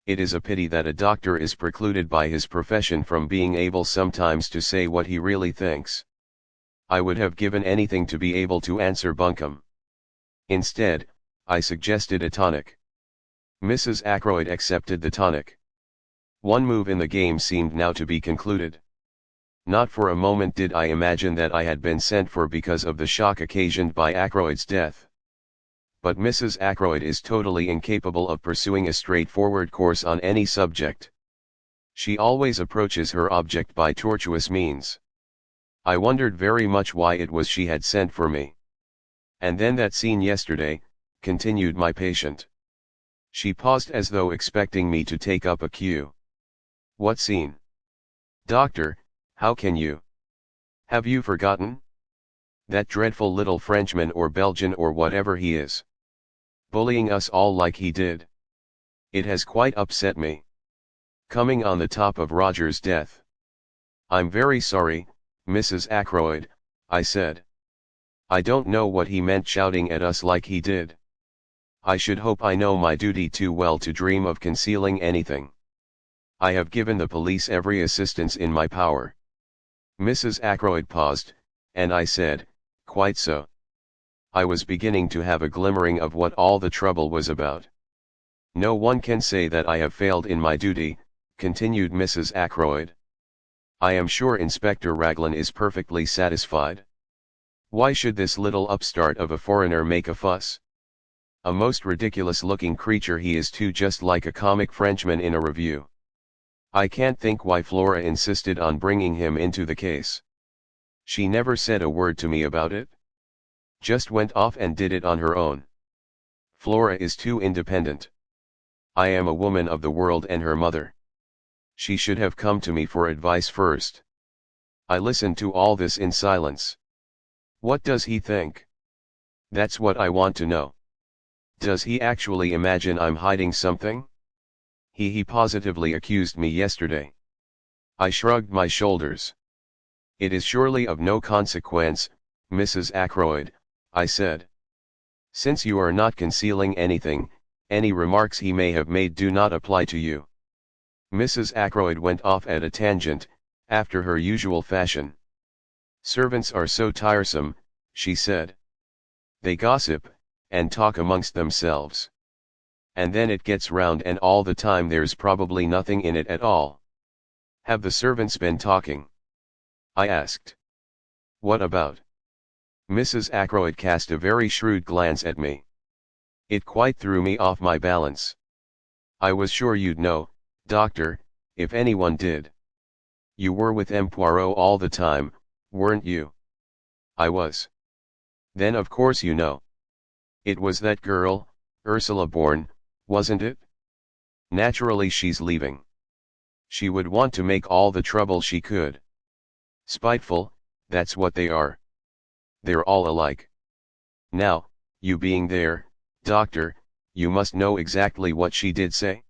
It is a pity that a doctor is precluded by his profession from being able sometimes to say what he really thinks. I would have given anything to be able to answer bunkum. Instead, I suggested a tonic. Mrs. Ackroyd accepted the tonic. One move in the game seemed now to be concluded. Not for a moment did I imagine that I had been sent for because of the shock occasioned by Ackroyd's death. But Mrs. Ackroyd is totally incapable of pursuing a straightforward course on any subject. She always approaches her object by tortuous means. I wondered very much why it was she had sent for me. "And then that scene yesterday," continued my patient. She paused as though expecting me to take up a cue. "What scene? Doctor, how can you? Have you forgotten? That dreadful little Frenchman or Belgian or whatever he is. Bullying us all like he did. It has quite upset me. Coming on the top of Roger's death." "I'm very sorry, Mrs. Ackroyd," I said. "I don't know what he meant shouting at us like he did. I should hope I know my duty too well to dream of concealing anything. I have given the police every assistance in my power." Mrs. Ackroyd paused, and I said, "Quite so." I was beginning to have a glimmering of what all the trouble was about. "No one can say that I have failed in my duty," continued Mrs. Ackroyd. "I am sure Inspector Raglan is perfectly satisfied. Why should this little upstart of a foreigner make a fuss? A most ridiculous-looking creature he is too, just like a comic Frenchman in a review. I can't think why Flora insisted on bringing him into the case. She never said a word to me about it. Just went off and did it on her own. Flora is too independent. I am a woman of the world and her mother. She should have come to me for advice first." I listened to all this in silence. What does he think? That's what I want to know. Does he actually imagine I'm hiding something? He positively accused me yesterday. I shrugged my shoulders. It is surely of no consequence, Mrs. Ackroyd, I said. Since you are not concealing anything, any remarks he may have made do not apply to you. Mrs. Ackroyd went off at a tangent, after her usual fashion. Servants are so tiresome, she said. They gossip, and talk amongst themselves. And then it gets round and all the time there's probably nothing in it at all. Have the servants been talking? I asked. What about? Mrs. Ackroyd cast a very shrewd glance at me. It quite threw me off my balance. I was sure you'd know, Doctor, if anyone did. You were with M. Poirot all the time, weren't you? I was. Then of course you know. It was that girl, Ursula Bourne, wasn't it? Naturally she's leaving. She would want to make all the trouble she could. Spiteful, that's what they are. They're all alike. Now, you being there, Doctor, you must know exactly what she did say.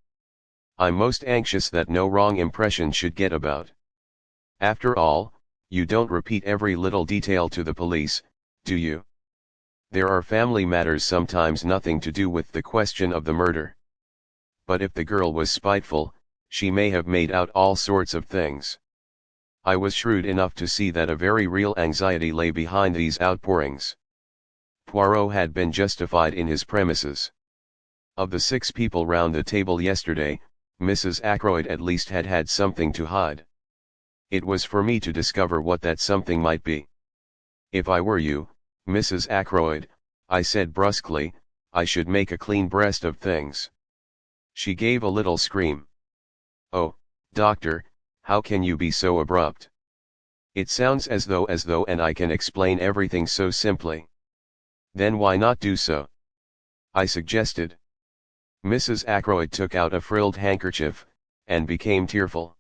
I'm most anxious that no wrong impression should get about. After all, you don't repeat every little detail to the police, do you? There are family matters sometimes nothing to do with the question of the murder. But if the girl was spiteful, she may have made out all sorts of things. I was shrewd enough to see that a very real anxiety lay behind these outpourings. Poirot had been justified in his premises. Of the 6 people round the table yesterday, Mrs. Ackroyd at least had had something to hide. It was for me to discover what that something might be. If I were you, Mrs. Ackroyd, I said brusquely, I should make a clean breast of things. She gave a little scream. Oh, Doctor, how can you be so abrupt? It sounds as though and I can explain everything so simply. Then why not do so? I suggested. Mrs. Ackroyd took out a frilled handkerchief, and became tearful.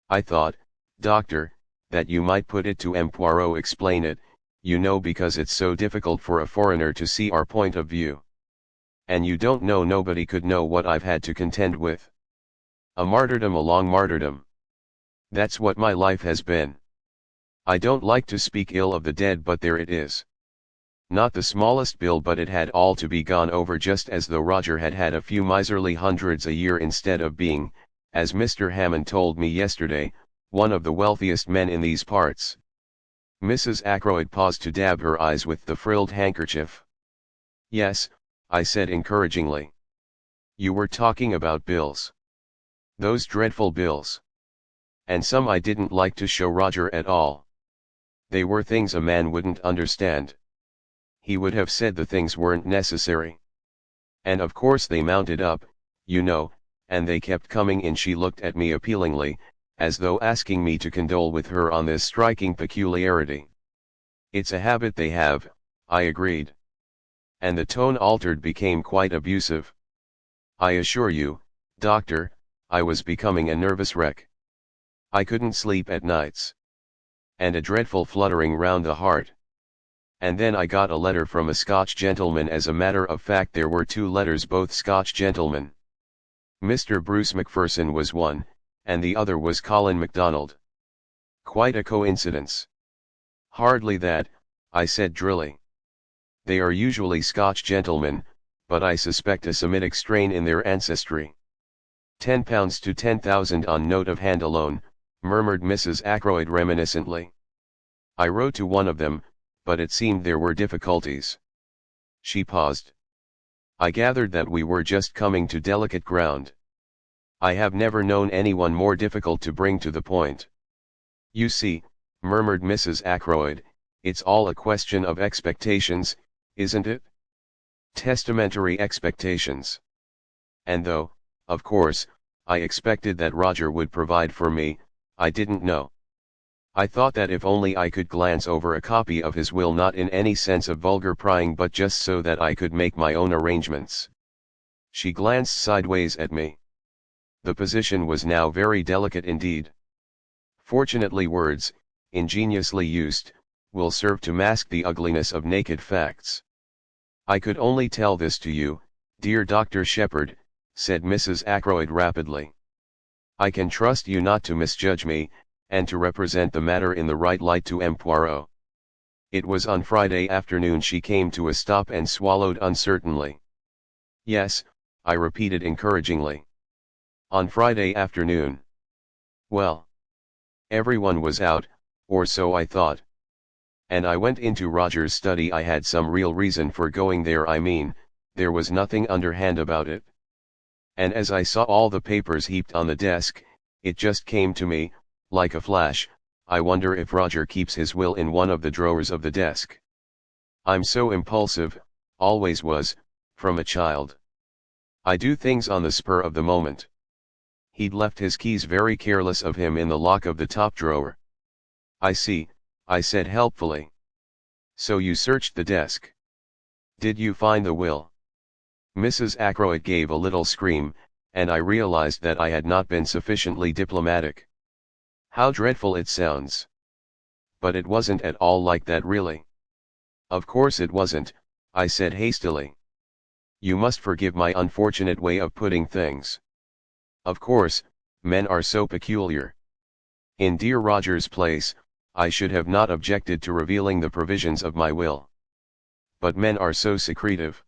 I thought, Doctor, that you might put it to M. Poirot, explain it, you know, because it's so difficult for a foreigner to see our point of view. And you don't know, nobody could know what I've had to contend with. A martyrdom, a long martyrdom. That's what my life has been. I don't like to speak ill of the dead, but there it is. Not the smallest bill, but it had all to be gone over just as though Roger had had a few miserly hundreds a year instead of being, as Mr. Hammond told me yesterday, one of the wealthiest men in these parts. Mrs. Ackroyd paused to dab her eyes with the frilled handkerchief. Yes, I said encouragingly. You were talking about bills. Those dreadful bills. And some I didn't like to show Roger at all. They were things a man wouldn't understand. He would have said the things weren't necessary. And of course they mounted up, you know, and they kept coming in. She looked at me appealingly, as though asking me to condole with her on this striking peculiarity. It's a habit they have, I agreed. And the tone altered, became quite abusive. I assure you, Doctor, I was becoming a nervous wreck. I couldn't sleep at nights. And a dreadful fluttering round the heart. And then I got a letter from a Scotch gentleman. As a matter of fact, there were 2 letters, both Scotch gentlemen. Mr. Bruce Macpherson was one, and the other was Colin MacDonald. Quite a coincidence. Hardly that, I said drily. They are usually Scotch gentlemen, but I suspect a Semitic strain in their ancestry. £10 to 10,000 on note of hand alone, murmured Mrs. Ackroyd reminiscently. I wrote to one of them, but it seemed there were difficulties. She paused. I gathered that we were just coming to delicate ground. I have never known anyone more difficult to bring to the point. You see, murmured Mrs. Ackroyd, it's all a question of expectations, isn't it? Testamentary expectations. And though, of course, I expected that Roger would provide for me, I didn't know. I thought that if only I could glance over a copy of his will, not in any sense of vulgar prying, but just so that I could make my own arrangements. She glanced sideways at me. The position was now very delicate indeed. Fortunately, words, ingeniously used, will serve to mask the ugliness of naked facts. I could only tell this to you, dear Dr. Sheppard, said Mrs. Ackroyd rapidly. I can trust you not to misjudge me, and to represent the matter in the right light to M. Poirot. It was on Friday afternoon she came to a stop and swallowed uncertainly. Yes, I repeated encouragingly. On Friday afternoon. Well. Everyone was out, or so I thought. And I went into Roger's study. I had some real reason for going there. I mean, there was nothing underhand about it. And as I saw all the papers heaped on the desk, it just came to me, like a flash, I wonder if Roger keeps his will in one of the drawers of the desk. I'm so impulsive, always was, from a child. I do things on the spur of the moment. He'd left his keys very careless of him in the lock of the top drawer. I see, I said helpfully. So you searched the desk. Did you find the will? Mrs. Ackroyd gave a little scream, and I realized that I had not been sufficiently diplomatic. How dreadful it sounds. But it wasn't at all like that really. Of course it wasn't, I said hastily. You must forgive my unfortunate way of putting things. Of course, men are so peculiar. In dear Roger's place, I should have not objected to revealing the provisions of my will. But men are so secretive.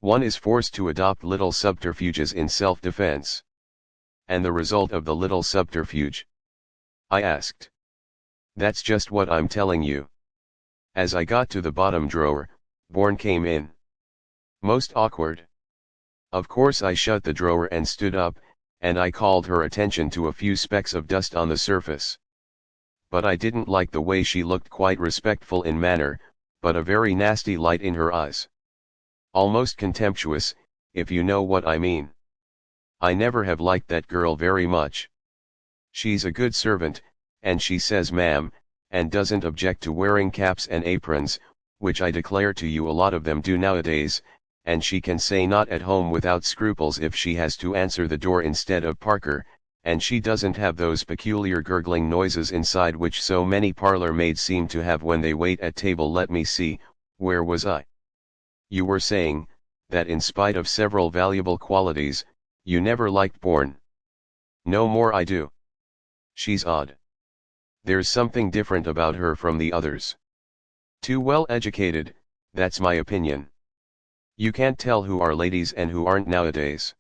One is forced to adopt little subterfuges in self-defense. And the result of the little subterfuge? I asked. That's just what I'm telling you. As I got to the bottom drawer, Bourne came in. Most awkward. Of course I shut the drawer and stood up, and I called her attention to a few specks of dust on the surface. But I didn't like the way she looked, quite respectful in manner, but a very nasty light in her eyes. Almost contemptuous, if you know what I mean. I never have liked that girl very much. She's a good servant, and she says ma'am, and doesn't object to wearing caps and aprons, which I declare to you a lot of them do nowadays, and she can say not at home without scruples if she has to answer the door instead of Parker, and she doesn't have those peculiar gurgling noises inside which so many parlor maids seem to have when they wait at table. Let me see, where was I? You were saying, that in spite of several valuable qualities, you never liked Bourne. No more I do. She's odd. There's something different about her from the others. Too well educated, that's my opinion. You can't tell who are ladies and who aren't nowadays.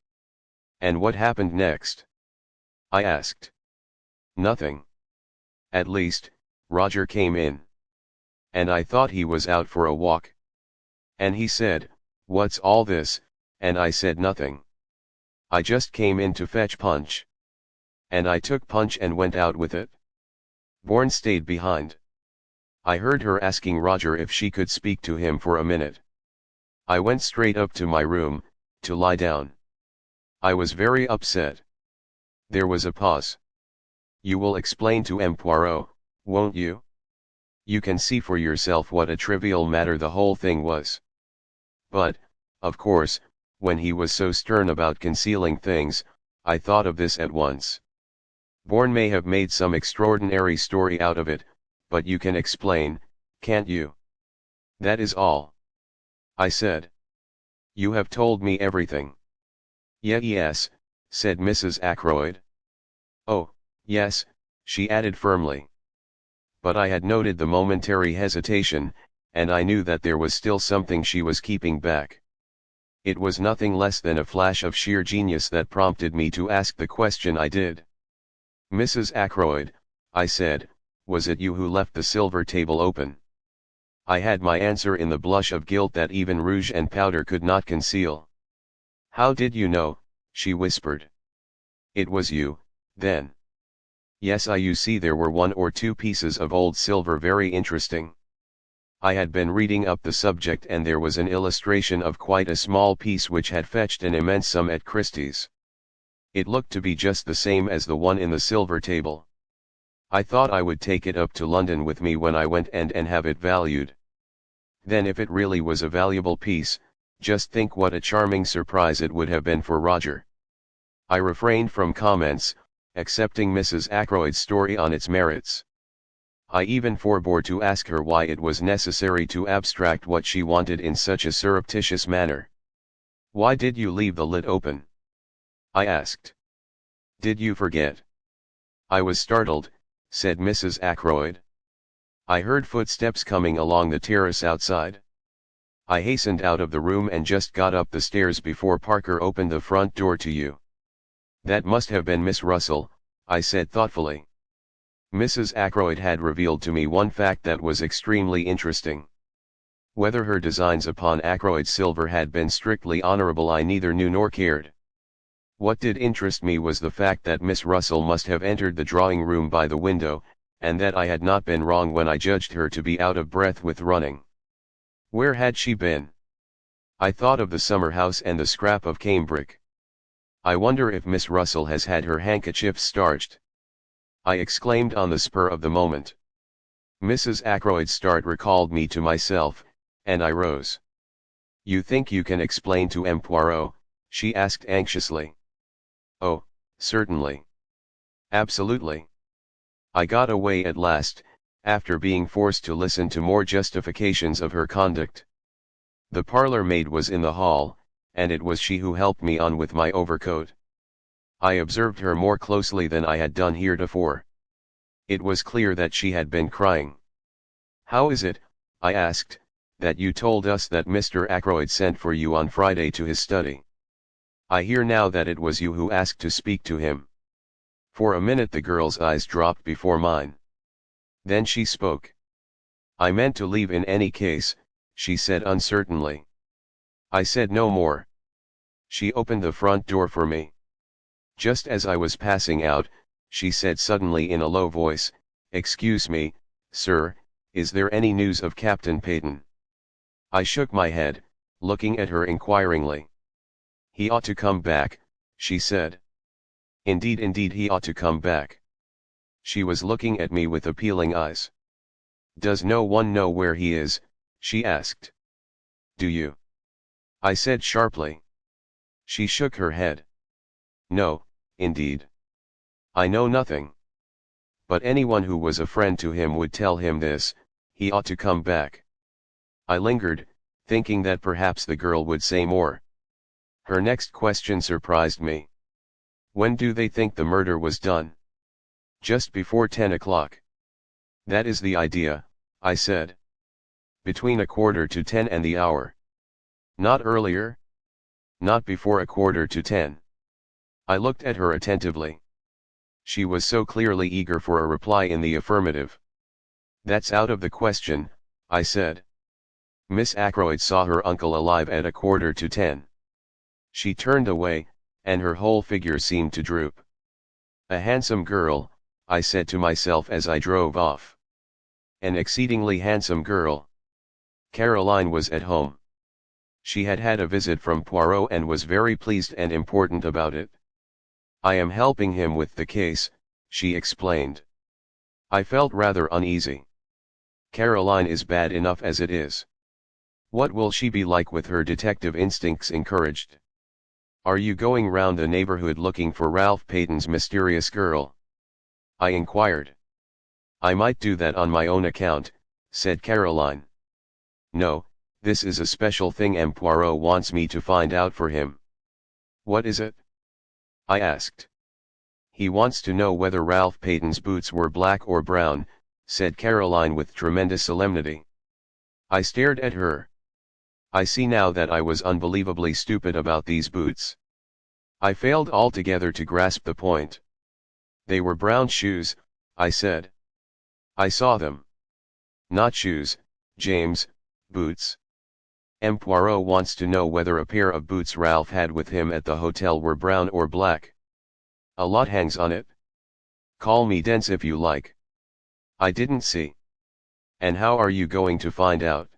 And what happened next? I asked. Nothing. At least, Roger came in. And I thought he was out for a walk. And he said, "What's all this?" and I said nothing. I just came in to fetch punch. And I took punch and went out with it. Bourne stayed behind. I heard her asking Roger if she could speak to him for a minute. I went straight up to my room, to lie down. I was very upset. There was a pause. You will explain to M. Poirot, won't you? You can see for yourself what a trivial matter the whole thing was. But, of course, when he was so stern about concealing things, I thought of this at once. Bourne may have made some extraordinary story out of it, but you can explain, can't you? That is all. I said. You have told me everything. Yes, said Mrs. Ackroyd. Oh, yes, she added firmly. But I had noted the momentary hesitation, and I knew that there was still something she was keeping back. It was nothing less than a flash of sheer genius that prompted me to ask the question I did. Mrs. Ackroyd, I said, was it you who left the silver table open? I had my answer in the blush of guilt that even rouge and powder could not conceal. How did you know? She whispered. It was you, then. Yes, you see there were 1 or 2 pieces of old silver very interesting. I had been reading up the subject and there was an illustration of quite a small piece which had fetched an immense sum at Christie's. It looked to be just the same as the one in the silver table. I thought I would take it up to London with me when I went and have it valued. Then if it really was a valuable piece, just think what a charming surprise it would have been for Roger. I refrained from comments, accepting Mrs. Ackroyd's story on its merits. I even forbore to ask her why it was necessary to abstract what she wanted in such a surreptitious manner. Why did you leave the lid open? I asked. Did you forget? I was startled, said Mrs. Ackroyd. I heard footsteps coming along the terrace outside. I hastened out of the room and just got up the stairs before Parker opened the front door to you. That must have been Miss Russell, I said thoughtfully. Mrs. Ackroyd had revealed to me one fact that was extremely interesting. Whether her designs upon Ackroyd's silver had been strictly honorable I neither knew nor cared. What did interest me was the fact that Miss Russell must have entered the drawing room by the window, and that I had not been wrong when I judged her to be out of breath with running. Where had she been? I thought of the summer house and the scrap of cambric. I wonder if Miss Russell has had her handkerchief starched, I exclaimed on the spur of the moment. Mrs. Ackroyd's start recalled me to myself, and I rose. You think you can explain to M. Poirot? She asked anxiously. Oh, certainly. Absolutely. I got away at last, after being forced to listen to more justifications of her conduct. The parlour maid was in the hall, and it was she who helped me on with my overcoat. I observed her more closely than I had done heretofore. It was clear that she had been crying. How is it, I asked, that you told us that Mr. Ackroyd sent for you on Friday to his study? I hear now that it was you who asked to speak to him. For a minute the girl's eyes dropped before mine. Then she spoke. I meant to leave in any case, she said uncertainly. I said no more. She opened the front door for me. Just as I was passing out, she said suddenly in a low voice, "Excuse me, sir, is there any news of Captain Paton?" I shook my head, looking at her inquiringly. "He ought to come back," she said. Indeed he ought to come back." She was looking at me with appealing eyes. "Does no one know where he is?" she asked. "Do you?" I said sharply. She shook her head. "No, indeed. I know nothing. But anyone who was a friend to him would tell him this, he ought to come back." I lingered, thinking that perhaps the girl would say more. Her next question surprised me. "When do they think the murder was done?" "Just before 10 o'clock. "That is the idea," I said. "Between 9:45 and the hour." "Not earlier?" "Not before 9:45. I looked at her attentively. She was so clearly eager for a reply in the affirmative. "That's out of the question," I said. "Miss Ackroyd saw her uncle alive at 9:45. She turned away, and her whole figure seemed to droop. A handsome girl, I said to myself as I drove off. An exceedingly handsome girl. Caroline was at home. She had had a visit from Poirot and was very pleased and important about it. "I am helping him with the case," she explained. I felt rather uneasy. Caroline is bad enough as it is. What will she be like with her detective instincts encouraged? "Are you going round the neighborhood looking for Ralph Paton's mysterious girl?" I inquired. "I might do that on my own account," said Caroline. "No, this is a special thing M. Poirot wants me to find out for him." "What is it?" I asked. "He wants to know whether Ralph Paton's boots were black or brown," said Caroline with tremendous solemnity. I stared at her. I see now that I was unbelievably stupid about these boots. I failed altogether to grasp the point. "They were brown shoes," I said. "I saw them." "Not shoes, James, boots. M. Poirot wants to know whether a pair of boots Ralph had with him at the hotel were brown or black. A lot hangs on it. Call me dense if you like." I didn't see. "And how are you going to find out?"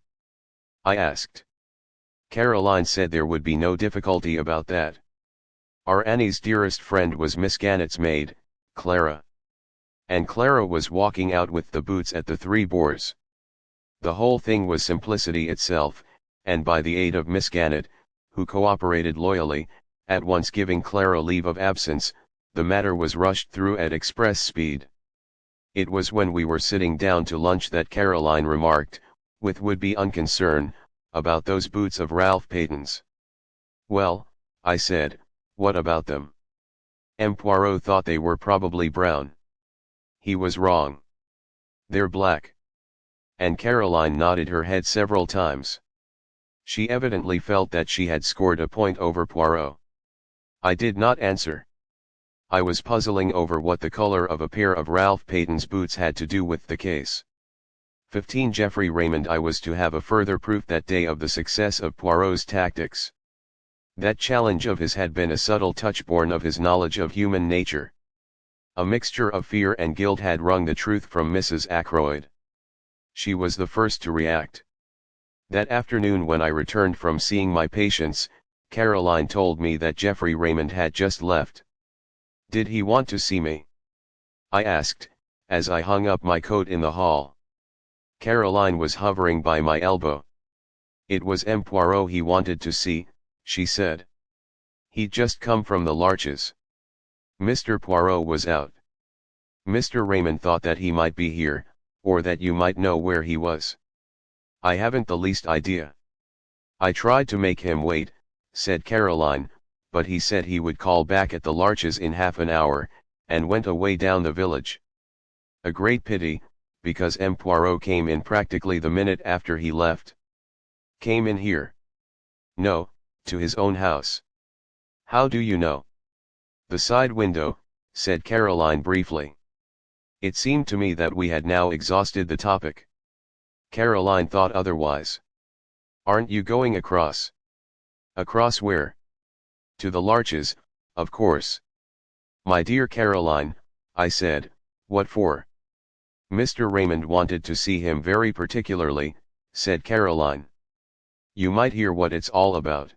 I asked. Caroline said there would be no difficulty about that. Our Annie's dearest friend was Miss Gannet's maid, Clara. And Clara was walking out with the boots at the Three Boars. The whole thing was simplicity itself, and by the aid of Miss Gannet, who cooperated loyally, at once giving Clara leave of absence, the matter was rushed through at express speed. It was when we were sitting down to lunch that Caroline remarked, with would-be unconcern, about those boots of Ralph Paton's. "Well," I said, "what about them?" M. Poirot thought they were probably brown. He was wrong. They're black. And Caroline nodded her head several times. She evidently felt that she had scored a point over Poirot. I did not answer. I was puzzling over what the color of a pair of Ralph Paton's boots had to do with the case. 15 Geoffrey Raymond. I was to have a further proof that day of the success of Poirot's tactics. That challenge of his had been a subtle touch born of his knowledge of human nature. A mixture of fear and guilt had wrung the truth from Mrs. Ackroyd. She was the first to react. That afternoon when I returned from seeing my patients, Caroline told me that Geoffrey Raymond had just left. Did he want to see me? I asked, as I hung up my coat in the hall. Caroline was hovering by my elbow. It was M. Poirot he wanted to see, she said. He'd just come from the Larches. Mr. Poirot was out. Mr. Raymond thought that he might be here, or that you might know where he was. I haven't the least idea. I tried to make him wait, said Caroline, but he said he would call back at the Larches in half an hour, and went away down the village. A great pity, because M. Poirot came in practically the minute after he left. Came in here? No, to his own house. How do you know? The side window, said Caroline briefly. It seemed to me that we had now exhausted the topic. Caroline thought otherwise. Aren't you going across? Across where? To the Larches, of course. My dear Caroline, I said, what for? Mr. Raymond wanted to see him very particularly, said Caroline. You might hear what it's all about.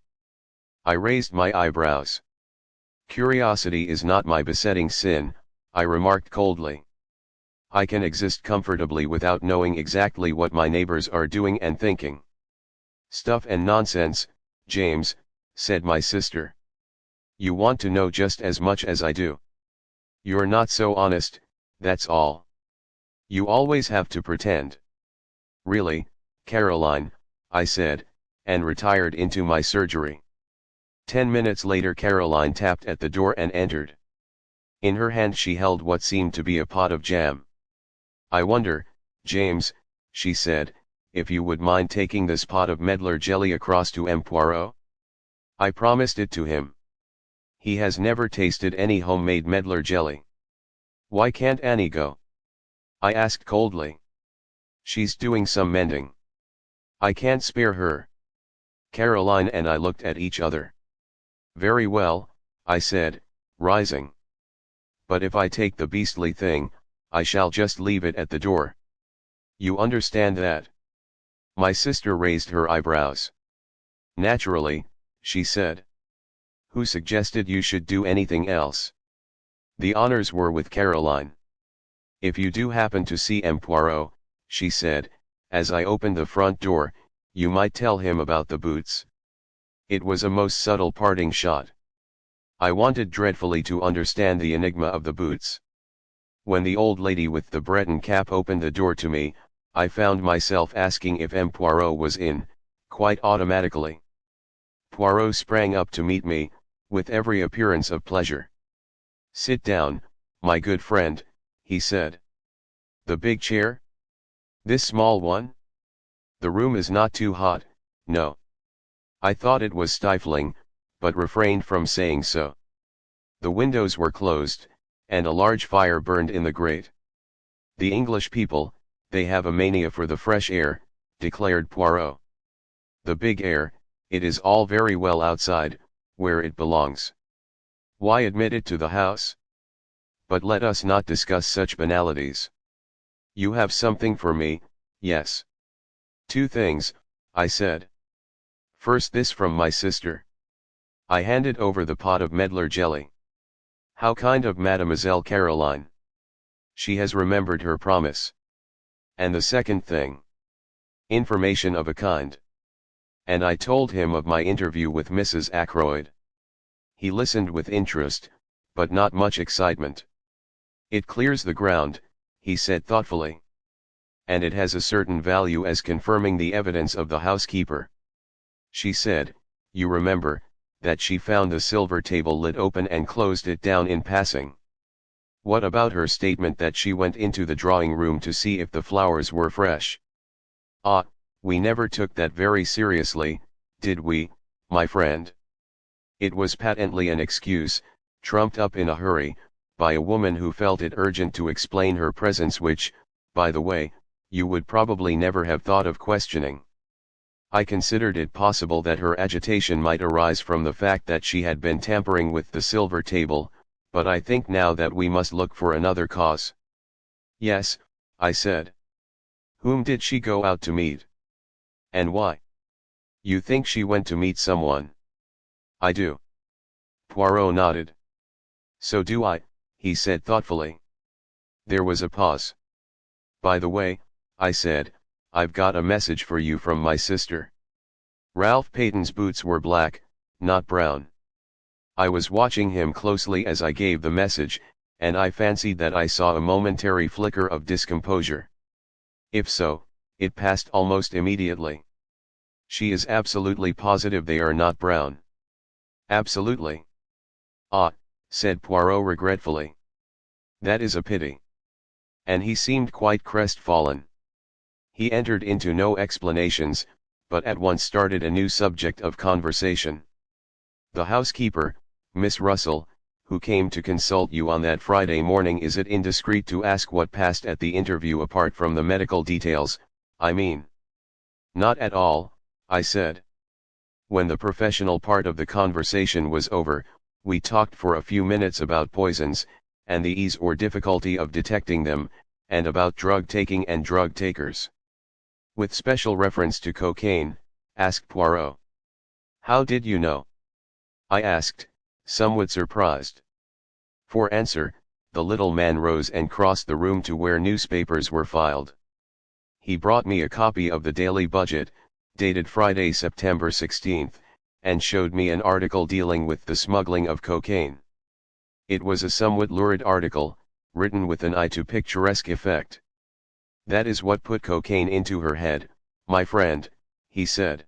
I raised my eyebrows. Curiosity is not my besetting sin, I remarked coldly. I can exist comfortably without knowing exactly what my neighbors are doing and thinking. Stuff and nonsense, James, said my sister. You want to know just as much as I do. You're not so honest, that's all. You always have to pretend. Really, Caroline, I said, and retired into my surgery. 10 minutes later Caroline tapped at the door and entered. In her hand she held what seemed to be a pot of jam. I wonder, James, she said, if you would mind taking this pot of medlar jelly across to M. Poirot? I promised it to him. He has never tasted any homemade medlar jelly. Why can't Annie go? I asked coldly. She's doing some mending. I can't spare her. Caroline and I looked at each other. Very well, I said, rising. But if I take the beastly thing, I shall just leave it at the door. You understand that? My sister raised her eyebrows. Naturally, she said. Who suggested you should do anything else? The honors were with Caroline. If you do happen to see M. Poirot, she said, as I opened the front door, you might tell him about the boots. It was a most subtle parting shot. I wanted dreadfully to understand the enigma of the boots. When the old lady with the Breton cap opened the door to me, I found myself asking if M. Poirot was in, quite automatically. Poirot sprang up to meet me, with every appearance of pleasure. Sit down, my good friend, he said. The big chair? This small one? The room is not too hot, no. I thought it was stifling, but refrained from saying so. The windows were closed, and a large fire burned in the grate. The English people, they have a mania for the fresh air, declared Poirot. The big air, it is all very well outside, where it belongs. Why admit it to the house? But let us not discuss such banalities. You have something for me, yes. 2 things, I said. First this from my sister. I handed over the pot of medlar jelly. How kind of Mademoiselle Caroline. She has remembered her promise. And the second thing. Information of a kind. And I told him of my interview with Mrs. Ackroyd. He listened with interest, but not much excitement. It clears the ground, he said thoughtfully. And it has a certain value as confirming the evidence of the housekeeper. She said, you remember, that she found the silver table lid open and closed it down in passing. What about her statement that she went into the drawing room to see if the flowers were fresh? Ah, we never took that very seriously, did we, my friend? It was patently an excuse, trumped up in a hurry, by a woman who felt it urgent to explain her presence, which, by the way, you would probably never have thought of questioning. I considered it possible that her agitation might arise from the fact that she had been tampering with the silver table, but I think now that we must look for another cause. Yes, I said. Whom did she go out to meet? And why? You think she went to meet someone? I do. Poirot nodded. So do I, he said thoughtfully. There was a pause. By the way, I said, I've got a message for you from my sister. Ralph Paton's boots were black, not brown. I was watching him closely as I gave the message, and I fancied that I saw a momentary flicker of discomposure. If so, it passed almost immediately. She is absolutely positive they are not brown. Absolutely. Ah, said Poirot regretfully. That is a pity. And he seemed quite crestfallen. He entered into no explanations, but at once started a new subject of conversation. The housekeeper, Miss Russell, who came to consult you on that Friday morning, is it indiscreet to ask what passed at the interview apart from the medical details, I mean? Not at all, I said. When the professional part of the conversation was over, we talked for a few minutes about poisons, and the ease or difficulty of detecting them, and about drug taking and drug takers. With special reference to cocaine, asked Poirot. How did you know? I asked, somewhat surprised. For answer, the little man rose and crossed the room to where newspapers were filed. He brought me a copy of the Daily Budget, dated Friday, September 16th, and showed me an article dealing with the smuggling of cocaine. It was a somewhat lurid article, written with an eye to picturesque effect. That is what put cocaine into her head, my friend, he said.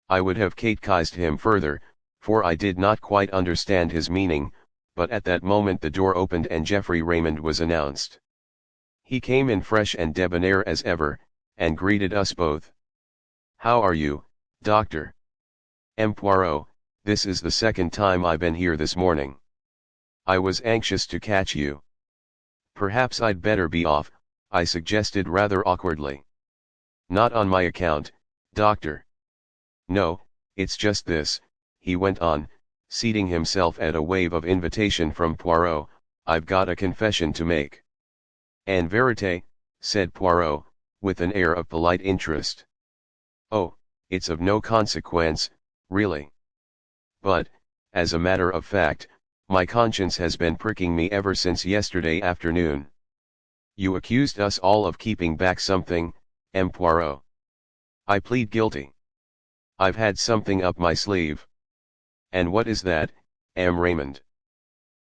I would have catechized him further, for I did not quite understand his meaning, but at that moment the door opened and Geoffrey Raymond was announced. He came in fresh and debonair as ever, and greeted us both. How are you, Doctor? Poirot, this is the second time I've been here this morning. I was anxious to catch you. Perhaps I'd better be off, I suggested rather awkwardly. Not on my account, Doctor. No, it's just this, he went on, seating himself at a wave of invitation from Poirot, I've got a confession to make. En vérité, said Poirot, with an air of polite interest. Oh, it's of no consequence, really. But, as a matter of fact, my conscience has been pricking me ever since yesterday afternoon. You accused us all of keeping back something, Poirot. I plead guilty. I've had something up my sleeve. And what is that, Raymond?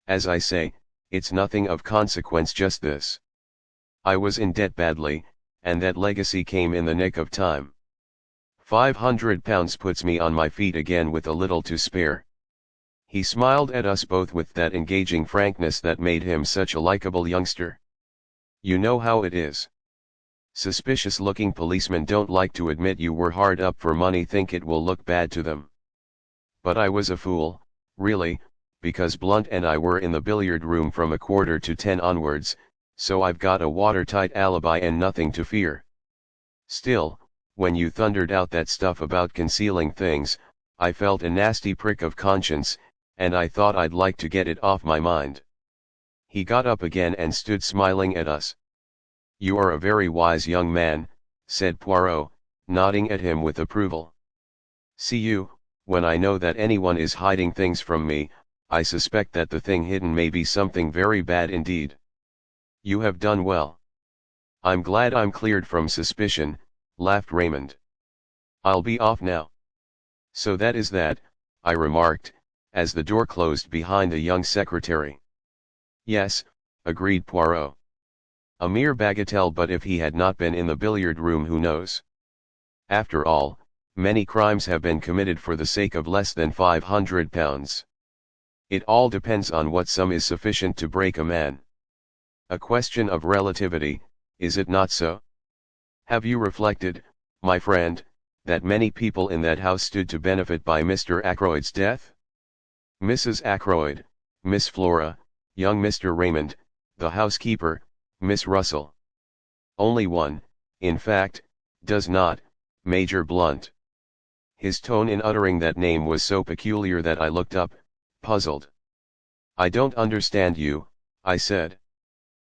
As I say, it's nothing of consequence, just this. I was in debt badly, and that legacy came in the nick of time. £500 puts me on my feet again with a little to spare. He smiled at us both with that engaging frankness that made him such a likable youngster. You know how it is. Suspicious-looking policemen don't like to admit you were hard up for money, think it will look bad to them. But I was a fool, really, because Blunt and I were in the billiard room from 9:45 onwards, so I've got a watertight alibi and nothing to fear. Still, when you thundered out that stuff about concealing things, I felt a nasty prick of conscience, and I thought I'd like to get it off my mind. He got up again and stood smiling at us. You are a very wise young man, said Poirot, nodding at him with approval. See you, when I know that anyone is hiding things from me, I suspect that the thing hidden may be something very bad indeed. You have done well. I'm glad I'm cleared from suspicion, laughed Raymond. I'll be off now. So that is that, I remarked, as the door closed behind the young secretary. Yes, agreed Poirot. A mere bagatelle, but if he had not been in the billiard room, who knows? After all, Many crimes have been committed for the sake of less than £500. It all depends on what sum is sufficient to break a man. A question of relativity, is it not so? Have you reflected, my friend, that many people in that house stood to benefit by Mr. Ackroyd's death? Mrs. Ackroyd, Miss Flora, young Mr. Raymond, the housekeeper, Miss Russell. Only one, in fact, does not, Major Blunt. His tone in uttering that name was so peculiar that I looked up, puzzled. I don't understand you, I said.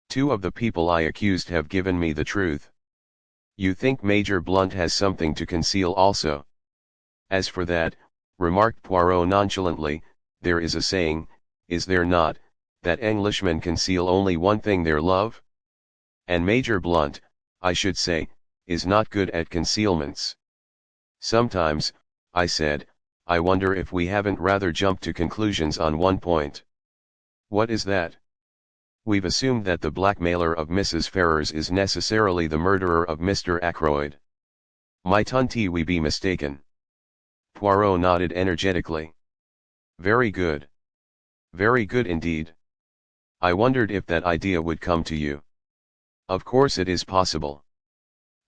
Two of the people I accused have given me the truth. You think Major Blunt has something to conceal also? As for that, remarked Poirot nonchalantly, there is a saying, is there not, that Englishmen conceal only one thing, their love? And Major Blunt, I should say, is not good at concealments. Sometimes, I said, I wonder if we haven't rather jumped to conclusions on one point. What is that? We've assumed that the blackmailer of Mrs. Ferrars is necessarily the murderer of Mr. Ackroyd. Might we be mistaken? Poirot nodded energetically. Very good. Very good indeed. I wondered if that idea would come to you. Of course it is possible.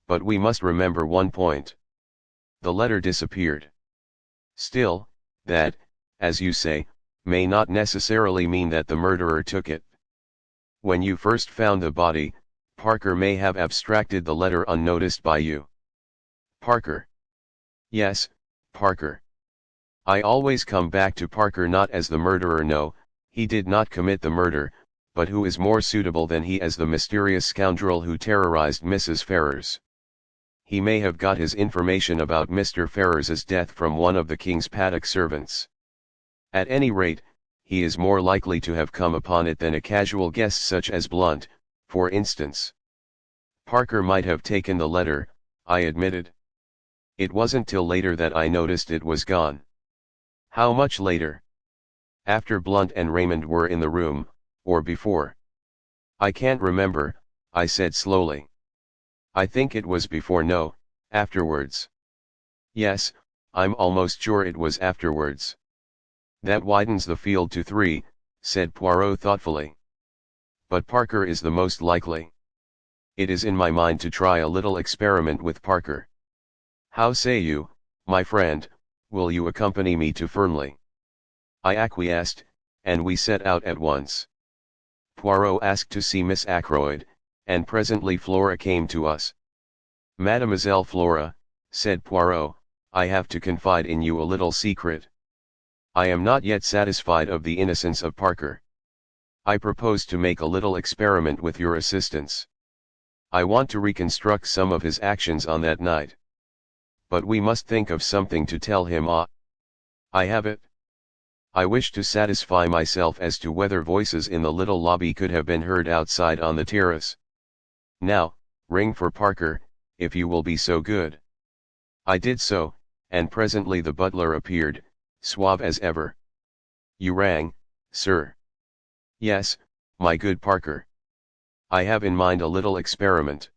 But we must remember one point. The letter disappeared. Still, that, as you say, may not necessarily mean that the murderer took it. When you first found the body, Parker may have abstracted the letter unnoticed by you. Parker. Yes, Parker. I always come back to Parker, not as the murderer, no, he did not commit the murder, but who is more suitable than he as the mysterious scoundrel who terrorized Mrs. Ferrars. He may have got his information about Mr. Ferrars's death from one of the King's paddock servants. At any rate, he is more likely to have come upon it than a casual guest such as Blunt, for instance. Parker might have taken the letter, I admitted. It wasn't till later that I noticed it was gone. How much later? After Blunt and Raymond were in the room, or before? I can't remember, I said slowly. I think it was before, no, afterwards. Yes, I'm almost sure it was afterwards. That widens the field to 3, said Poirot thoughtfully. But Parker is the most likely. It is in my mind to try a little experiment with Parker. How say you, my friend, will you accompany me to Fernley? I acquiesced, and we set out at once. Poirot asked to see Miss Ackroyd, and presently Flora came to us. Mademoiselle Flora, said Poirot, I have to confide in you a little secret. I am not yet satisfied of the innocence of Parker. I propose to make a little experiment with your assistance. I want to reconstruct some of his actions on that night. But we must think of something to tell him. I have it. I wish to satisfy myself as to whether voices in the little lobby could have been heard outside on the terrace. Now, ring for Parker, if you will be so good. I did so, and presently the butler appeared, suave as ever. You rang, sir? Yes, my good Parker. I have in mind a little experiment.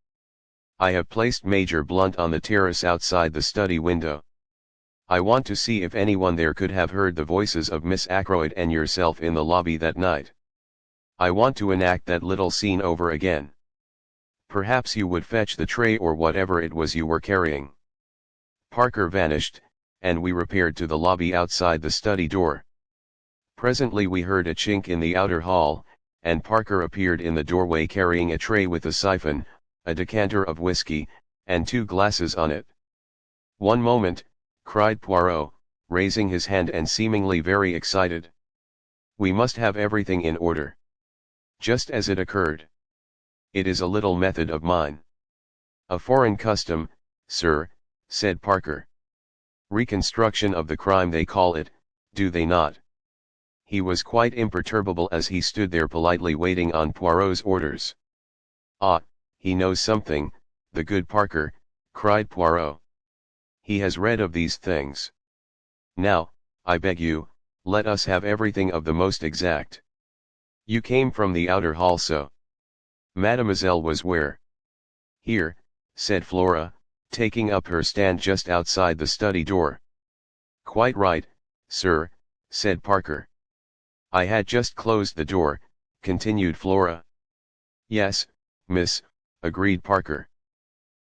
I have placed Major Blunt on the terrace outside the study window. I want to see if anyone there could have heard the voices of Miss Ackroyd and yourself in the lobby that night. I want to enact that little scene over again. Perhaps you would fetch the tray or whatever it was you were carrying. Parker vanished, and we repaired to the lobby outside the study door. Presently we heard a chink in the outer hall, and Parker appeared in the doorway carrying a tray with a siphon, a decanter of whiskey, and 2 glasses on it. One moment, cried Poirot, raising his hand and seemingly very excited. We must have everything in order. Just as it occurred. It is a little method of mine. A foreign custom, sir, said Parker. Reconstruction of the crime they call it, do they not? He was quite imperturbable as he stood there politely waiting on Poirot's orders. Ah, he knows something, the good Parker, cried Poirot. He has read of these things. Now, I beg you, let us have everything of the most exact. You came from the outer hall, so? Mademoiselle was where? Here, said Flora, taking up her stand just outside the study door. "Quite right, sir," said Parker. "I had just closed the door," continued Flora. "Yes, miss," agreed Parker.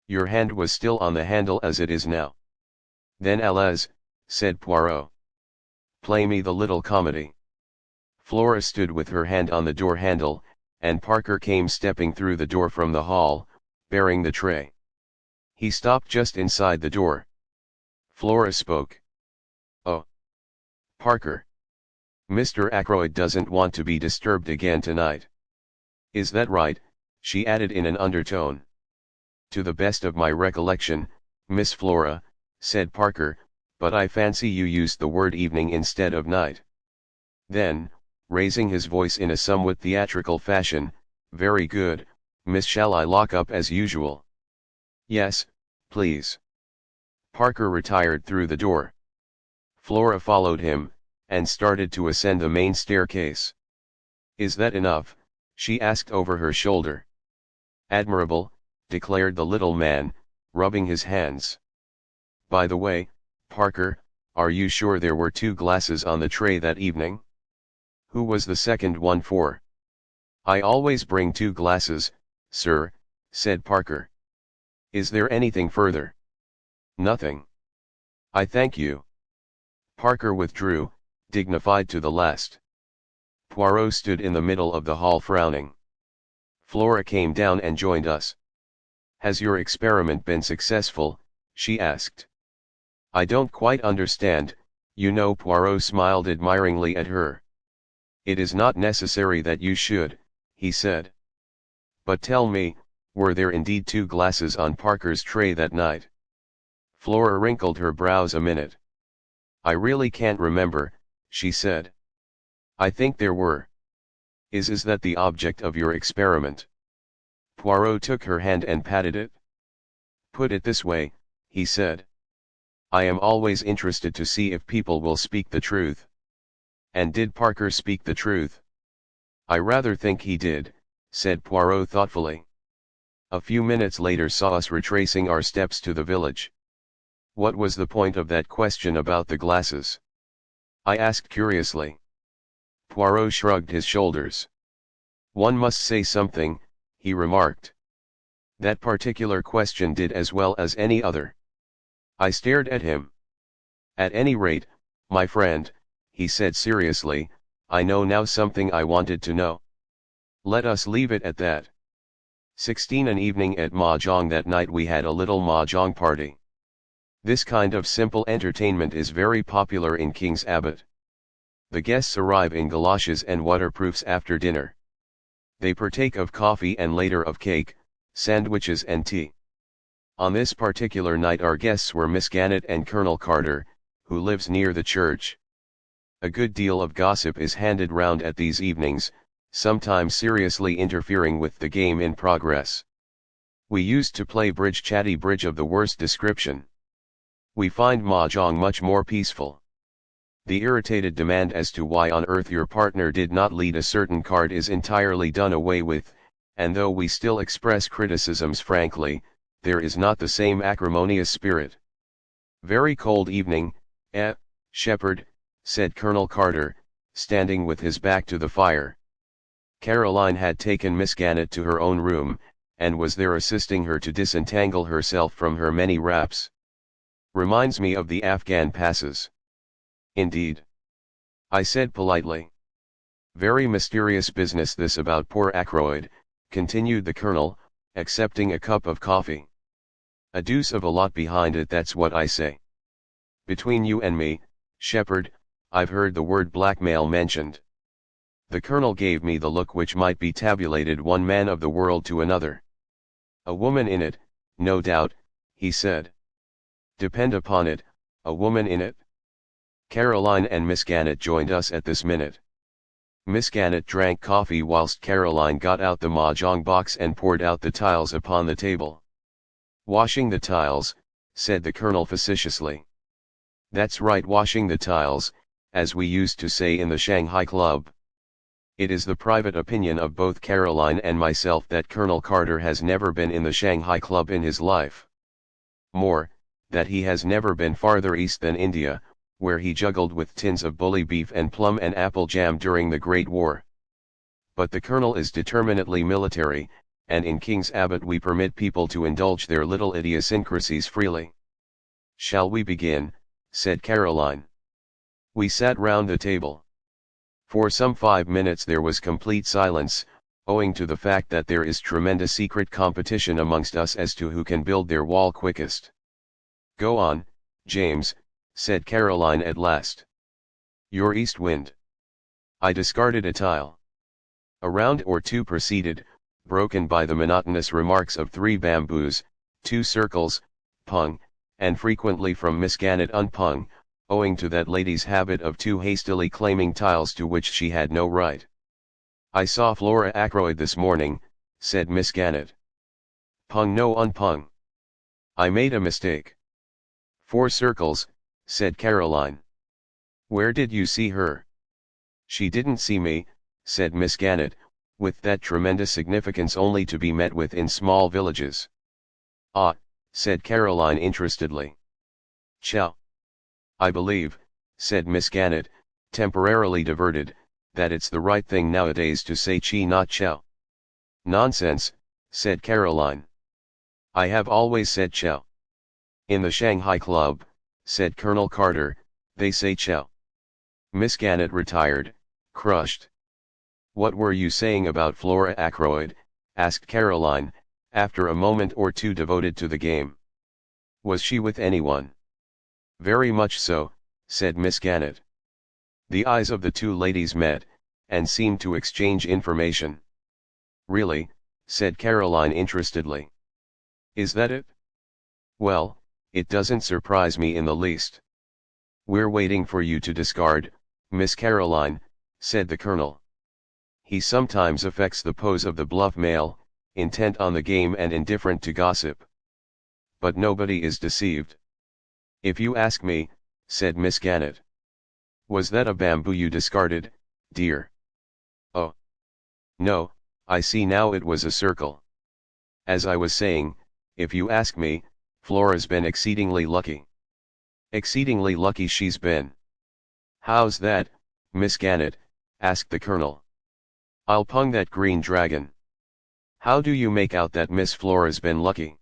"Your hand was still on the handle as it is now." "Then allez," said Poirot. "Play me the little comedy." Flora stood with her hand on the door handle, and Parker came stepping through the door from the hall, bearing the tray. He stopped just inside the door. Flora spoke. "Oh, Parker. Mr. Ackroyd doesn't want to be disturbed again tonight. Is that right?" she added in an undertone. "To the best of my recollection, Miss Flora," said Parker, "but I fancy you used the word evening instead of night." Then, raising his voice in a somewhat theatrical fashion, "Very good, miss, shall I lock up as usual?" "Yes, please." Parker retired through the door. Flora followed him, and started to ascend the main staircase. "Is that enough?" she asked over her shoulder. "Admirable," declared the little man, rubbing his hands. "By the way, Parker, are you sure there were 2 glasses on the tray that evening? Who was the second one for?" "I always bring 2 glasses, sir," said Parker. "Is there anything further?" "Nothing. I thank you." Parker withdrew, dignified to the last. Poirot stood in the middle of the hall frowning. Flora came down and joined us. "Has your experiment been successful?" she asked. "I don't quite understand, you know." Poirot smiled admiringly at her. "It is not necessary that you should," he said. "But tell me, were there indeed 2 glasses on Parker's tray that night?" Flora wrinkled her brows a minute. "I really can't remember," she said. "I think there were." Is that the object of your experiment?" Poirot took her hand and patted it. "Put it this way," he said. "I am always interested to see if people will speak the truth." "And did Parker speak the truth?" "I rather think he did," said Poirot thoughtfully. "A few minutes later saw us retracing our steps to the village." "What was the point of that question about the glasses?" I asked curiously. Poirot shrugged his shoulders. "One must say something," he remarked. "That particular question did as well as any other." I stared at him. "At any rate, my friend," he said seriously, "I know now something I wanted to know. Let us leave it at that. 16 an evening at Mahjong. That night we had a little Mahjong party. This kind of simple entertainment is very popular in King's Abbot. The guests arrive in galoshes and waterproofs after dinner. They partake of coffee and later of cake, sandwiches and tea. On this particular night our guests were Miss Gannett and Colonel Carter, who lives near the church. A good deal of gossip is handed round at these evenings, sometimes seriously interfering with the game in progress. We used to play bridge, chatty bridge of the worst description. We find Mahjong much more peaceful. The irritated demand as to why on earth your partner did not lead a certain card is entirely done away with, and though we still express criticisms frankly, there is not the same acrimonious spirit. "Very cold evening, Sheppard," said Colonel Carter, standing with his back to the fire. Caroline had taken Miss Gannett to her own room, and was there assisting her to disentangle herself from her many wraps. "Reminds me of the Afghan passes." "Indeed?" I said politely. "Very mysterious business this about poor Ackroyd," continued the Colonel, accepting a cup of coffee. "A deuce of a lot behind it, that's what I say. Between you and me, Sheppard, I've heard the word blackmail mentioned." The Colonel gave me the look which might be tabulated one man of the world to another. "A woman in it, no doubt," he said. "Depend upon it, a woman in it." Caroline and Miss Gannett joined us at this minute. Miss Gannett drank coffee whilst Caroline got out the Mahjong box and poured out the tiles upon the table. "Washing the tiles," said the Colonel facetiously. "That's right, washing the tiles, as we used to say in the Shanghai Club." It is the private opinion of both Caroline and myself that Colonel Carter has never been in the Shanghai Club in his life. more, that he has never been farther east than India, where he juggled with tins of bully beef and plum and apple jam during the Great War. But the Colonel is determinately military, and in King's Abbot we permit people to indulge their little idiosyncrasies freely. "Shall we begin?" said Caroline. We sat round the table. For some 5 minutes there was complete silence, owing to the fact that there is tremendous secret competition amongst us as to who can build their wall quickest. "Go on, James," said Caroline at last. "Your east wind." I discarded a tile. A round or two proceeded, broken by the monotonous remarks of 3 bamboos, 2 circles, pung, and frequently from Miss Gannett unpung, owing to that lady's habit of too hastily claiming tiles to which she had no right. "I saw Flora Ackroyd this morning," said Miss Gannett. "Pung no unpung. I made a mistake." "4 circles," said Caroline. "Where did you see her?" "She didn't see me," said Miss Gannett, with that tremendous significance only to be met with in small villages. "Ah," said Caroline interestedly. "Chow." "I believe," said Miss Gannett, temporarily diverted, "that it's the right thing nowadays to say chi not chow." "Nonsense," said Caroline. "I have always said chow." "In the Shanghai Club," said Colonel Carter, "they say chow." Miss Gannett retired, crushed. "What were you saying about Flora Ackroyd?" asked Caroline, after a moment or two devoted to the game. "Was she with anyone?" "Very much so," said Miss Gannett. The eyes of the 2 ladies met, and seemed to exchange information. "Really?" said Caroline interestedly. "Is that it? Well, it doesn't surprise me in the least." "We're waiting for you to discard, Miss Caroline," said the Colonel. He sometimes affects the pose of the bluff male, intent on the game and indifferent to gossip. But nobody is deceived. "If you ask me," said Miss Gannett. "Was that a bamboo you discarded, dear?" "Oh. No, I see now it was a circle. As I was saying, if you ask me, Flora's been exceedingly lucky." "Exceedingly lucky she's been. How's that, Miss Gannett?" asked the Colonel. "I'll pung that green dragon." "How do you make out that Miss Flora's been lucky?"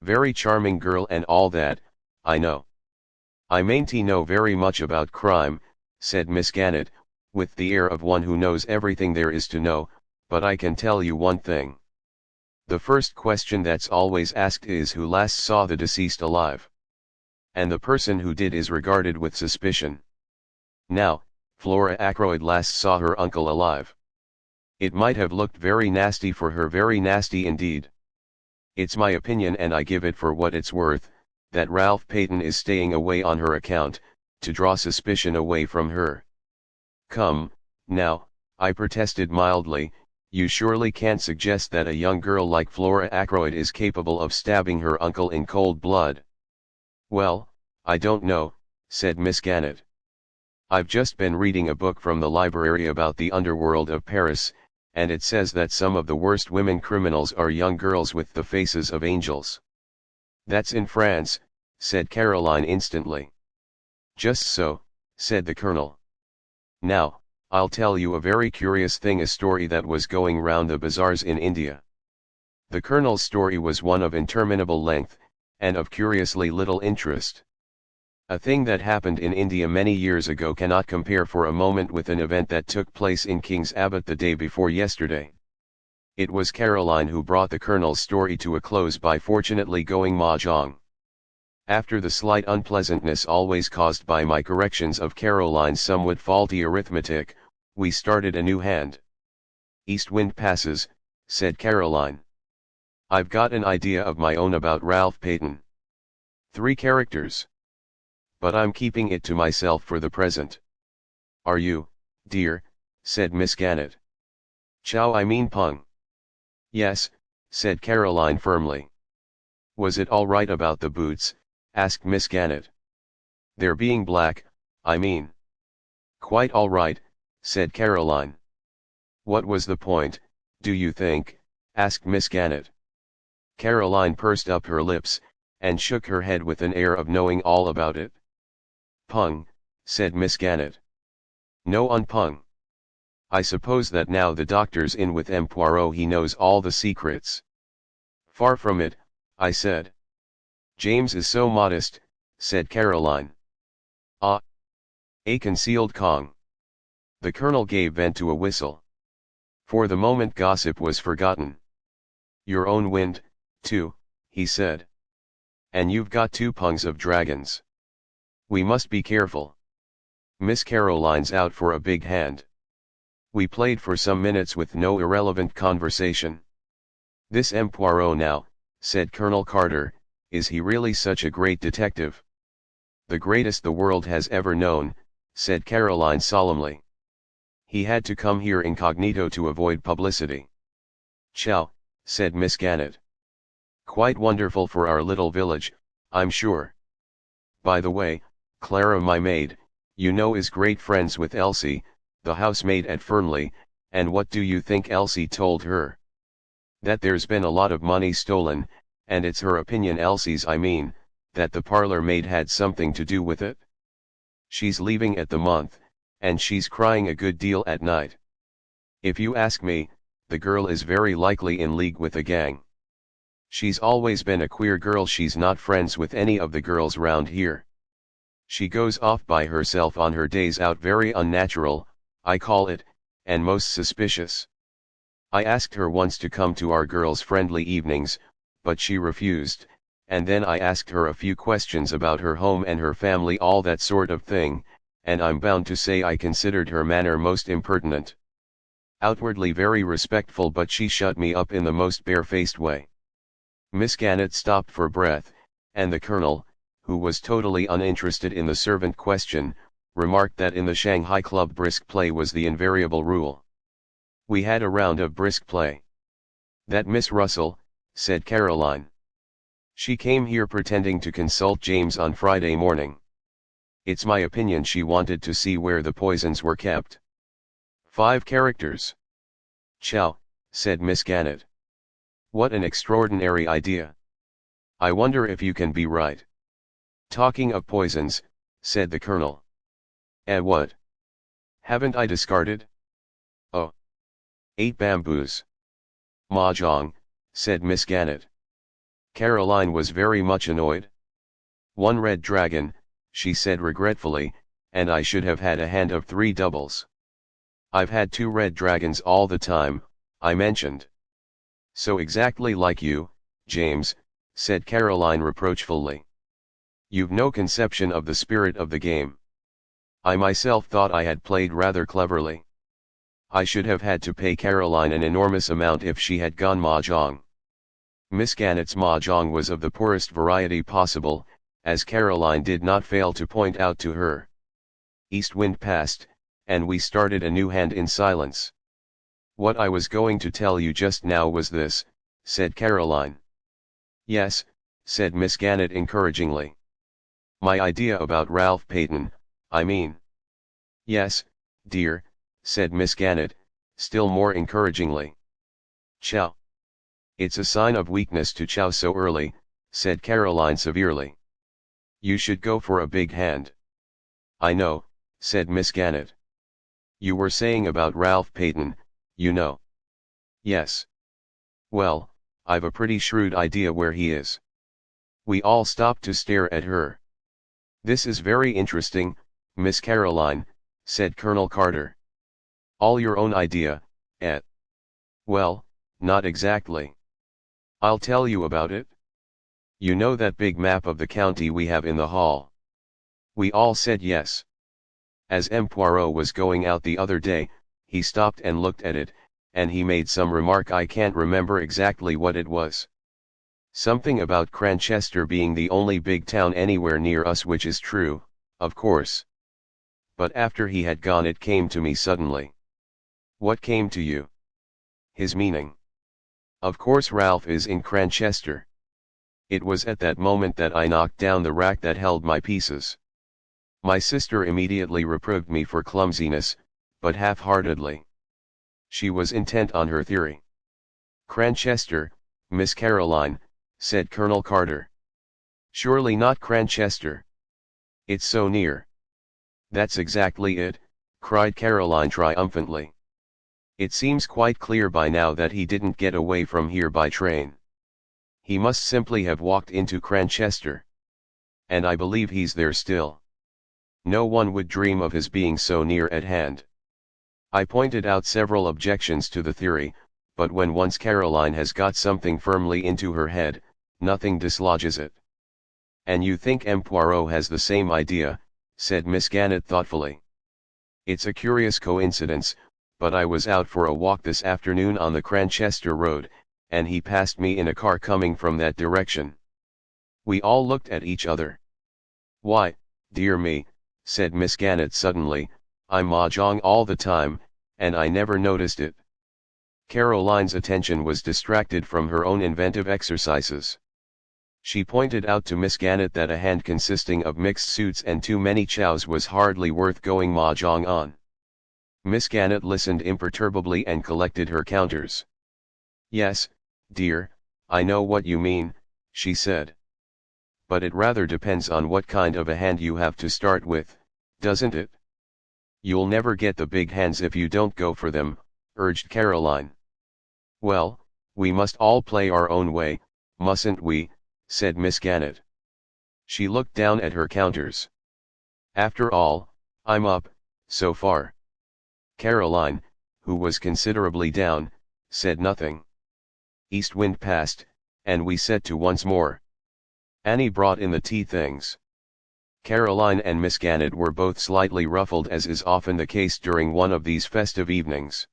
"Very charming girl and all that, I know." "I mayn't know very much about crime," said Miss Gannett, with the air of one who knows everything there is to know, "but I can tell you one thing. The first question that's always asked is who last saw the deceased alive. And the person who did is regarded with suspicion. Now, Flora Ackroyd last saw her uncle alive. It might have looked very nasty for her, very nasty indeed. It's my opinion, and I give it for what it's worth, that Ralph Paton is staying away on her account, to draw suspicion away from her." "Come, now," I protested mildly, "you surely can't suggest that a young girl like Flora Ackroyd is capable of stabbing her uncle in cold blood." "Well, I don't know," said Miss Gannett. "I've just been reading a book from the library about the underworld of Paris, and it says that some of the worst women criminals are young girls with the faces of angels." "That's in France," said Caroline instantly. "Just so," said the Colonel. "Now, I'll tell you a very curious thing, a story that was going round the bazaars in India." The Colonel's story was one of interminable length, and of curiously little interest. A thing that happened in India many years ago cannot compare for a moment with an event that took place in King's Abbot the day before yesterday. It was Caroline who brought the Colonel's story to a close by fortunately going mahjong. After the slight unpleasantness always caused by my corrections of Caroline's somewhat faulty arithmetic, we started a new hand. "East wind passes," said Caroline. "I've got an idea of my own about Ralph Paton. 3 characters. But I'm keeping it to myself for the present." "Are you, dear?" said Miss Gannett. "Chow, I mean pung." "Yes," said Caroline firmly. "Was it all right about the boots?" asked Miss Gannett. "Their being black, I mean." "Quite all right," said Caroline. "What was the point, do you think?" asked Miss Gannett. Caroline pursed up her lips, and shook her head with an air of knowing all about it. "Pung," said Miss Gannett. "No unpung. I suppose that now the doctor's in with M. Poirot he knows all the secrets." "Far from it," I said. "James is so modest," said Caroline. "Ah! A concealed Kong." The colonel gave vent to a whistle. For the moment gossip was forgotten. "Your own wind, too," he said. "And you've got 2 pungs of dragons. We must be careful. Miss Caroline's out for a big hand." We played for some minutes with no irrelevant conversation. "This M. Poirot now," said Colonel Carter, "is he really such a great detective?" "The greatest the world has ever known," said Caroline solemnly. "He had to come here incognito to avoid publicity." "Chow," said Miss Gannett. "Quite wonderful for our little village, I'm sure. By the way, Clara my maid, you know is great friends with Elsie, the housemaid at Fernley, and what do you think Elsie told her? That there's been a lot of money stolen, and it's her opinion, Elsie's I mean, that the parlour maid had something to do with it. She's leaving at the month, and she's crying a good deal at night. If you ask me, the girl is very likely in league with a gang. She's always been a queer girl, she's not friends with any of the girls round here. She goes off by herself on her days out, very unnatural, I call it, and most suspicious. I asked her once to come to our girls' friendly evenings, but she refused, and then I asked her a few questions about her home and her family, all that sort of thing, and I'm bound to say I considered her manner most impertinent. Outwardly very respectful, but she shut me up in the most barefaced way." Miss Gannett stopped for breath, and the colonel, who was totally uninterested in the servant question, remarked that in the Shanghai Club brisk play was the invariable rule. We had a round of brisk play. "That Miss Russell," said Caroline. "She came here pretending to consult James on Friday morning. It's my opinion she wanted to see where the poisons were kept. 5 characters. Chow," said Miss Gannett. "What an extraordinary idea. I wonder if you can be right." "Talking of poisons," said the colonel. What? Haven't I discarded? Oh. 8 bamboos. Mahjong, said Miss Gannett. Caroline was very much annoyed. 1 red dragon, she said regretfully, and I should have had a hand of 3 doubles. I've had 2 red dragons all the time, I mentioned. So exactly like you, James, said Caroline reproachfully. You've no conception of the spirit of the game. I myself thought I had played rather cleverly. I should have had to pay Caroline an enormous amount if she had gone mahjong. Miss Gannett's mahjong was of the poorest variety possible, as Caroline did not fail to point out to her. East wind passed, and we started a new hand in silence. What I was going to tell you just now was this, said Caroline. Yes, said Miss Gannett encouragingly. My idea about Ralph Paton, I mean. Yes, dear, said Miss Gannett, still more encouragingly. Chow. It's a sign of weakness to chow so early, said Caroline severely. You should go for a big hand. I know, said Miss Gannett. You were saying about Ralph Paton, you know. Yes. Well, I've a pretty shrewd idea where he is. We all stopped to stare at her. This is very interesting, Miss Caroline, said Colonel Carter. All your own idea, eh? Well, not exactly. I'll tell you about it. You know that big map of the county we have in the hall? We all said yes. As M. Poirot was going out the other day, he stopped and looked at it, and he made some remark, I can't remember exactly what it was. Something about Cranchester being the only big town anywhere near us, which is true, of course. But after he had gone it came to me suddenly. What came to you? His meaning. Of course Ralph is in Cranchester. It was at that moment that I knocked down the rack that held my pieces. My sister immediately reproved me for clumsiness, but half-heartedly. She was intent on her theory. Cranchester, Miss Caroline, said Colonel Carter. Surely not Cranchester. It's so near. That's exactly it, cried Caroline triumphantly. It seems quite clear by now that he didn't get away from here by train. He must simply have walked into Cranchester. And I believe he's there still. No one would dream of his being so near at hand. I pointed out several objections to the theory, but when once Caroline has got something firmly into her head, nothing dislodges it. And you think M. Poirot has the same idea, said Miss Gannett thoughtfully. It's a curious coincidence, but I was out for a walk this afternoon on the Cranchester road, and he passed me in a car coming from that direction. We all looked at each other. Why, dear me, said Miss Gannett suddenly, I'm mahjong all the time, and I never noticed it. Caroline's attention was distracted from her own inventive exercises. She pointed out to Miss Gannett that a hand consisting of mixed suits and too many chows was hardly worth going mahjong on. Miss Gannett listened imperturbably and collected her counters. Yes, dear, I know what you mean, she said. But it rather depends on what kind of a hand you have to start with, doesn't it? You'll never get the big hands if you don't go for them, urged Caroline. Well, we must all play our own way, mustn't we, said Miss Gannett. She looked down at her counters. After all, I'm up, so far. Caroline, who was considerably down, said nothing. East wind passed, and we set to once more. Annie brought in the tea things. Caroline and Miss Gannett were both slightly ruffled, as is often the case during one of these festive evenings.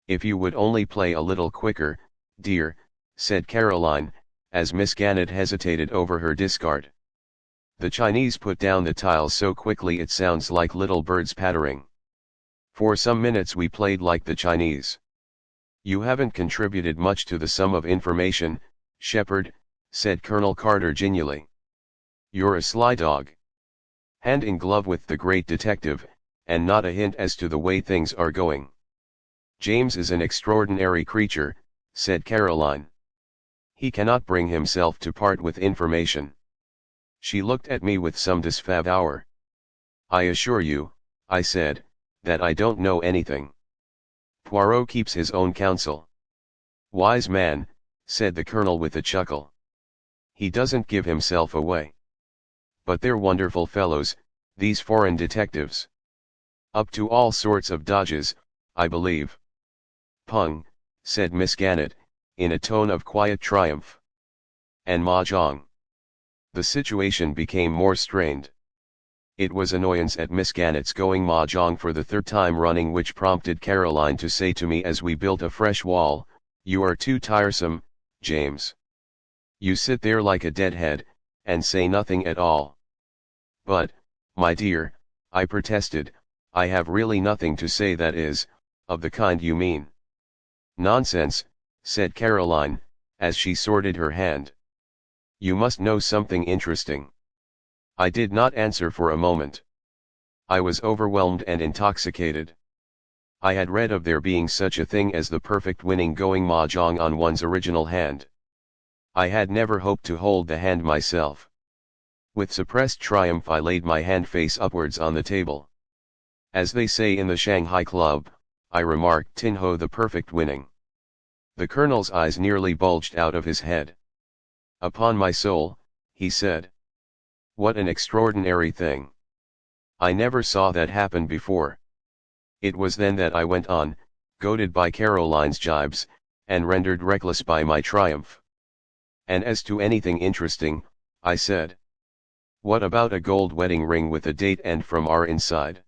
If you would only play a little quicker, dear, said Caroline, as Miss Gannett hesitated over her discard. The Chinese put down the tiles so quickly it sounds like little birds pattering. For some minutes we played like the Chinese. You haven't contributed much to the sum of information, Sheppard, said Colonel Carter genially. You're a sly dog. Hand in glove with the great detective, and not a hint as to the way things are going. James is an extraordinary creature, said Caroline. He cannot bring himself to part with information. She looked at me with some disfavor. I assure you, I said, that I don't know anything. Poirot keeps his own counsel. Wise man, said the colonel with a chuckle. He doesn't give himself away. But they're wonderful fellows, these foreign detectives. Up to all sorts of dodges, I believe. Pung, said Miss Gannett, in a tone of quiet triumph. And mahjong. The situation became more strained. It was annoyance at Miss Gannett's going mahjong for the third time running which prompted Caroline to say to me as we built a fresh wall, "You are too tiresome, James. You sit there like a deadhead, and say nothing at all." "But, my dear," I protested, "I have really nothing to say that is, of the kind you mean." "Nonsense," said Caroline, as she sorted her hand. "You must know something interesting." I did not answer for a moment. I was overwhelmed and intoxicated. I had read of there being such a thing as the perfect winning going mahjong on one's original hand. I had never hoped to hold the hand myself. With suppressed triumph I laid my hand face upwards on the table. "As they say in the Shanghai Club," I remarked, "tin ho, the perfect winning." The colonel's eyes nearly bulged out of his head. "Upon my soul," he said. "What an extraordinary thing. I never saw that happen before." It was then that I went on, goaded by Caroline's jibes, and rendered reckless by my triumph. "And as to anything interesting," I said. "What about a gold wedding ring with a date and from our inside?"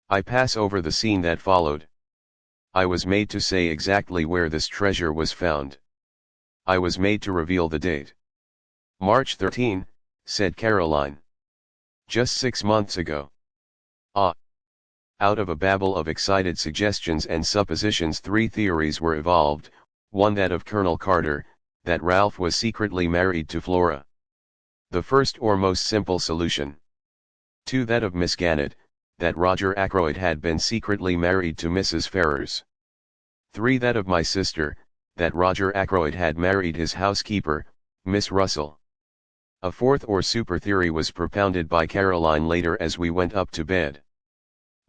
I pass over the scene that followed. I was made to say exactly where this treasure was found. I was made to reveal the date. "March 13, said Caroline. "Just 6 months ago." "Ah." Out of a babble of excited suggestions and suppositions 3 theories were evolved, one that of Colonel Carter, that Ralph was secretly married to Flora. The first or most simple solution. 2 that of Miss Gannett, that Roger Ackroyd had been secretly married to Mrs. Ferrars. 3 that of my sister, that Roger Ackroyd had married his housekeeper, Miss Russell. A fourth or super theory was propounded by Caroline later as we went up to bed.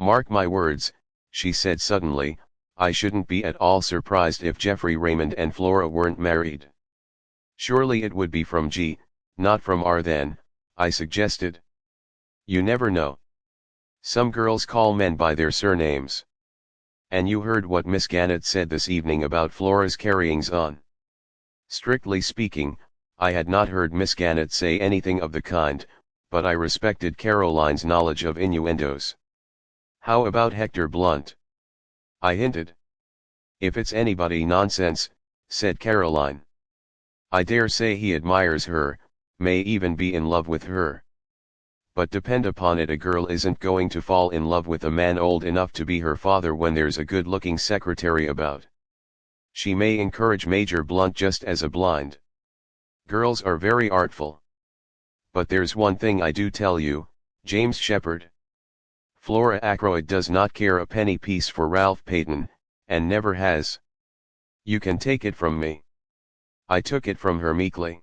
"Mark my words," she said suddenly, "I shouldn't be at all surprised if Geoffrey Raymond and Flora weren't married." "Surely it would be from G, not from R then," I suggested. "You never know. Some girls call men by their surnames. And you heard what Miss Gannett said this evening about Flora's carryings on." Strictly speaking, I had not heard Miss Gannett say anything of the kind, but I respected Caroline's knowledge of innuendos. "How about Hector Blunt?" I hinted. "If it's anybody nonsense," said Caroline. "I dare say he admires her, may even be in love with her. But depend upon it, a girl isn't going to fall in love with a man old enough to be her father when there's a good-looking secretary about. She may encourage Major Blunt just as a blind. Girls are very artful. But there's one thing I do tell you, James Sheppard. Flora Ackroyd does not care a penny piece for Ralph Paton, and never has. You can take it from me." I took it from her meekly.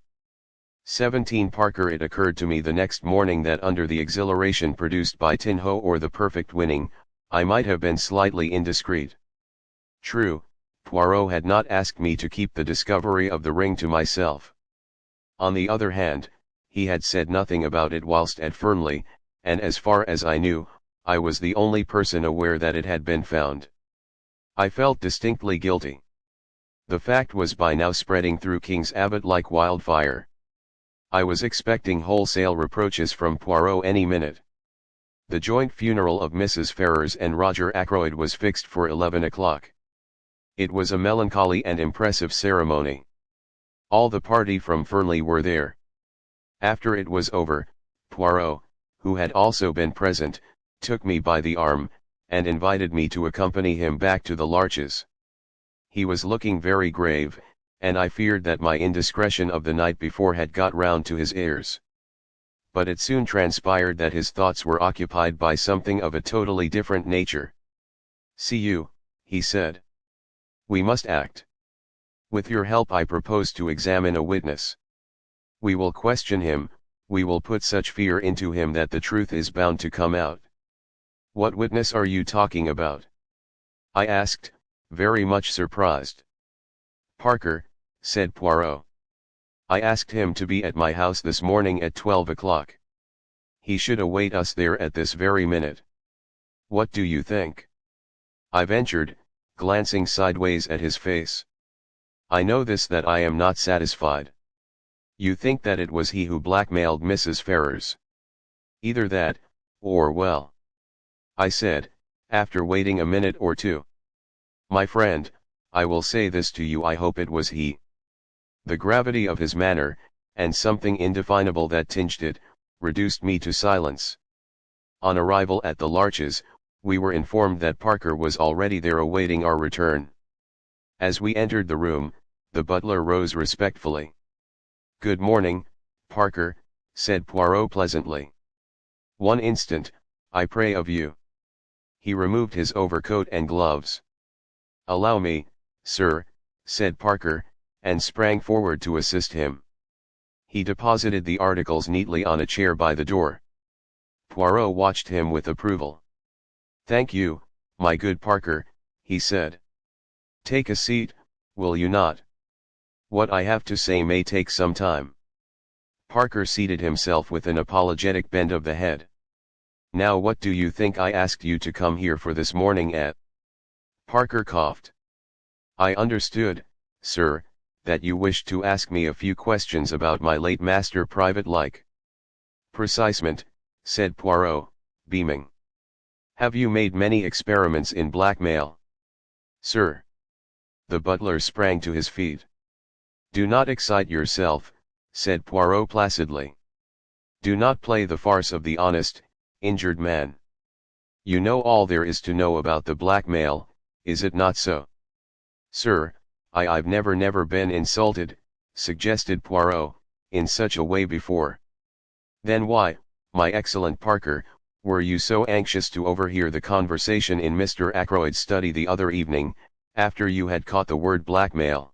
17 Parker. It occurred to me the next morning that under the exhilaration produced by Tin Ho or the perfect winning, I might have been slightly indiscreet. True, Poirot had not asked me to keep the discovery of the ring to myself. On the other hand, he had said nothing about it whilst at Fernley, and as far as I knew, I was the only person aware that it had been found. I felt distinctly guilty. The fact was by now spreading through King's Abbot like wildfire. I was expecting wholesale reproaches from Poirot any minute. The joint funeral of Mrs. Ferrars and Roger Ackroyd was fixed for 11 o'clock. It was a melancholy and impressive ceremony. All the party from Fernley were there. After it was over, Poirot, who had also been present, took me by the arm, and invited me to accompany him back to the Larches. He was looking very grave, and I feared that my indiscretion of the night before had got round to his ears. But it soon transpired that his thoughts were occupied by something of a totally different nature. "See you," he said. "We must act. With your help I propose to examine a witness. We will question him, we will put such fear into him that the truth is bound to come out." "What witness are you talking about?" I asked, very much surprised. "Parker," said Poirot. "I asked him to be at my house this morning at 12 o'clock. He should await us there at this very minute. What do you think?" I ventured, glancing sideways at his face. "I know this, that I am not satisfied. You think that it was he who blackmailed Mrs. Ferrars?" "Either that, or well," I said, after waiting a minute or two. "My friend, I will say this to you, I hope it was he." The gravity of his manner, and something indefinable that tinged it, reduced me to silence. On arrival at the Larches, we were informed that Parker was already there awaiting our return. As we entered the room, the butler rose respectfully. "Good morning, Parker," said Poirot pleasantly. "One instant, I pray of you." He removed his overcoat and gloves. "Allow me, sir," said Parker, and sprang forward to assist him. He deposited the articles neatly on a chair by the door. Poirot watched him with approval. "Thank you, my good Parker," he said. "Take a seat, will you not? What I have to say may take some time." Parker seated himself with an apologetic bend of the head. "Now what do you think I asked you to come here for this morning at?" Parker coughed. "I understood, sir, that you wished to ask me a few questions about my late master, private like." "Precisement," said Poirot, beaming. "Have you made many experiments in blackmail?" "Sir." The butler sprang to his feet. "Do not excite yourself," said Poirot placidly. "Do not play the farce of the honest, injured man. You know all there is to know about the blackmail, is it not so?" "Sir, I've never been insulted," suggested Poirot, "in such a way before." "Then why, my excellent Parker, were you so anxious to overhear the conversation in Mr. Ackroyd's study the other evening, after you had caught the word blackmail?"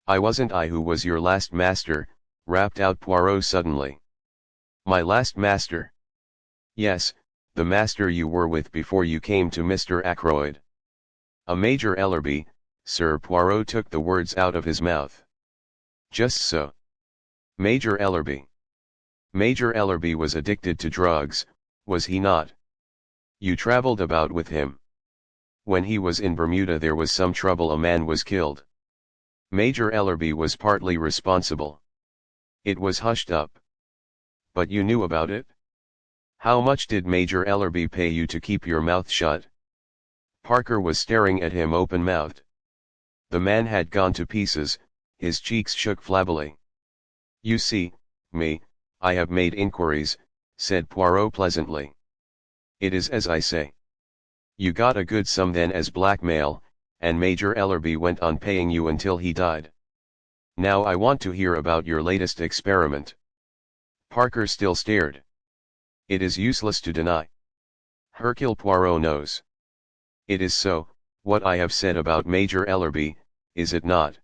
"I wasn't I who was your last master," rapped out Poirot suddenly. My last master? Yes, the master you were with before you came to Mr. Ackroyd. A Major Ellerby, Sir. Poirot took the words out of his mouth. Just so. Major Ellerby. Major Ellerby was addicted to drugs, was he not? You travelled about with him. When he was in Bermuda there was some trouble, a man was killed. Major Ellerby was partly responsible. It was hushed up. But you knew about it? How much did Major Ellerby pay you to keep your mouth shut? Parker was staring at him open-mouthed. The man had gone to pieces, his cheeks shook flabbily. You see, I have made inquiries, said Poirot pleasantly. It is as I say. You got a good sum then as blackmail, and Major Ellerby went on paying you until he died. Now I want to hear about your latest experiment. Parker still stared. It is useless to deny. Hercule Poirot knows. It is so, what I have said about Major Ellerby, is it not?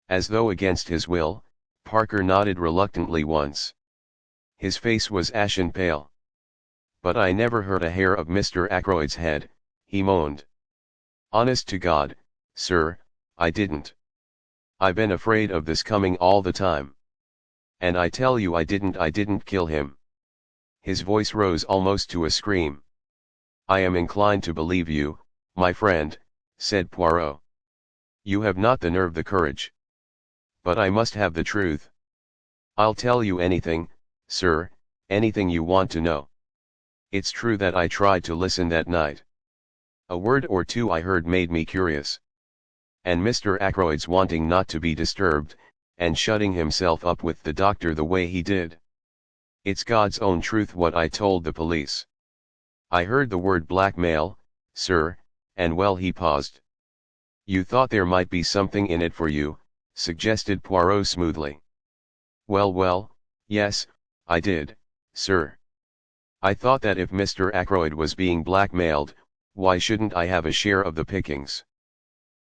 As though against his will, Parker nodded reluctantly once. His face was ashen pale. But I never hurt a hair of Mr. Ackroyd's head, he moaned. Honest to God, sir, I didn't. I been afraid of this coming all the time. And I tell you I didn't kill him. His voice rose almost to a scream. I am inclined to believe you, my friend, said Poirot. You have not the nerve, the courage. But I must have the truth. I'll tell you anything, sir, anything you want to know. It's true that I tried to listen that night. A word or two I heard made me curious. And Mr. Ackroyd's wanting not to be disturbed, and shutting himself up with the doctor the way he did. It's God's own truth what I told the police. I heard the word blackmail, sir, and well, he paused. You thought there might be something in it for you, suggested Poirot smoothly. Well, yes, I did, sir. I thought that if Mr. Ackroyd was being blackmailed, why shouldn't I have a share of the pickings?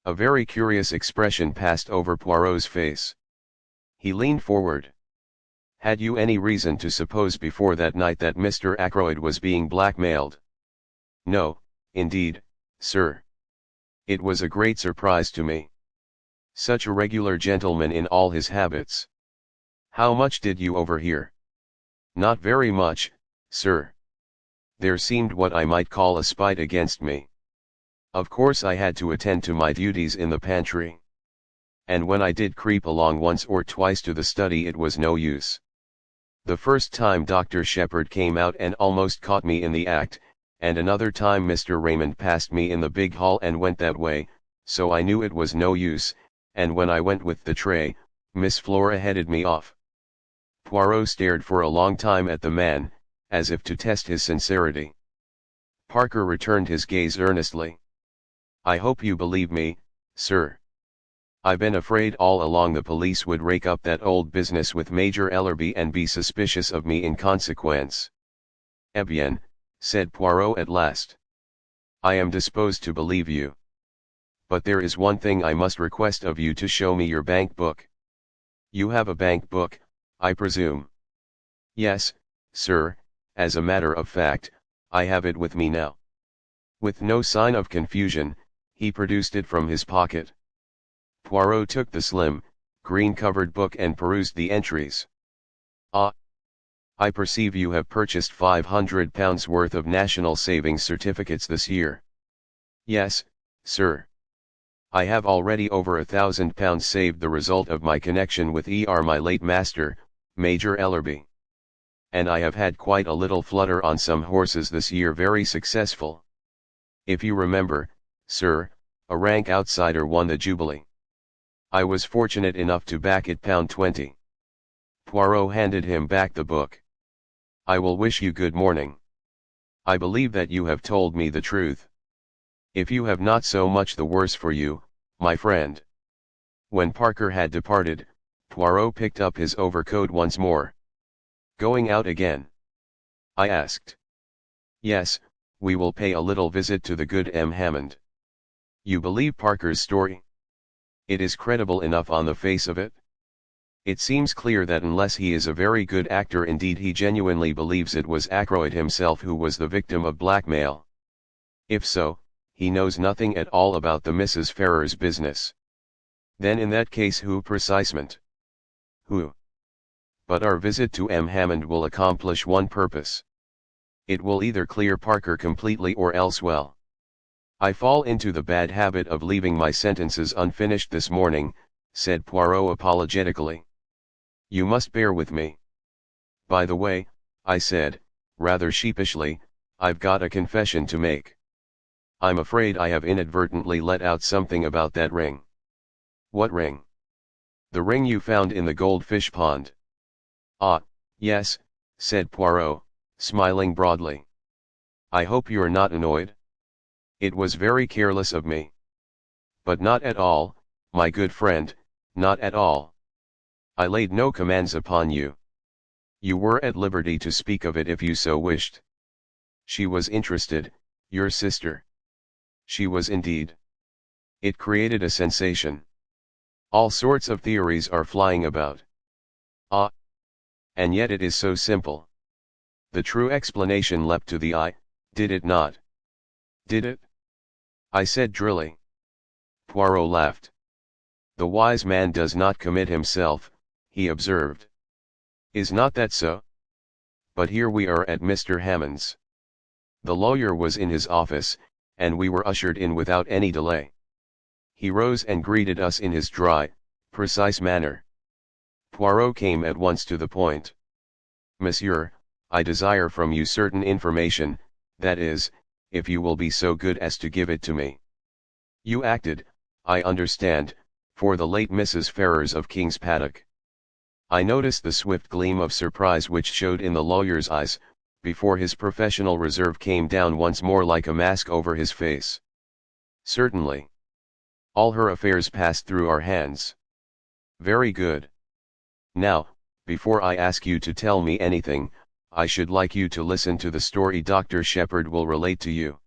A very curious expression passed over Poirot's face. He leaned forward. Had you any reason to suppose before that night that Mr. Ackroyd was being blackmailed? No, indeed, sir. It was a great surprise to me. Such a regular gentleman in all his habits. How much did you overhear? Not very much, sir. There seemed what I might call a spite against me. Of course I had to attend to my duties in the pantry. And when I did creep along once or twice to the study it was no use. The first time Dr. Sheppard came out and almost caught me in the act, and another time Mr. Raymond passed me in the big hall and went that way, so I knew it was no use, and when I went with the tray, Miss Flora headed me off. Poirot stared for a long time at the man, as if to test his sincerity. Parker returned his gaze earnestly. I hope you believe me, sir. I've been afraid all along the police would rake up that old business with Major Ellerby and be suspicious of me in consequence. Eh bien, said Poirot at last. I am disposed to believe you. But there is one thing I must request of you, to show me your bank book. You have a bank book, I presume? Yes, sir, as a matter of fact, I have it with me now. With no sign of confusion, he produced it from his pocket. Poirot took the slim, green-covered book and perused the entries. Ah! I perceive you have purchased £500 worth of National Savings Certificates this year. Yes, sir. I have already over £1,000 saved, the result of my connection with my late master, Major Ellerby. And I have had quite a little flutter on some horses this year, very successful. If you remember, sir, a rank outsider won the Jubilee. I was fortunate enough to back it £20. Poirot handed him back the book. I will wish you good morning. I believe that you have told me the truth. If you have not, so much the worse for you, my friend. When Parker had departed, Poirot picked up his overcoat once more. Going out again? I asked. Yes, we will pay a little visit to the good M. Hammond. You believe Parker's story? It is credible enough on the face of it. It seems clear that unless he is a very good actor indeed, he genuinely believes it was Ackroyd himself who was the victim of blackmail. If so, he knows nothing at all about the Mrs. Ferrars business. Then in that case, who precisement? Who? But our visit to M. Hammond will accomplish one purpose. It will either clear Parker completely or else, well. I fall into the bad habit of leaving my sentences unfinished this morning, said Poirot apologetically. You must bear with me. By the way, I said, rather sheepishly, I've got a confession to make. I'm afraid I have inadvertently let out something about that ring. What ring? The ring you found in the goldfish pond. Ah, yes, said Poirot, smiling broadly. I hope you're not annoyed. It was very careless of me. But not at all, my good friend, not at all. I laid no commands upon you. You were at liberty to speak of it if you so wished. She was interested, your sister. She was indeed. It created a sensation. All sorts of theories are flying about. Ah! And yet it is so simple. The true explanation leapt to the eye, did it not? Did it? I said drily. Poirot laughed. The wise man does not commit himself, he observed. Is not that so? But here we are at Mr. Hammond's. The lawyer was in his office, and we were ushered in without any delay. He rose and greeted us in his dry, precise manner. Poirot came at once to the point. Monsieur, I desire from you certain information, that is, if you will be so good as to give it to me. You acted, I understand, for the late Mrs. Ferrars of King's Paddock. I noticed the swift gleam of surprise which showed in the lawyer's eyes, before his professional reserve came down once more like a mask over his face. Certainly. All her affairs passed through our hands. Very good. Now, before I ask you to tell me anything, I should like you to listen to the story Dr. Sheppard will relate to you.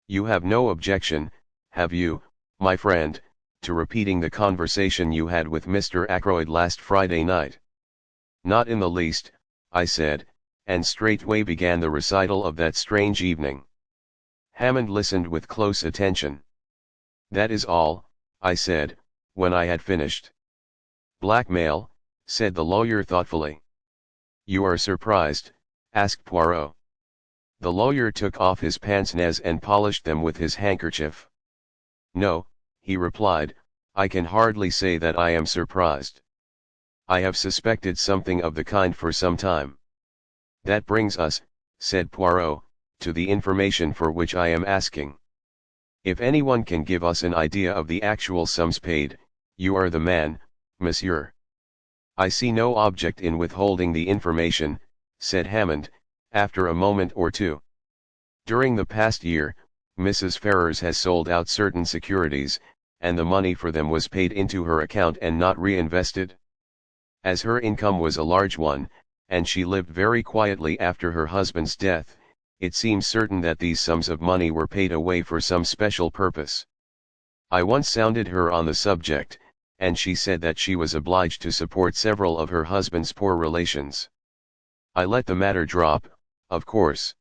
You have no objection, have you, my friend, to repeating the conversation you had with Mr. Ackroyd last Friday night? Not in the least, I said, and straightway began the recital of that strange evening. Hammond listened with close attention. That is all, I said, when I had finished. Blackmail, said the lawyer thoughtfully. You are surprised, asked Poirot. The lawyer took off his pince-nez and polished them with his handkerchief. No, he replied, I can hardly say that I am surprised. I have suspected something of the kind for some time. That brings us, said Poirot, to the information for which I am asking. If anyone can give us an idea of the actual sums paid, you are the man, monsieur. I see no object in withholding the information, said Hammond, after a moment or two. During the past year, Mrs. Ferrars has sold out certain securities, and the money for them was paid into her account and not reinvested. As her income was a large one, and she lived very quietly after her husband's death, it seems certain that these sums of money were paid away for some special purpose. I once sounded her on the subject, and she said that she was obliged to support several of her husband's poor relations. I let the matter drop, of course.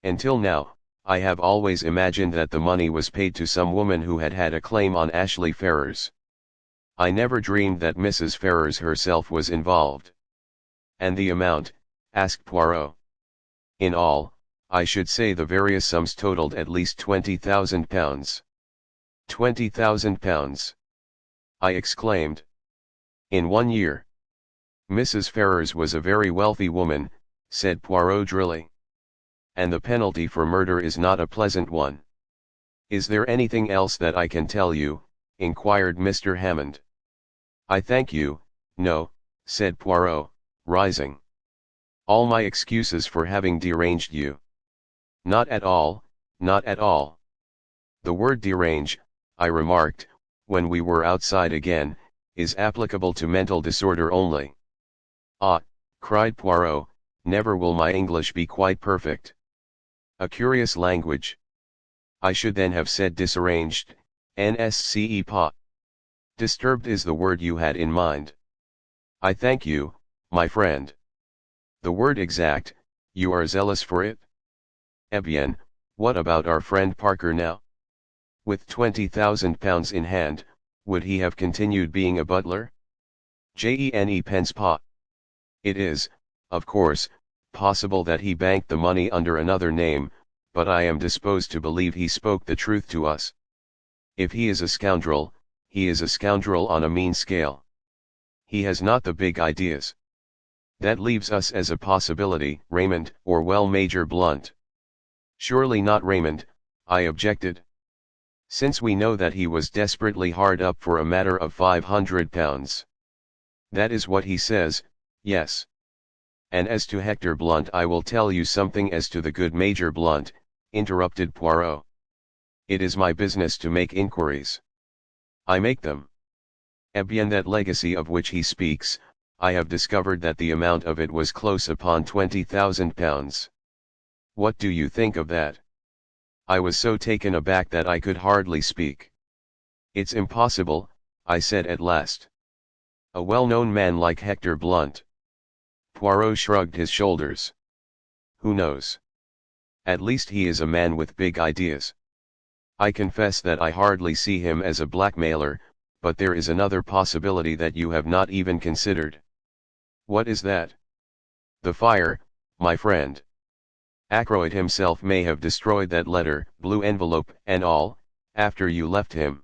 Until now, I have always imagined that the money was paid to some woman who had had a claim on Ashley Ferrars. I never dreamed that Mrs. Ferrars herself was involved. And the amount? Asked Poirot. In all, I should say the various sums totaled at least £20,000. £20,000! I exclaimed. In 1 year. Mrs. Ferrars was a very wealthy woman, said Poirot drily. And the penalty for murder is not a pleasant one. Is there anything else that I can tell you? Inquired Mr. Hammond. I thank you, no, said Poirot, rising. All my excuses for having deranged you. Not at all, not at all. The word derange, I remarked, when we were outside again, is applicable to mental disorder only. Ah, cried Poirot, never will my English be quite perfect. A curious language. I should then have said disarranged, nsce pa. Disturbed is the word you had in mind. I thank you, my friend. The word exact, you are zealous for it? Eh bien, what about our friend Parker now? With £20,000 in hand, would he have continued being a butler? Jene pense pas. It is, of course, possible that he banked the money under another name, but I am disposed to believe he spoke the truth to us. If he is a scoundrel, he is a scoundrel on a mean scale. He has not the big ideas. That leaves us as a possibility, Raymond, or well Major Blunt. Surely not Raymond, I objected. Since we know that he was desperately hard up for a matter of £500. That is what he says, yes. And as to Hector Blunt, I will tell you something as to the good Major Blunt, interrupted Poirot. It is my business to make inquiries. I make them. Eh bien, that legacy of which he speaks, I have discovered that the amount of it was close upon £20,000. What do you think of that? I was so taken aback that I could hardly speak. It's impossible, I said at last. A well-known man like Hector Blunt. Poirot shrugged his shoulders. Who knows? At least he is a man with big ideas. I confess that I hardly see him as a blackmailer, but there is another possibility that you have not even considered. What is that? The fire, my friend. Ackroyd himself may have destroyed that letter, blue envelope and all, after you left him.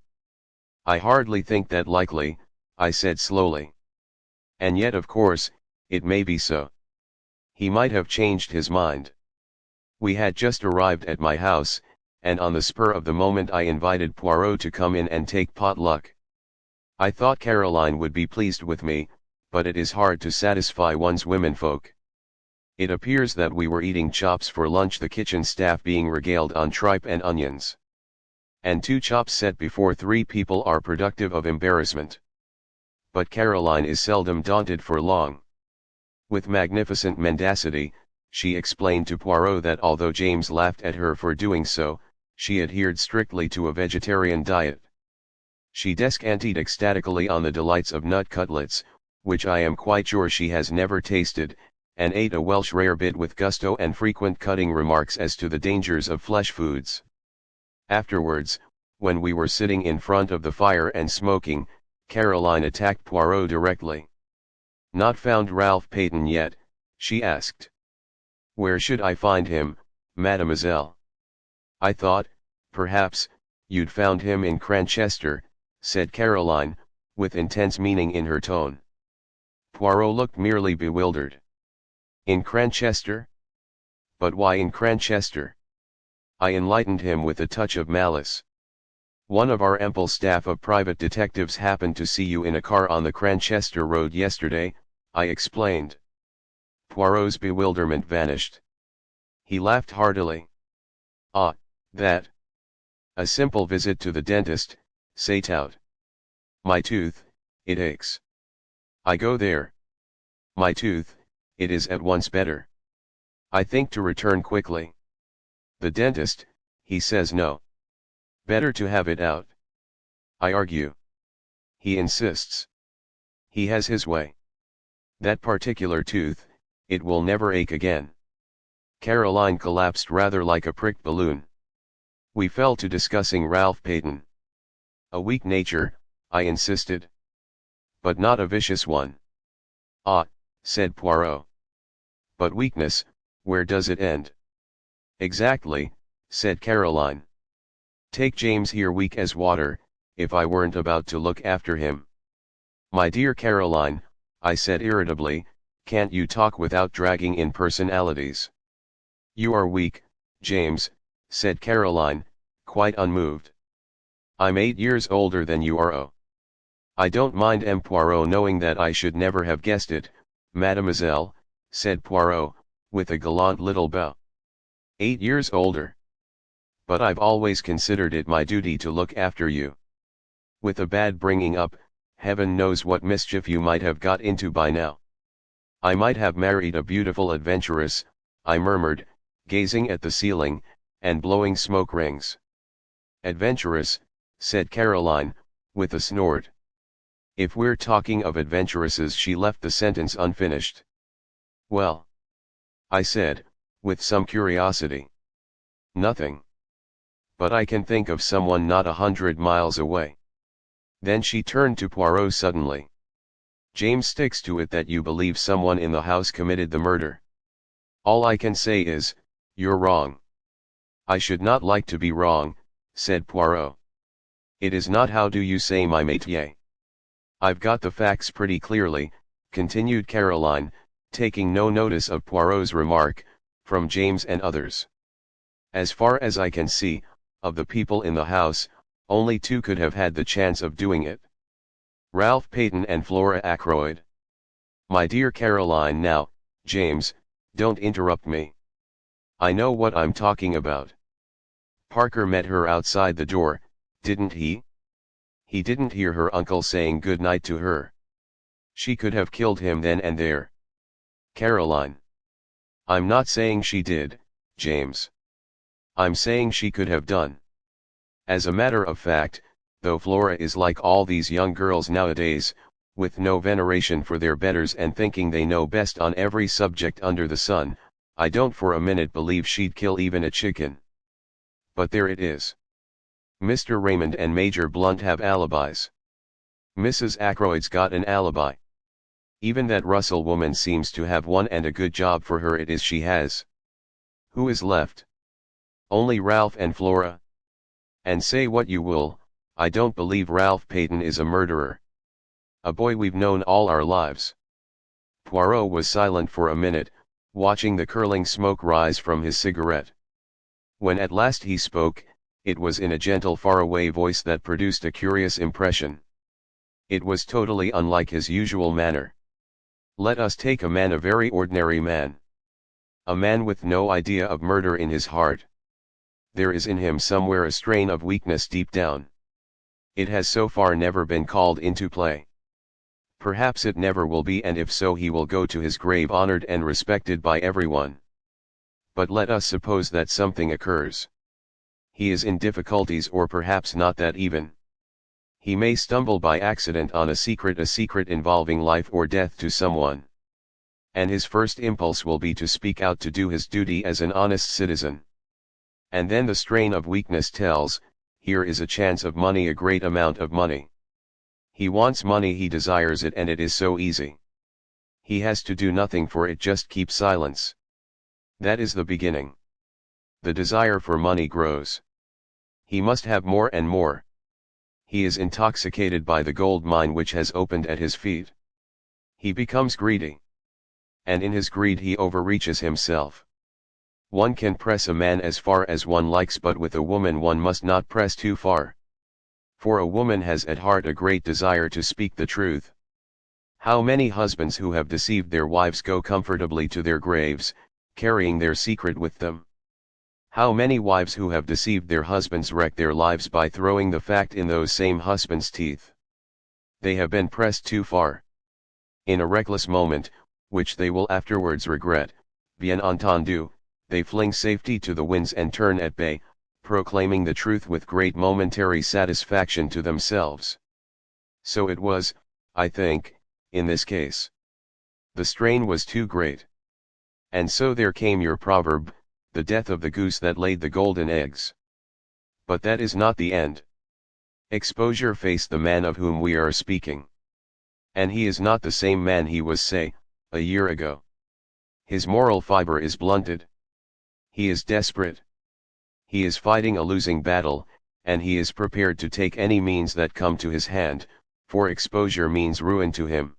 I hardly think that likely, I said slowly. And yet of course, it may be so. He might have changed his mind. We had just arrived at my house, and on the spur of the moment I invited Poirot to come in and take potluck. I thought Caroline would be pleased with me, but it is hard to satisfy one's womenfolk. It appears that we were eating chops for lunch, the kitchen staff being regaled on tripe and onions. And 2 chops set before 3 people are productive of embarrassment. But Caroline is seldom daunted for long. With magnificent mendacity, she explained to Poirot that although James laughed at her for doing so, she adhered strictly to a vegetarian diet. She descanted ecstatically on the delights of nut cutlets, which I am quite sure she has never tasted, and ate a Welsh rarebit with gusto and frequent cutting remarks as to the dangers of flesh foods. Afterwards, when we were sitting in front of the fire and smoking, Caroline attacked Poirot directly. Not found Ralph Paton yet, she asked. Where should I find him, mademoiselle? I thought, perhaps, you'd found him in Cranchester, said Caroline, with intense meaning in her tone. Poirot looked merely bewildered. In Cranchester? But why in Cranchester? I enlightened him with a touch of malice. One of our ample staff of private detectives happened to see you in a car on the Cranchester road yesterday, I explained. Poirot's bewilderment vanished. He laughed heartily. Ah, that. A simple visit to the dentist, say tout. My tooth, it aches. I go there. My tooth, it is at once better. I think to return quickly. The dentist, he says no. Better to have it out. I argue. He insists. He has his way. That particular tooth, it will never ache again. Caroline collapsed rather like a pricked balloon. We fell to discussing Ralph Paton. A weak nature, I insisted. But not a vicious one. Ah, said Poirot. But weakness, where does it end? Exactly, said Caroline. Take James here weak as water, if I weren't about to look after him. My dear Caroline, I said irritably, can't you talk without dragging in personalities? You are weak, James, said Caroline, quite unmoved. I'm 8 years older than you are. Oh. I don't mind M. Poirot knowing that I should never have guessed it, mademoiselle, said Poirot, with a gallant little bow. 8 years older. But I've always considered it my duty to look after you. With a bad bringing up, heaven knows what mischief you might have got into by now. I might have married a beautiful adventuress, I murmured, gazing at the ceiling, and blowing smoke rings. Adventuress, said Caroline, with a snort. If we're talking of adventuresses, she left the sentence unfinished. Well, I said, with some curiosity. Nothing. But I can think of someone not 100 miles away. Then she turned to Poirot suddenly. James sticks to it that you believe someone in the house committed the murder. All I can say is, you're wrong. I should not like to be wrong, said Poirot. It is not how do you say my métier. I've got the facts pretty clearly, continued Caroline, taking no notice of Poirot's remark, from James and others. As far as I can see, of the people in the house, only two could have had the chance of doing it. Ralph Paton and Flora Ackroyd. My dear Caroline, now, James, don't interrupt me. I know what I'm talking about. Parker met her outside the door, didn't he? He didn't hear her uncle saying good night to her. She could have killed him then and there. Caroline. I'm not saying she did, James. I'm saying she could have done. As a matter of fact, though Flora is like all these young girls nowadays, with no veneration for their betters and thinking they know best on every subject under the sun, I don't for a minute believe she'd kill even a chicken. But there it is. Mr. Raymond and Major Blunt have alibis. Mrs. Ackroyd's got an alibi. Even that Russell woman seems to have one, and a good job for her it is she has. Who is left? Only Ralph and Flora. And say what you will, I don't believe Ralph Paton is a murderer. A boy we've known all our lives. Poirot was silent for a minute, watching the curling smoke rise from his cigarette. When at last he spoke, it was in a gentle faraway voice that produced a curious impression. It was totally unlike his usual manner. Let us take a man, a very ordinary man. A man with no idea of murder in his heart. There is in him somewhere a strain of weakness deep down. It has so far never been called into play. Perhaps it never will be, and if so, he will go to his grave honored and respected by everyone. But let us suppose that something occurs. He is in difficulties, or perhaps not that even. He may stumble by accident on a secret involving life or death to someone. And his first impulse will be to speak out, to do his duty as an honest citizen. And then the strain of weakness tells, here is a chance of money, a great amount of money. He wants money, he desires it, and it is so easy. He has to do nothing for it, just keep silence. That is the beginning. The desire for money grows. He must have more and more. He is intoxicated by the gold mine which has opened at his feet. He becomes greedy. And in his greed he overreaches himself. One can press a man as far as one likes, but with a woman one must not press too far. For a woman has at heart a great desire to speak the truth. How many husbands who have deceived their wives go comfortably to their graves, carrying their secret with them? How many wives who have deceived their husbands wreck their lives by throwing the fact in those same husbands' teeth? They have been pressed too far. In a reckless moment, which they will afterwards regret, bien entendu, they fling safety to the winds and turn at bay, proclaiming the truth with great momentary satisfaction to themselves. So it was, I think, in this case. The strain was too great. And so there came your proverb, the death of the goose that laid the golden eggs. But that is not the end. Exposure faced the man of whom we are speaking. And he is not the same man he was, say, a year ago. His moral fiber is blunted. He is desperate. He is fighting a losing battle, and he is prepared to take any means that come to his hand, for exposure means ruin to him.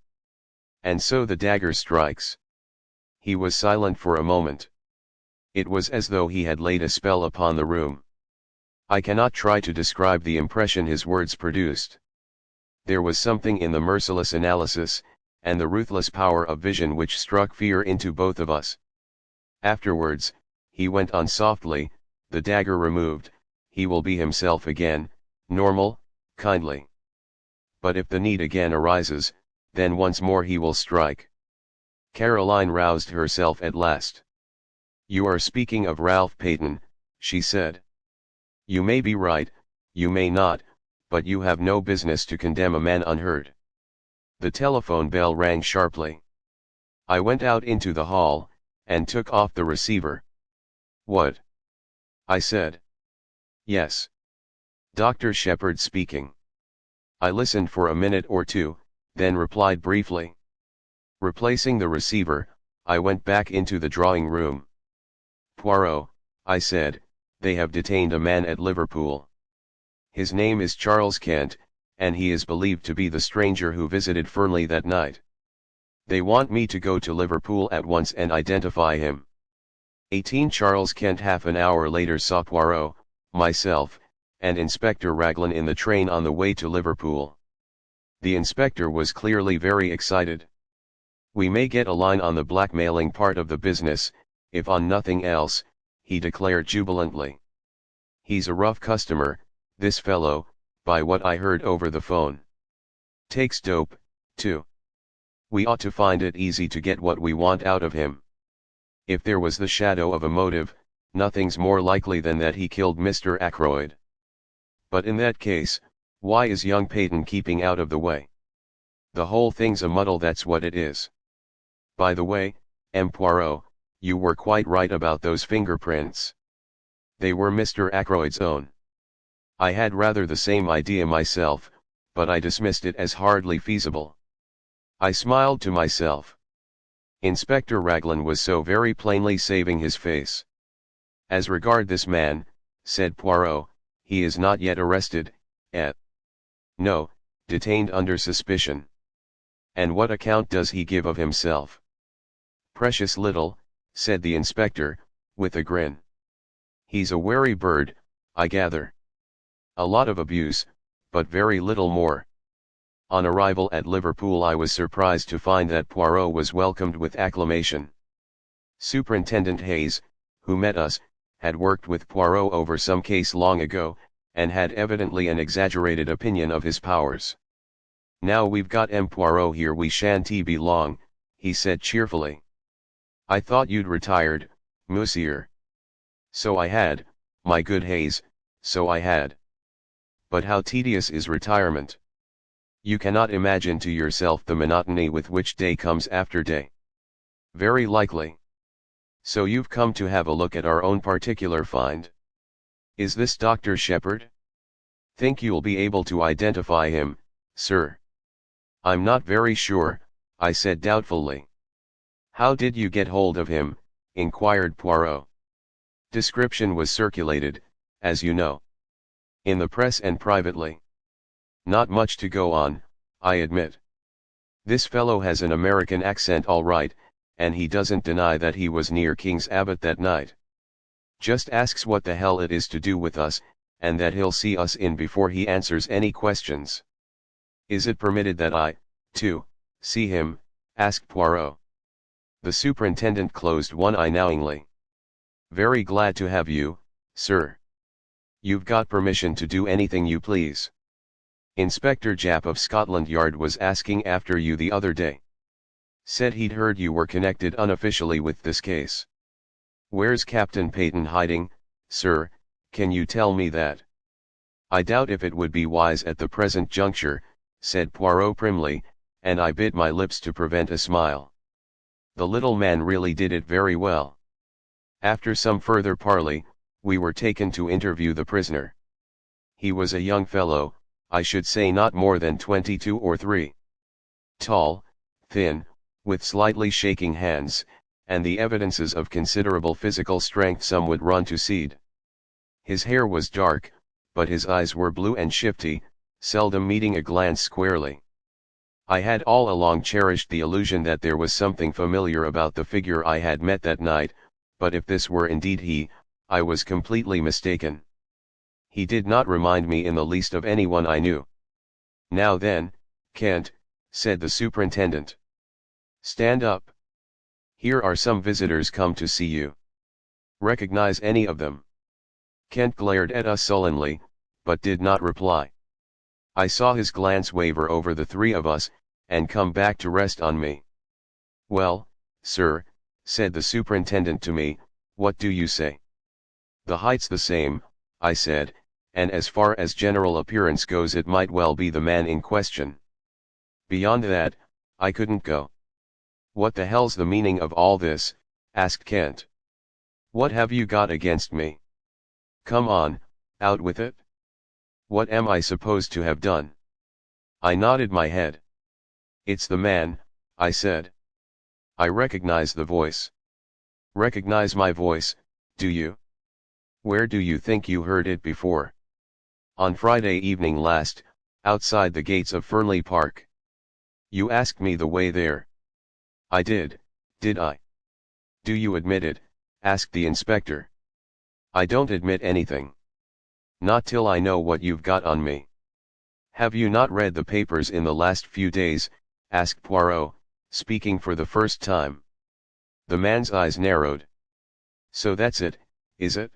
And so the dagger strikes. He was silent for a moment. It was as though he had laid a spell upon the room. I cannot try to describe the impression his words produced. There was something in the merciless analysis, and the ruthless power of vision which struck fear into both of us. Afterwards, he went on softly, the dagger removed, he will be himself again, normal, kindly. But if the need again arises, then once more he will strike. Caroline roused herself at last. You are speaking of Ralph Paton, she said. You may be right, you may not, but you have no business to condemn a man unheard. The telephone bell rang sharply. I went out into the hall, and took off the receiver. "What?" I said. "Yes. Dr. Sheppard speaking." I listened for a minute or two, then replied briefly. Replacing the receiver, I went back into the drawing room. "Poirot," I said, "they have detained a man at Liverpool. His name is Charles Kent, and he is believed to be the stranger who visited Fernley that night. They want me to go to Liverpool at once and identify him." 18 Charles Kent half an hour later saw Poirot, myself, and Inspector Raglan in the train on the way to Liverpool. The inspector was clearly very excited. "We may get a line on the blackmailing part of the business, if on nothing else," he declared jubilantly. "He's a rough customer, this fellow, by what I heard over the phone. Takes dope, too. We ought to find it easy to get what we want out of him. If there was the shadow of a motive, nothing's more likely than that he killed Mr. Ackroyd. But in that case, why is young Paton keeping out of the way? The whole thing's a muddle, that's what it is. By the way, M. Poirot, you were quite right about those fingerprints. They were Mr. Ackroyd's own. I had rather the same idea myself, but I dismissed it as hardly feasible." I smiled to myself. Inspector Raglan was so very plainly saving his face. "As regard this man," said Poirot, "he is not yet arrested, eh?" "No, detained under suspicion." "And what account does he give of himself?" "Precious little," said the inspector, with a grin. "He's a wary bird, I gather. A lot of abuse, but very little more." On arrival at Liverpool I was surprised to find that Poirot was welcomed with acclamation. Superintendent Hayes, who met us, had worked with Poirot over some case long ago, and had evidently an exaggerated opinion of his powers. "Now we've got M. Poirot here we shan't be long," he said cheerfully. "I thought you'd retired, monsieur." "So I had, my good Hayes, so I had. But how tedious is retirement! You cannot imagine to yourself the monotony with which day comes after day." "Very likely. So you've come to have a look at our own particular find. Is this Dr. Sheppard? Think you'll be able to identify him, sir?" "I'm not very sure," I said doubtfully. "How did you get hold of him?" inquired Poirot. "Description was circulated, as you know. In the press and privately. Not much to go on, I admit. This fellow has an American accent all right, and he doesn't deny that he was near King's Abbot that night. Just asks what the hell it is to do with us, and that he'll see us in before he answers any questions." "Is it permitted that I, too, see him?" asked Poirot. The superintendent closed one eye knowingly. "Very glad to have you, sir. You've got permission to do anything you please. Inspector Japp of Scotland Yard was asking after you the other day. Said he'd heard you were connected unofficially with this case. Where's Captain Paton hiding, sir, can you tell me that?" "I doubt if it would be wise at the present juncture," said Poirot primly, and I bit my lips to prevent a smile. The little man really did it very well. After some further parley, we were taken to interview the prisoner. He was a young fellow, I should say not more than 22 or 3. Tall, thin, with slightly shaking hands, and the evidences of considerable physical strength some would run to seed. His hair was dark, but his eyes were blue and shifty, seldom meeting a glance squarely. I had all along cherished the illusion that there was something familiar about the figure I had met that night, but if this were indeed he, I was completely mistaken. He did not remind me in the least of anyone I knew. "Now then, Kent," said the superintendent. "Stand up. Here are some visitors come to see you. Recognize any of them?" Kent glared at us sullenly, but did not reply. I saw his glance waver over the 3 of us, and come back to rest on me. "Well, sir," said the superintendent to me, "what do you say?" "The height's the same," I said, "and as far as general appearance goes it might well be the man in question." Beyond that, I couldn't go. What the hell's the meaning of all this? Asked Kent. What have you got against me? Come on, out with it. What am I supposed to have done? I nodded my head. It's the man, I said. I recognize the voice. Recognize my voice, do you? Where do you think you heard it before? On Friday evening last, outside the gates of Fernley Park. You asked me the way there. I did I? Do you admit it? Asked the inspector. I don't admit anything. Not till I know what you've got on me. Have you not read the papers in the last few days? Asked Poirot, speaking for the first time. The man's eyes narrowed. So that's it, is it?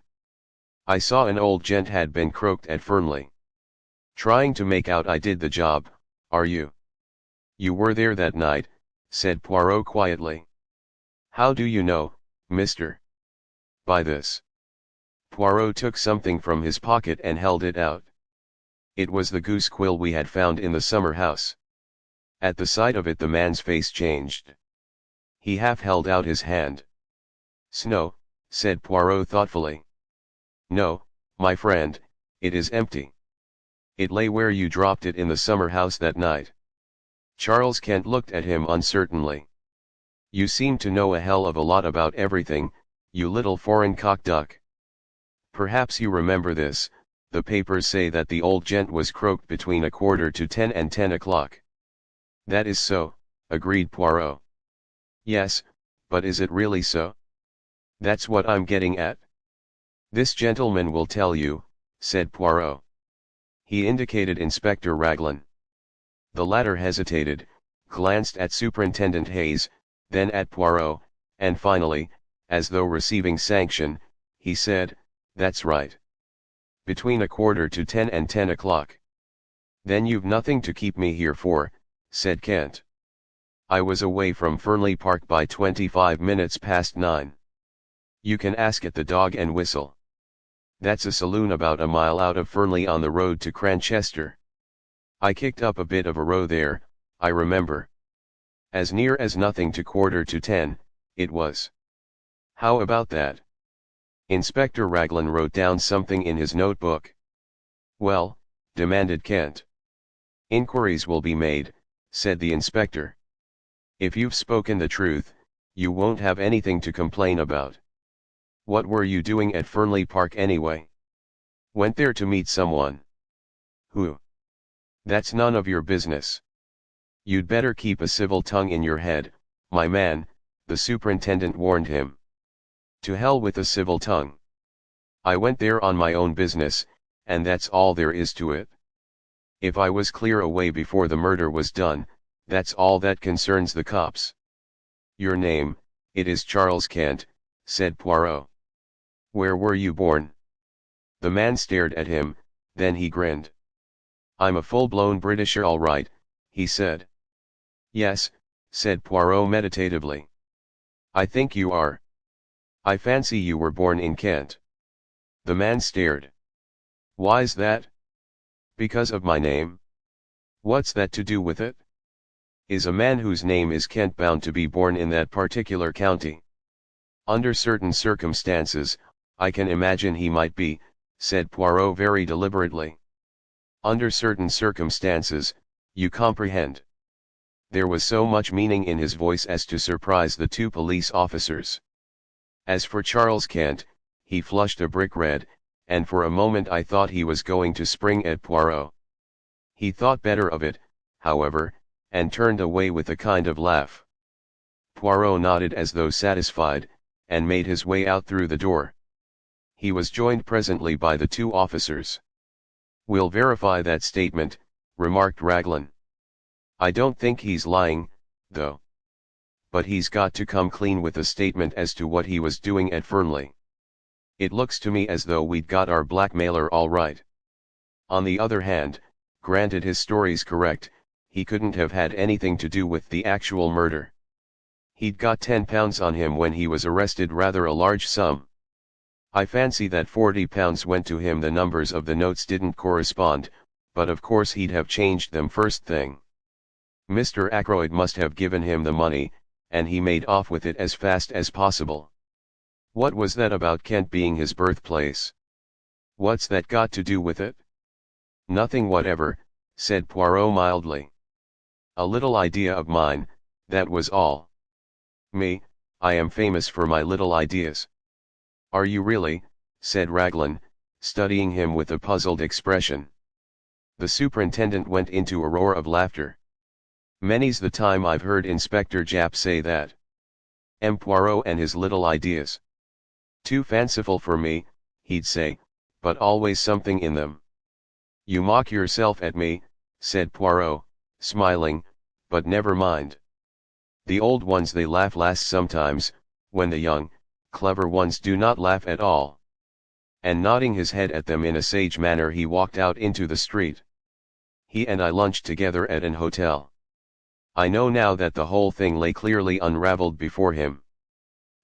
I saw an old gent had been croaked at Fernley. Trying to make out I did the job, are you? You were there that night, said Poirot quietly. How do you know, mister? By this. Poirot took something from his pocket and held it out. It was the goose quill we had found in the summer house. At the sight of it the man's face changed. He half held out his hand. Snow, said Poirot thoughtfully. No, my friend, it is empty. It lay where you dropped it in the summer house that night. Charles Kent looked at him uncertainly. You seem to know a hell of a lot about everything, you little foreign cock-duck. Perhaps you remember this, the papers say that the old gent was croaked between 10:15 and 10 o'clock. That is so, agreed Poirot. Yes, but is it really so? That's what I'm getting at. This gentleman will tell you, said Poirot. He indicated Inspector Raglan. The latter hesitated, glanced at Superintendent Hayes, then at Poirot, and finally, as though receiving sanction, he said, That's right. Between 10:15 and 10 o'clock. Then you've nothing to keep me here for, said Kent. I was away from Fernley Park by 25 minutes past 9. You can ask at the Dog and Whistle. That's a saloon about a mile out of Fernley on the road to Cranchester. I kicked up a bit of a row there, I remember. As near as nothing to 10:15, it was. How about that? Inspector Raglan wrote down something in his notebook. Well, demanded Kent. Inquiries will be made, said the inspector. If you've spoken the truth, you won't have anything to complain about. What were you doing at Fernley Park anyway? Went there to meet someone. Who? That's none of your business. You'd better keep a civil tongue in your head, my man, the superintendent warned him. To hell with a civil tongue. I went there on my own business, and that's all there is to it. If I was clear away before the murder was done, that's all that concerns the cops. Your name, it is Charles Kent, said Poirot. Where were you born? The man stared at him, then he grinned. I'm a full-blown Britisher all right, he said. Yes, said Poirot meditatively. I think you are. I fancy you were born in Kent. The man stared. Why's that? Because of my name. What's that to do with it? Is a man whose name is Kent bound to be born in that particular county? Under certain circumstances, I can imagine he might be, said Poirot very deliberately. Under certain circumstances, you comprehend. There was so much meaning in his voice as to surprise the two police officers. As for Charles Kent, he flushed a brick red, and for a moment I thought he was going to spring at Poirot. He thought better of it, however, and turned away with a kind of laugh. Poirot nodded as though satisfied, and made his way out through the door. He was joined presently by the two officers. We'll verify that statement, remarked Raglan. I don't think he's lying, though. But he's got to come clean with a statement as to what he was doing at Fernley. It looks to me as though we'd got our blackmailer all right. On the other hand, granted his story's correct, he couldn't have had anything to do with the actual murder. He'd got £10 on him when he was arrested, rather a large sum. I fancy that £40 went to him. The numbers of the notes didn't correspond, but of course he'd have changed them first thing. Mr. Ackroyd must have given him the money, and he made off with it as fast as possible. What was that about Kent being his birthplace? What's that got to do with it? Nothing whatever, said Poirot mildly. A little idea of mine, that was all. Me, I am famous for my little ideas. Are you really? Said Raglan, studying him with a puzzled expression. The superintendent went into a roar of laughter. Many's the time I've heard Inspector Japp say that. M. Poirot and his little ideas. Too fanciful for me, he'd say, but always something in them. You mock yourself at me, said Poirot, smiling, but never mind. The old ones they laugh last sometimes, when the young, clever ones do not laugh at all. And nodding his head at them in a sage manner he walked out into the street. He and I lunched together at an hotel. I know now that the whole thing lay clearly unraveled before him.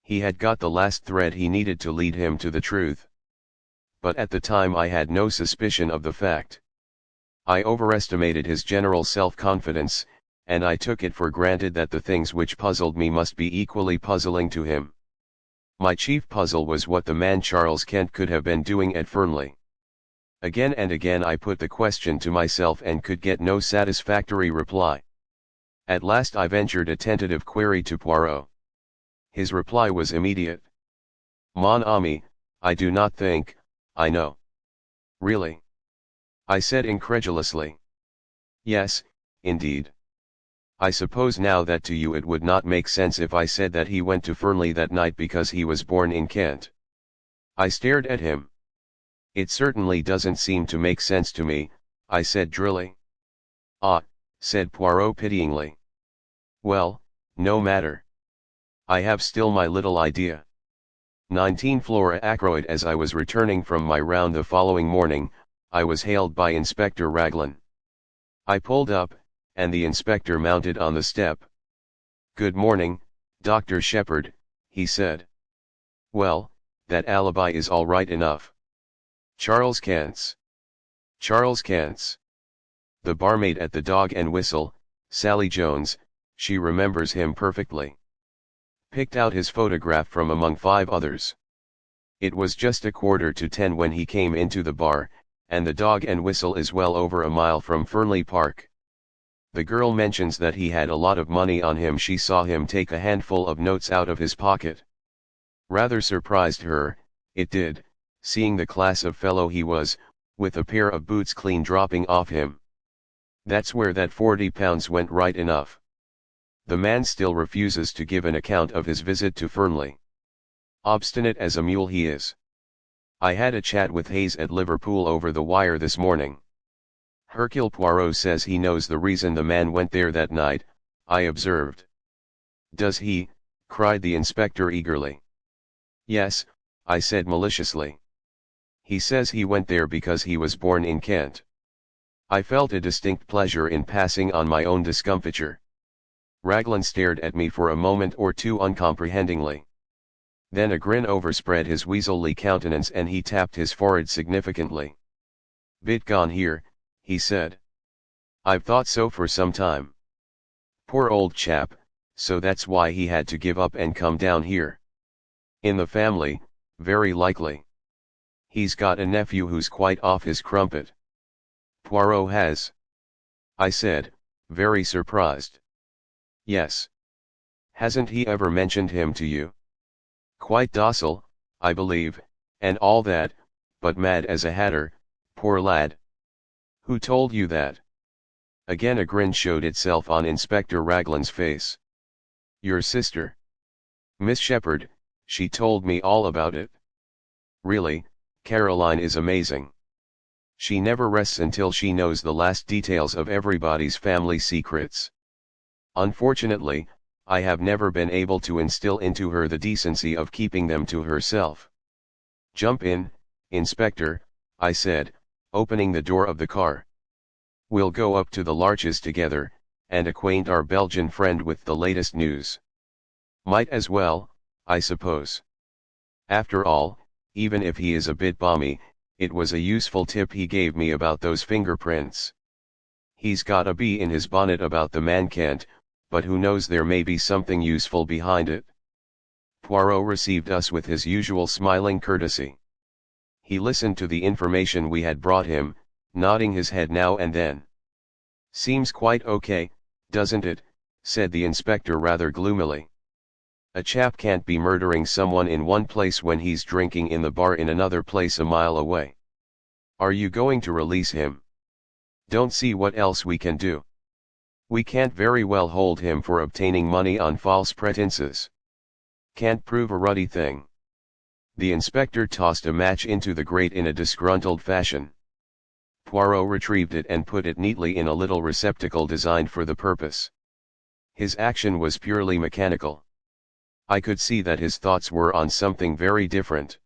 He had got the last thread he needed to lead him to the truth. But at the time I had no suspicion of the fact. I overestimated his general self-confidence, and I took it for granted that the things which puzzled me must be equally puzzling to him. My chief puzzle was what the man Charles Kent could have been doing at Fernley. Again and again I put the question to myself and could get no satisfactory reply. At last I ventured a tentative query to Poirot. His reply was immediate. Mon ami, I do not think, I know. Really? I said incredulously. Yes, indeed. I suppose now that to you it would not make sense if I said that he went to Fernley that night because he was born in Kent. I stared at him. It certainly doesn't seem to make sense to me, I said drily. Ah, said Poirot pityingly. Well, no matter. I have still my little idea. 19 Flora Ackroyd. As I was returning from my round the following morning, I was hailed by Inspector Raglan. I pulled up, and the inspector mounted on the step. Good morning, Dr. Sheppard, he said. Well, that alibi is all right enough. Charles Kent's. Charles Kent's. The barmaid at the Dog and Whistle, Sally Jones, she remembers him perfectly. Picked out his photograph from among 5 others. It was just 9:15 when he came into the bar, and the Dog and Whistle is well over a mile from Fernley Park. The girl mentions that he had a lot of money on him. She saw him take a handful of notes out of his pocket. Rather surprised her, it did, seeing the class of fellow he was, with a pair of boots clean dropping off him. That's where that £40 went right enough. The man still refuses to give an account of his visit to Fernley. Obstinate as a mule he is. I had a chat with Hayes at Liverpool over the wire this morning. Hercule Poirot says he knows the reason the man went there that night, I observed. Does he? Cried the inspector eagerly. Yes, I said maliciously. He says he went there because he was born in Kent. I felt a distinct pleasure in passing on my own discomfiture. Raglan stared at me for a moment or two uncomprehendingly. Then a grin overspread his weaselly countenance and he tapped his forehead significantly. Bit gone here, he said. I've thought so for some time. Poor old chap, so that's why he had to give up and come down here. In the family, very likely. He's got a nephew who's quite off his crumpet. Poirot has? I said, very surprised. Yes. Hasn't he ever mentioned him to you? Quite docile, I believe, and all that, but mad as a hatter, poor lad. Who told you that? Again a grin showed itself on Inspector Raglan's face. Your sister. Miss Sheppard, she told me all about it. Really, Caroline is amazing. She never rests until she knows the last details of everybody's family secrets. Unfortunately, I have never been able to instill into her the decency of keeping them to herself. Jump in, Inspector, I said, opening the door of the car. We'll go up to the Larches together, and acquaint our Belgian friend with the latest news. Might as well, I suppose. After all, even if he is a bit balmy, it was a useful tip he gave me about those fingerprints. He's got a bee in his bonnet about the man can't, but who knows, there may be something useful behind it. Poirot received us with his usual smiling courtesy. He listened to the information we had brought him, nodding his head now and then. "Seems quite okay, doesn't it?" said the inspector rather gloomily. "A chap can't be murdering someone in one place when he's drinking in the bar in another place a mile away. Are you going to release him?" "Don't see what else we can do. We can't very well hold him for obtaining money on false pretenses. Can't prove a ruddy thing." The inspector tossed a match into the grate in a disgruntled fashion. Poirot retrieved it and put it neatly in a little receptacle designed for the purpose. His action was purely mechanical. I could see that his thoughts were on something very different.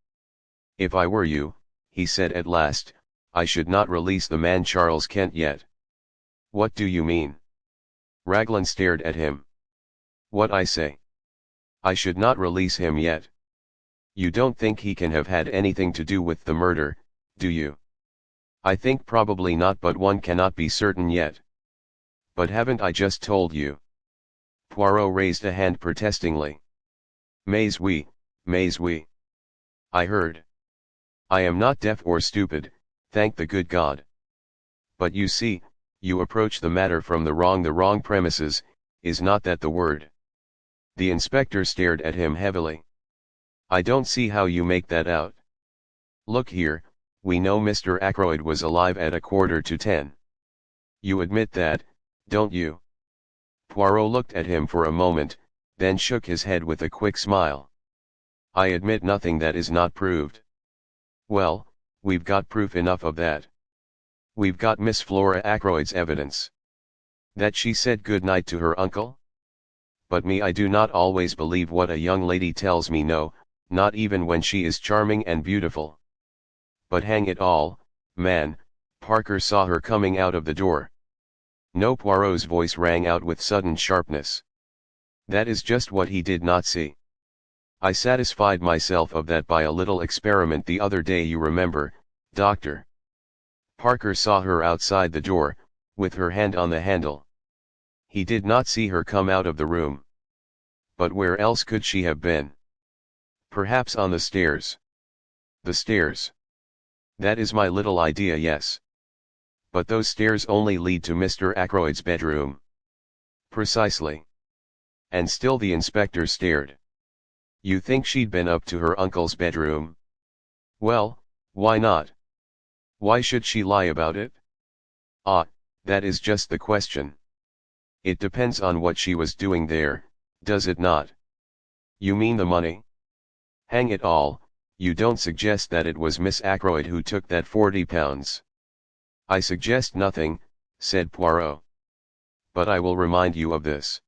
"If I were you," he said at last, "I should not release the man Charles Kent yet." "What do you mean?" Raglan stared at him. "What I say. I should not release him yet. You don't think he can have had anything to do with the murder, do you?" "I think probably not, but one cannot be certain yet." "But haven't I just told you?" Poirot raised a hand protestingly. Mais oui, mais oui. I heard. I am not deaf or stupid, thank the good God. But you see, you approach the matter from the wrong premises, is not that the word?" The inspector stared at him heavily. "I don't see how you make that out. Look here, we know Mr. Ackroyd was alive at 9:45. You admit that, don't you?" Poirot looked at him for a moment, then shook his head with a quick smile. "I admit nothing that is not proved." "Well, we've got proof enough of that. We've got Miss Flora Ackroyd's evidence. That she said good night to her uncle? But me, I do not always believe what a young lady tells me, no, not even when she is charming and beautiful. But hang it all, man, Parker saw her coming out of the door." "No," Poirot's voice rang out with sudden sharpness. "That is just what he did not see. I satisfied myself of that by a little experiment the other day, you remember, Doctor. Parker saw her outside the door, with her hand on the handle. He did not see her come out of the room. But where else could she have been? Perhaps on the stairs." "The stairs? That is my little idea, yes. But those stairs only lead to Mr. Ackroyd's bedroom." "Precisely." And still the inspector stared. "You think she'd been up to her uncle's bedroom?" "Well, why not? Why should she lie about it?" "Ah, that is just the question. It depends on what she was doing there, does it not?" "You mean the money? Hang it all, you don't suggest that it was Miss Ackroyd who took that £40? "I suggest nothing," said Poirot. "But I will remind you of this.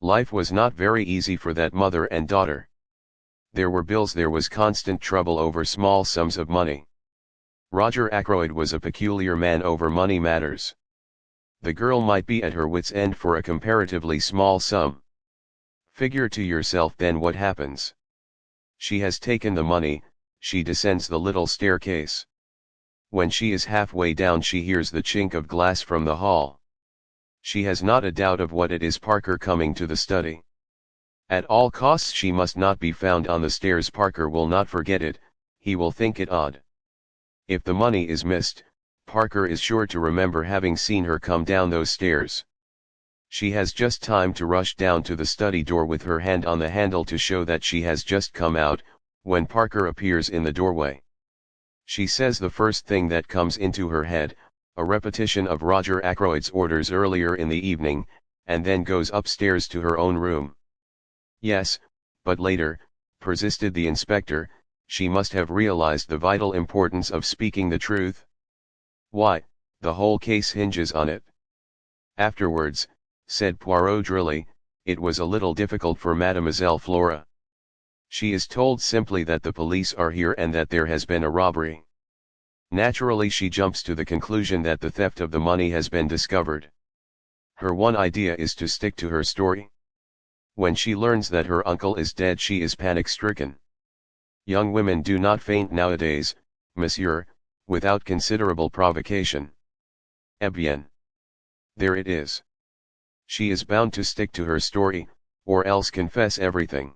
Life was not very easy for that mother and daughter. There were bills, there was constant trouble over small sums of money. Roger Ackroyd was a peculiar man over money matters. The girl might be at her wit's end for a comparatively small sum. Figure to yourself then what happens. She has taken the money, she descends the little staircase. When she is halfway down she hears the chink of glass from the hall. She has not a doubt of what it is, Parker coming to the study. At all costs she must not be found on the stairs. Parker will not forget it, he will think it odd. If the money is missed, Parker is sure to remember having seen her come down those stairs. She has just time to rush down to the study door with her hand on the handle to show that she has just come out, when Parker appears in the doorway. She says the first thing that comes into her head, a repetition of Roger Ackroyd's orders earlier in the evening, and then goes upstairs to her own room." "Yes, but later," persisted the inspector, "she must have realized the vital importance of speaking the truth." "Why, the whole case hinges on it." "Afterwards," said Poirot drily, "it was a little difficult for Mademoiselle Flora. She is told simply that the police are here and that there has been a robbery. Naturally she jumps to the conclusion that the theft of the money has been discovered. Her one idea is to stick to her story. When she learns that her uncle is dead she is panic-stricken. Young women do not faint nowadays, monsieur, without considerable provocation. Eh bien. There it is. She is bound to stick to her story, or else confess everything.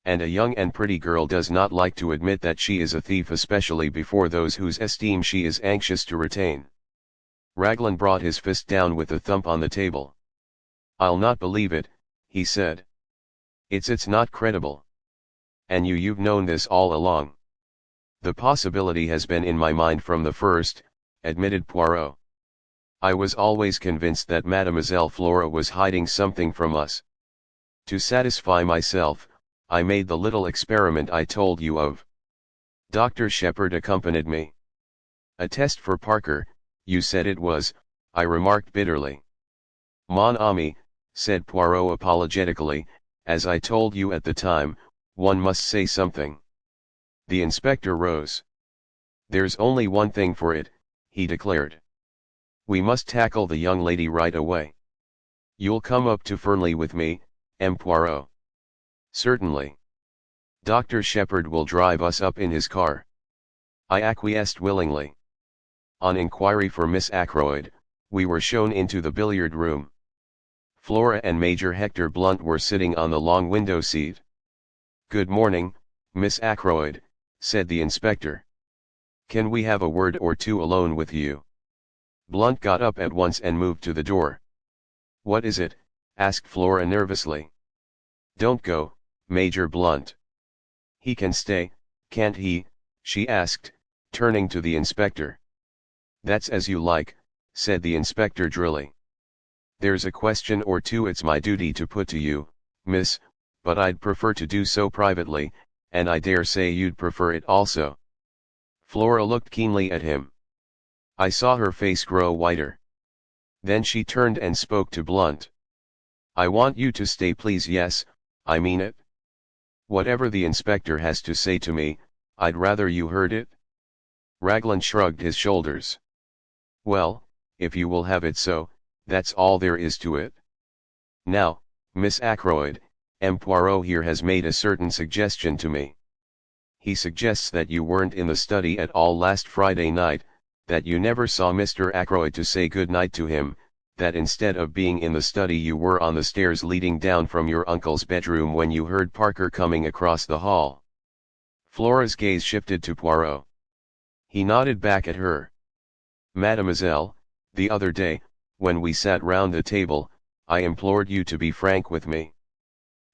And a young and pretty girl does not like to admit that she is a thief, especially before those whose esteem she is anxious to retain. Raglan brought his fist down with a thump on the table. "I'll not believe it," he said. It's not credible. And you've known this all along." "The possibility has been in my mind from the first," admitted Poirot. "I was always convinced that Mademoiselle Flora was hiding something from us. To satisfy myself, I made the little experiment I told you of. Dr. Sheppard accompanied me." "A test for Parker, you said it was," I remarked bitterly. "Mon ami," said Poirot apologetically, "as I told you at the time, one must say something." The inspector rose. "There's only one thing for it," he declared. "We must tackle the young lady right away. You'll come up to Fernley with me, M. Poirot?" "Certainly. Dr. Sheppard will drive us up in his car." I acquiesced willingly. On inquiry for Miss Ackroyd, we were shown into the billiard room. Flora and Major Hector Blunt were sitting on the long window seat. "Good morning, Miss Ackroyd," said the inspector. "Can we have a word or two alone with you?" Blunt got up at once and moved to the door. "What is it?" asked Flora nervously. "Don't go, Major Blunt." "He can stay, can't he?" she asked, turning to the inspector. "That's as you like," said the inspector drily. "There's a question or two it's my duty to put to you, miss, but I'd prefer to do so privately, and I dare say you'd prefer it also." Flora looked keenly at him. I saw her face grow whiter. Then she turned and spoke to Blunt. "I want you to stay, please. Yes, I mean it. Whatever the inspector has to say to me, I'd rather you heard it." Raglan shrugged his shoulders. "Well, if you will have it so, that's all there is to it. Now, Miss Ackroyd, M. Poirot here has made a certain suggestion to me. He suggests that you weren't in the study at all last Friday night, that you never saw Mr. Ackroyd to say good night to him, that instead of being in the study you were on the stairs leading down from your uncle's bedroom when you heard Parker coming across the hall." Flora's gaze shifted to Poirot. He nodded back at her. "Mademoiselle, the other day, when we sat round the table, I implored you to be frank with me.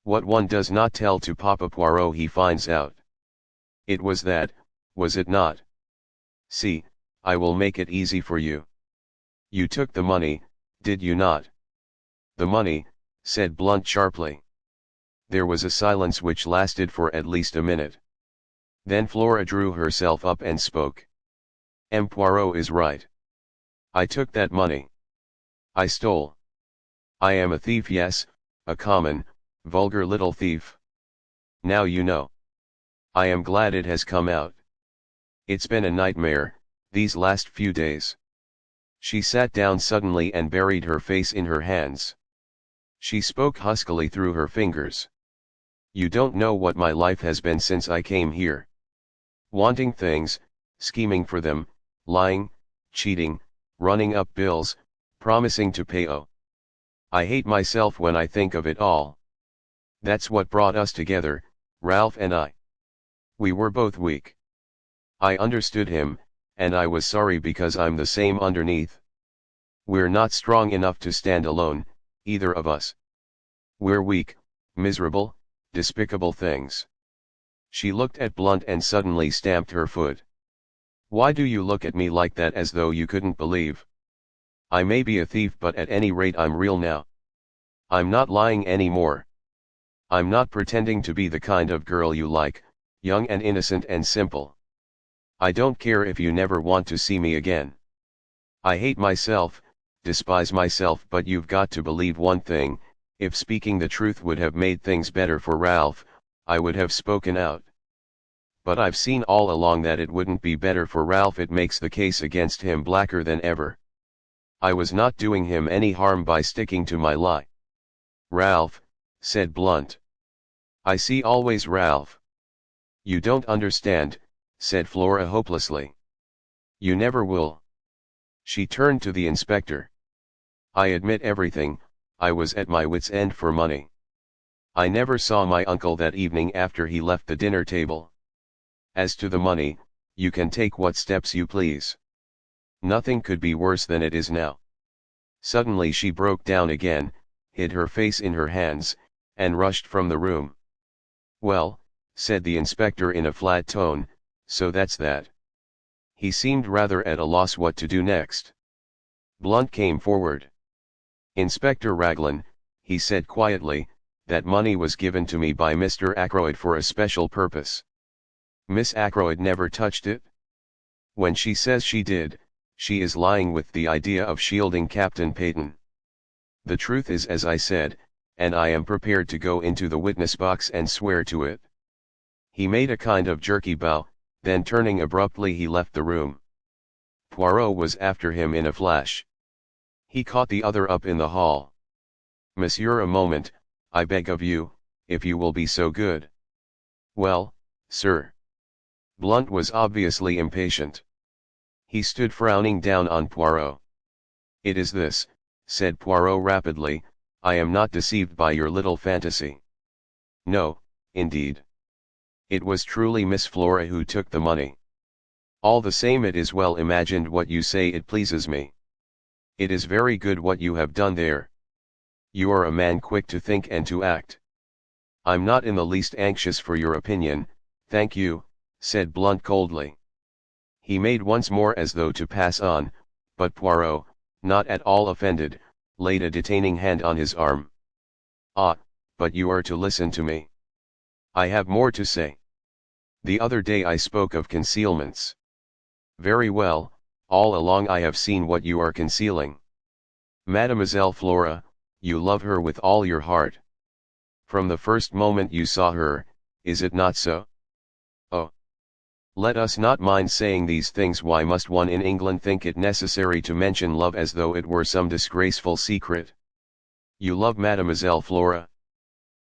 What one does not tell to Papa Poirot he finds out. It was that, was it not? See, I will make it easy for you. You took the money, did you not?" "The money," said Blunt sharply. There was a silence which lasted for at least a minute. Then Flora drew herself up and spoke. "M. Poirot is right. I took that money. I stole. I am a thief, yes, a common, vulgar little thief. Now you know. I am glad it has come out. It's been a nightmare, these last few days." She sat down suddenly and buried her face in her hands. She spoke huskily through her fingers. "You don't know what my life has been since I came here. Wanting things, scheming for them, lying, cheating, running up bills, promising to pay. Oh, I hate myself when I think of it all. That's what brought us together, Ralph and I. We were both weak. I understood him, and I was sorry because I'm the same underneath. We're not strong enough to stand alone, either of us. We're weak, miserable, despicable things." She looked at Blunt and suddenly stamped her foot. "Why do you look at me like that, as though you couldn't believe? I may be a thief, but at any rate I'm real now. I'm not lying anymore. I'm not pretending to be the kind of girl you like, young and innocent and simple. I don't care if you never want to see me again. I hate myself, despise myself, but you've got to believe one thing: if speaking the truth would have made things better for Ralph, I would have spoken out. But I've seen all along that it wouldn't be better for Ralph. It makes the case against him blacker than ever. I was not doing him any harm by sticking to my lie." "Ralph," said Blunt. "I see always Ralph." "You don't understand," said Flora hopelessly. "You never will." She turned to the inspector. I admit everything, I was at my wit's end for money. I never saw my uncle that evening after he left the dinner table. As to the money, you can take what steps you please. Nothing could be worse than it is now. Suddenly she broke down again, hid her face in her hands, and rushed from the room. Well, said the inspector in a flat tone, so that's that. He seemed rather at a loss what to do next. Blunt came forward. Inspector Raglan, he said quietly, that money was given to me by Mr. Ackroyd for a special purpose. Miss Ackroyd never touched it? When she says she did, she is lying with the idea of shielding Captain Paton. The truth is as I said, and I am prepared to go into the witness box and swear to it. He made a kind of jerky bow, then turning abruptly he left the room. Poirot was after him in a flash. He caught the other up in the hall. Monsieur, a moment, I beg of you, if you will be so good. Well, sir. Blunt was obviously impatient. He stood frowning down on Poirot. It is this, said Poirot rapidly, I am not deceived by your little fantasy. No, indeed. It was truly Miss Flora who took the money. All the same it is well imagined what you say, it pleases me. It is very good what you have done there. You are a man quick to think and to act. I'm not in the least anxious for your opinion, thank you, said Blunt coldly. He made once more as though to pass on, but Poirot, not at all offended, laid a detaining hand on his arm. Ah, but you are to listen to me. I have more to say. The other day I spoke of concealments. Very well, all along I have seen what you are concealing. Mademoiselle Flora, you love her with all your heart. From the first moment you saw her, is it not so? Oh. Let us not mind saying these things. Why must one in England think it necessary to mention love as though it were some disgraceful secret? You love Mademoiselle Flora.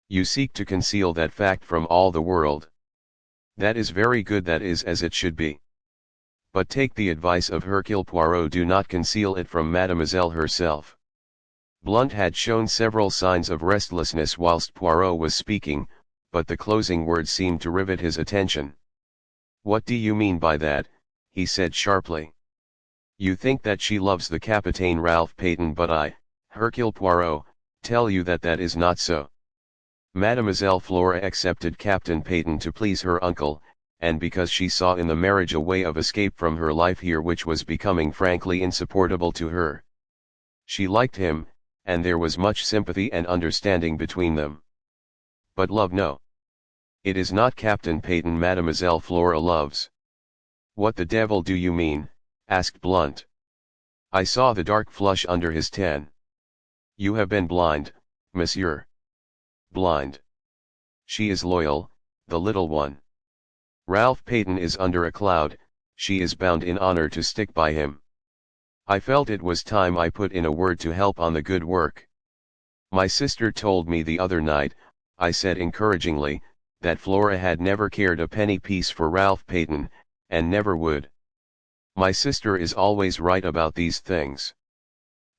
You seek to conceal that fact from all the world. That is very good, that is as it should be. But take the advice of Hercule Poirot, do not conceal it from Mademoiselle herself. Blunt had shown several signs of restlessness whilst Poirot was speaking, but the closing words seemed to rivet his attention. What do you mean by that? He said sharply. You think that she loves the Capitaine Ralph Paton, but I, Hercule Poirot, tell you that that is not so. Mademoiselle Flora accepted Captain Paton to please her uncle, and because she saw in the marriage a way of escape from her life here which was becoming frankly insupportable to her. She liked him, and there was much sympathy and understanding between them. But love, no. It is not Captain Paton Mademoiselle Flora loves. What the devil do you mean? Asked Blunt. I saw the dark flush under his tan. You have been blind, monsieur. Blind. She is loyal, the little one. Ralph Paton is under a cloud, she is bound in honor to stick by him. I felt it was time I put in a word to help on the good work. My sister told me the other night, I said encouragingly, that Flora had never cared a penny piece for Ralph Paton, and never would. My sister is always right about these things.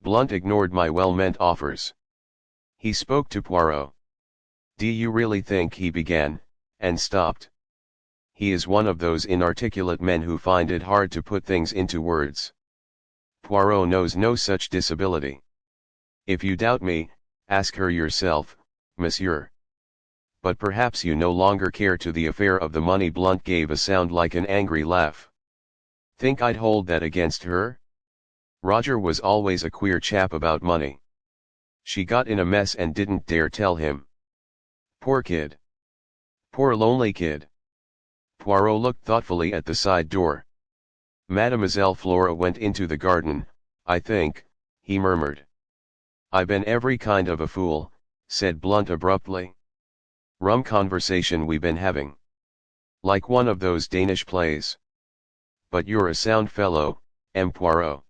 Blunt ignored my well-meant offers. He spoke to Poirot. Do you really think, he began, and stopped. He is one of those inarticulate men who find it hard to put things into words. Poirot knows no such disability. If you doubt me, ask her yourself, monsieur. But perhaps you no longer care to the affair of the money. Blunt gave a sound like an angry laugh. Think I'd hold that against her? Roger was always a queer chap about money. She got in a mess and didn't dare tell him. Poor kid. Poor lonely kid. Poirot looked thoughtfully at the side door. Mademoiselle Flora went into the garden, I think, he murmured. I been every kind of a fool, said Blunt abruptly. Rum conversation we been having. Like one of those Danish plays. But you're a sound fellow, M. Poirot.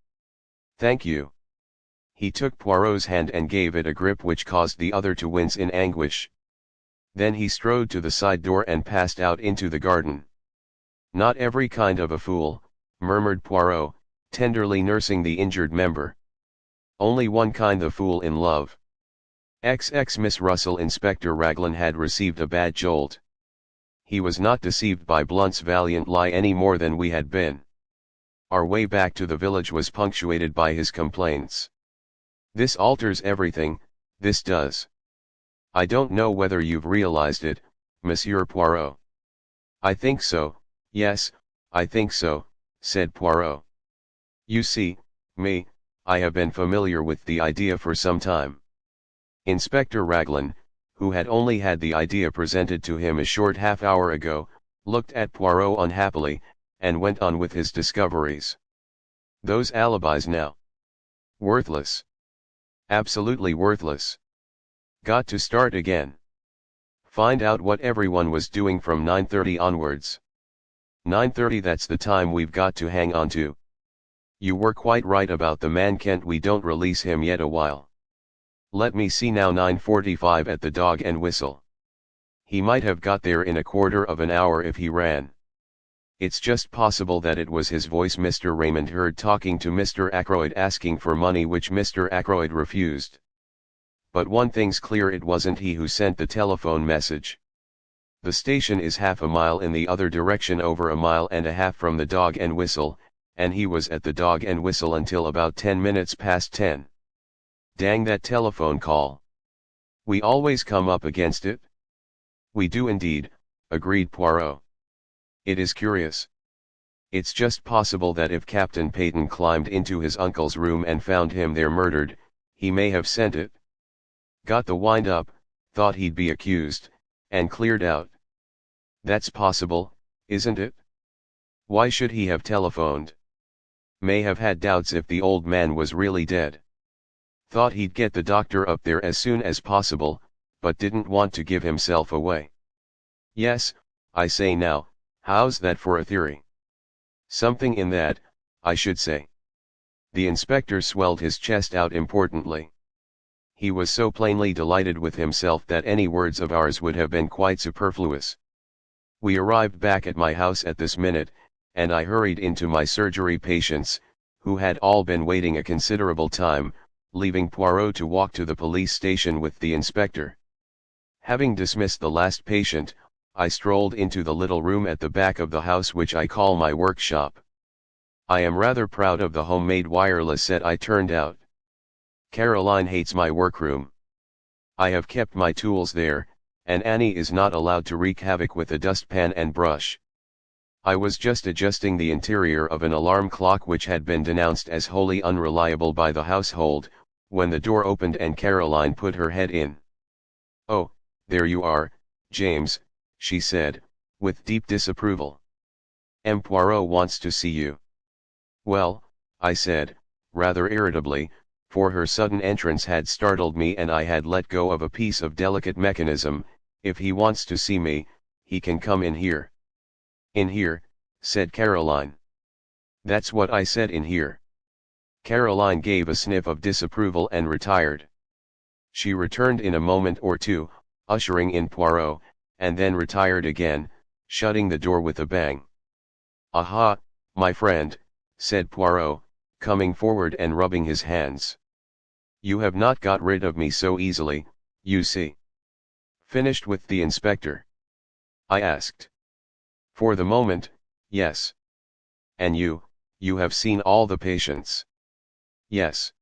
Thank you. He took Poirot's hand and gave it a grip which caused the other to wince in anguish. Then he strode to the side door and passed out into the garden. Not every kind of a fool, murmured Poirot, tenderly nursing the injured member. Only one kind of fool in love. Miss Russell. Inspector Raglan had received a bad jolt. He was not deceived by Blunt's valiant lie any more than we had been. Our way back to the village was punctuated by his complaints. This alters everything, this does. I don't know whether you've realized it, Monsieur Poirot. I think so, yes, I think so, said Poirot. You see, I have been familiar with the idea for some time. Inspector Raglan, who had only had the idea presented to him a short half-hour ago, looked at Poirot unhappily, and went on with his discoveries. Those alibis now. Worthless. Absolutely worthless. Got to start again. Find out what everyone was doing from 9:30 onwards. 9:30, that's the time we've got to hang on to. You were quite right about the man Kent, we don't release him yet a while. Let me see now, 9:45 at the Dog and Whistle. He might have got there in a quarter of an hour if he ran. It's just possible that it was his voice Mr. Raymond heard talking to Mr. Ackroyd asking for money which Mr. Ackroyd refused. But one thing's clear, it wasn't he who sent the telephone message. The station is half a mile in the other direction, over a mile and a half from the Dog and Whistle, and he was at the Dog and Whistle until about 10 minutes past 10. Dang that telephone call. We always come up against it. We do indeed, agreed Poirot. It is curious. It's just possible that if Captain Paton climbed into his uncle's room and found him there murdered, he may have sent it. Got the wind up, thought he'd be accused, and cleared out. That's possible, isn't it? Why should he have telephoned? May have had doubts if the old man was really dead. Thought he'd get the doctor up there as soon as possible, but didn't want to give himself away. Yes, I say now, how's that for a theory? Something in that, I should say. The inspector swelled his chest out importantly. He was so plainly delighted with himself that any words of ours would have been quite superfluous. We arrived back at my house at this minute, and I hurried into my surgery patients, who had all been waiting a considerable time, leaving Poirot to walk to the police station with the inspector. Having dismissed the last patient, I strolled into the little room at the back of the house which I call my workshop. I am rather proud of the homemade wireless set I turned out. Caroline hates my workroom. I have kept my tools there, and Annie is not allowed to wreak havoc with a dustpan and brush. I was just adjusting the interior of an alarm clock which had been denounced as wholly unreliable by the household, when the door opened and Caroline put her head in. "Oh, there you are, James," she said, with deep disapproval. "M. Poirot wants to see you." "Well," I said, rather irritably, for her sudden entrance had startled me and I had let go of a piece of delicate mechanism. "If he wants to see me, he can come in here." "In here," said Caroline. "That's what I said, in here." Caroline gave a sniff of disapproval and retired. She returned in a moment or two, ushering in Poirot, and then retired again, shutting the door with a bang. "Aha, my friend," said Poirot, coming forward and rubbing his hands. "You have not got rid of me so easily, you see." "Finished with the inspector?" I asked. "For the moment, yes." "And you have seen all the patients?" "Yes."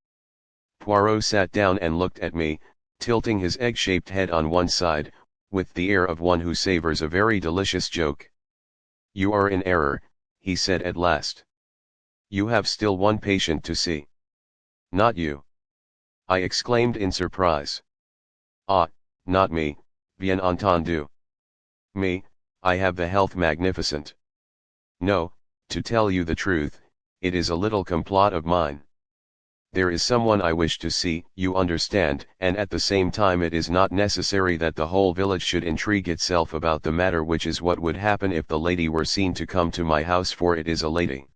Poirot sat down and looked at me, tilting his egg-shaped head on one side, with the air of one who savors a very delicious joke. "You are in error," he said at last. "You have still one patient to see." "Not you?" I exclaimed in surprise. "Ah, not me, bien entendu. Me, I have the health magnificent. No, to tell you the truth, it is a little complot of mine. There is someone I wish to see, you understand, and at the same time it is not necessary that the whole village should intrigue itself about the matter, which is what would happen if the lady were seen to come to my house, for it is a lady.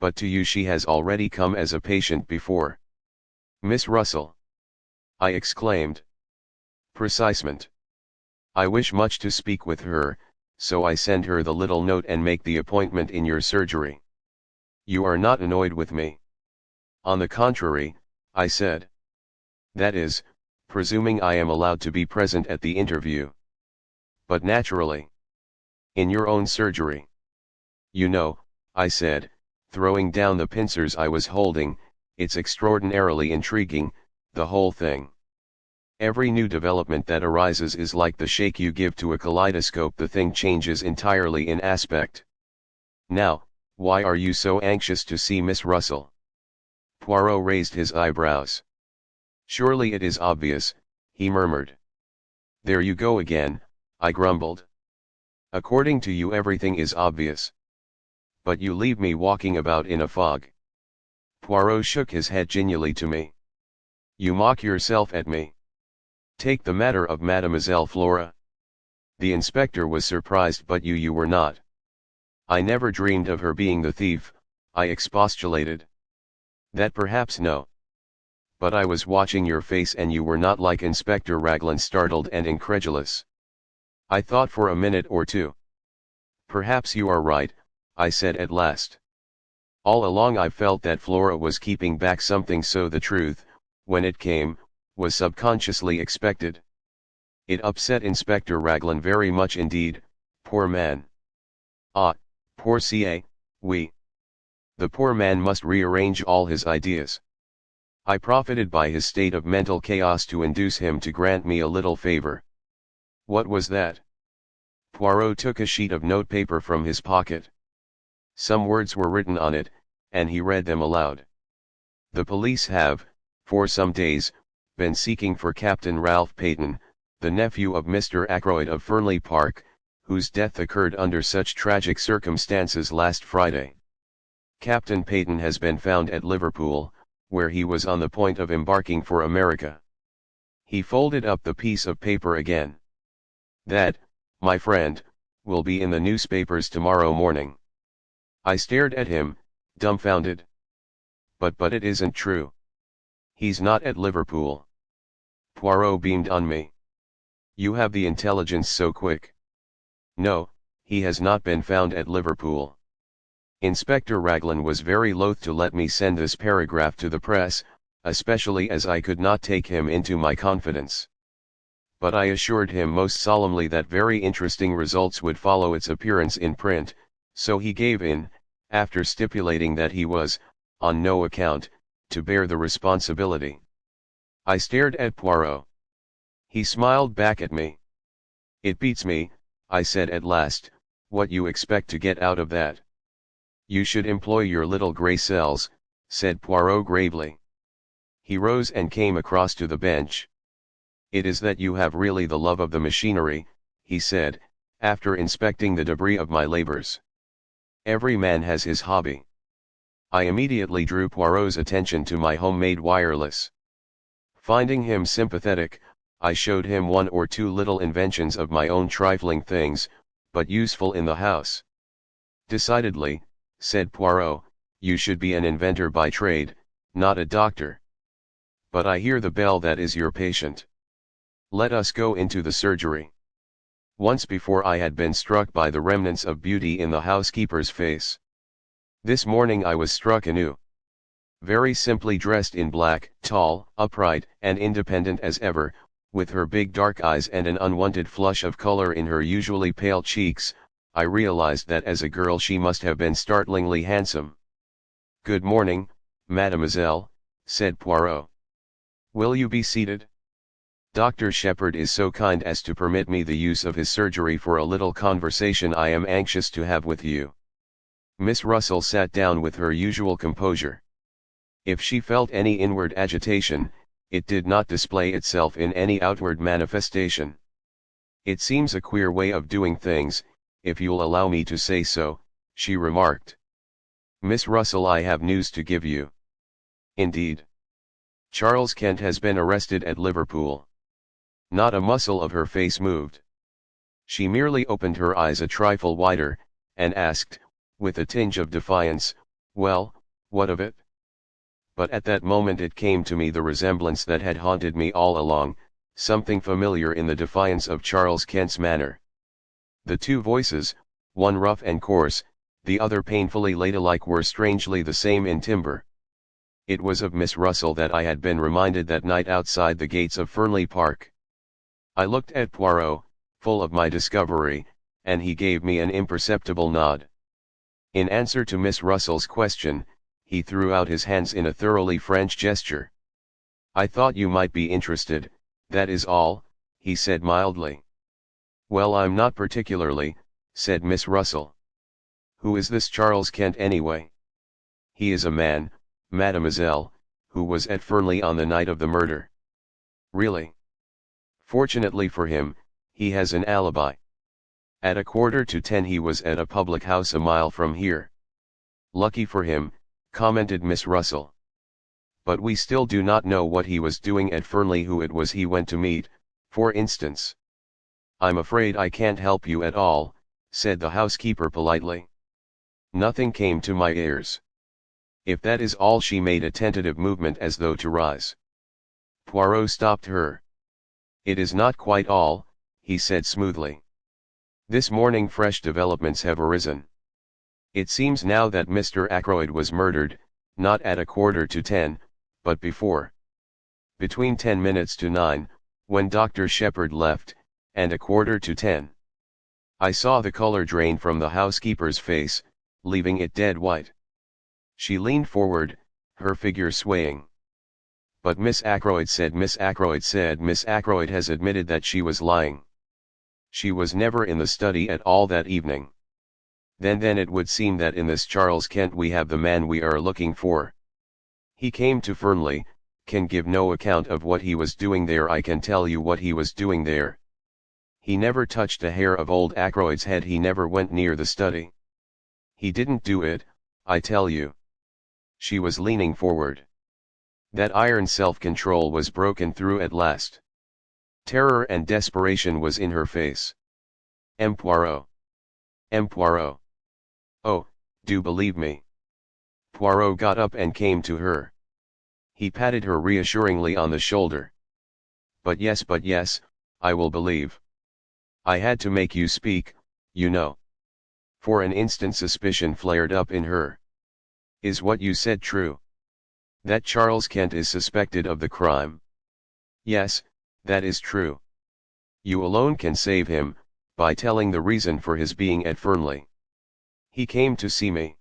But to you she has already come as a patient before." "Miss Russell?" I exclaimed. "Precisement. I wish much to speak with her, so I send her the little note and make the appointment in your surgery. You are not annoyed with me?" "On the contrary, I said. That is, presuming I am allowed to be present at the interview. But naturally. In your own surgery. You know, I said, throwing down the pincers I was holding, it's extraordinarily intriguing, the whole thing. Every new development that arises is like the shake you give to a kaleidoscope, the thing changes entirely in aspect. Now, why are you so anxious to see Miss Russell? Poirot raised his eyebrows. Surely it is obvious, he murmured. There you go again, I grumbled. According to you everything is obvious. But you leave me walking about in a fog. Poirot shook his head genially to me. You mock yourself at me. Take the matter of Mademoiselle Flora. The inspector was surprised, but you were not. I never dreamed of her being the thief, I expostulated. That perhaps no. But I was watching your face and you were not like Inspector Raglan, startled and incredulous. I thought for a minute or two. Perhaps you are right, I said at last. All along I felt that Flora was keeping back something, so the truth, when it came, was subconsciously expected. It upset Inspector Raglan very much indeed, poor man. Ah, poor CA, oui. The poor man must rearrange all his ideas. I profited by his state of mental chaos to induce him to grant me a little favor. What was that? Poirot took a sheet of notepaper from his pocket. Some words were written on it, and he read them aloud. The police have, for some days, been seeking for Captain Ralph Paton, the nephew of Mr. Ackroyd of Fernley Park, whose death occurred under such tragic circumstances last Friday. Captain Paton has been found at Liverpool, where he was on the point of embarking for America. He folded up the piece of paper again. That, my friend, will be in the newspapers tomorrow morning. I stared at him, dumbfounded. But it isn't true. He's not at Liverpool. Poirot beamed on me. You have the intelligence so quick. No, he has not been found at Liverpool. Inspector Raglan was very loath to let me send this paragraph to the press, especially as I could not take him into my confidence. But I assured him most solemnly that very interesting results would follow its appearance in print, so he gave in, after stipulating that he was, on no account, to bear the responsibility. I stared at Poirot. He smiled back at me. It beats me, I said at last, what you expect to get out of that. You should employ your little grey cells, said Poirot gravely. He rose and came across to the bench. It is that you have really the love of the machinery, he said, after inspecting the debris of my labors. Every man has his hobby. I immediately drew Poirot's attention to my homemade wireless. Finding him sympathetic, I showed him one or two little inventions of my own, trifling things, but useful in the house. Decidedly, said Poirot, you should be an inventor by trade, not a doctor. But I hear the bell, that is your patient. Let us go into the surgery. Once before I had been struck by the remnants of beauty in the housekeeper's face. This morning I was struck anew. Very simply dressed in black, tall, upright, and independent as ever, with her big dark eyes and an unwonted flush of color in her usually pale cheeks, I realized that as a girl she must have been startlingly handsome. Good morning, mademoiselle, said Poirot. Will you be seated? Dr. Sheppard is so kind as to permit me the use of his surgery for a little conversation I am anxious to have with you. Miss Russell sat down with her usual composure. If she felt any inward agitation, it did not display itself in any outward manifestation. It seems a queer way of doing things, if you'll allow me to say so, she remarked. Miss Russell, I have news to give you. Indeed. Charles Kent has been arrested at Liverpool. Not a muscle of her face moved. She merely opened her eyes a trifle wider, and asked, with a tinge of defiance, well, what of it? But at that moment it came to me, the resemblance that had haunted me all along, something familiar in the defiance of Charles Kent's manner. The two voices, one rough and coarse, the other painfully ladylike, were strangely the same in timbre. It was of Miss Russell that I had been reminded that night outside the gates of Fernley Park. I looked at Poirot, full of my discovery, and he gave me an imperceptible nod. In answer to Miss Russell's question, he threw out his hands in a thoroughly French gesture. "I thought you might be interested, that is all," he said mildly. "Well, I'm not particularly," said Miss Russell. "Who is this Charles Kent anyway?" "He is a man, mademoiselle, who was at Fernley on the night of the murder." "Really?" "Fortunately for him, he has an alibi. At 9:15 he was at a public house a mile from here." "Lucky for him," commented Miss Russell. "But we still do not know what he was doing at Fernley, who it was he went to meet, for instance." "I'm afraid I can't help you at all," said the housekeeper politely. "Nothing came to my ears." "If that is all," she made a tentative movement as though to rise. Poirot stopped her. "It is not quite all," he said smoothly. "This morning fresh developments have arisen. It seems now that Mr. Ackroyd was murdered, not at 9:15, but before. Between 10 minutes to 9, when Dr. Sheppard left, and 9:15. I saw the color drain from the housekeeper's face, leaving it dead white. She leaned forward, her figure swaying. "But Miss Ackroyd said, Miss Ackroyd has admitted that she was lying. She was never in the study at all that evening." Then it would seem that in this Charles Kent we have the man we are looking for. He came to Fernley, can give no account of what he was doing there. I can tell you what he was doing there. He never touched a hair of old Ackroyd's head. He never went near the study. He didn't do it, I tell you." She was leaning forward. That iron self-control was broken through at last. Terror and desperation was in her face. "M. Poirot. M. Poirot. Oh, do believe me." Poirot got up and came to her. He patted her reassuringly on the shoulder. But yes, I will believe. I had to make you speak, you know." For an instant suspicion flared up in her. "Is what you said true? That Charles Kent is suspected of the crime?" "Yes, that is true. You alone can save him, by telling the reason for his being at Fernley." "He came to see me."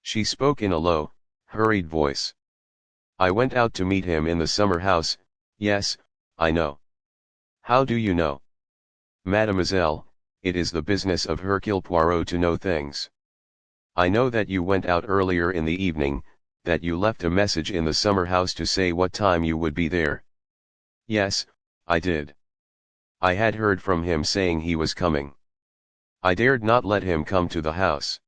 She spoke in a low, hurried voice. "I went out to meet him in the summer house." "Yes, I know." "How do you know?" "Mademoiselle, it is the business of Hercule Poirot to know things. I know that you went out earlier in the evening, that you left a message in the summer house to say what time you would be there." "Yes, I did. I had heard from him saying he was coming. I dared not let him come to the house.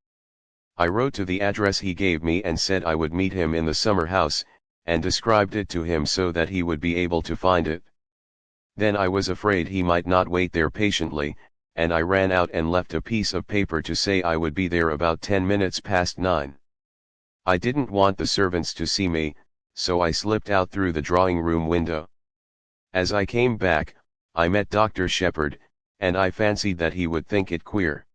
I wrote to the address he gave me and said I would meet him in the summer house, and described it to him so that he would be able to find it. Then I was afraid he might not wait there patiently, and I ran out and left a piece of paper to say I would be there about 10 minutes past 9. I didn't want the servants to see me, so I slipped out through the drawing-room window. As I came back, I met Dr. Sheppard, and I fancied that he would think it queer.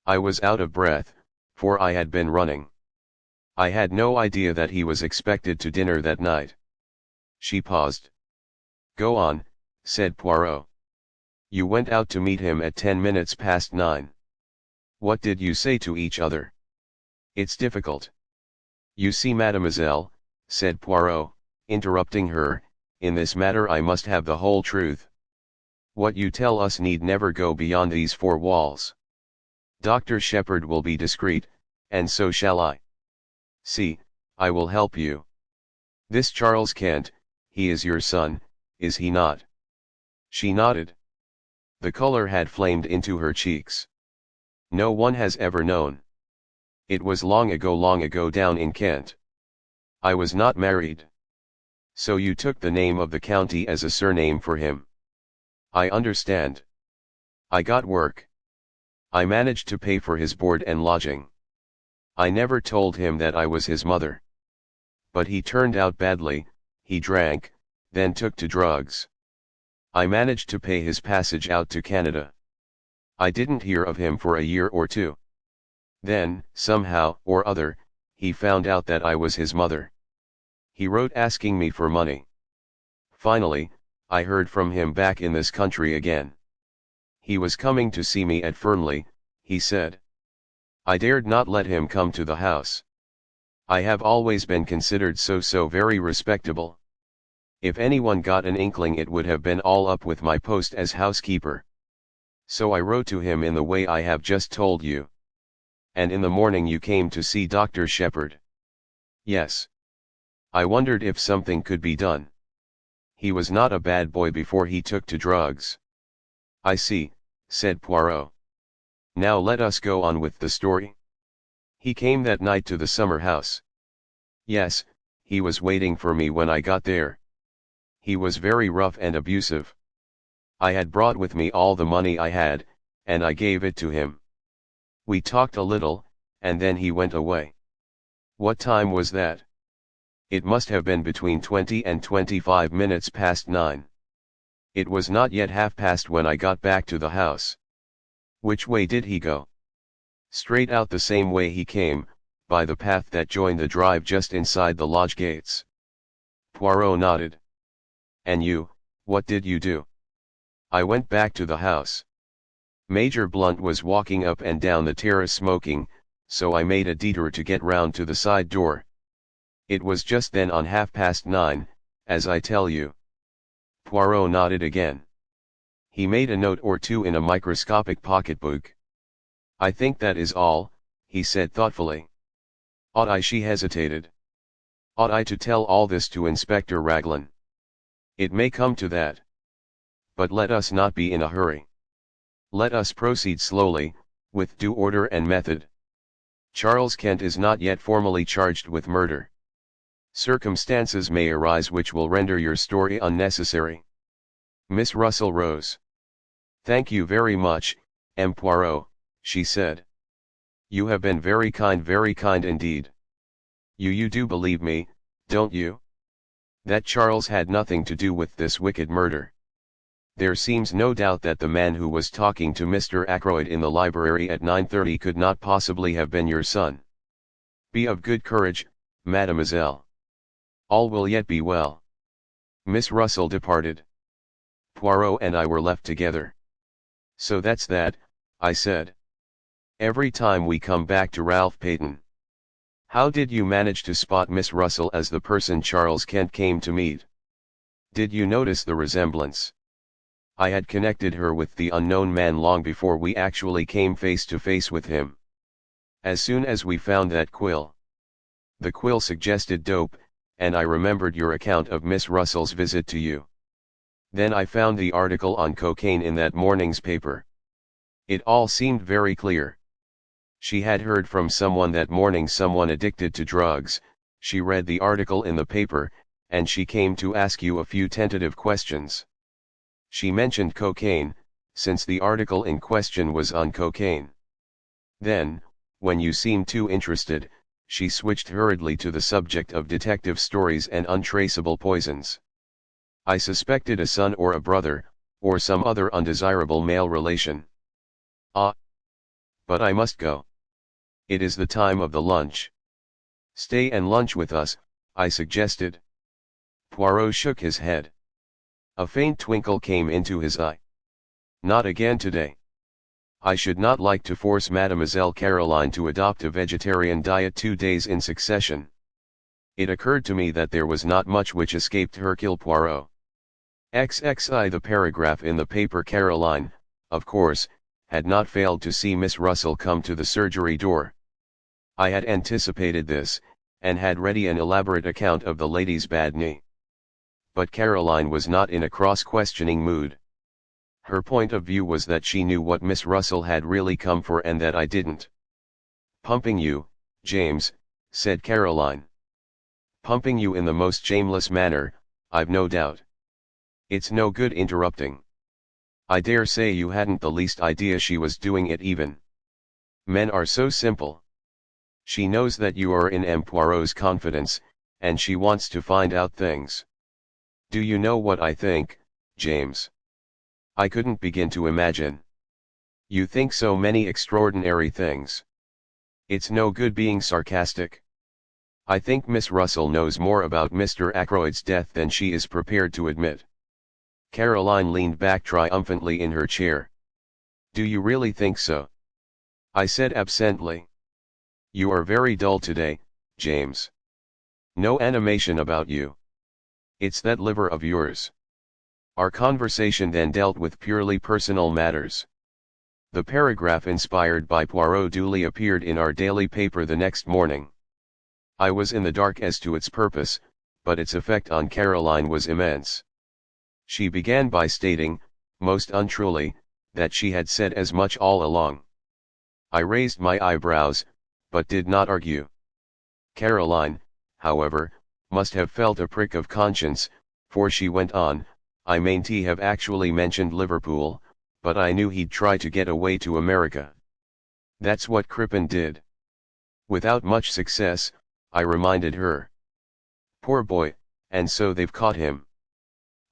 I was out of breath, for I had been running. I had no idea that he was expected to dinner that night." She paused. "Go on," said Poirot. "You went out to meet him at 10 minutes past 9. What did you say to each other?" "It's difficult. You see, mademoiselle," said Poirot, interrupting her, "in this matter I must have the whole truth. What you tell us need never go beyond these four walls. Dr. Sheppard will be discreet, and so shall I. See, I will help you. This Charles Kent, he is your son, is he not?" She nodded. The color had flamed into her cheeks. "No one has ever known. It was long ago down in Kent. I was not married. So you took the name of the county as a surname for him. I understand. I got work. I managed to pay for his board and lodging. I never told him that I was his mother. But he turned out badly, he drank, then took to drugs. I managed to pay his passage out to Canada. I didn't hear of him for a year or two. Then, somehow or other, he found out that I was his mother. He wrote asking me for money. Finally, I heard from him back in this country again. He was coming to see me at Fernley, he said. I dared not let him come to the house. I have always been considered so very respectable. If anyone got an inkling it would have been all up with my post as housekeeper. So I wrote to him in the way I have just told you. And in the morning you came to see Dr. Sheppard. Yes. I wondered if something could be done. He was not a bad boy before he took to drugs. I see, said Poirot. Now let us go on with the story. He came that night to the summer house. Yes, he was waiting for me when I got there. He was very rough and abusive. I had brought with me all the money I had, and I gave it to him. We talked a little, and then he went away. What time was that? It must have been between 20 and 25 minutes past 9. It was not yet 1/2 when I got back to the house. Which way did he go? Straight out the same way he came, by the path that joined the drive just inside the lodge gates. Poirot nodded. And you, what did you do? I went back to the house. Major Blunt was walking up and down the terrace smoking, so I made a detour to get round to the side door. It was just then on 9:30, as I tell you. Poirot nodded again. He made a note or two in a microscopic pocketbook. I think that is all, he said thoughtfully. Ought I? She hesitated. Ought I to tell all this to Inspector Raglan? It may come to that. But let us not be in a hurry. Let us proceed slowly, with due order and method. Charles Kent is not yet formally charged with murder. Circumstances may arise which will render your story unnecessary. Miss Russell rose. Thank you very much, M. Poirot, she said. You have been very kind indeed. You do believe me, don't you? That Charles had nothing to do with this wicked murder. There seems no doubt that the man who was talking to Mr. Ackroyd in the library at 9:30 could not possibly have been your son. Be of good courage, mademoiselle. All will yet be well. Miss Russell departed. Poirot and I were left together. So that's that, I said. Every time we come back to Ralph Paton. How did you manage to spot Miss Russell as the person Charles Kent came to meet? Did you notice the resemblance? I had connected her with the unknown man long before we actually came face to face with him. As soon as we found that quill. The quill suggested dope, and I remembered your account of Miss Russell's visit to you. Then I found the article on cocaine in that morning's paper. It all seemed very clear. She had heard from someone that morning, someone addicted to drugs. She read the article in the paper, and she came to ask you a few tentative questions. She mentioned cocaine, since the article in question was on cocaine. Then, when you seemed too interested, she switched hurriedly to the subject of detective stories and untraceable poisons. I suspected a son or a brother, or some other undesirable male relation. Ah! But I must go. It is the time of the lunch. Stay and lunch with us, I suggested. Poirot shook his head. A faint twinkle came into his eye. Not again today. I should not like to force Mademoiselle Caroline to adopt a vegetarian diet 2 days in succession. It occurred to me that there was not much which escaped Hercule Poirot. XXI. The paragraph in the paper. Caroline, of course, had not failed to see Miss Russell come to the surgery door. I had anticipated this, and had ready an elaborate account of the lady's bad knee. But Caroline was not in a cross-questioning mood. Her point of view was that she knew what Miss Russell had really come for and that I didn't. Pumping you, James, said Caroline. Pumping you in the most shameless manner, I've no doubt. It's no good interrupting. I dare say you hadn't the least idea she was doing it even. Men are so simple. She knows that you are in M. Poirot's confidence, and she wants to find out things. Do you know what I think, James? I couldn't begin to imagine. You think so many extraordinary things. It's no good being sarcastic. I think Miss Russell knows more about Mr. Ackroyd's death than she is prepared to admit. Caroline leaned back triumphantly in her chair. Do you really think so? I said absently. You are very dull today, James. No animation about you. It's that liver of yours. Our conversation then dealt with purely personal matters. The paragraph inspired by Poirot duly appeared in our daily paper the next morning. I was in the dark as to its purpose, but its effect on Caroline was immense. She began by stating, most untruly, that she had said as much all along. I raised my eyebrows, but did not argue. Caroline, however, must have felt a prick of conscience, for she went on, I mayn't have actually mentioned Liverpool, but I knew he'd try to get away to America. That's what Crippen did. Without much success, I reminded her. Poor boy, and so they've caught him.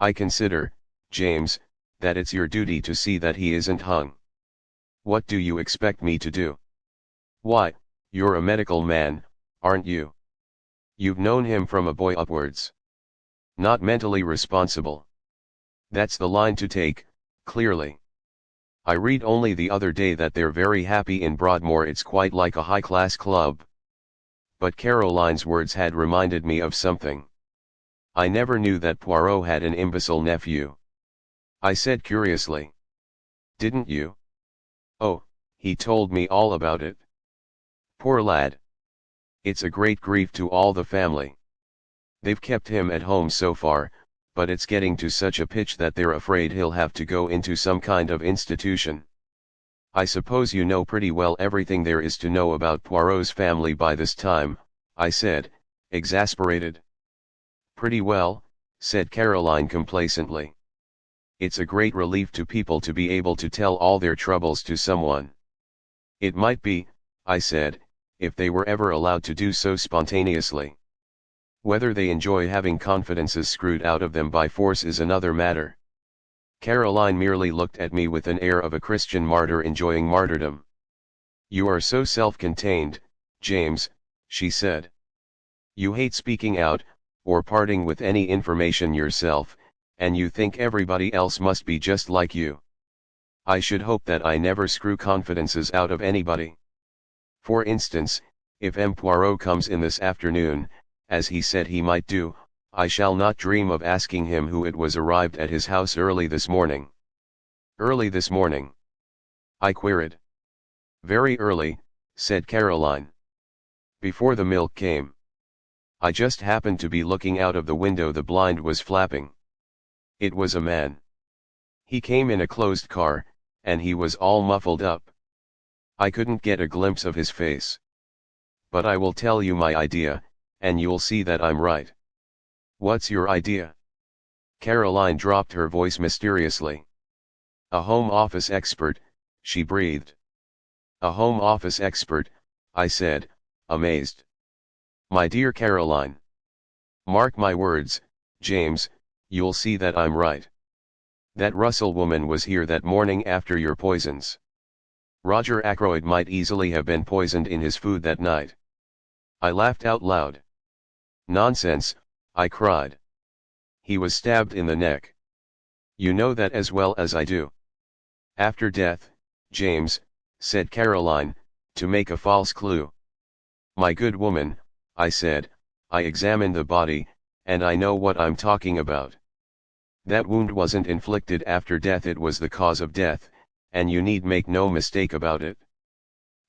I consider, James, that it's your duty to see that he isn't hung. What do you expect me to do? Why, you're a medical man, aren't you? You've known him from a boy upwards. Not mentally responsible. That's the line to take, clearly. I read only the other day that they're very happy in Broadmoor. It's quite like a high-class club. But Caroline's words had reminded me of something. I never knew that Poirot had an imbecile nephew. I said curiously. Didn't you? Oh, he told me all about it. Poor lad. It's a great grief to all the family. They've kept him at home so far, but it's getting to such a pitch that they're afraid he'll have to go into some kind of institution. I suppose you know pretty well everything there is to know about Poirot's family by this time, I said, exasperated. Pretty well, said Caroline complacently. It's a great relief to people to be able to tell all their troubles to someone. It might be, I said, if they were ever allowed to do so spontaneously. Whether they enjoy having confidences screwed out of them by force is another matter. Caroline merely looked at me with an air of a Christian martyr enjoying martyrdom. You are so self-contained, James, she said. You hate speaking out, or parting with any information yourself, and you think everybody else must be just like you. I should hope that I never screw confidences out of anybody. For instance, if M. Poirot comes in this afternoon, as he said he might do, I shall not dream of asking him who it was arrived at his house early this morning. Early this morning? I queried. Very early, said Caroline. Before the milk came. I just happened to be looking out of the window. The blind was flapping. It was a man. He came in a closed car, and he was all muffled up. I couldn't get a glimpse of his face. But I will tell you my idea, and you'll see that I'm right. What's your idea? Caroline dropped her voice mysteriously. A home office expert, she breathed. A home office expert, I said, amazed. My dear Caroline. Mark my words, James, you'll see that I'm right. That Russell woman was here that morning after your poisons. Roger Ackroyd might easily have been poisoned in his food that night. I laughed out loud. Nonsense, I cried. He was stabbed in the neck. You know that as well as I do. After death, James, said Caroline, to make a false clue. My good woman, I said, I examined the body, and I know what I'm talking about. That wound wasn't inflicted after death, it was the cause of death, and you need make no mistake about it.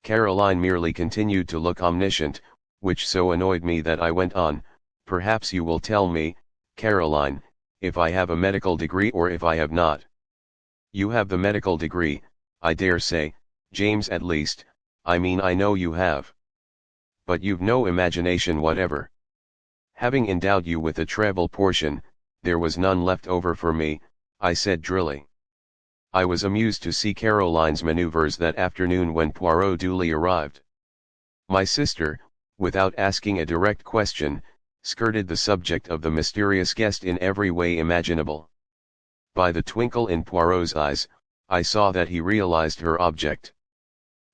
Caroline merely continued to look omniscient, which so annoyed me that I went on, perhaps you will tell me, Caroline, if I have a medical degree or if I have not. You have the medical degree, I dare say, James, at least, I mean I know you have. But you've no imagination whatever. Having endowed you with a treble portion, there was none left over for me, I said drily. I was amused to see Caroline's maneuvers that afternoon when Poirot duly arrived. My sister, without asking a direct question, skirted the subject of the mysterious guest in every way imaginable. By the twinkle in Poirot's eyes, I saw that he realized her object.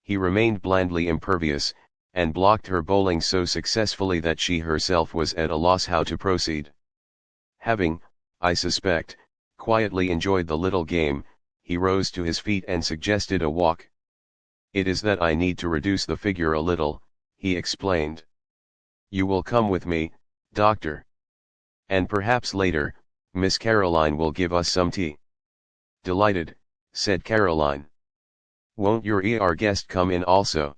He remained blandly impervious, and blocked her bowling so successfully that she herself was at a loss how to proceed. Having, I suspect, quietly enjoyed the little game, he rose to his feet and suggested a walk. "It is that I need to reduce the figure a little," he explained. "You will come with me, doctor. And perhaps later, Miss Caroline will give us some tea." "Delighted," said Caroline. "Won't your guest come in also?"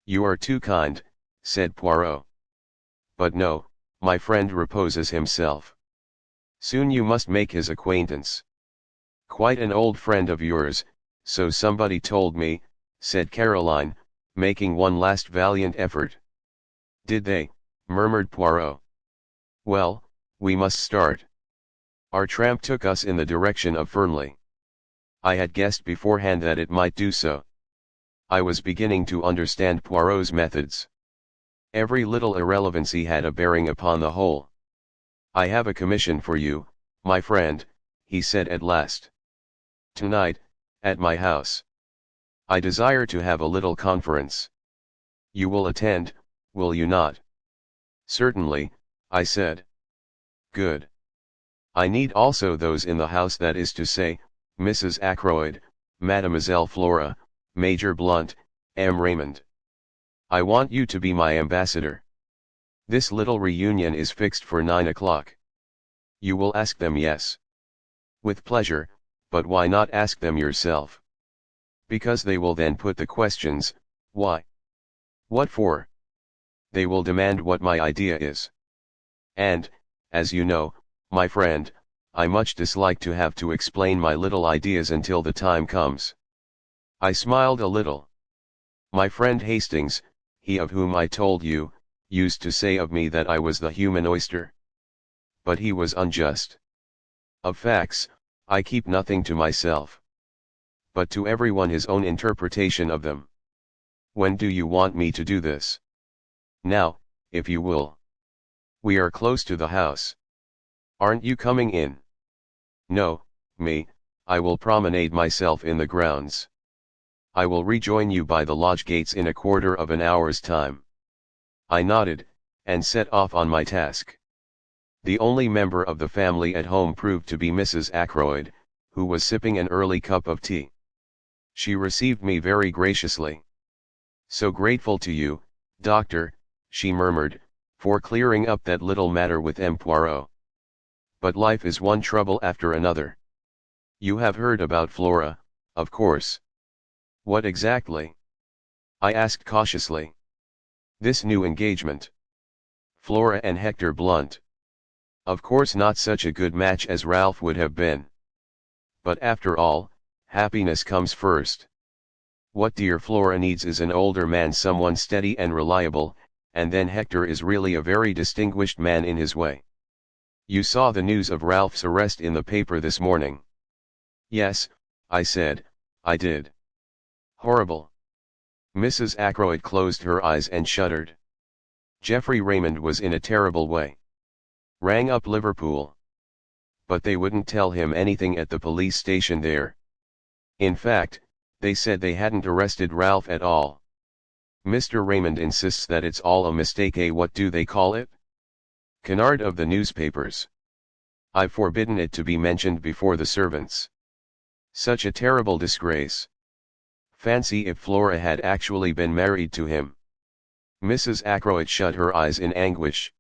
"You are too kind," said Poirot. "But no, my friend reposes himself. Soon you must make his acquaintance." "Quite an old friend of yours, so somebody told me," said Caroline, making one last valiant effort. "Did they?" murmured Poirot. "Well, we must start." Our tramp took us in the direction of Fernley. I had guessed beforehand that it might do so. I was beginning to understand Poirot's methods. Every little irrelevancy had a bearing upon the whole. "I have a commission for you, my friend," he said at last. "Tonight, at my house. I desire to have a little conference. You will attend, will you not?" "Certainly," I said. "Good. I need also those in the house, that is to say, Mrs. Ackroyd, Mademoiselle Flora, Major Blunt, M. Raymond. I want you to be my ambassador. This little reunion is fixed for 9 o'clock. You will ask them, yes?" "With pleasure, but why not ask them yourself?" "Because they will then put the questions." "Why?" "What for?" "They will demand what my idea is. And, as you know, my friend, I much dislike to have to explain my little ideas until the time comes." I smiled a little. "My friend Hastings, he of whom I told you, used to say of me that I was the human oyster. But he was unjust. Of facts, I keep nothing to myself. But to everyone his own interpretation of them. When do you want me to do this?" "Now, if you will." "We are close to the house. Aren't you coming in?" "No, me, I will promenade myself in the grounds. I will rejoin you by the lodge gates in a quarter of an hour's time." I nodded, and set off on my task. The only member of the family at home proved to be Mrs. Ackroyd, who was sipping an early cup of tea. She received me very graciously. "So grateful to you, doctor," she murmured, "for clearing up that little matter with M. Poirot. But life is one trouble after another. You have heard about Flora, of course." "What exactly?" I asked cautiously. "This new engagement. Flora and Hector Blunt. Of course not such a good match as Ralph would have been. But after all, happiness comes first. What dear Flora needs is an older man, someone steady and reliable, and then Hector is really a very distinguished man in his way. You saw the news of Ralph's arrest in the paper this morning." "Yes," I said, "I did." "Horrible." Mrs. Ackroyd closed her eyes and shuddered. "Geoffrey Raymond was in a terrible way. Rang up Liverpool. But they wouldn't tell him anything at the police station there. In fact, they said they hadn't arrested Ralph at all. Mr. Raymond insists that it's all a mistake. What do they call it? Canard of the newspapers. I've forbidden it to be mentioned before the servants. Such a terrible disgrace. Fancy if Flora had actually been married to him." Mrs. Ackroyd shut her eyes in anguish.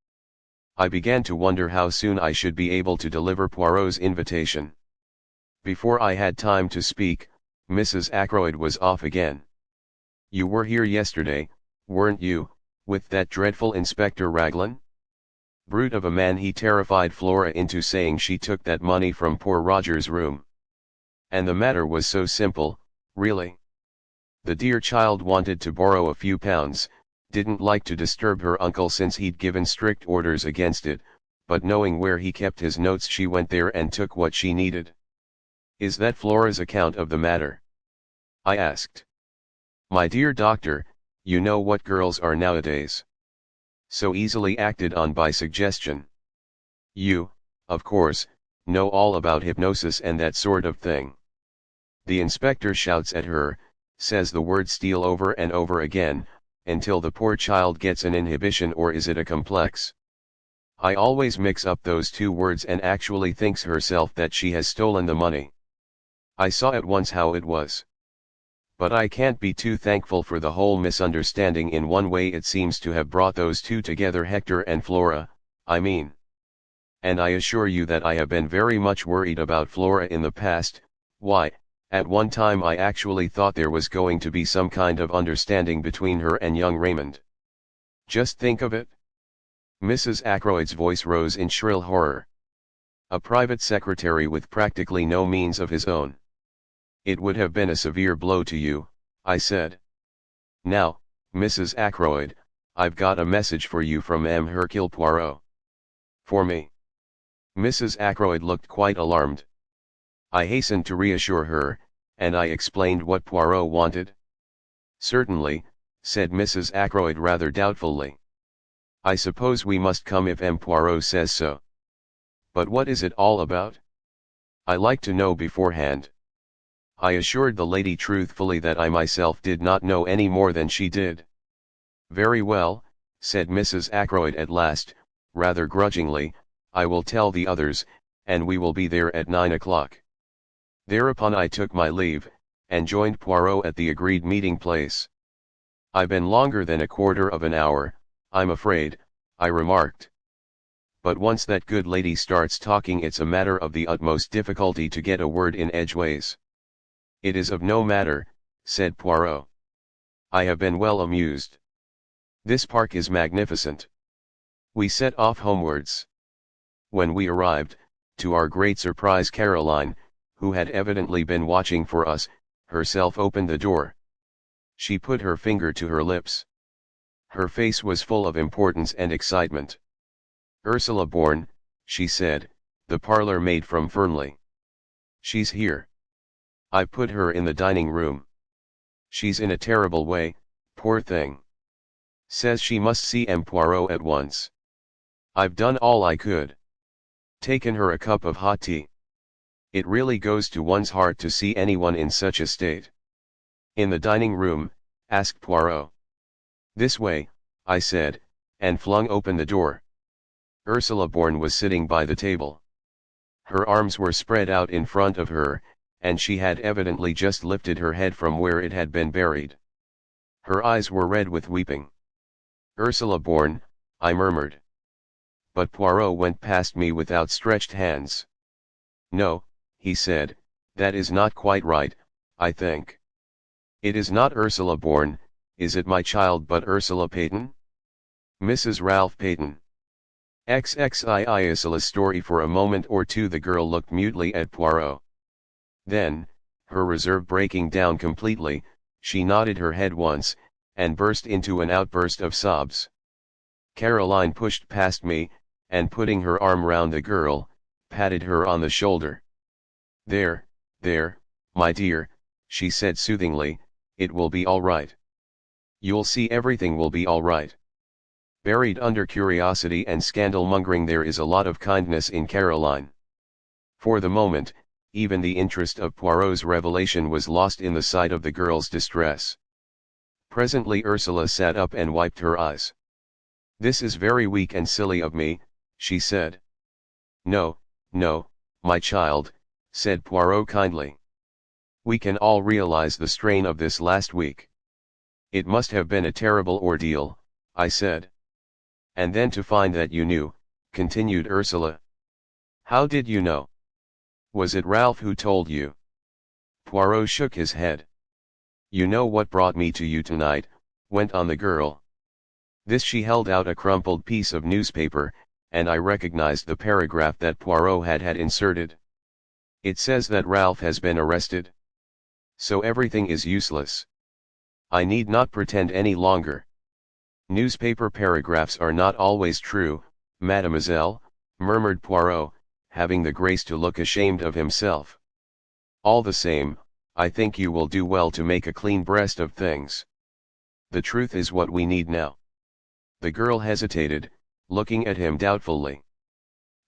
I began to wonder how soon I should be able to deliver Poirot's invitation. Before I had time to speak, Mrs. Ackroyd was off again. "You were here yesterday, weren't you, with that dreadful Inspector Raglan? Brute of a man, he terrified Flora into saying she took that money from poor Roger's room. And the matter was so simple, really. The dear child wanted to borrow a few pounds, didn't like to disturb her uncle since he'd given strict orders against it, but knowing where he kept his notes, she went there and took what she needed." "Is that Flora's account of the matter?" I asked. "My dear doctor, you know what girls are nowadays. So easily acted on by suggestion. You, of course, know all about hypnosis and that sort of thing. The inspector shouts at her, says the word steal over and over again, until the poor child gets an inhibition, or is it a complex? I always mix up those two words and actually thinks herself that she has stolen the money. I saw at once how it was. But I can't be too thankful for the whole misunderstanding. In one way it seems to have brought those two together, Hector and Flora, I mean. And I assure you that I have been very much worried about Flora in the past. Why, at one time I actually thought there was going to be some kind of understanding between her and young Raymond. Just think of it. Mrs. Ackroyd's voice rose in shrill horror. A private secretary with practically no means of his own. It would have been a severe blow to you, I said. Now, Mrs. Ackroyd, I've got a message for you from Hercule Poirot. For me? Mrs. Ackroyd looked quite alarmed. I hastened to reassure her, and I explained what Poirot wanted. Certainly, said Mrs. Ackroyd rather doubtfully. I suppose we must come if Poirot says so. But what is it all about? I like to know beforehand. I assured the lady truthfully that I myself did not know any more than she did. Very well, said Mrs. Ackroyd at last, rather grudgingly, I will tell the others, and we will be there at 9 o'clock. Thereupon I took my leave, and joined Poirot at the agreed meeting place. I've been longer than a quarter of an hour, I'm afraid, I remarked. But once that good lady starts talking, it's a matter of the utmost difficulty to get a word in edgeways. It is of no matter, said Poirot. I have been well amused. This park is magnificent. We set off homewards. When we arrived, to our great surprise, Caroline, who had evidently been watching for us, herself opened the door. She put her finger to her lips. Her face was full of importance and excitement. Ursula Bourne, she said, the parlour maid from Fernley. She's here. I've put her in the dining room. She's in a terrible way, poor thing. Says she must see Poirot at once. I've done all I could. Taken her a cup of hot tea. It really goes to one's heart to see anyone in such a state. In the dining room, asked Poirot. This way, I said, and flung open the door. Ursula Bourne was sitting by the table. Her arms were spread out in front of her, and she had evidently just lifted her head from where it had been buried. Her eyes were red with weeping. Ursula Bourne, I murmured. But Poirot went past me with outstretched hands. No, he said, that is not quite right, I think. It is not Ursula Bourne, is it, my child, but Ursula Paton? Mrs. Ralph Paton. XXII Ursula's story. For a moment or two the girl looked mutely at Poirot. Then, her reserve breaking down completely, she nodded her head once, and burst into an outburst of sobs. Caroline pushed past me, and putting her arm round the girl, patted her on the shoulder. There, my dear, she said soothingly, it will be all right. You'll see everything will be all right. Buried under curiosity and scandal-mongering there is a lot of kindness in Caroline. For the moment, even the interest of Poirot's revelation was lost in the sight of the girl's distress. Presently Ursula sat up and wiped her eyes. This is very weak and silly of me, she said. No, my child, said Poirot kindly. We can all realize the strain of this last week. It must have been a terrible ordeal, I said. And then to find that you knew, continued Ursula. How did you know? Was it Ralph who told you? Poirot shook his head. You know what brought me to you tonight, went on the girl. This, she held out a crumpled piece of newspaper, and I recognized the paragraph that Poirot had inserted. It says that Ralph has been arrested. So everything is useless. I need not pretend any longer. Newspaper paragraphs are not always true, mademoiselle, murmured Poirot, having the grace to look ashamed of himself. All the same, I think you will do well to make a clean breast of things. The truth is what we need now. The girl hesitated, looking at him doubtfully.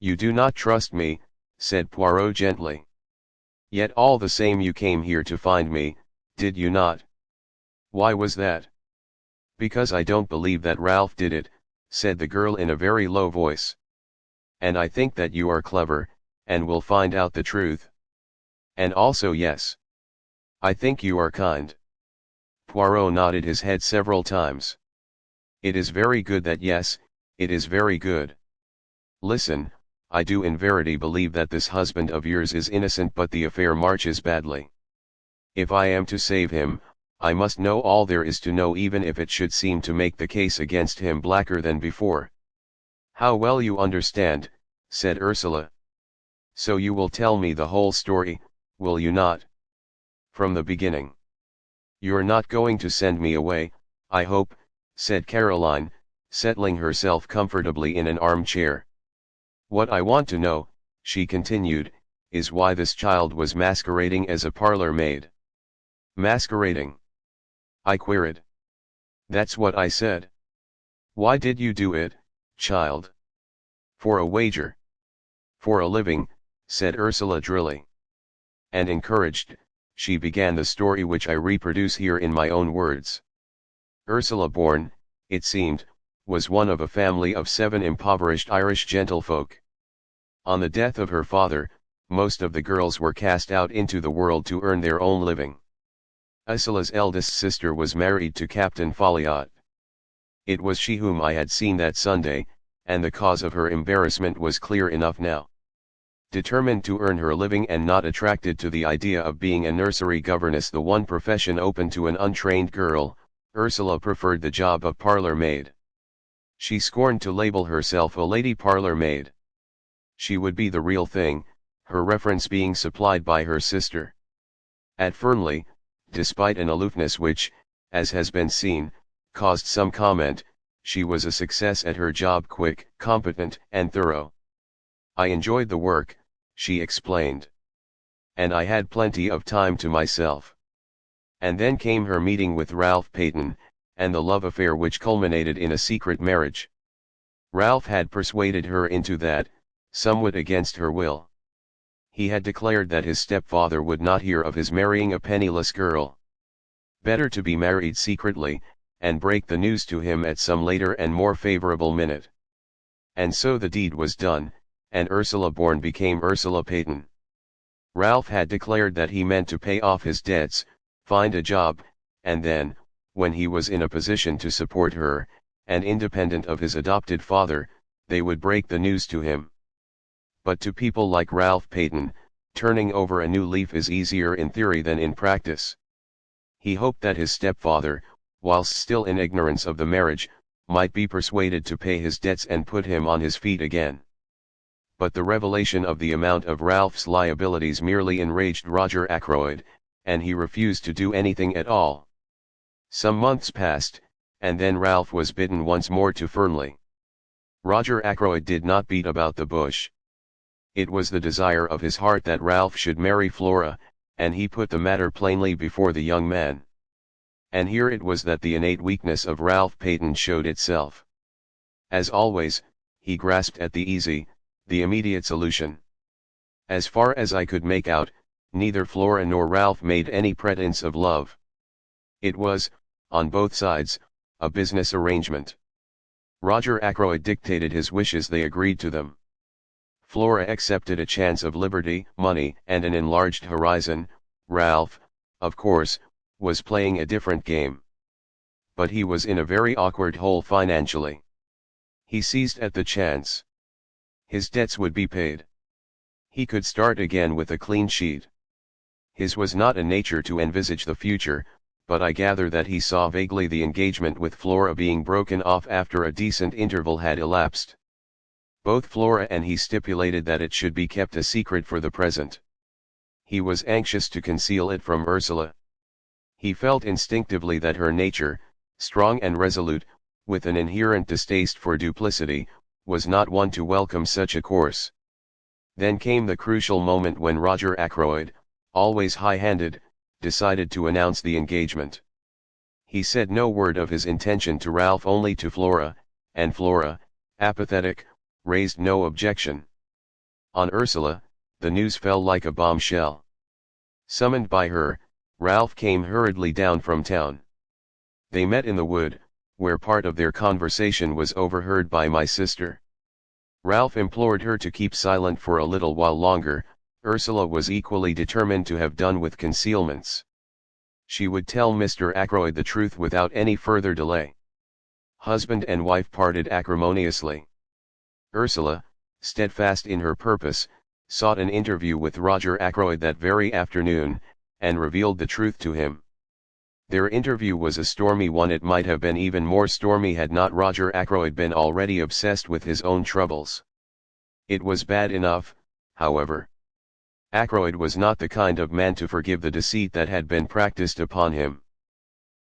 You do not trust me, said Poirot gently. Yet all the same you came here to find me, did you not? Why was that? "Because I don't believe that Ralph did it," said the girl in a very low voice. "And I think that you are clever, and will find out the truth. And also yes. I think you are kind." Poirot nodded his head several times. "It is very good that yes, it is very good. Listen, I do in verity believe that this husband of yours is innocent, but the affair marches badly. If I am to save him, I must know all there is to know, even if it should seem to make the case against him blacker than before." "How well you understand," said Ursula. "So you will tell me the whole story, will you not? From the beginning. You're not going to send me away, I hope," said Caroline, settling herself comfortably in an armchair. "What I want to know," she continued, "is why this child was masquerading as a parlour maid." "Masquerading?" I queried. "That's what I said. Why did you do it, child?" "For a wager. For a living," said Ursula drily. And encouraged, she began the story, which I reproduce here in my own words. Ursula, born, it seemed, was one of a family of 7 impoverished Irish gentlefolk. On the death of her father, most of the girls were cast out into the world to earn their own living. Ursula's eldest sister was married to Captain Folliot. It was she whom I had seen that Sunday, and the cause of her embarrassment was clear enough now. Determined to earn her living and not attracted to the idea of being a nursery governess, the one profession open to an untrained girl, Ursula preferred the job of parlour maid. She scorned to label herself a lady parlour maid. She would be the real thing, her reference being supplied by her sister. At Fernley, despite an aloofness which, as has been seen, caused some comment, she was a success at her job, quick, competent, and thorough. "I enjoyed the work," she explained. "And I had plenty of time to myself." And then came her meeting with Ralph Paton, and the love affair which culminated in a secret marriage. Ralph had persuaded her into that, somewhat against her will. He had declared that his stepfather would not hear of his marrying a penniless girl. Better to be married secretly, and break the news to him at some later and more favorable minute. And so the deed was done, and Ursula born became Ursula Paton. Ralph had declared that he meant to pay off his debts, find a job, and then, when he was in a position to support her, and independent of his adopted father, they would break the news to him. But to people like Ralph Paton, turning over a new leaf is easier in theory than in practice. He hoped that his stepfather, whilst still in ignorance of the marriage, might be persuaded to pay his debts and put him on his feet again. But the revelation of the amount of Ralph's liabilities merely enraged Roger Ackroyd, and he refused to do anything at all. Some months passed, and then Ralph was bidden once more to Fernley. Roger Ackroyd did not beat about the bush. It was the desire of his heart that Ralph should marry Flora, and he put the matter plainly before the young man. And here it was that the innate weakness of Ralph Paton showed itself. As always, he grasped at the easy, the immediate solution. As far as I could make out, neither Flora nor Ralph made any pretense of love. It was, on both sides, a business arrangement. Roger Ackroyd dictated his wishes, they agreed to them. Flora accepted a chance of liberty, money, and an enlarged horizon. Ralph, of course, was playing a different game. But he was in a very awkward hole financially. He seized at the chance. His debts would be paid. He could start again with a clean sheet. His was not a nature to envisage the future, but I gather that he saw vaguely the engagement with Flora being broken off after a decent interval had elapsed. Both Flora and he stipulated that it should be kept a secret for the present. He was anxious to conceal it from Ursula. He felt instinctively that her nature, strong and resolute, with an inherent distaste for duplicity, was not one to welcome such a course. Then came the crucial moment when Roger Ackroyd, always high-handed, decided to announce the engagement. He said no word of his intention to Ralph, only to Flora, and Flora, apathetic, raised no objection. On Ursula, the news fell like a bombshell. Summoned by her, Ralph came hurriedly down from town. They met in the wood, where part of their conversation was overheard by my sister. Ralph implored her to keep silent for a little while longer. Ursula was equally determined to have done with concealments. She would tell Mr. Ackroyd the truth without any further delay. Husband and wife parted acrimoniously. Ursula, steadfast in her purpose, sought an interview with Roger Ackroyd that very afternoon, and revealed the truth to him. Their interview was a stormy one. It might have been even more stormy had not Roger Ackroyd been already obsessed with his own troubles. It was bad enough, however. Ackroyd was not the kind of man to forgive the deceit that had been practiced upon him.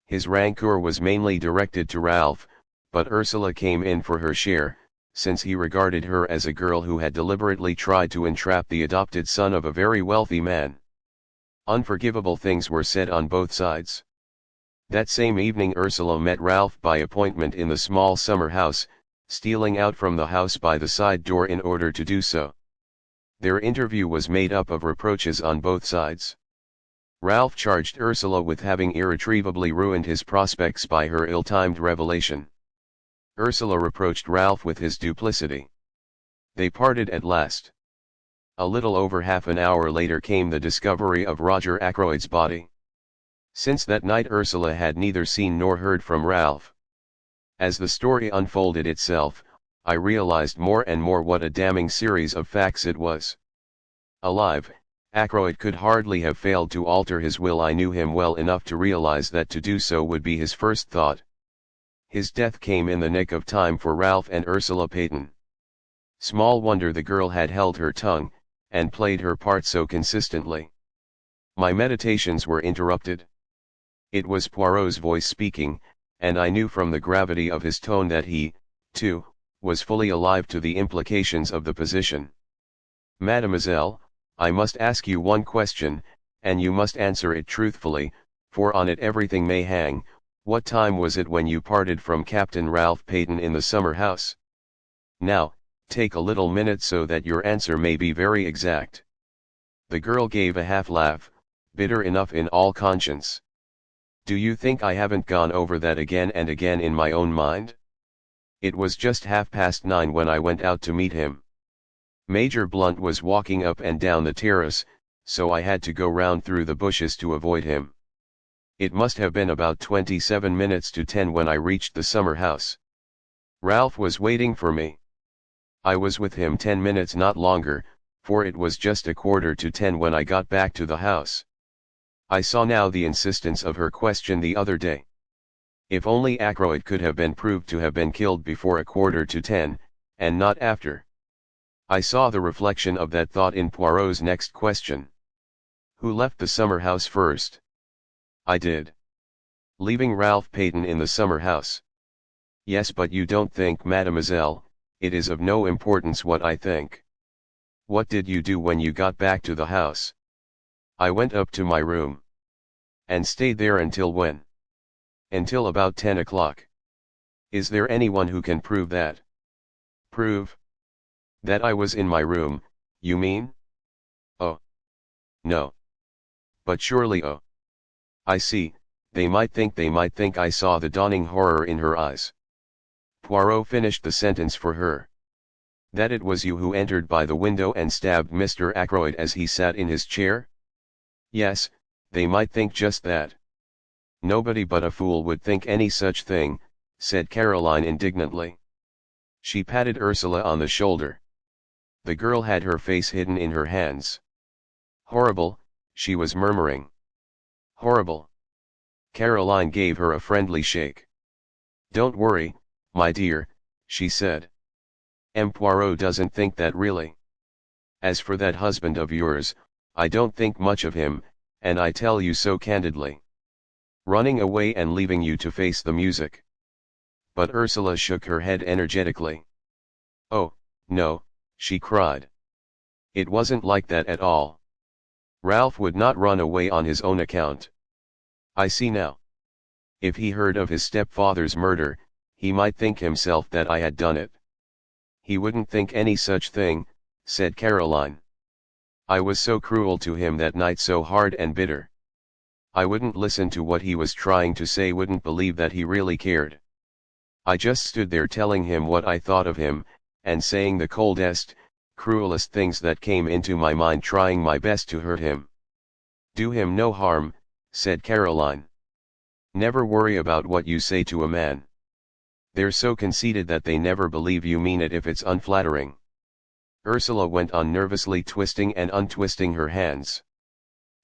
His rancor was mainly directed to Ralph, but Ursula came in for her share, since he regarded her as a girl who had deliberately tried to entrap the adopted son of a very wealthy man. Unforgivable things were said on both sides. That same evening Ursula met Ralph by appointment in the small summer house, stealing out from the house by the side door in order to do so. Their interview was made up of reproaches on both sides. Ralph charged Ursula with having irretrievably ruined his prospects by her ill-timed revelation. Ursula reproached Ralph with his duplicity. They parted at last. A little over half an hour later came the discovery of Roger Ackroyd's body. Since that night Ursula had neither seen nor heard from Ralph. As the story unfolded itself, I realized more and more what a damning series of facts it was. Alive, Ackroyd could hardly have failed to alter his will. I knew him well enough to realize that to do so would be his first thought. His death came in the nick of time for Ralph and Ursula Paton. Small wonder the girl had held her tongue, and played her part so consistently. My meditations were interrupted. It was Poirot's voice speaking, and I knew from the gravity of his tone that he, too, was fully alive to the implications of the position. "Mademoiselle, I must ask you one question, and you must answer it truthfully, for on it everything may hang. What time was it when you parted from Captain Ralph Paton in the summer house? Now, take a little minute so that your answer may be very exact." The girl gave a half laugh, bitter enough in all conscience. "Do you think I haven't gone over that again and again in my own mind? It was just 9:30 when I went out to meet him. Major Blunt was walking up and down the terrace, so I had to go round through the bushes to avoid him. It must have been about 27 minutes to 10 when I reached the summer house. Ralph was waiting for me. I was with him 10 minutes, not longer, for it was just 9:15 when I got back to the house." I saw now the insistence of her question the other day. If only Ackroyd could have been proved to have been killed before 9:45, and not after. I saw the reflection of that thought in Poirot's next question. "Who left the summer house first?" "I did." "Leaving Ralph Paton in the summer house?" "Yes, but you don't think, mademoiselle, it is of no importance what I think." "What did you do when you got back to the house?" "I went up to my room." "And stayed there until when?" "Until about 10 o'clock. "Is there anyone who can prove that?" "Prove? That I was in my room, you mean?" "Oh. No. But surely oh. I see, they might think I saw the dawning horror in her eyes." Poirot finished the sentence for her. "That it was you who entered by the window and stabbed Mr. Ackroyd as he sat in his chair?" "Yes, they might think just that." "Nobody but a fool would think any such thing," said Caroline indignantly. She patted Ursula on the shoulder. The girl had her face hidden in her hands. "Horrible," she was murmuring. "Horrible." Caroline gave her a friendly shake. "Don't worry, my dear," she said. "M. Poirot doesn't think that really. As for that husband of yours, I don't think much of him, and I tell you so candidly. Running away and leaving you to face the music." But Ursula shook her head energetically. "Oh, no," she cried. "It wasn't like that at all. Ralph would not run away on his own account. I see now. If he heard of his stepfather's murder, he might think himself that I had done it." "He wouldn't think any such thing," said Caroline. "I was so cruel to him that night, so hard and bitter. I wouldn't listen to what he was trying to say, wouldn't believe that he really cared. I just stood there telling him what I thought of him, and saying the coldest, cruelest things that came into my mind, trying my best to hurt him. "Do him no harm," said Caroline. "Never worry about what you say to a man. They're so conceited that they never believe you mean it if it's unflattering." Ursula went on nervously twisting and untwisting her hands.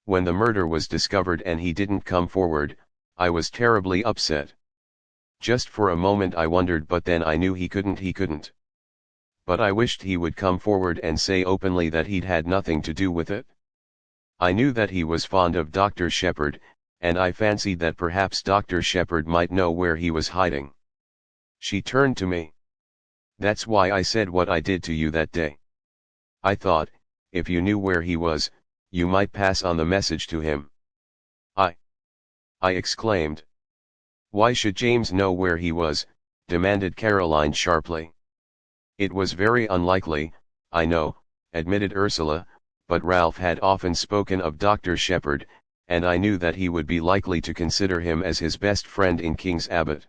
"When the murder was discovered and he didn't come forward, I was terribly upset. Just for a moment I wondered, but then I knew he couldn't. But I wished he would come forward and say openly that he'd had nothing to do with it. I knew that he was fond of Dr. Sheppard, and I fancied that perhaps Dr. Sheppard might know where he was hiding." She turned to me. "That's why I said what I did to you that day. I thought, if you knew where he was, you might pass on the message to him." I exclaimed. "Why should James know where he was?" demanded Caroline sharply. "It was very unlikely, I know," admitted Ursula, "but Ralph had often spoken of Dr. Sheppard, and I knew that he would be likely to consider him as his best friend in King's Abbot."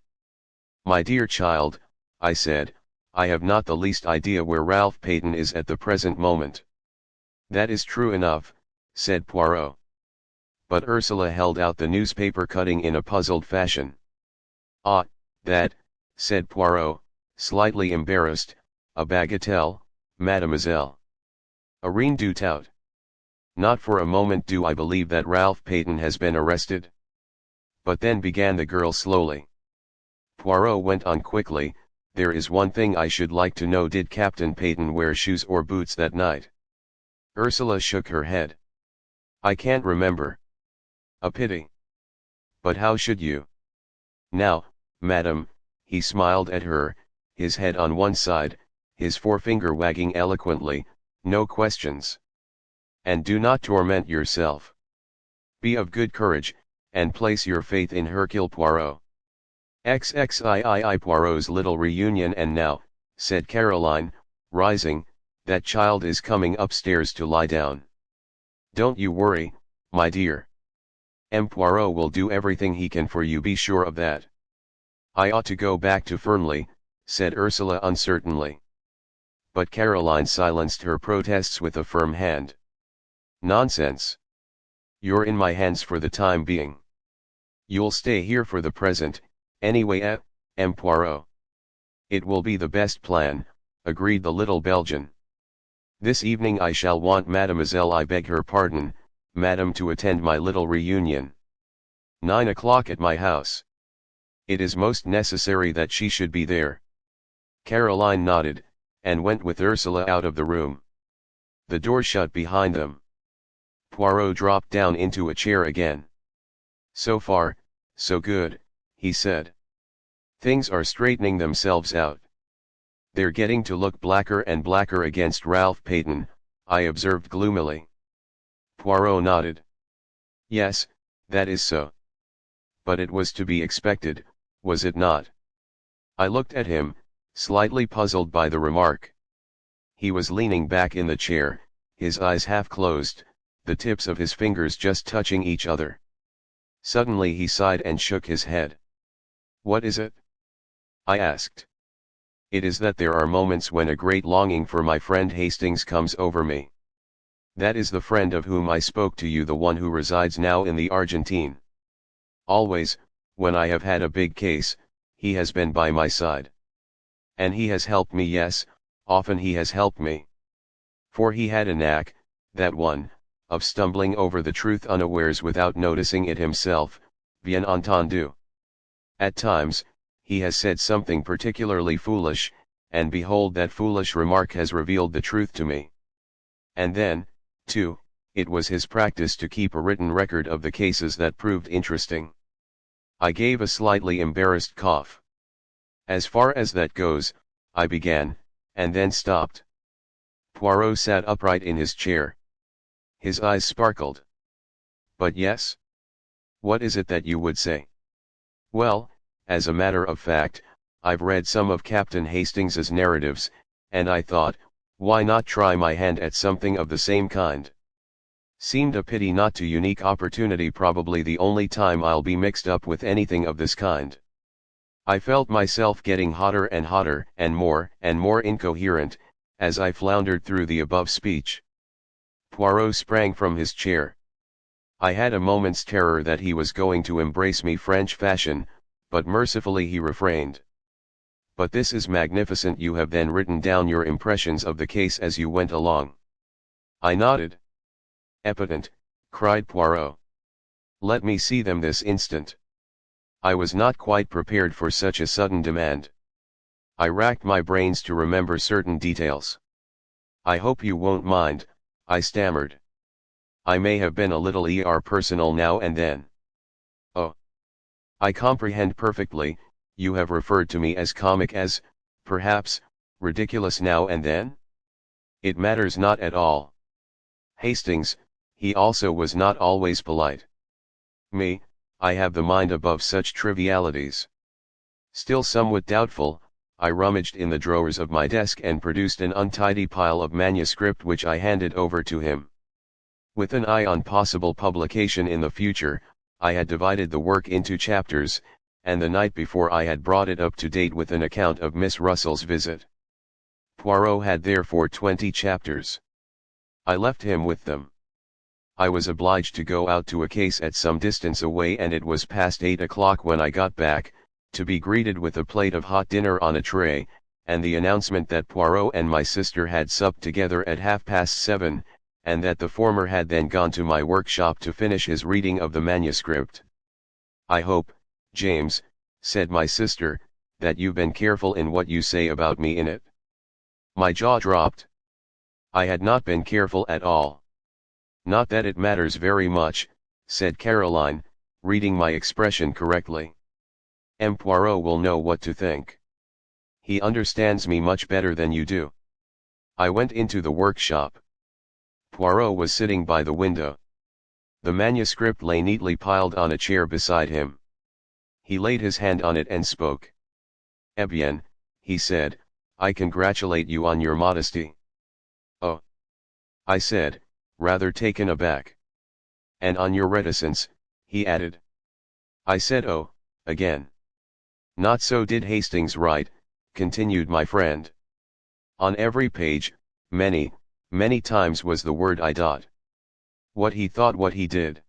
"My dear child," I said, "I have not the least idea where Ralph Paton is at the present moment." "That is true enough," said Poirot. But Ursula held out the newspaper cutting in a puzzled fashion. "Ah, that," said Poirot, slightly embarrassed, "a bagatelle, mademoiselle. A rien du tout. Not for a moment do I believe that Ralph Paton has been arrested." "But then," began the girl slowly. Poirot went on quickly, "there is one thing I should like to know. Did Captain Paton wear shoes or boots that night?" Ursula shook her head. "I can't remember." "A pity. But how should you? Now, madam," he smiled at her, his head on one side, his forefinger wagging eloquently, "no questions. And do not torment yourself. Be of good courage, and place your faith in Hercule Poirot." "XXIII Poirot's little reunion and now," said Caroline, rising, "that child is coming upstairs to lie down. Don't you worry, my dear. M. Poirot will do everything he can for you, be sure of that." "I ought to go back to Fernley," said Ursula uncertainly. But Caroline silenced her protests with a firm hand. "Nonsense. You're in my hands for the time being. You'll stay here for the present, anyway, M. Poirot." "It will be the best plan," agreed the little Belgian. "This evening I shall want Mademoiselle, I beg her pardon, Madame, to attend my little reunion. 9 o'clock at my house. It is most necessary that she should be there." Caroline nodded, and went with Ursula out of the room. The door shut behind them. Poirot dropped down into a chair again. "So far, so good," he said. "Things are straightening themselves out. They're getting to look blacker and blacker against Ralph Paton," I observed gloomily. Poirot nodded. "Yes, that is so. But it was to be expected, was it not?" I looked at him, slightly puzzled by the remark. He was leaning back in the chair, his eyes half closed, the tips of his fingers just touching each other. Suddenly he sighed and shook his head. "What is it?" I asked. "It is that there are moments when a great longing for my friend Hastings comes over me. That is the friend of whom I spoke to you, the one who resides now in the Argentine. Always, when I have had a big case, he has been by my side. And he has helped me, yes, often he has helped me. For he had a knack, that one, of stumbling over the truth unawares without noticing it himself, bien entendu. At times, he has said something particularly foolish, and behold, that foolish remark has revealed the truth to me. And then, too, it was his practice to keep a written record of the cases that proved interesting." I gave a slightly embarrassed cough. "As far as that goes," I began, and then stopped. Poirot sat upright in his chair. His eyes sparkled. "But yes? What is it that you would say?" "Well, as a matter of fact, I've read some of Captain Hastings's narratives, and I thought, why not try my hand at something of the same kind? Seemed a pity not to. Unique opportunity, probably the only time I'll be mixed up with anything of this kind." I felt myself getting hotter and more incoherent, as I floundered through the above speech. Poirot sprang from his chair. I had a moment's terror that he was going to embrace me French fashion, but mercifully he refrained. But this is magnificent. You have then written down your impressions of the case as you went along. I nodded. Epotant, cried Poirot. Let me see them this instant. I was not quite prepared for such a sudden demand. I racked my brains to remember certain details. I hope you won't mind, I stammered. I may have been a little personal now and then. Oh. I comprehend perfectly. You have referred to me as comic, as, perhaps, ridiculous now and then? It matters not at all. Hastings, he also was not always polite. Me, I have the mind above such trivialities. Still somewhat doubtful, I rummaged in the drawers of my desk and produced an untidy pile of manuscript which I handed over to him. With an eye on possible publication in the future, I had divided the work into chapters, and the night before I had brought it up to date with an account of Miss Russell's visit. Poirot had therefore 20 chapters. I left him with them. I was obliged to go out to a case at some distance away, and it was past 8 o'clock when I got back, to be greeted with a plate of hot dinner on a tray, and the announcement that Poirot and my sister had supped together at 7:30, and that the former had then gone to my workshop to finish his reading of the manuscript. I hope, James, said my sister, that you've been careful in what you say about me in it. My jaw dropped. I had not been careful at all. Not that it matters very much, said Caroline, reading my expression correctly. M. Poirot will know what to think. He understands me much better than you do. I went into the workshop. Poirot was sitting by the window. The manuscript lay neatly piled on a chair beside him. He laid his hand on it and spoke. "Eh bien," he said, "I congratulate you on your modesty." "Oh," I said, rather taken aback. "And on your reticence," he added. I said "oh," again. "Not so did Hastings write," continued my friend. "On every page, many times was the word I dot. What he thought, what he did.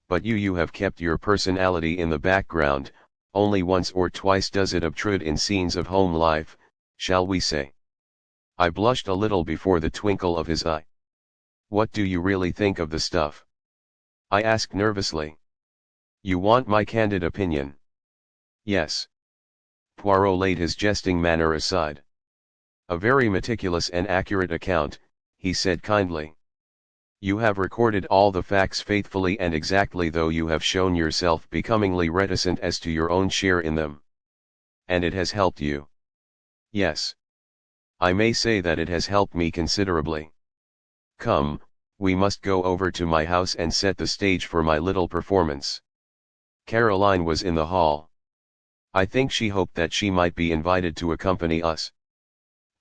But you have kept your personality in the background. Only once or twice does it obtrude in scenes of home life, shall we say." I blushed a little before the twinkle of his eye. "What do you really think of the stuff?" I asked nervously. "You want my candid opinion?" "Yes." Poirot laid his jesting manner aside. "A very meticulous and accurate account," he said kindly. "You have recorded all the facts faithfully and exactly, though you have shown yourself becomingly reticent as to your own share in them. And it has helped you." "Yes. I may say that it has helped me considerably. Come, we must go over to my house and set the stage for my little performance." Caroline was in the hall. I think she hoped that she might be invited to accompany us.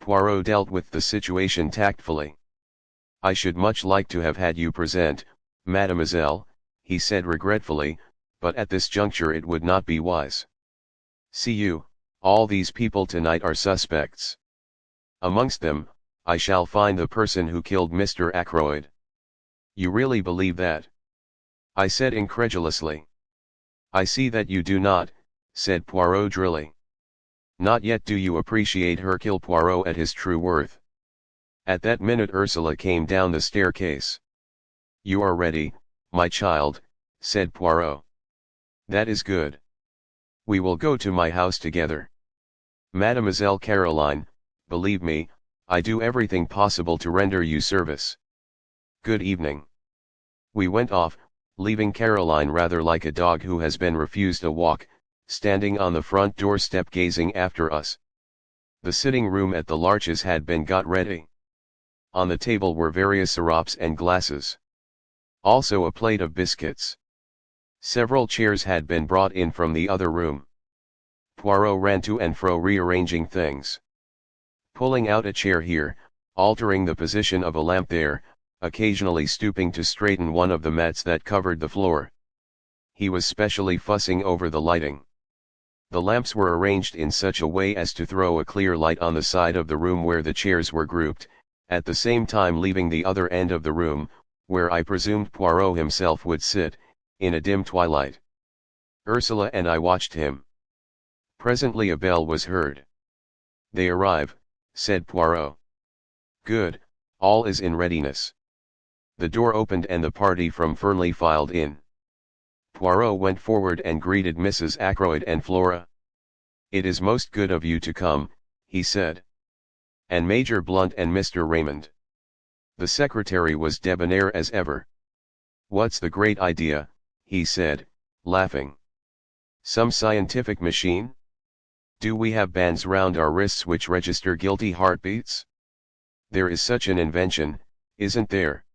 Poirot dealt with the situation tactfully. "I should much like to have had you present, mademoiselle," he said regretfully, "but at this juncture it would not be wise. See you, all these people tonight are suspects. Amongst them, I shall find the person who killed Mr. Ackroyd." "You really believe that?" I said incredulously. "I see that you do not," said Poirot drily. "Not yet do you appreciate Hercule Poirot at his true worth." At that minute Ursula came down the staircase. "You are ready, my child," said Poirot. "That is good. We will go to my house together. Mademoiselle Caroline, believe me, I do everything possible to render you service. Good evening." We went off, leaving Caroline rather like a dog who has been refused a walk, standing on the front doorstep gazing after us. The sitting room at the Larches had been got ready. On the table were various syrops and glasses. Also a plate of biscuits. Several chairs had been brought in from the other room. Poirot ran to and fro rearranging things. Pulling out a chair here, altering the position of a lamp there, occasionally stooping to straighten one of the mats that covered the floor. He was specially fussing over the lighting. The lamps were arranged in such a way as to throw a clear light on the side of the room where the chairs were grouped, at the same time leaving the other end of the room, where I presumed Poirot himself would sit, in a dim twilight. Ursula and I watched him. Presently a bell was heard. "They arrive," said Poirot. "Good, all is in readiness." The door opened and the party from Fernley filed in. Poirot went forward and greeted Mrs. Ackroyd and Flora. "It is most good of you to come," he said. "And Major Blunt and Mr. Raymond." The secretary was debonair as ever. "What's the great idea?" he said, laughing. "Some scientific machine? Do we have bands round our wrists which register guilty heartbeats? There is such an invention, isn't there?"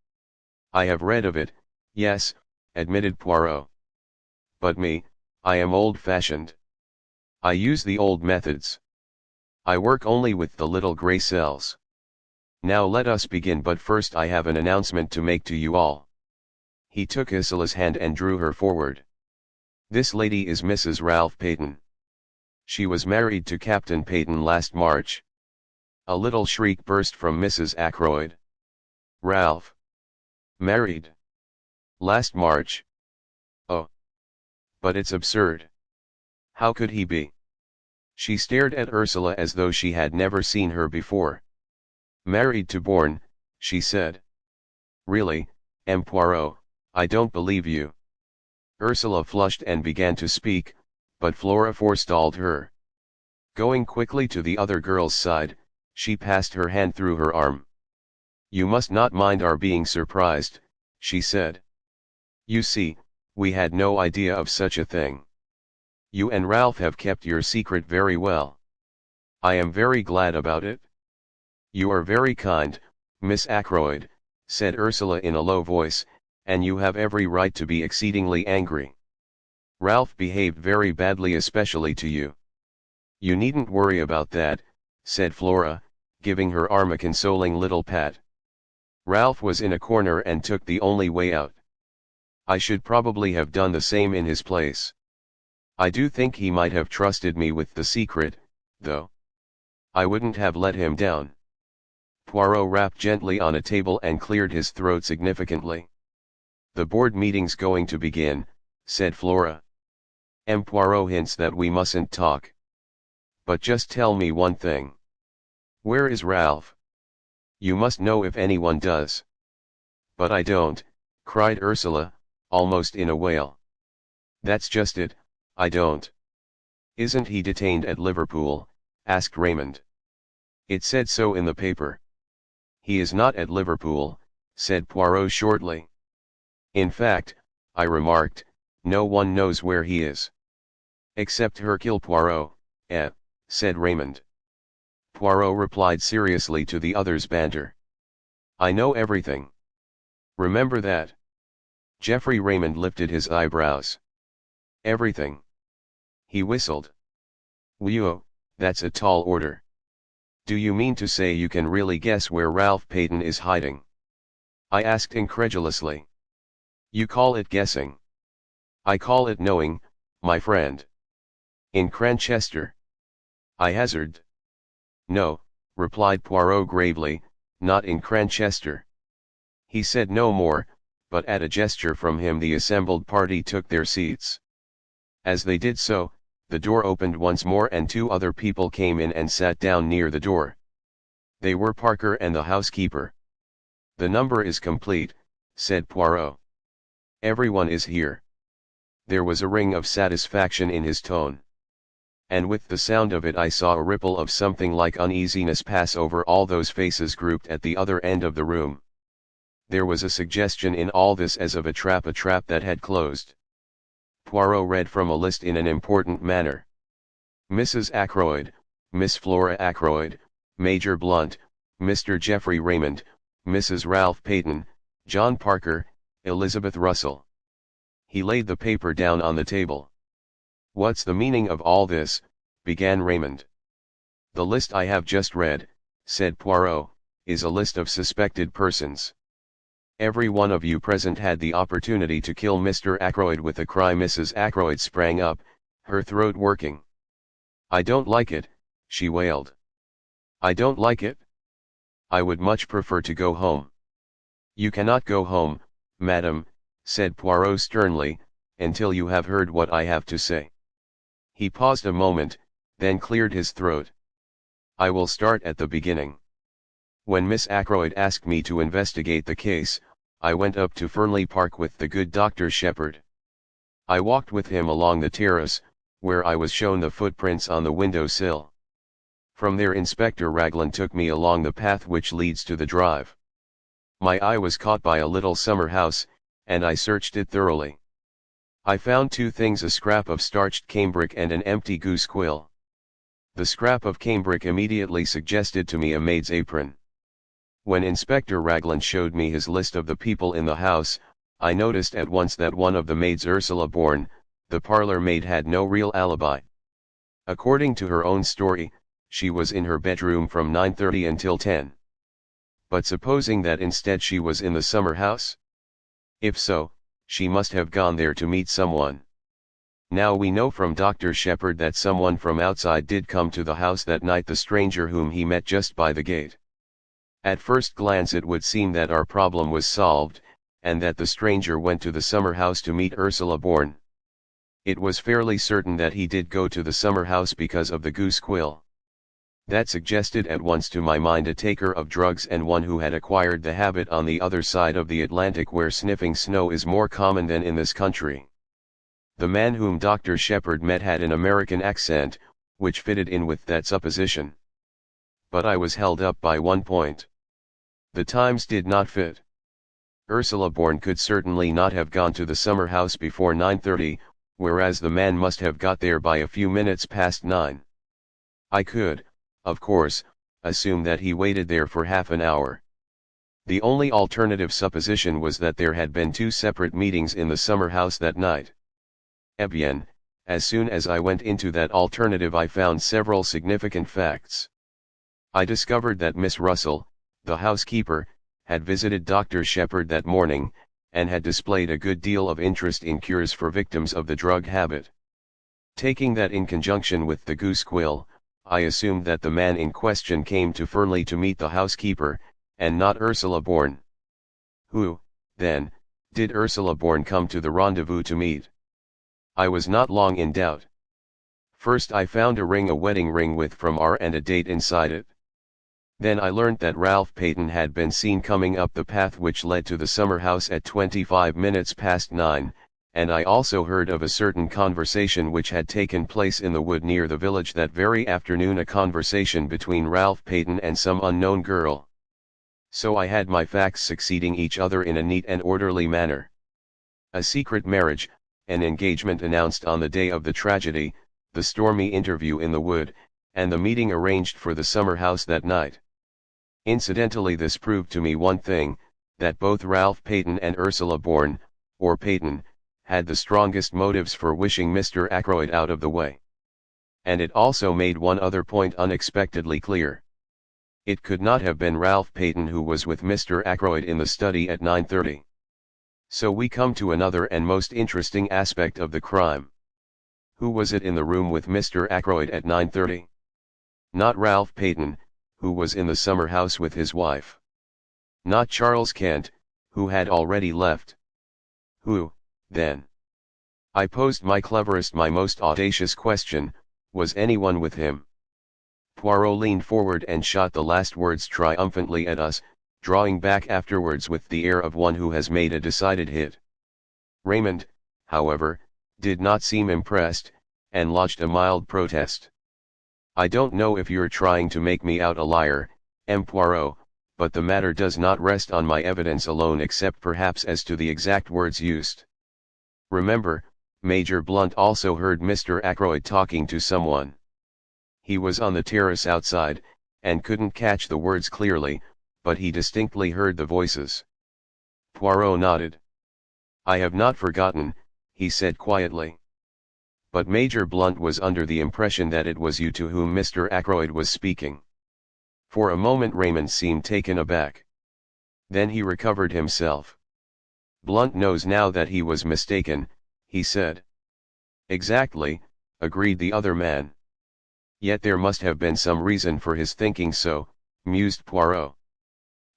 "I have read of it, yes," admitted Poirot. "But me, I am old-fashioned. I use the old methods. I work only with the little grey cells. Now let us begin, but first I have an announcement to make to you all." He took Ursula's hand and drew her forward. "This lady is Mrs. Ralph Paton. She was married to Captain Paton last March." A little shriek burst from Mrs. Ackroyd. "Ralph? Married? Last March? Oh! But it's absurd. How could he be?" She stared at Ursula as though she had never seen her before. "Married to Bourne," she said. "Really, M. Poirot, I don't believe you." Ursula flushed and began to speak, but Flora forestalled her. Going quickly to the other girl's side, she passed her hand through her arm. "You must not mind our being surprised," she said. "You see, we had no idea of such a thing. You and Ralph have kept your secret very well. I am very glad about it." "You are very kind, Miss Ackroyd," said Ursula in a low voice, "and you have every right to be exceedingly angry. Ralph behaved very badly, especially to you." "You needn't worry about that," said Flora, giving her arm a consoling little pat. "Ralph was in a corner and took the only way out. I should probably have done the same in his place. I do think he might have trusted me with the secret, though. I wouldn't have let him down." Poirot rapped gently on a table and cleared his throat significantly. "The board meeting's going to begin," said Flora. "M. Poirot hints that we mustn't talk. But just tell me one thing. Where is Ralph? You must know if anyone does." "But I don't," cried Ursula, almost in a wail. "That's just it, I don't." "Isn't he detained at Liverpool?" asked Raymond. "It said so in the paper." "He is not at Liverpool," said Poirot shortly. "In fact," I remarked, "no one knows where he is." "Except Hercule Poirot, said Raymond. Poirot replied seriously to the other's banter. "I know everything. Remember that." Geoffrey Raymond lifted his eyebrows. "Everything?" He whistled. "Whew, that's a tall order. Do you mean to say you can really guess where Ralph Paton is hiding?" I asked incredulously. "You call it guessing. I call it knowing, my friend." "In Cranchester?" I hazarded. "No," replied Poirot gravely, "not in Cranchester." He said no more, but at a gesture from him the assembled party took their seats. As they did so, the door opened once more and two other people came in and sat down near the door. They were Parker and the housekeeper. "The number is complete," said Poirot. "Everyone is here." There was a ring of satisfaction in his tone. And with the sound of it I saw a ripple of something like uneasiness pass over all those faces grouped at the other end of the room. There was a suggestion in all this as of a trap that had closed. Poirot read from a list in an important manner. Mrs. Ackroyd, Miss Flora Ackroyd, Major Blunt, Mr. Geoffrey Raymond, Mrs. Ralph Paton, John Parker, Elizabeth Russell. He laid the paper down on the table. "What's the meaning of all this?" began Raymond. "The list I have just read," said Poirot, "is a list of suspected persons. Every one of you present had the opportunity to kill Mr. Ackroyd." With a cry Mrs. Ackroyd sprang up, her throat working. "I don't like it," she wailed. "I don't like it? I would much prefer to go home." "You cannot go home, madam," said Poirot sternly, "until you have heard what I have to say." He paused a moment, then cleared his throat. "I will start at the beginning. When Miss Ackroyd asked me to investigate the case, I went up to Fernley Park with the good Dr. Sheppard. I walked with him along the terrace, where I was shown the footprints on the window sill. From there Inspector Raglan took me along the path which leads to the drive. My eye was caught by a little summer house, and I searched it thoroughly. I found two things: a scrap of starched cambric and an empty goose quill. The scrap of cambric immediately suggested to me a maid's apron. When Inspector Raglan showed me his list of the people in the house, I noticed at once that one of the maids, Ursula Bourne, the parlour maid, had no real alibi. According to her own story, she was in her bedroom from 9:30 until 10. But supposing that instead she was in the summer house? If so, she must have gone there to meet someone. Now we know from Dr. Sheppard that someone from outside did come to the house that night, the stranger whom he met just by the gate. At first glance it would seem that our problem was solved, and that the stranger went to the summer house to meet Ursula Bourne. It was fairly certain that he did go to the summer house because of the goose quill. That suggested at once to my mind a taker of drugs and one who had acquired the habit on the other side of the Atlantic, where sniffing snow is more common than in this country. The man whom Dr. Sheppard met had an American accent, which fitted in with that supposition. But I was held up by one point. The times did not fit. Ursula Bourne could certainly not have gone to the summer house before 9:30, whereas the man must have got there by a few minutes past 9. I could, of course, assume that he waited there for half an hour. The only alternative supposition was that there had been two separate meetings in the summer house that night. Eh bien, as soon as I went into that alternative I found several significant facts. I discovered that Miss Russell, the housekeeper, had visited Dr. Sheppard that morning, and had displayed a good deal of interest in cures for victims of the drug habit. Taking that in conjunction with the goose quill, I assumed that the man in question came to Fernley to meet the housekeeper, and not Ursula Bourne. Who, then, did Ursula Bourne come to the rendezvous to meet? I was not long in doubt. First I found a ring, a wedding ring with from R and a date inside it. Then I learnt that Ralph Paton had been seen coming up the path which led to the summer house at 25 minutes past 9, and I also heard of a certain conversation which had taken place in the wood near the village that very afternoon, a conversation between Ralph Paton and some unknown girl. So I had my facts succeeding each other in a neat and orderly manner. A secret marriage, an engagement announced on the day of the tragedy, the stormy interview in the wood, and the meeting arranged for the summer house that night. Incidentally, this proved to me one thing, that both Ralph Paton and Ursula Bourne, or Paton, had the strongest motives for wishing Mr. Ackroyd out of the way. And it also made one other point unexpectedly clear. It could not have been Ralph Paton who was with Mr. Ackroyd in the study at 9:30. So we come to another and most interesting aspect of the crime. Who was it in the room with Mr. Ackroyd at 9:30? Not Ralph Paton, who was in the summer house with his wife. Not Charles Kent, who had already left. Who, then? I posed my cleverest, my most audacious question: was anyone with him? Poirot leaned forward and shot the last words triumphantly at us, drawing back afterwards with the air of one who has made a decided hit. Raymond, however, did not seem impressed, and lodged a mild protest. "I don't know if you're trying to make me out a liar, M. Poirot, but the matter does not rest on my evidence alone, except perhaps as to the exact words used. Remember, Major Blunt also heard Mr. Ackroyd talking to someone. He was on the terrace outside, and couldn't catch the words clearly, but he distinctly heard the voices." Poirot nodded. "I have not forgotten," he said quietly. "But Major Blunt was under the impression that it was you to whom Mr. Ackroyd was speaking." For a moment Raymond seemed taken aback. Then he recovered himself. "Blunt knows now that he was mistaken," he said. "Exactly," agreed the other man. Yet there must have been some reason for his thinking so, mused Poirot.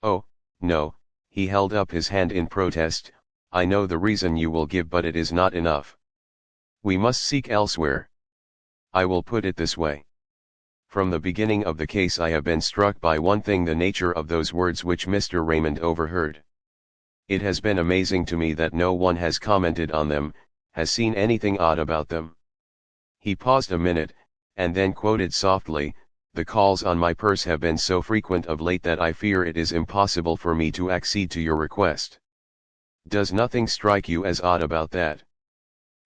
Oh, no, he held up his hand in protest. I know the reason you will give, but it is not enough. We must seek elsewhere. I will put it this way. From the beginning of the case I have been struck by one thing: the nature of those words which Mr. Raymond overheard. It has been amazing to me that no one has commented on them, has seen anything odd about them. He paused a minute, and then quoted softly, "The calls on my purse have been so frequent of late that I fear it is impossible for me to accede to your request. Does nothing strike you as odd about that?"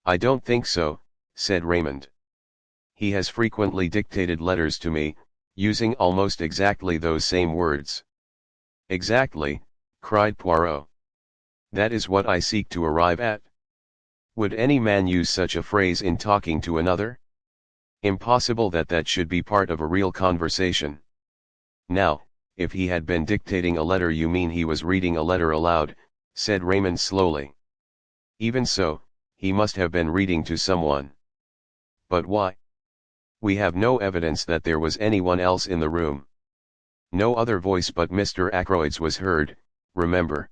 "I don't think so," said Raymond. "He has frequently dictated letters to me, using almost exactly those same words." "Exactly," cried Poirot. "That is what I seek to arrive at. Would any man use such a phrase in talking to another? Impossible that that should be part of a real conversation. Now, if he had been dictating a letter—" "You mean he was reading a letter aloud," said Raymond slowly. "Even so, he must have been reading to someone. But why? We have no evidence that there was anyone else in the room. No other voice but Mr. Ackroyd's was heard, remember.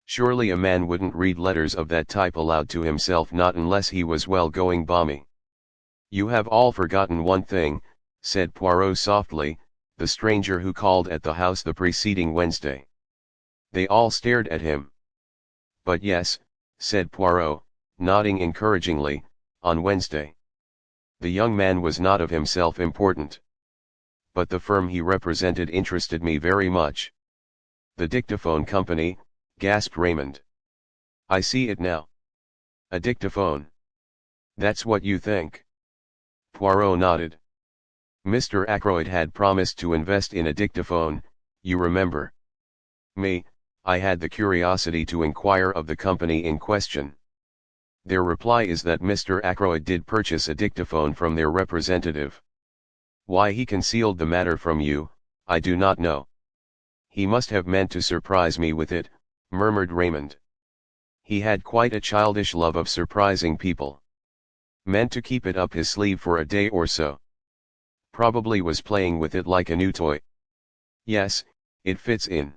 Surely a man wouldn't read letters of that type aloud to himself, not unless he was well going balmy." "You have all forgotten one thing," said Poirot softly, "the stranger who called at the house the preceding Wednesday." They all stared at him. "But yes," said Poirot, nodding encouragingly, "on Wednesday. The young man was not of himself important. But the firm he represented interested me very much." "The dictaphone company," gasped Raymond. "I see it now. A dictaphone. That's what you think?" Poirot nodded. "Mr. Ackroyd had promised to invest in a dictaphone, you remember. I had the curiosity to inquire of the company in question. Their reply is that Mr. Ackroyd did purchase a dictaphone from their representative. Why he concealed the matter from you, I do not know." "He must have meant to surprise me with it," murmured Raymond. "He had quite a childish love of surprising people. Meant to keep it up his sleeve for a day or so. Probably was playing with it like a new toy." "Yes, it fits in.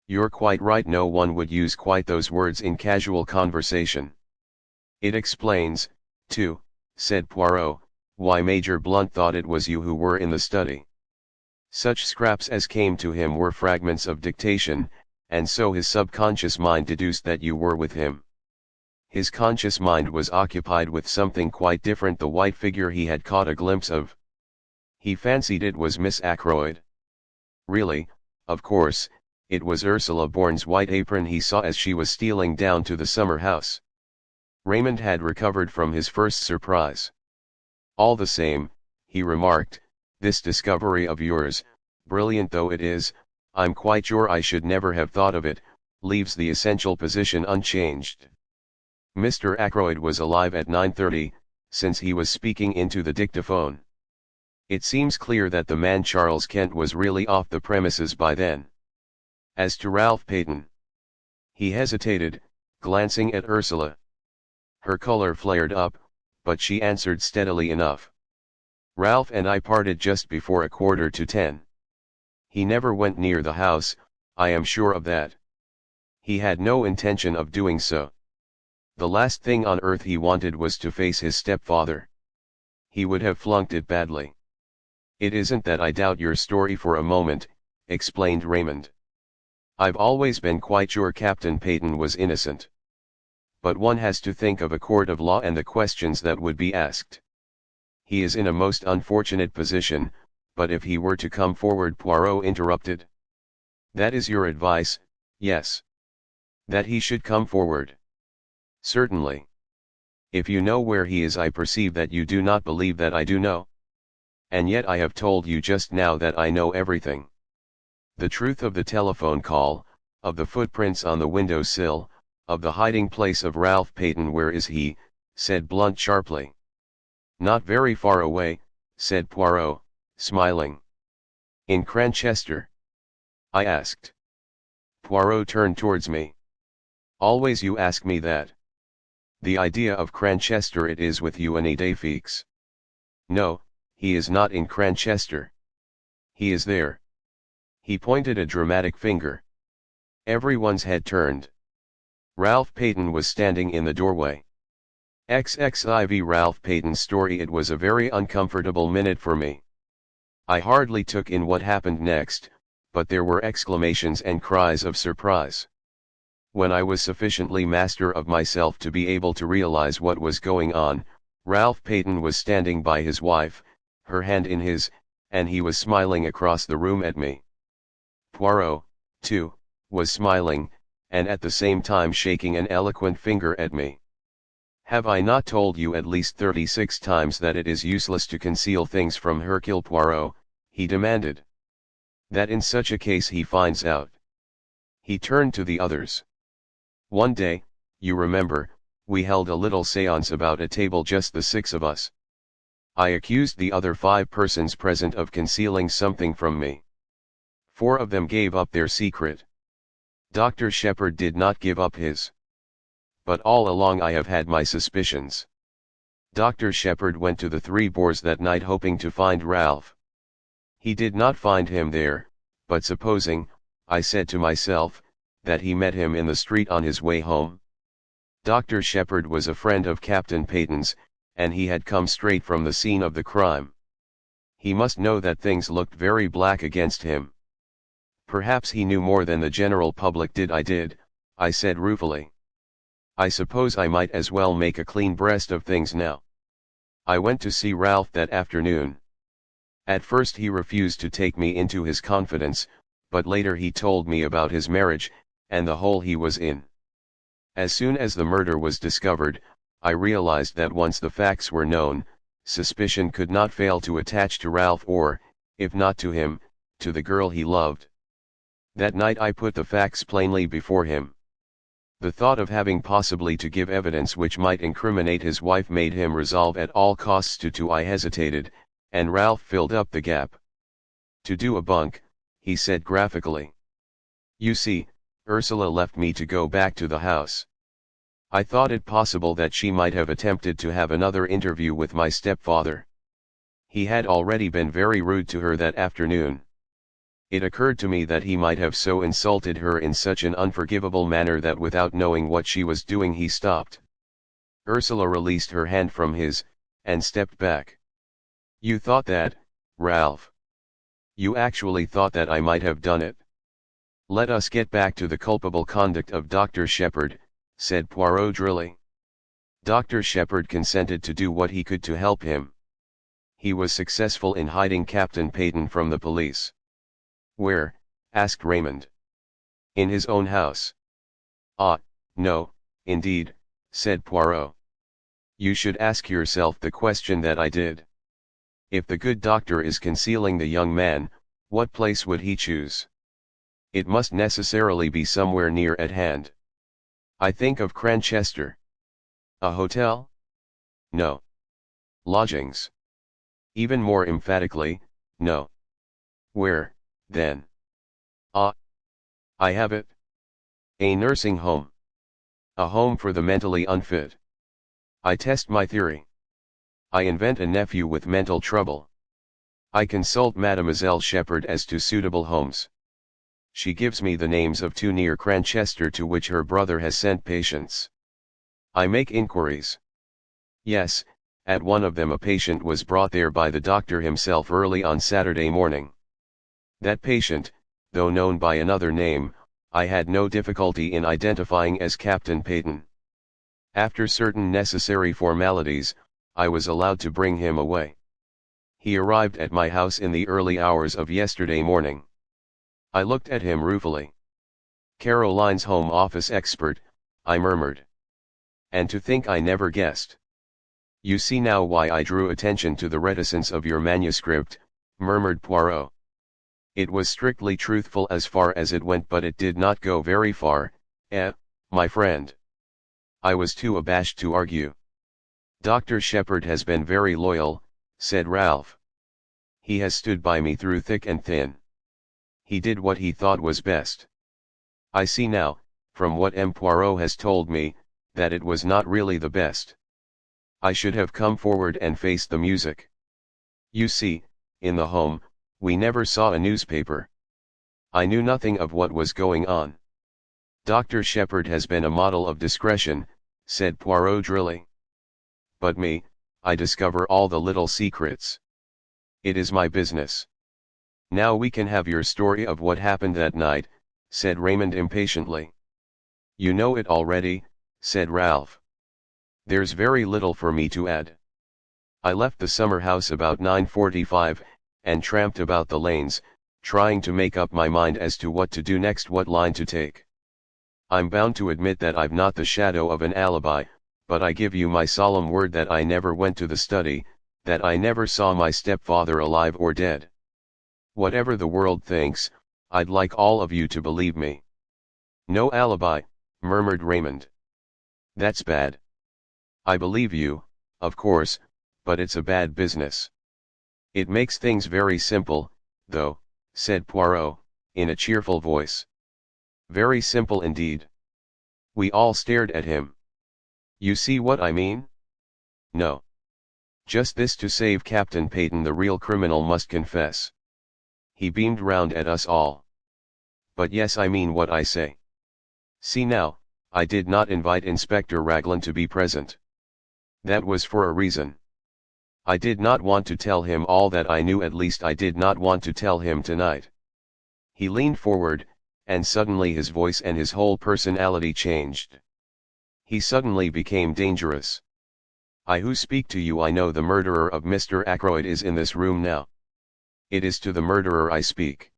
You're quite right, no one would use quite those words in casual conversation. It explains, too," said Poirot, "why Major Blunt thought it was you who were in the study. Such scraps as came to him were fragments of dictation, and so his subconscious mind deduced that you were with him. His conscious mind was occupied with something quite different, the white figure he had caught a glimpse of. He fancied it was Miss Ackroyd. Really, of course, it was Ursula Bourne's white apron he saw as she was stealing down to the summer house." Raymond had recovered from his first surprise. "All the same," he remarked, "this discovery of yours, brilliant though it is, I'm quite sure I should never have thought of it, leaves the essential position unchanged. Mr. Ackroyd was alive at 9:30, since he was speaking into the dictaphone. It seems clear that the man Charles Kent was really off the premises by then. As to Ralph Paton—" He hesitated, glancing at Ursula. Her color flared up, but she answered steadily enough. "Ralph and I parted just before 9:45. He never went near the house, I am sure of that. He had no intention of doing so. The last thing on earth he wanted was to face his stepfather. He would have flunked it badly." "It isn't that I doubt your story for a moment," explained Raymond. "I've always been quite sure Captain Paton was innocent. But one has to think of a court of law and the questions that would be asked. He is in a most unfortunate position, but if he were to come forward—" Poirot interrupted. "That is your advice, yes? That he should come forward?" "Certainly. If you know where he is, I perceive that you do not believe that I do know. And yet I have told you just now that I know everything. The truth of the telephone call, of the footprints on the window sill, of the hiding place of Ralph Paton." "Where is he?" said Blunt sharply. "Not very far away," said Poirot, smiling. "In Cranchester?" I asked. Poirot turned towards me. "Always you ask me that. The idea of Cranchester it is with you any day, Feeks." "No, He is not in Cranchester. He is there. He pointed a dramatic finger. Everyone's head turned. Ralph Paton was standing in the doorway. XXIV Ralph Paton's story. It was a very uncomfortable minute for me. I hardly took in what happened next, but there were exclamations and cries of surprise. When I was sufficiently master of myself to be able to realize what was going on, Ralph Paton was standing by his wife, her hand in his, and he was smiling across the room at me. Poirot, too, was smiling, and at the same time shaking an eloquent finger at me. Have I not told you at least 36 times that it is useless to conceal things from Hercule Poirot? He demanded. That in such a case he finds out. He turned to the others. One day, you remember, we held a little séance about a table, just the 6 of us. I accused the other 5 persons present of concealing something from me. 4 of them gave up their secret. Dr. Sheppard did not give up his. But all along I have had my suspicions. Dr. Sheppard went to the Three Boars that night hoping to find Ralph. He did not find him there, but supposing, I said to myself, that he met him in the street on his way home. Dr. Sheppard was a friend of Captain Paton's, and he had come straight from the scene of the crime. He must know that things looked very black against him. Perhaps he knew more than the general public did. I said ruefully. I suppose I might as well make a clean breast of things now. I went to see Ralph that afternoon. At first he refused to take me into his confidence, but later he told me about his marriage, and the hole he was in. As soon as the murder was discovered, I realized that once the facts were known, suspicion could not fail to attach to Ralph or, if not to him, to the girl he loved. That night I put the facts plainly before him. The thought of having possibly to give evidence which might incriminate his wife made him resolve at all costs to. I hesitated, and Ralph filled up the gap. To do a bunk, he said graphically. You see, Ursula left me to go back to the house. I thought it possible that she might have attempted to have another interview with my stepfather. He had already been very rude to her that afternoon. It occurred to me that he might have so insulted her in such an unforgivable manner that without knowing what she was doing he stopped. Ursula released her hand from his, and stepped back. You thought that, Ralph? You actually thought that I might have done it? Let us get back to the culpable conduct of Dr. Sheppard, said Poirot drily. Dr. Sheppard consented to do what he could to help him. He was successful in hiding Captain Paton from the police. Where? Asked Raymond. In his own house. Ah, no, indeed, said Poirot. You should ask yourself the question that I did. If the good doctor is concealing the young man, what place would he choose? It must necessarily be somewhere near at hand. I think of Cranchester. A hotel? No. Lodgings? Even more emphatically, no. Where, then? Ah, I have it. A nursing home. A home for the mentally unfit. I test my theory. I invent a nephew with mental trouble. I consult Mademoiselle Sheppard as to suitable homes. She gives me the names of 2 near Cranchester to which her brother has sent patients. I make inquiries. Yes, at one of them a patient was brought there by the doctor himself early on Saturday morning. That patient, though known by another name, I had no difficulty in identifying as Captain Paton. After certain necessary formalities, I was allowed to bring him away. He arrived at my house in the early hours of yesterday morning. I looked at him ruefully. Caroline's Home Office expert, I murmured. And to think I never guessed. You see now why I drew attention to the reticence of your manuscript, murmured Poirot. It was strictly truthful as far as it went, but it did not go very far, my friend. I was too abashed to argue. Dr. Sheppard has been very loyal, said Ralph. He has stood by me through thick and thin. He did what he thought was best. I see now, from what M. Poirot has told me, that it was not really the best. I should have come forward and faced the music. You see, in the home, we never saw a newspaper. I knew nothing of what was going on. Dr. Sheppard has been a model of discretion, said Poirot drily. But me, I discover all the little secrets. It is my business. Now we can have your story of what happened that night, said Raymond impatiently. You know it already, said Ralph. There's very little for me to add. I left the summer house about 9:45, and tramped about the lanes, trying to make up my mind as to what to do next, what line to take. I'm bound to admit that I've not the shadow of an alibi, but I give you my solemn word that I never went to the study, that I never saw my stepfather alive or dead. Whatever the world thinks, I'd like all of you to believe me. No alibi, murmured Raymond. That's bad. I believe you, of course, but it's a bad business. It makes things very simple, though, said Poirot, in a cheerful voice. Very simple indeed. We all stared at him. You see what I mean? No. Just this: to save Captain Paton, the real criminal must confess. He beamed round at us all. But yes, I mean what I say. See now, I did not invite Inspector Raglan to be present. That was for a reason. I did not want to tell him all that I knew, at least I did not want to tell him tonight. He leaned forward, and suddenly his voice and his whole personality changed. He suddenly became dangerous. I who speak to you, I know the murderer of Mr. Ackroyd is in this room now. It is to the murderer I speak.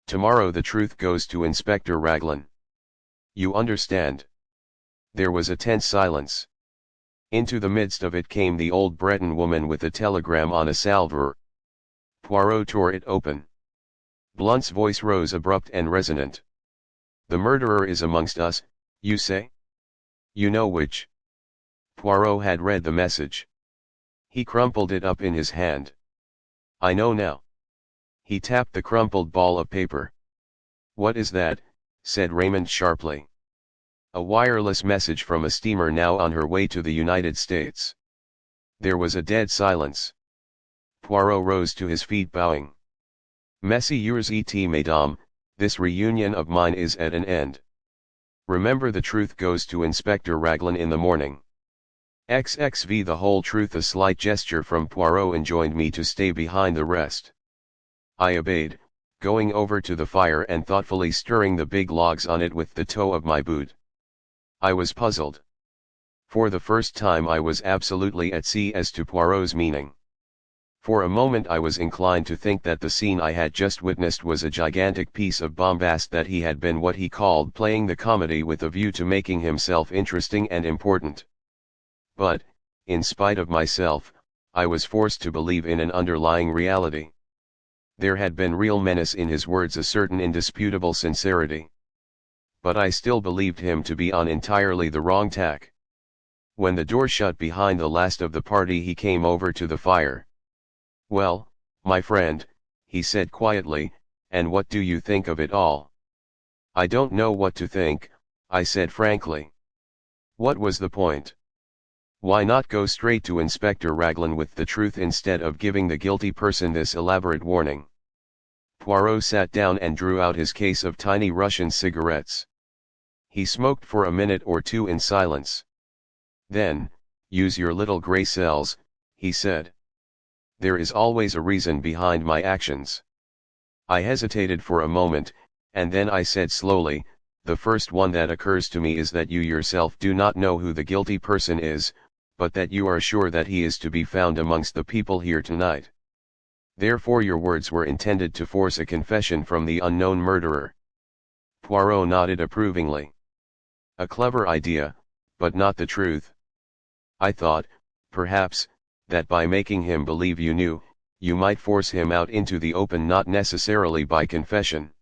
Tomorrow the truth goes to Inspector Raglan. You understand? There was a tense silence. Into the midst of it came the old Breton woman with a telegram on a salver. Poirot tore it open. Blunt's voice rose abrupt and resonant. The murderer is amongst us, you say? You know which? Poirot had read the message. He crumpled it up in his hand. I know now. He tapped the crumpled ball of paper. What is that? Said Raymond sharply. A wireless message from a steamer now on her way to the United States. There was a dead silence. Poirot rose to his feet, bowing. Messieurs et mesdames, this reunion of mine is at an end. Remember, the truth goes to Inspector Raglan in the morning. XXV the whole truth. A slight gesture from Poirot enjoined me to stay behind the rest. I obeyed, going over to the fire and thoughtfully stirring the big logs on it with the toe of my boot. I was puzzled. For the first time I was absolutely at sea as to Poirot's meaning. For a moment I was inclined to think that the scene I had just witnessed was a gigantic piece of bombast, that he had been what he called playing the comedy with a view to making himself interesting and important. But, in spite of myself, I was forced to believe in an underlying reality. There had been real menace in his words, a certain indisputable sincerity. But I still believed him to be on entirely the wrong tack. When the door shut behind the last of the party, he came over to the fire. Well, my friend, he said quietly, and what do you think of it all? I don't know what to think, I said frankly. What was the point? Why not go straight to Inspector Raglan with the truth instead of giving the guilty person this elaborate warning? Poirot sat down and drew out his case of tiny Russian cigarettes. He smoked for a minute or two in silence. Then, use your little grey cells, he said. There is always a reason behind my actions. I hesitated for a moment, and then I said slowly, the first one that occurs to me is that you yourself do not know who the guilty person is, but that you are sure that he is to be found amongst the people here tonight. Therefore your words were intended to force a confession from the unknown murderer. Poirot nodded approvingly. A clever idea, but not the truth. I thought, perhaps, that by making him believe you knew, you might force him out into the open, not necessarily by confession.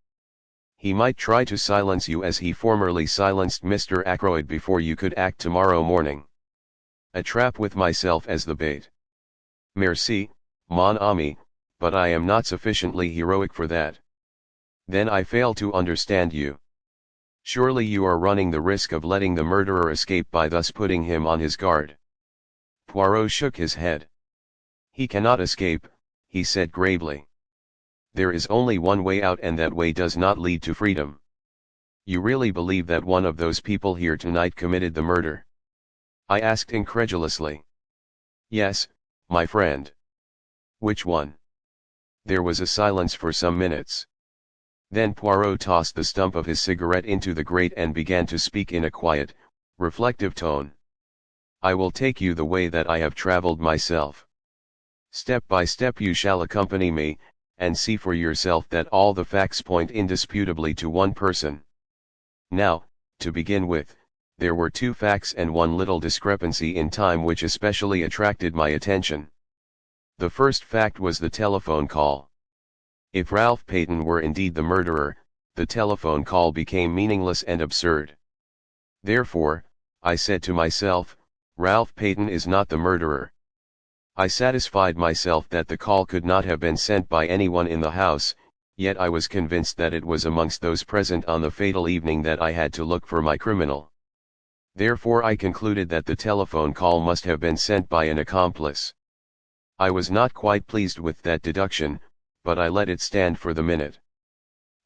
He might try to silence you as he formerly silenced Mr. Ackroyd before you could act tomorrow morning. A trap with myself as the bait. Merci, mon ami, but I am not sufficiently heroic for that. Then I fail to understand you. Surely you are running the risk of letting the murderer escape by thus putting him on his guard. Poirot shook his head. He cannot escape, he said gravely. There is only one way out, and that way does not lead to freedom. You really believe that one of those people here tonight committed the murder? I asked incredulously. Yes, my friend. Which one? There was a silence for some minutes. Then Poirot tossed the stump of his cigarette into the grate and began to speak in a quiet, reflective tone. I will take you the way that I have traveled myself. Step by step you shall accompany me, and see for yourself that all the facts point indisputably to one person. Now, to begin with, there were two facts and one little discrepancy in time which especially attracted my attention. The first fact was the telephone call. If Ralph Paton were indeed the murderer, the telephone call became meaningless and absurd. Therefore, I said to myself, Ralph Paton is not the murderer. I satisfied myself that the call could not have been sent by anyone in the house, yet I was convinced that it was amongst those present on the fatal evening that I had to look for my criminal. Therefore I concluded that the telephone call must have been sent by an accomplice. I was not quite pleased with that deduction, but I let it stand for the minute.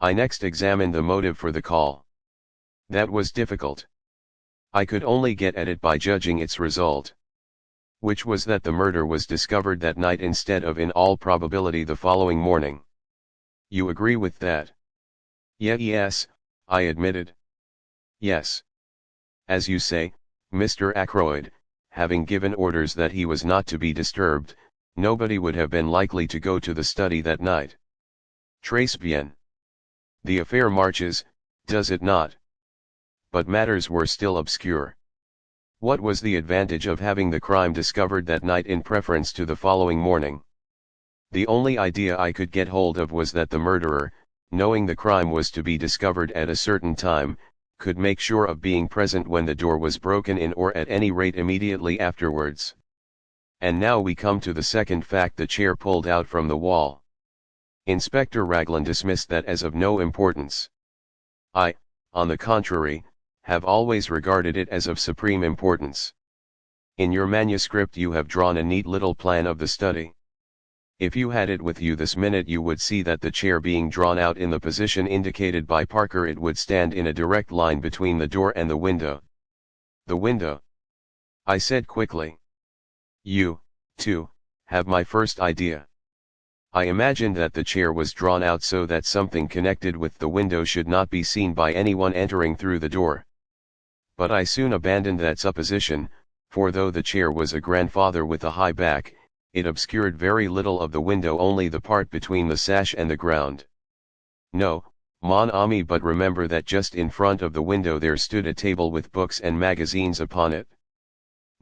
I next examined the motive for the call. That was difficult. I could only get at it by judging its result. Which was that the murder was discovered that night instead of in all probability the following morning. You agree with that? Yes, I admitted. Yes. As you say, Mr. Ackroyd, having given orders that he was not to be disturbed, nobody would have been likely to go to the study that night. Très bien. The affair marches, does it not? But matters were still obscure. What was the advantage of having the crime discovered that night in preference to the following morning? The only idea I could get hold of was that the murderer, knowing the crime was to be discovered at a certain time, could make sure of being present when the door was broken in, or at any rate immediately afterwards. And now we come to the second fact: the chair pulled out from the wall. Inspector Raglan dismissed that as of no importance. I, on the contrary, have always regarded it as of supreme importance. In your manuscript you have drawn a neat little plan of the study. If you had it with you this minute you would see that the chair being drawn out in the position indicated by Parker, it would stand in a direct line between the door and the window. The window? I said quickly. You, too, have my first idea. I imagined that the chair was drawn out so that something connected with the window should not be seen by anyone entering through the door. But I soon abandoned that supposition, for though the chair was a grandfather with a high back, it obscured very little of the window, only the part between the sash and the ground. No, mon ami, but remember that just in front of the window there stood a table with books and magazines upon it.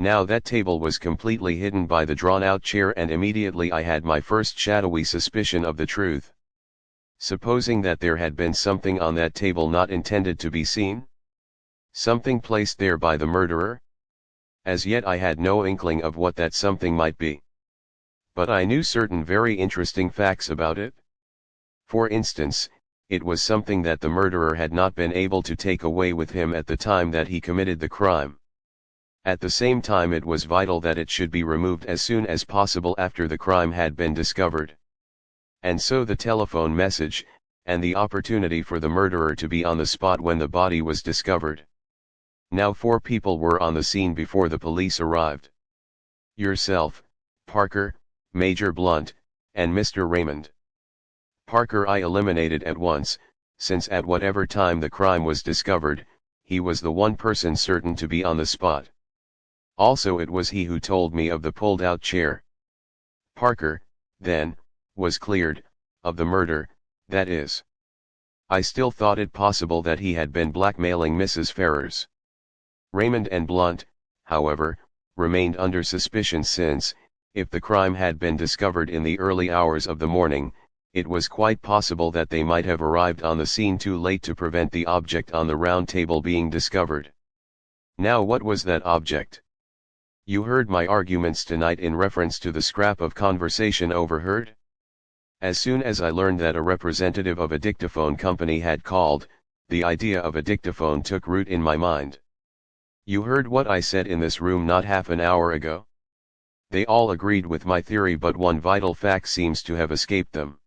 Now that table was completely hidden by the drawn-out chair, and immediately I had my first shadowy suspicion of the truth. Supposing that there had been something on that table not intended to be seen? Something placed there by the murderer? As yet I had no inkling of what that something might be. But I knew certain very interesting facts about it. For instance, it was something that the murderer had not been able to take away with him at the time that he committed the crime. At the same time it was vital that it should be removed as soon as possible after the crime had been discovered. And so the telephone message, and the opportunity for the murderer to be on the spot when the body was discovered. Now 4 people were on the scene before the police arrived. Yourself, Parker, Major Blunt, and Mr. Raymond. Parker I eliminated at once, since at whatever time the crime was discovered, he was the one person certain to be on the spot. Also it was he who told me of the pulled-out chair. Parker, then, was cleared, of the murder, that is. I still thought it possible that he had been blackmailing Mrs. Ferrars. Raymond and Blunt, however, remained under suspicion since, if the crime had been discovered in the early hours of the morning, it was quite possible that they might have arrived on the scene too late to prevent the object on the round table being discovered. Now what was that object? You heard my arguments tonight in reference to the scrap of conversation overheard? As soon as I learned that a representative of a dictaphone company had called, the idea of a dictaphone took root in my mind. You heard what I said in this room not half an hour ago? They all agreed with my theory, but one vital fact seems to have escaped them.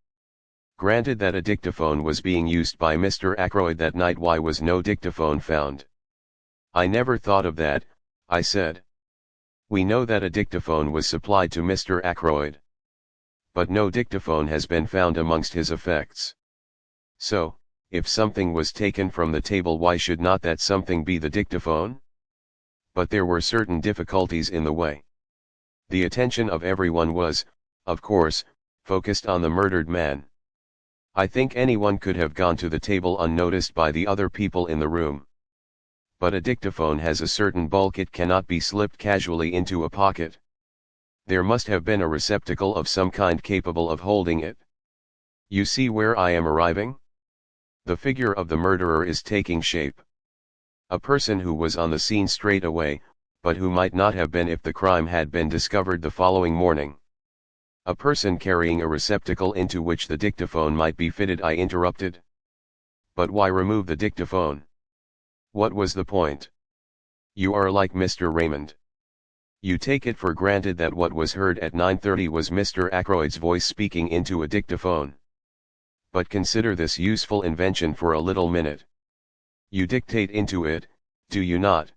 Granted that a dictaphone was being used by Mr. Ackroyd that night, why was no dictaphone found? I never thought of that, I said. We know that a dictaphone was supplied to Mr. Ackroyd. But no dictaphone has been found amongst his effects. So, if something was taken from the table, why should not that something be the dictaphone? But there were certain difficulties in the way. The attention of everyone was, of course, focused on the murdered man. I think anyone could have gone to the table unnoticed by the other people in the room. But a dictaphone has a certain bulk, it cannot be slipped casually into a pocket. There must have been a receptacle of some kind capable of holding it. You see where I am arriving? The figure of the murderer is taking shape. A person who was on the scene straight away, but who might not have been if the crime had been discovered the following morning. A person carrying a receptacle into which the dictaphone might be fitted, I interrupted. But why remove the dictaphone? What was the point? You are like Mr. Raymond. You take it for granted that what was heard at 9:30 was Mr. Ackroyd's voice speaking into a dictaphone. But consider this useful invention for a little minute. You dictate into it, do you not?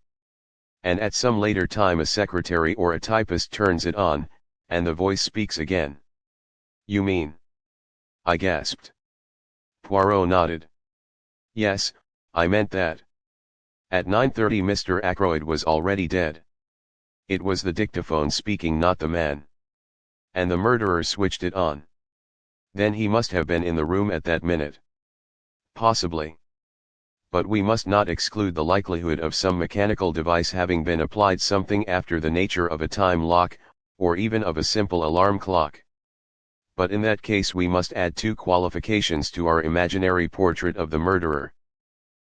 And at some later time a secretary or a typist turns it on, and the voice speaks again. You mean? I gasped. Poirot nodded. Yes, I meant that. At 9:30 Mr. Ackroyd was already dead. It was the dictaphone speaking, not the man. And the murderer switched it on. Then he must have been in the room at that minute. Possibly. But we must not exclude the likelihood of some mechanical device having been applied, something after the nature of a time lock, or even of a simple alarm clock. But in that case we must add two qualifications to our imaginary portrait of the murderer.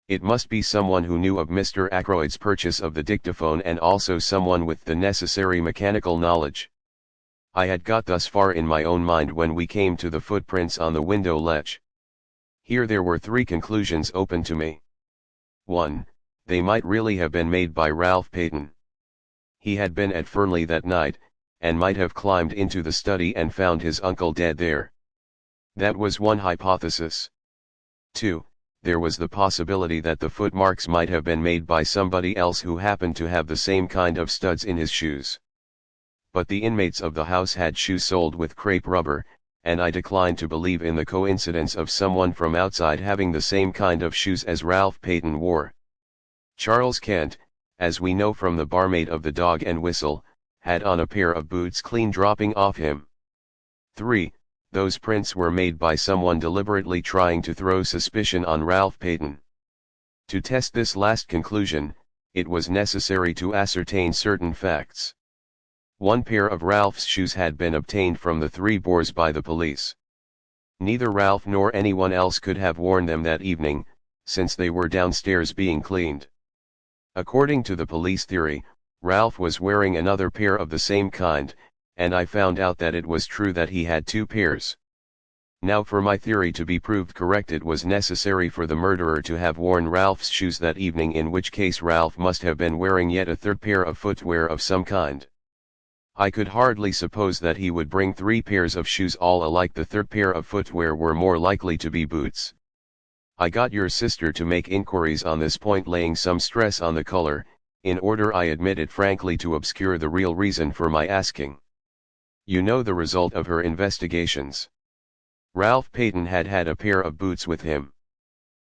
It must be someone who knew of Mr. Ackroyd's purchase of the dictaphone, and also someone with the necessary mechanical knowledge. I had got thus far in my own mind when we came to the footprints on the window ledge. Here there were three conclusions open to me. 1. They might really have been made by Ralph Paton. He had been at Fernley that night, and might have climbed into the study and found his uncle dead there. That was one hypothesis. 2. There was the possibility that the footmarks might have been made by somebody else who happened to have the same kind of studs in his shoes. But the inmates of the house had shoes soled with crepe rubber, and I declined to believe in the coincidence of someone from outside having the same kind of shoes as Ralph Paton wore. Charles Kent, as we know from the barmaid of the Dog and Whistle, had on a pair of boots clean dropping off him. 3. Those prints were made by someone deliberately trying to throw suspicion on Ralph Paton. To test this last conclusion, it was necessary to ascertain certain facts. One pair of Ralph's shoes had been obtained from the Three Boars by the police. Neither Ralph nor anyone else could have worn them that evening, since they were downstairs being cleaned. According to the police theory, Ralph was wearing another pair of the same kind, and I found out that it was true that he had two pairs. Now for my theory to be proved correct, it was necessary for the murderer to have worn Ralph's shoes that evening, in which case Ralph must have been wearing yet a third pair of footwear of some kind. I could hardly suppose that he would bring three pairs of shoes all alike. The third pair of footwear were more likely to be boots. I got your sister to make inquiries on this point, laying some stress on the color, in order, I admit it frankly, to obscure the real reason for my asking. You know the result of her investigations. Ralph Paton had had a pair of boots with him.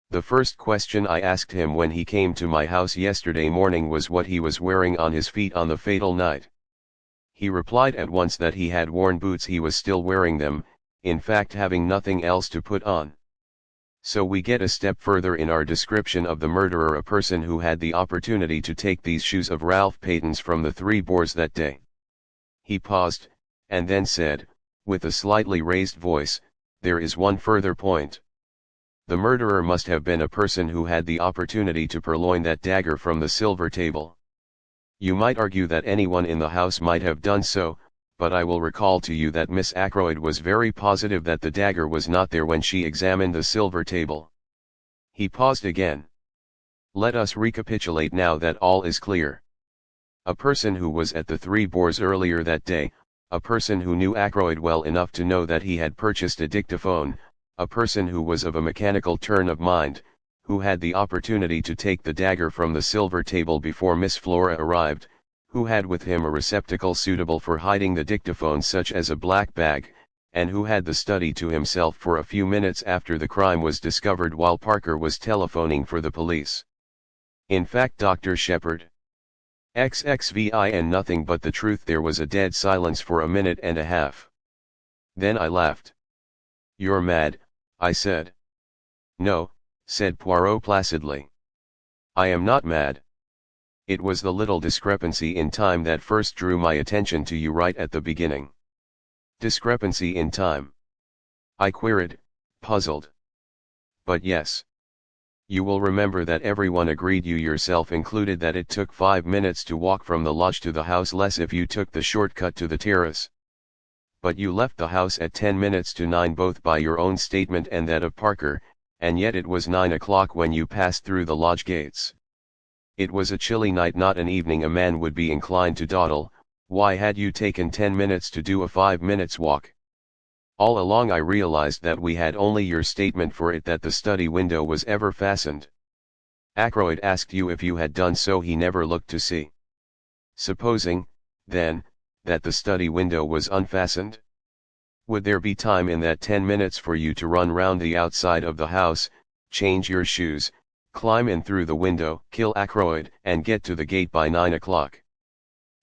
The first question I asked him when he came to my house yesterday morning was what he was wearing on his feet on the fatal night. He replied at once that he had worn boots. He was still wearing them, in fact having nothing else to put on. So we get a step further in our description of the murderer, a person who had the opportunity to take these shoes of Ralph Paton's from the Three Boars that day. He paused, and then said, with a slightly raised voice, there is one further point. The murderer must have been a person who had the opportunity to purloin that dagger from the silver table. You might argue that anyone in the house might have done so, but I will recall to you that Miss Ackroyd was very positive that the dagger was not there when she examined the silver table. He paused again. Let us recapitulate now that all is clear. A person who was at the Three Boars earlier that day, a person who knew Ackroyd well enough to know that he had purchased a dictaphone, a person who was of a mechanical turn of mind, who had the opportunity to take the dagger from the silver table before Miss Flora arrived, who had with him a receptacle suitable for hiding the dictaphone such as a black bag, and who had the study to himself for a few minutes after the crime was discovered while Parker was telephoning for the police. In fact, Dr. Sheppard. XXVI and nothing but the truth. There was a dead silence for a minute and a half. Then I laughed. "You're mad," I said. "No," said Poirot placidly. "I am not mad. It was the little discrepancy in time that first drew my attention to you right at the beginning." "Discrepancy in time?" I queried, puzzled. "But yes. You will remember that everyone agreed, you yourself included, that it took 5 minutes to walk from the lodge to the house, less if you took the shortcut to the terrace. But you left the house at 10 minutes to 9 both by your own statement and that of Parker, and yet it was 9 o'clock when you passed through the lodge gates. It was a chilly night, not an evening a man would be inclined to dawdle. Why had you taken 10 minutes to do a 5 minutes walk? All along I realized that we had only your statement for it, that the study window was ever fastened. Ackroyd asked you if you had done so. He never looked to see. Supposing, then, that the study window was unfastened? Would there be time in that 10 minutes for you to run round the outside of the house, change your shoes, climb in through the window, kill Ackroyd, and get to the gate by 9 o'clock?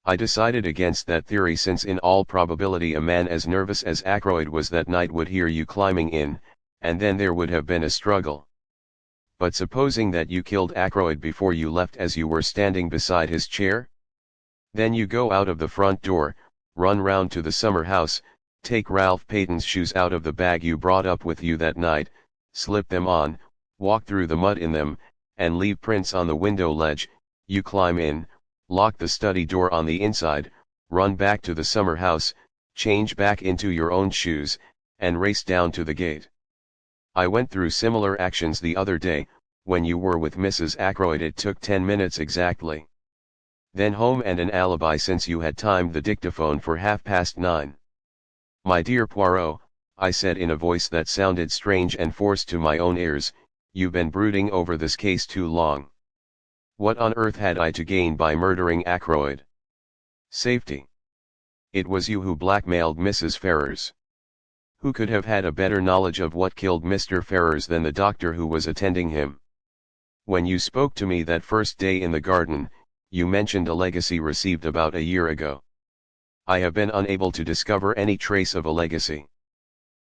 I decided against that theory, since in all probability a man as nervous as Ackroyd was that night would hear you climbing in, and then there would have been a struggle. But supposing that you killed Ackroyd before you left, as you were standing beside his chair? Then you go out of the front door, run round to the summer house, take Ralph Paton's shoes out of the bag you brought up with you that night, slip them on, walk through the mud in them, and leave prints on the window ledge. You climb in, lock the study door on the inside, run back to the summer house, change back into your own shoes, and race down to the gate. I went through similar actions the other day, when you were with Mrs. Ackroyd. It took 10 minutes exactly. Then home and an alibi, since you had timed the dictaphone for 9:30. "My dear Poirot," I said in a voice that sounded strange and forced to my own ears, "you've been brooding over this case too long. What on earth had I to gain by murdering Ackroyd? Safety. It was you who blackmailed Mrs. Ferrars. Who could have had a better knowledge of what killed Mr. Ferrars than the doctor who was attending him? When you spoke to me that first day in the garden, you mentioned a legacy received about a year ago. I have been unable to discover any trace of a legacy.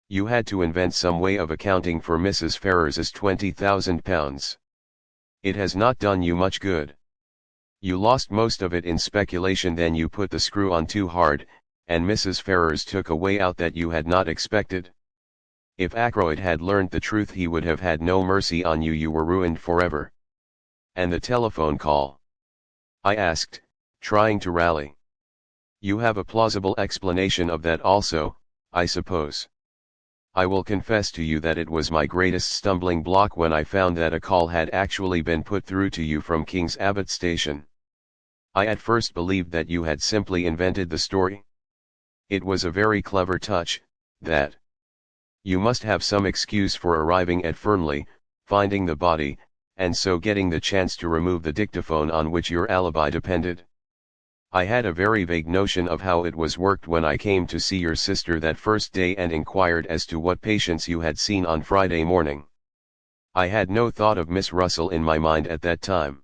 You had to invent some way of accounting for Mrs. Ferrars's £20,000. It has not done you much good. You lost most of it in speculation, then you put the screw on too hard, and Mrs. Ferrars took a way out that you had not expected. If Ackroyd had learned the truth, he would have had no mercy on you. You were ruined forever." "And the telephone call?" I asked, trying to rally. "You have a plausible explanation of that also, I suppose?" "I will confess to you that it was my greatest stumbling block when I found that a call had actually been put through to you from King's Abbot Station. I at first believed that you had simply invented the story. It was a very clever touch, that. You must have some excuse for arriving at Fernley, finding the body, and so getting the chance to remove the dictaphone on which your alibi depended. I had a very vague notion of how it was worked when I came to see your sister that first day and inquired as to what patients you had seen on Friday morning. I had no thought of Miss Russell in my mind at that time.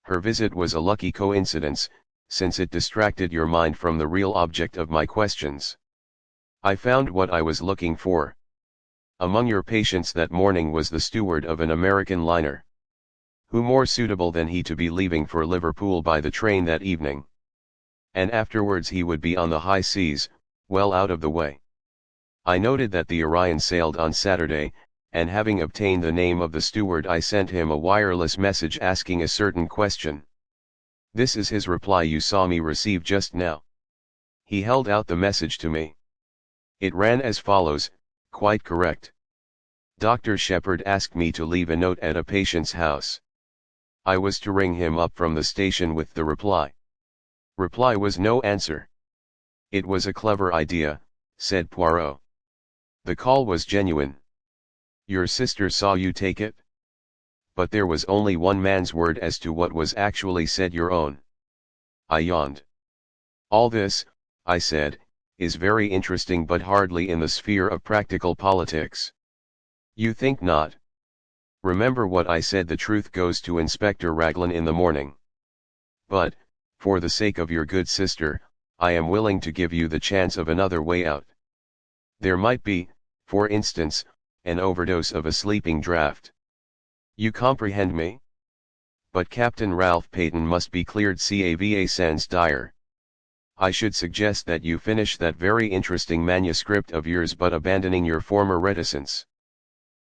Her visit was a lucky coincidence, since it distracted your mind from the real object of my questions. I found what I was looking for. Among your patients that morning was the steward of an American liner. Who more suitable than he to be leaving for Liverpool by the train that evening? And afterwards he would be on the high seas, well out of the way. I noted that the Orion sailed on Saturday, and having obtained the name of the steward, I sent him a wireless message asking a certain question. This is his reply you saw me receive just now." He held out the message to me. It ran as follows, quite correct. "Dr. Sheppard asked me to leave a note at a patient's house. I was to ring him up from the station with the reply. Reply was no answer. It was a clever idea, said Poirot. The call was genuine. Your sister saw you take it? But there was only one man's word as to what was actually said, your own. I yawned. All this, I said, is very interesting but hardly in the sphere of practical politics. You think not? Remember what I said, the truth goes to Inspector Raglan in the morning. But, for the sake of your good sister, I am willing to give you the chance of another way out. There might be, for instance, an overdose of a sleeping draught. You comprehend me? But Captain Ralph Paton must be cleared cava sans dire. I should suggest that you finish that very interesting manuscript of yours, but abandoning your former reticence.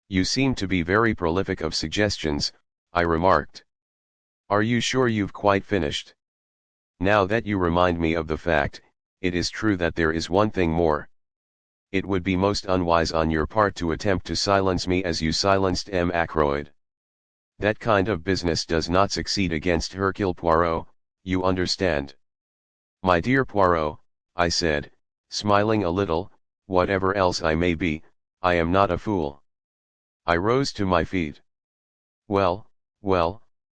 You seem to be very prolific of suggestions, I remarked. Are you sure you've quite finished? Now that you remind me of the fact, it is true that there is one thing more. It would be most unwise on your part to attempt to silence me as you silenced M. Ackroyd. That kind of business does not succeed against Hercule Poirot, you understand. My dear Poirot, I said, smiling a little, whatever else I may be, I am not a fool. I rose to my feet. Well,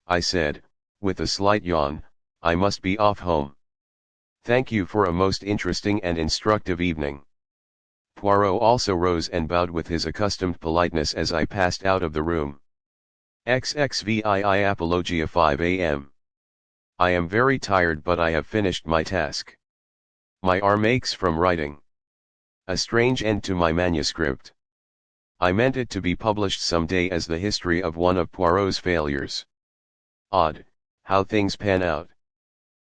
I said, with a slight yawn, I must be off home. Thank you for a most interesting and instructive evening. Poirot also rose and bowed with his accustomed politeness as I passed out of the room. XXVII Apologia 5 a.m. I am very tired, but I have finished my task. My arm aches from writing. A strange end to my manuscript. I meant it to be published some day as the history of one of Poirot's failures. Odd, how things pan out.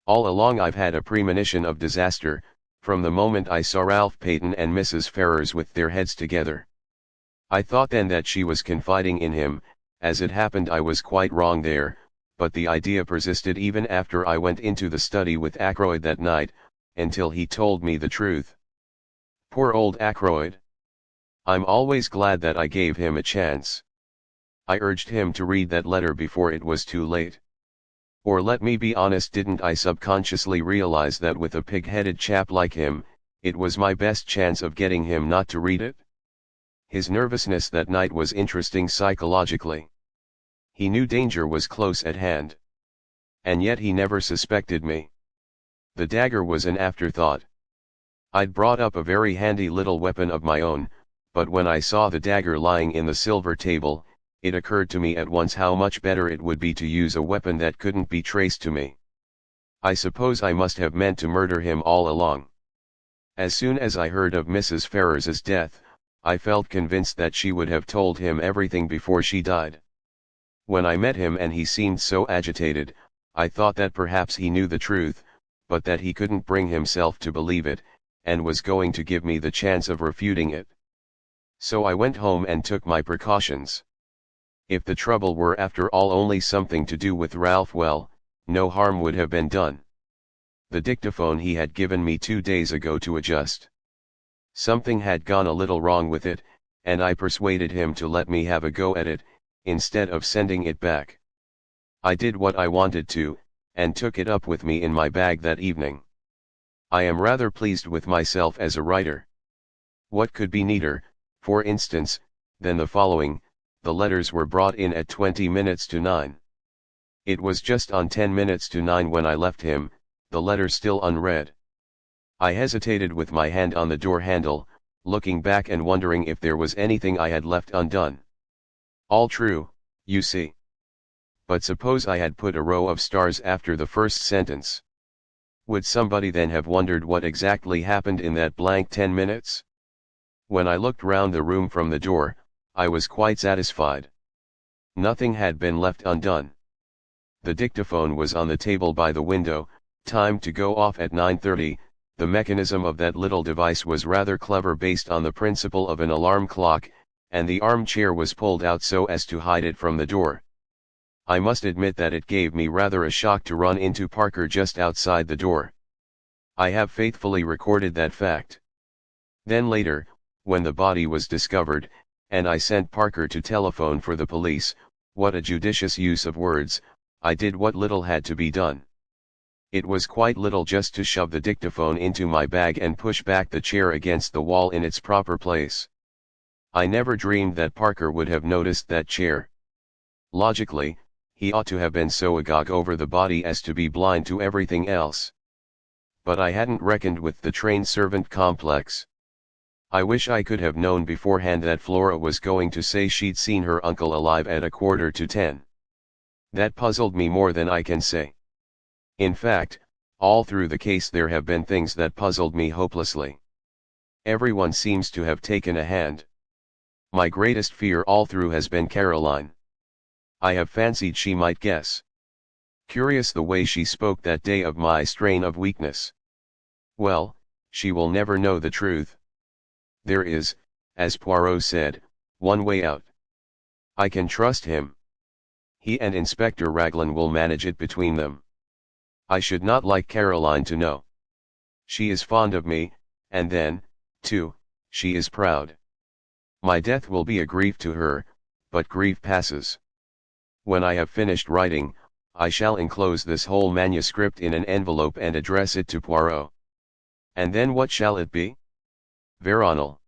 All along I've had a premonition of disaster, from the moment I saw Ralph Paton and Mrs. Ferrars with their heads together. I thought then that she was confiding in him. As it happened, I was quite wrong there, but the idea persisted even after I went into the study with Ackroyd that night, until he told me the truth. Poor old Ackroyd. I'm always glad that I gave him a chance. I urged him to read that letter before it was too late. Or let me be honest, didn't I subconsciously realize that with a pig-headed chap like him, it was my best chance of getting him not to read it? His nervousness that night was interesting psychologically. He knew danger was close at hand. And yet he never suspected me. The dagger was an afterthought. I'd brought up a very handy little weapon of my own, but when I saw the dagger lying in the silver table, it occurred to me at once how much better it would be to use a weapon that couldn't be traced to me. I suppose I must have meant to murder him all along. As soon as I heard of Mrs. Ferrars's death, I felt convinced that she would have told him everything before she died. When I met him and he seemed so agitated, I thought that perhaps he knew the truth, but that he couldn't bring himself to believe it, and was going to give me the chance of refuting it. So I went home and took my precautions. If the trouble were after all only something to do with Ralph, well, no harm would have been done. The dictaphone he had given me 2 days ago to adjust. Something had gone a little wrong with it, and I persuaded him to let me have a go at it, instead of sending it back. I did what I wanted to, and took it up with me in my bag that evening. I am rather pleased with myself as a writer. What could be neater, for instance, than the following? The letters were brought in at 20 minutes to 9. It was just on 10 minutes to 9 when I left him, the letter still unread. I hesitated with my hand on the door handle, looking back and wondering if there was anything I had left undone. All true, you see. But suppose I had put a row of stars after the first sentence. Would somebody then have wondered what exactly happened in that blank 10 minutes? When I looked round the room from the door, I was quite satisfied. Nothing had been left undone. The dictaphone was on the table by the window, timed to go off at 9:30. The mechanism of that little device was rather clever, based on the principle of an alarm clock, and the armchair was pulled out so as to hide it from the door. I must admit that it gave me rather a shock to run into Parker just outside the door. I have faithfully recorded that fact. Then later, when the body was discovered, and I sent Parker to telephone for the police, what a judicious use of words, I did what little had to be done. It was quite little just to shove the dictaphone into my bag and push back the chair against the wall in its proper place. I never dreamed that Parker would have noticed that chair. Logically, he ought to have been so agog over the body as to be blind to everything else. But I hadn't reckoned with the trained servant complex. I wish I could have known beforehand that Flora was going to say she'd seen her uncle alive at 9:45. That puzzled me more than I can say. In fact, all through the case there have been things that puzzled me hopelessly. Everyone seems to have taken a hand. My greatest fear all through has been Caroline. I have fancied she might guess. Curious the way she spoke that day of my strain of weakness. Well, she will never know the truth. There is, as Poirot said, one way out. I can trust him. He and Inspector Raglan will manage it between them. I should not like Caroline to know. She is fond of me, and then, too, she is proud. My death will be a grief to her, but grief passes. When I have finished writing, I shall enclose this whole manuscript in an envelope and address it to Poirot. And then what shall it be? Veronal.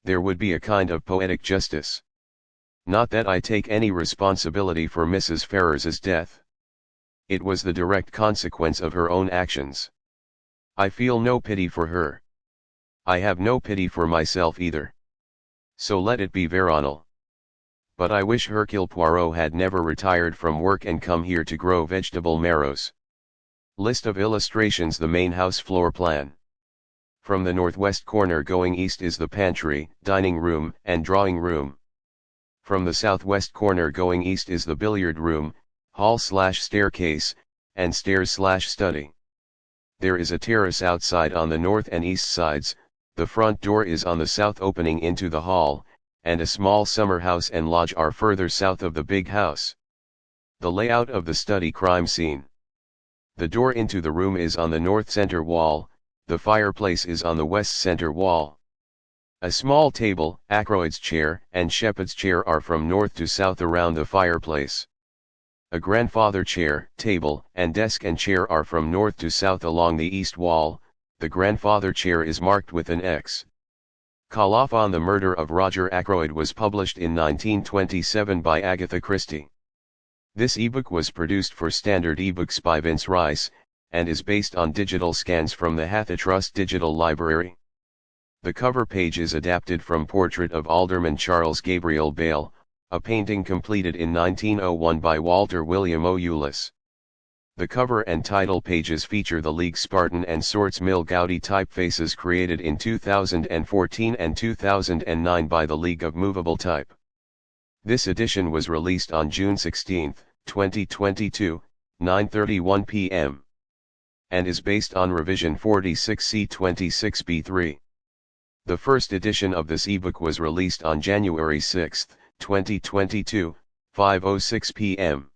There would be a kind of poetic justice. Not that I take any responsibility for Mrs. Ferrars's death. It was the direct consequence of her own actions. I feel no pity for her. I have no pity for myself either. So let it be Veronal. But I wish Hercule Poirot had never retired from work and come here to grow vegetable marrows. List of illustrations: the main house floor plan. From the northwest corner going east is the pantry, dining room, and drawing room. From the southwest corner going east is the billiard room, hall/staircase, and stairs/study. There is a terrace outside on the north and east sides. The front door is on the south opening into the hall, and a small summer house and lodge are further south of the big house. The layout of the study crime scene. The door into the room is on the north center wall, the fireplace is on the west center wall. A small table, Ackroyd's chair, and Sheppard's chair are from north to south around the fireplace. A grandfather chair, table, and desk and chair are from north to south along the east wall. The grandfather chair is marked with an X. Call off on the Murder of Roger Ackroyd was published in 1927 by Agatha Christie. This ebook was produced for Standard eBooks by Vince Rice, and is based on digital scans from the Hathitrust Digital Library. The cover page is adapted from Portrait of Alderman Charles Gabriel Bale, a painting completed in 1901 by Walter William O'Ulis. The cover and title pages feature the League Spartan and Sorts Mill Gaudy typefaces created in 2014 and 2009 by the League of Movable Type. This edition was released on June 16, 2022, 9:31 p.m. and is based on revision 46C26B3. The first edition of this ebook was released on January 6, 2022, 5:06 p.m.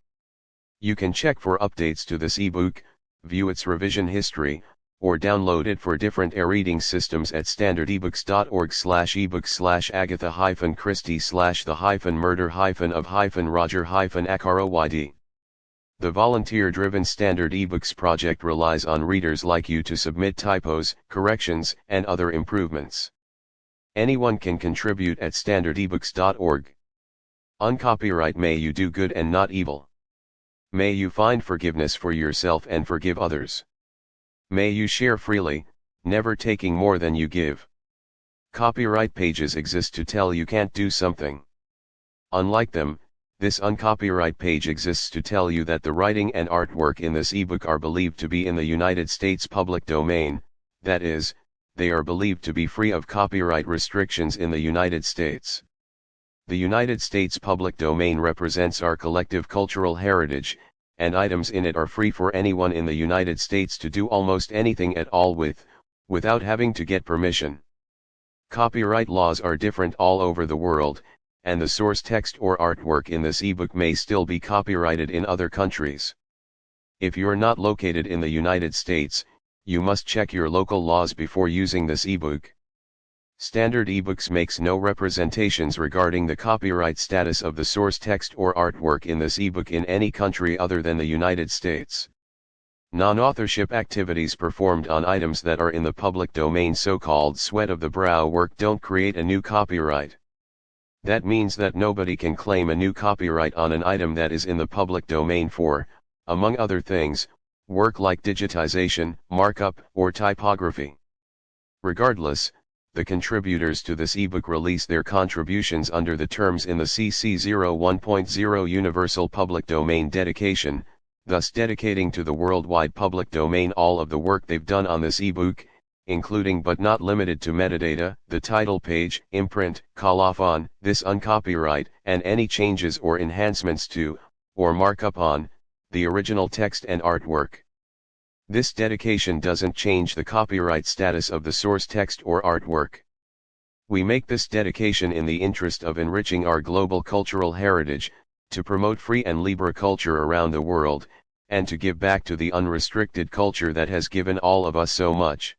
You can check for updates to this ebook, view its revision history, or download it for different e-reading systems at standardebooks.org/ebook/Agatha-Christie/the-murder-of-Roger-Ackroyd. The volunteer-driven Standard eBooks project relies on readers like you to submit typos, corrections, and other improvements. Anyone can contribute at standardebooks.org. Uncopyright. May you do good and not evil. May you find forgiveness for yourself and forgive others. May you share freely, never taking more than you give. Copyright pages exist to tell you can't do something. Unlike them, this uncopyright page exists to tell you that the writing and artwork in this ebook are believed to be in the United States public domain, that is, they are believed to be free of copyright restrictions in the United States. The United States public domain represents our collective cultural heritage, and items in it are free for anyone in the United States to do almost anything at all with, without having to get permission. Copyright laws are different all over the world, and the source text or artwork in this ebook may still be copyrighted in other countries. If you're not located in the United States, you must check your local laws before using this ebook. Standard eBooks makes no representations regarding the copyright status of the source text or artwork in this ebook in any country other than the United States. Non-authorship activities performed on items that are in the public domain, so-called sweat of the brow work, don't create a new copyright. That means that nobody can claim a new copyright on an item that is in the public domain for, among other things, work like digitization, markup, or typography. Regardless, the contributors to this ebook release their contributions under the terms in the CC 01.0 Universal Public Domain Dedication, thus dedicating to the worldwide public domain all of the work they've done on this ebook, including but not limited to metadata, the title page, imprint, colophon, this uncopyright, and any changes or enhancements to, or markup on, the original text and artwork. This dedication doesn't change the copyright status of the source text or artwork. We make this dedication in the interest of enriching our global cultural heritage, to promote free and libre culture around the world, and to give back to the unrestricted culture that has given all of us so much.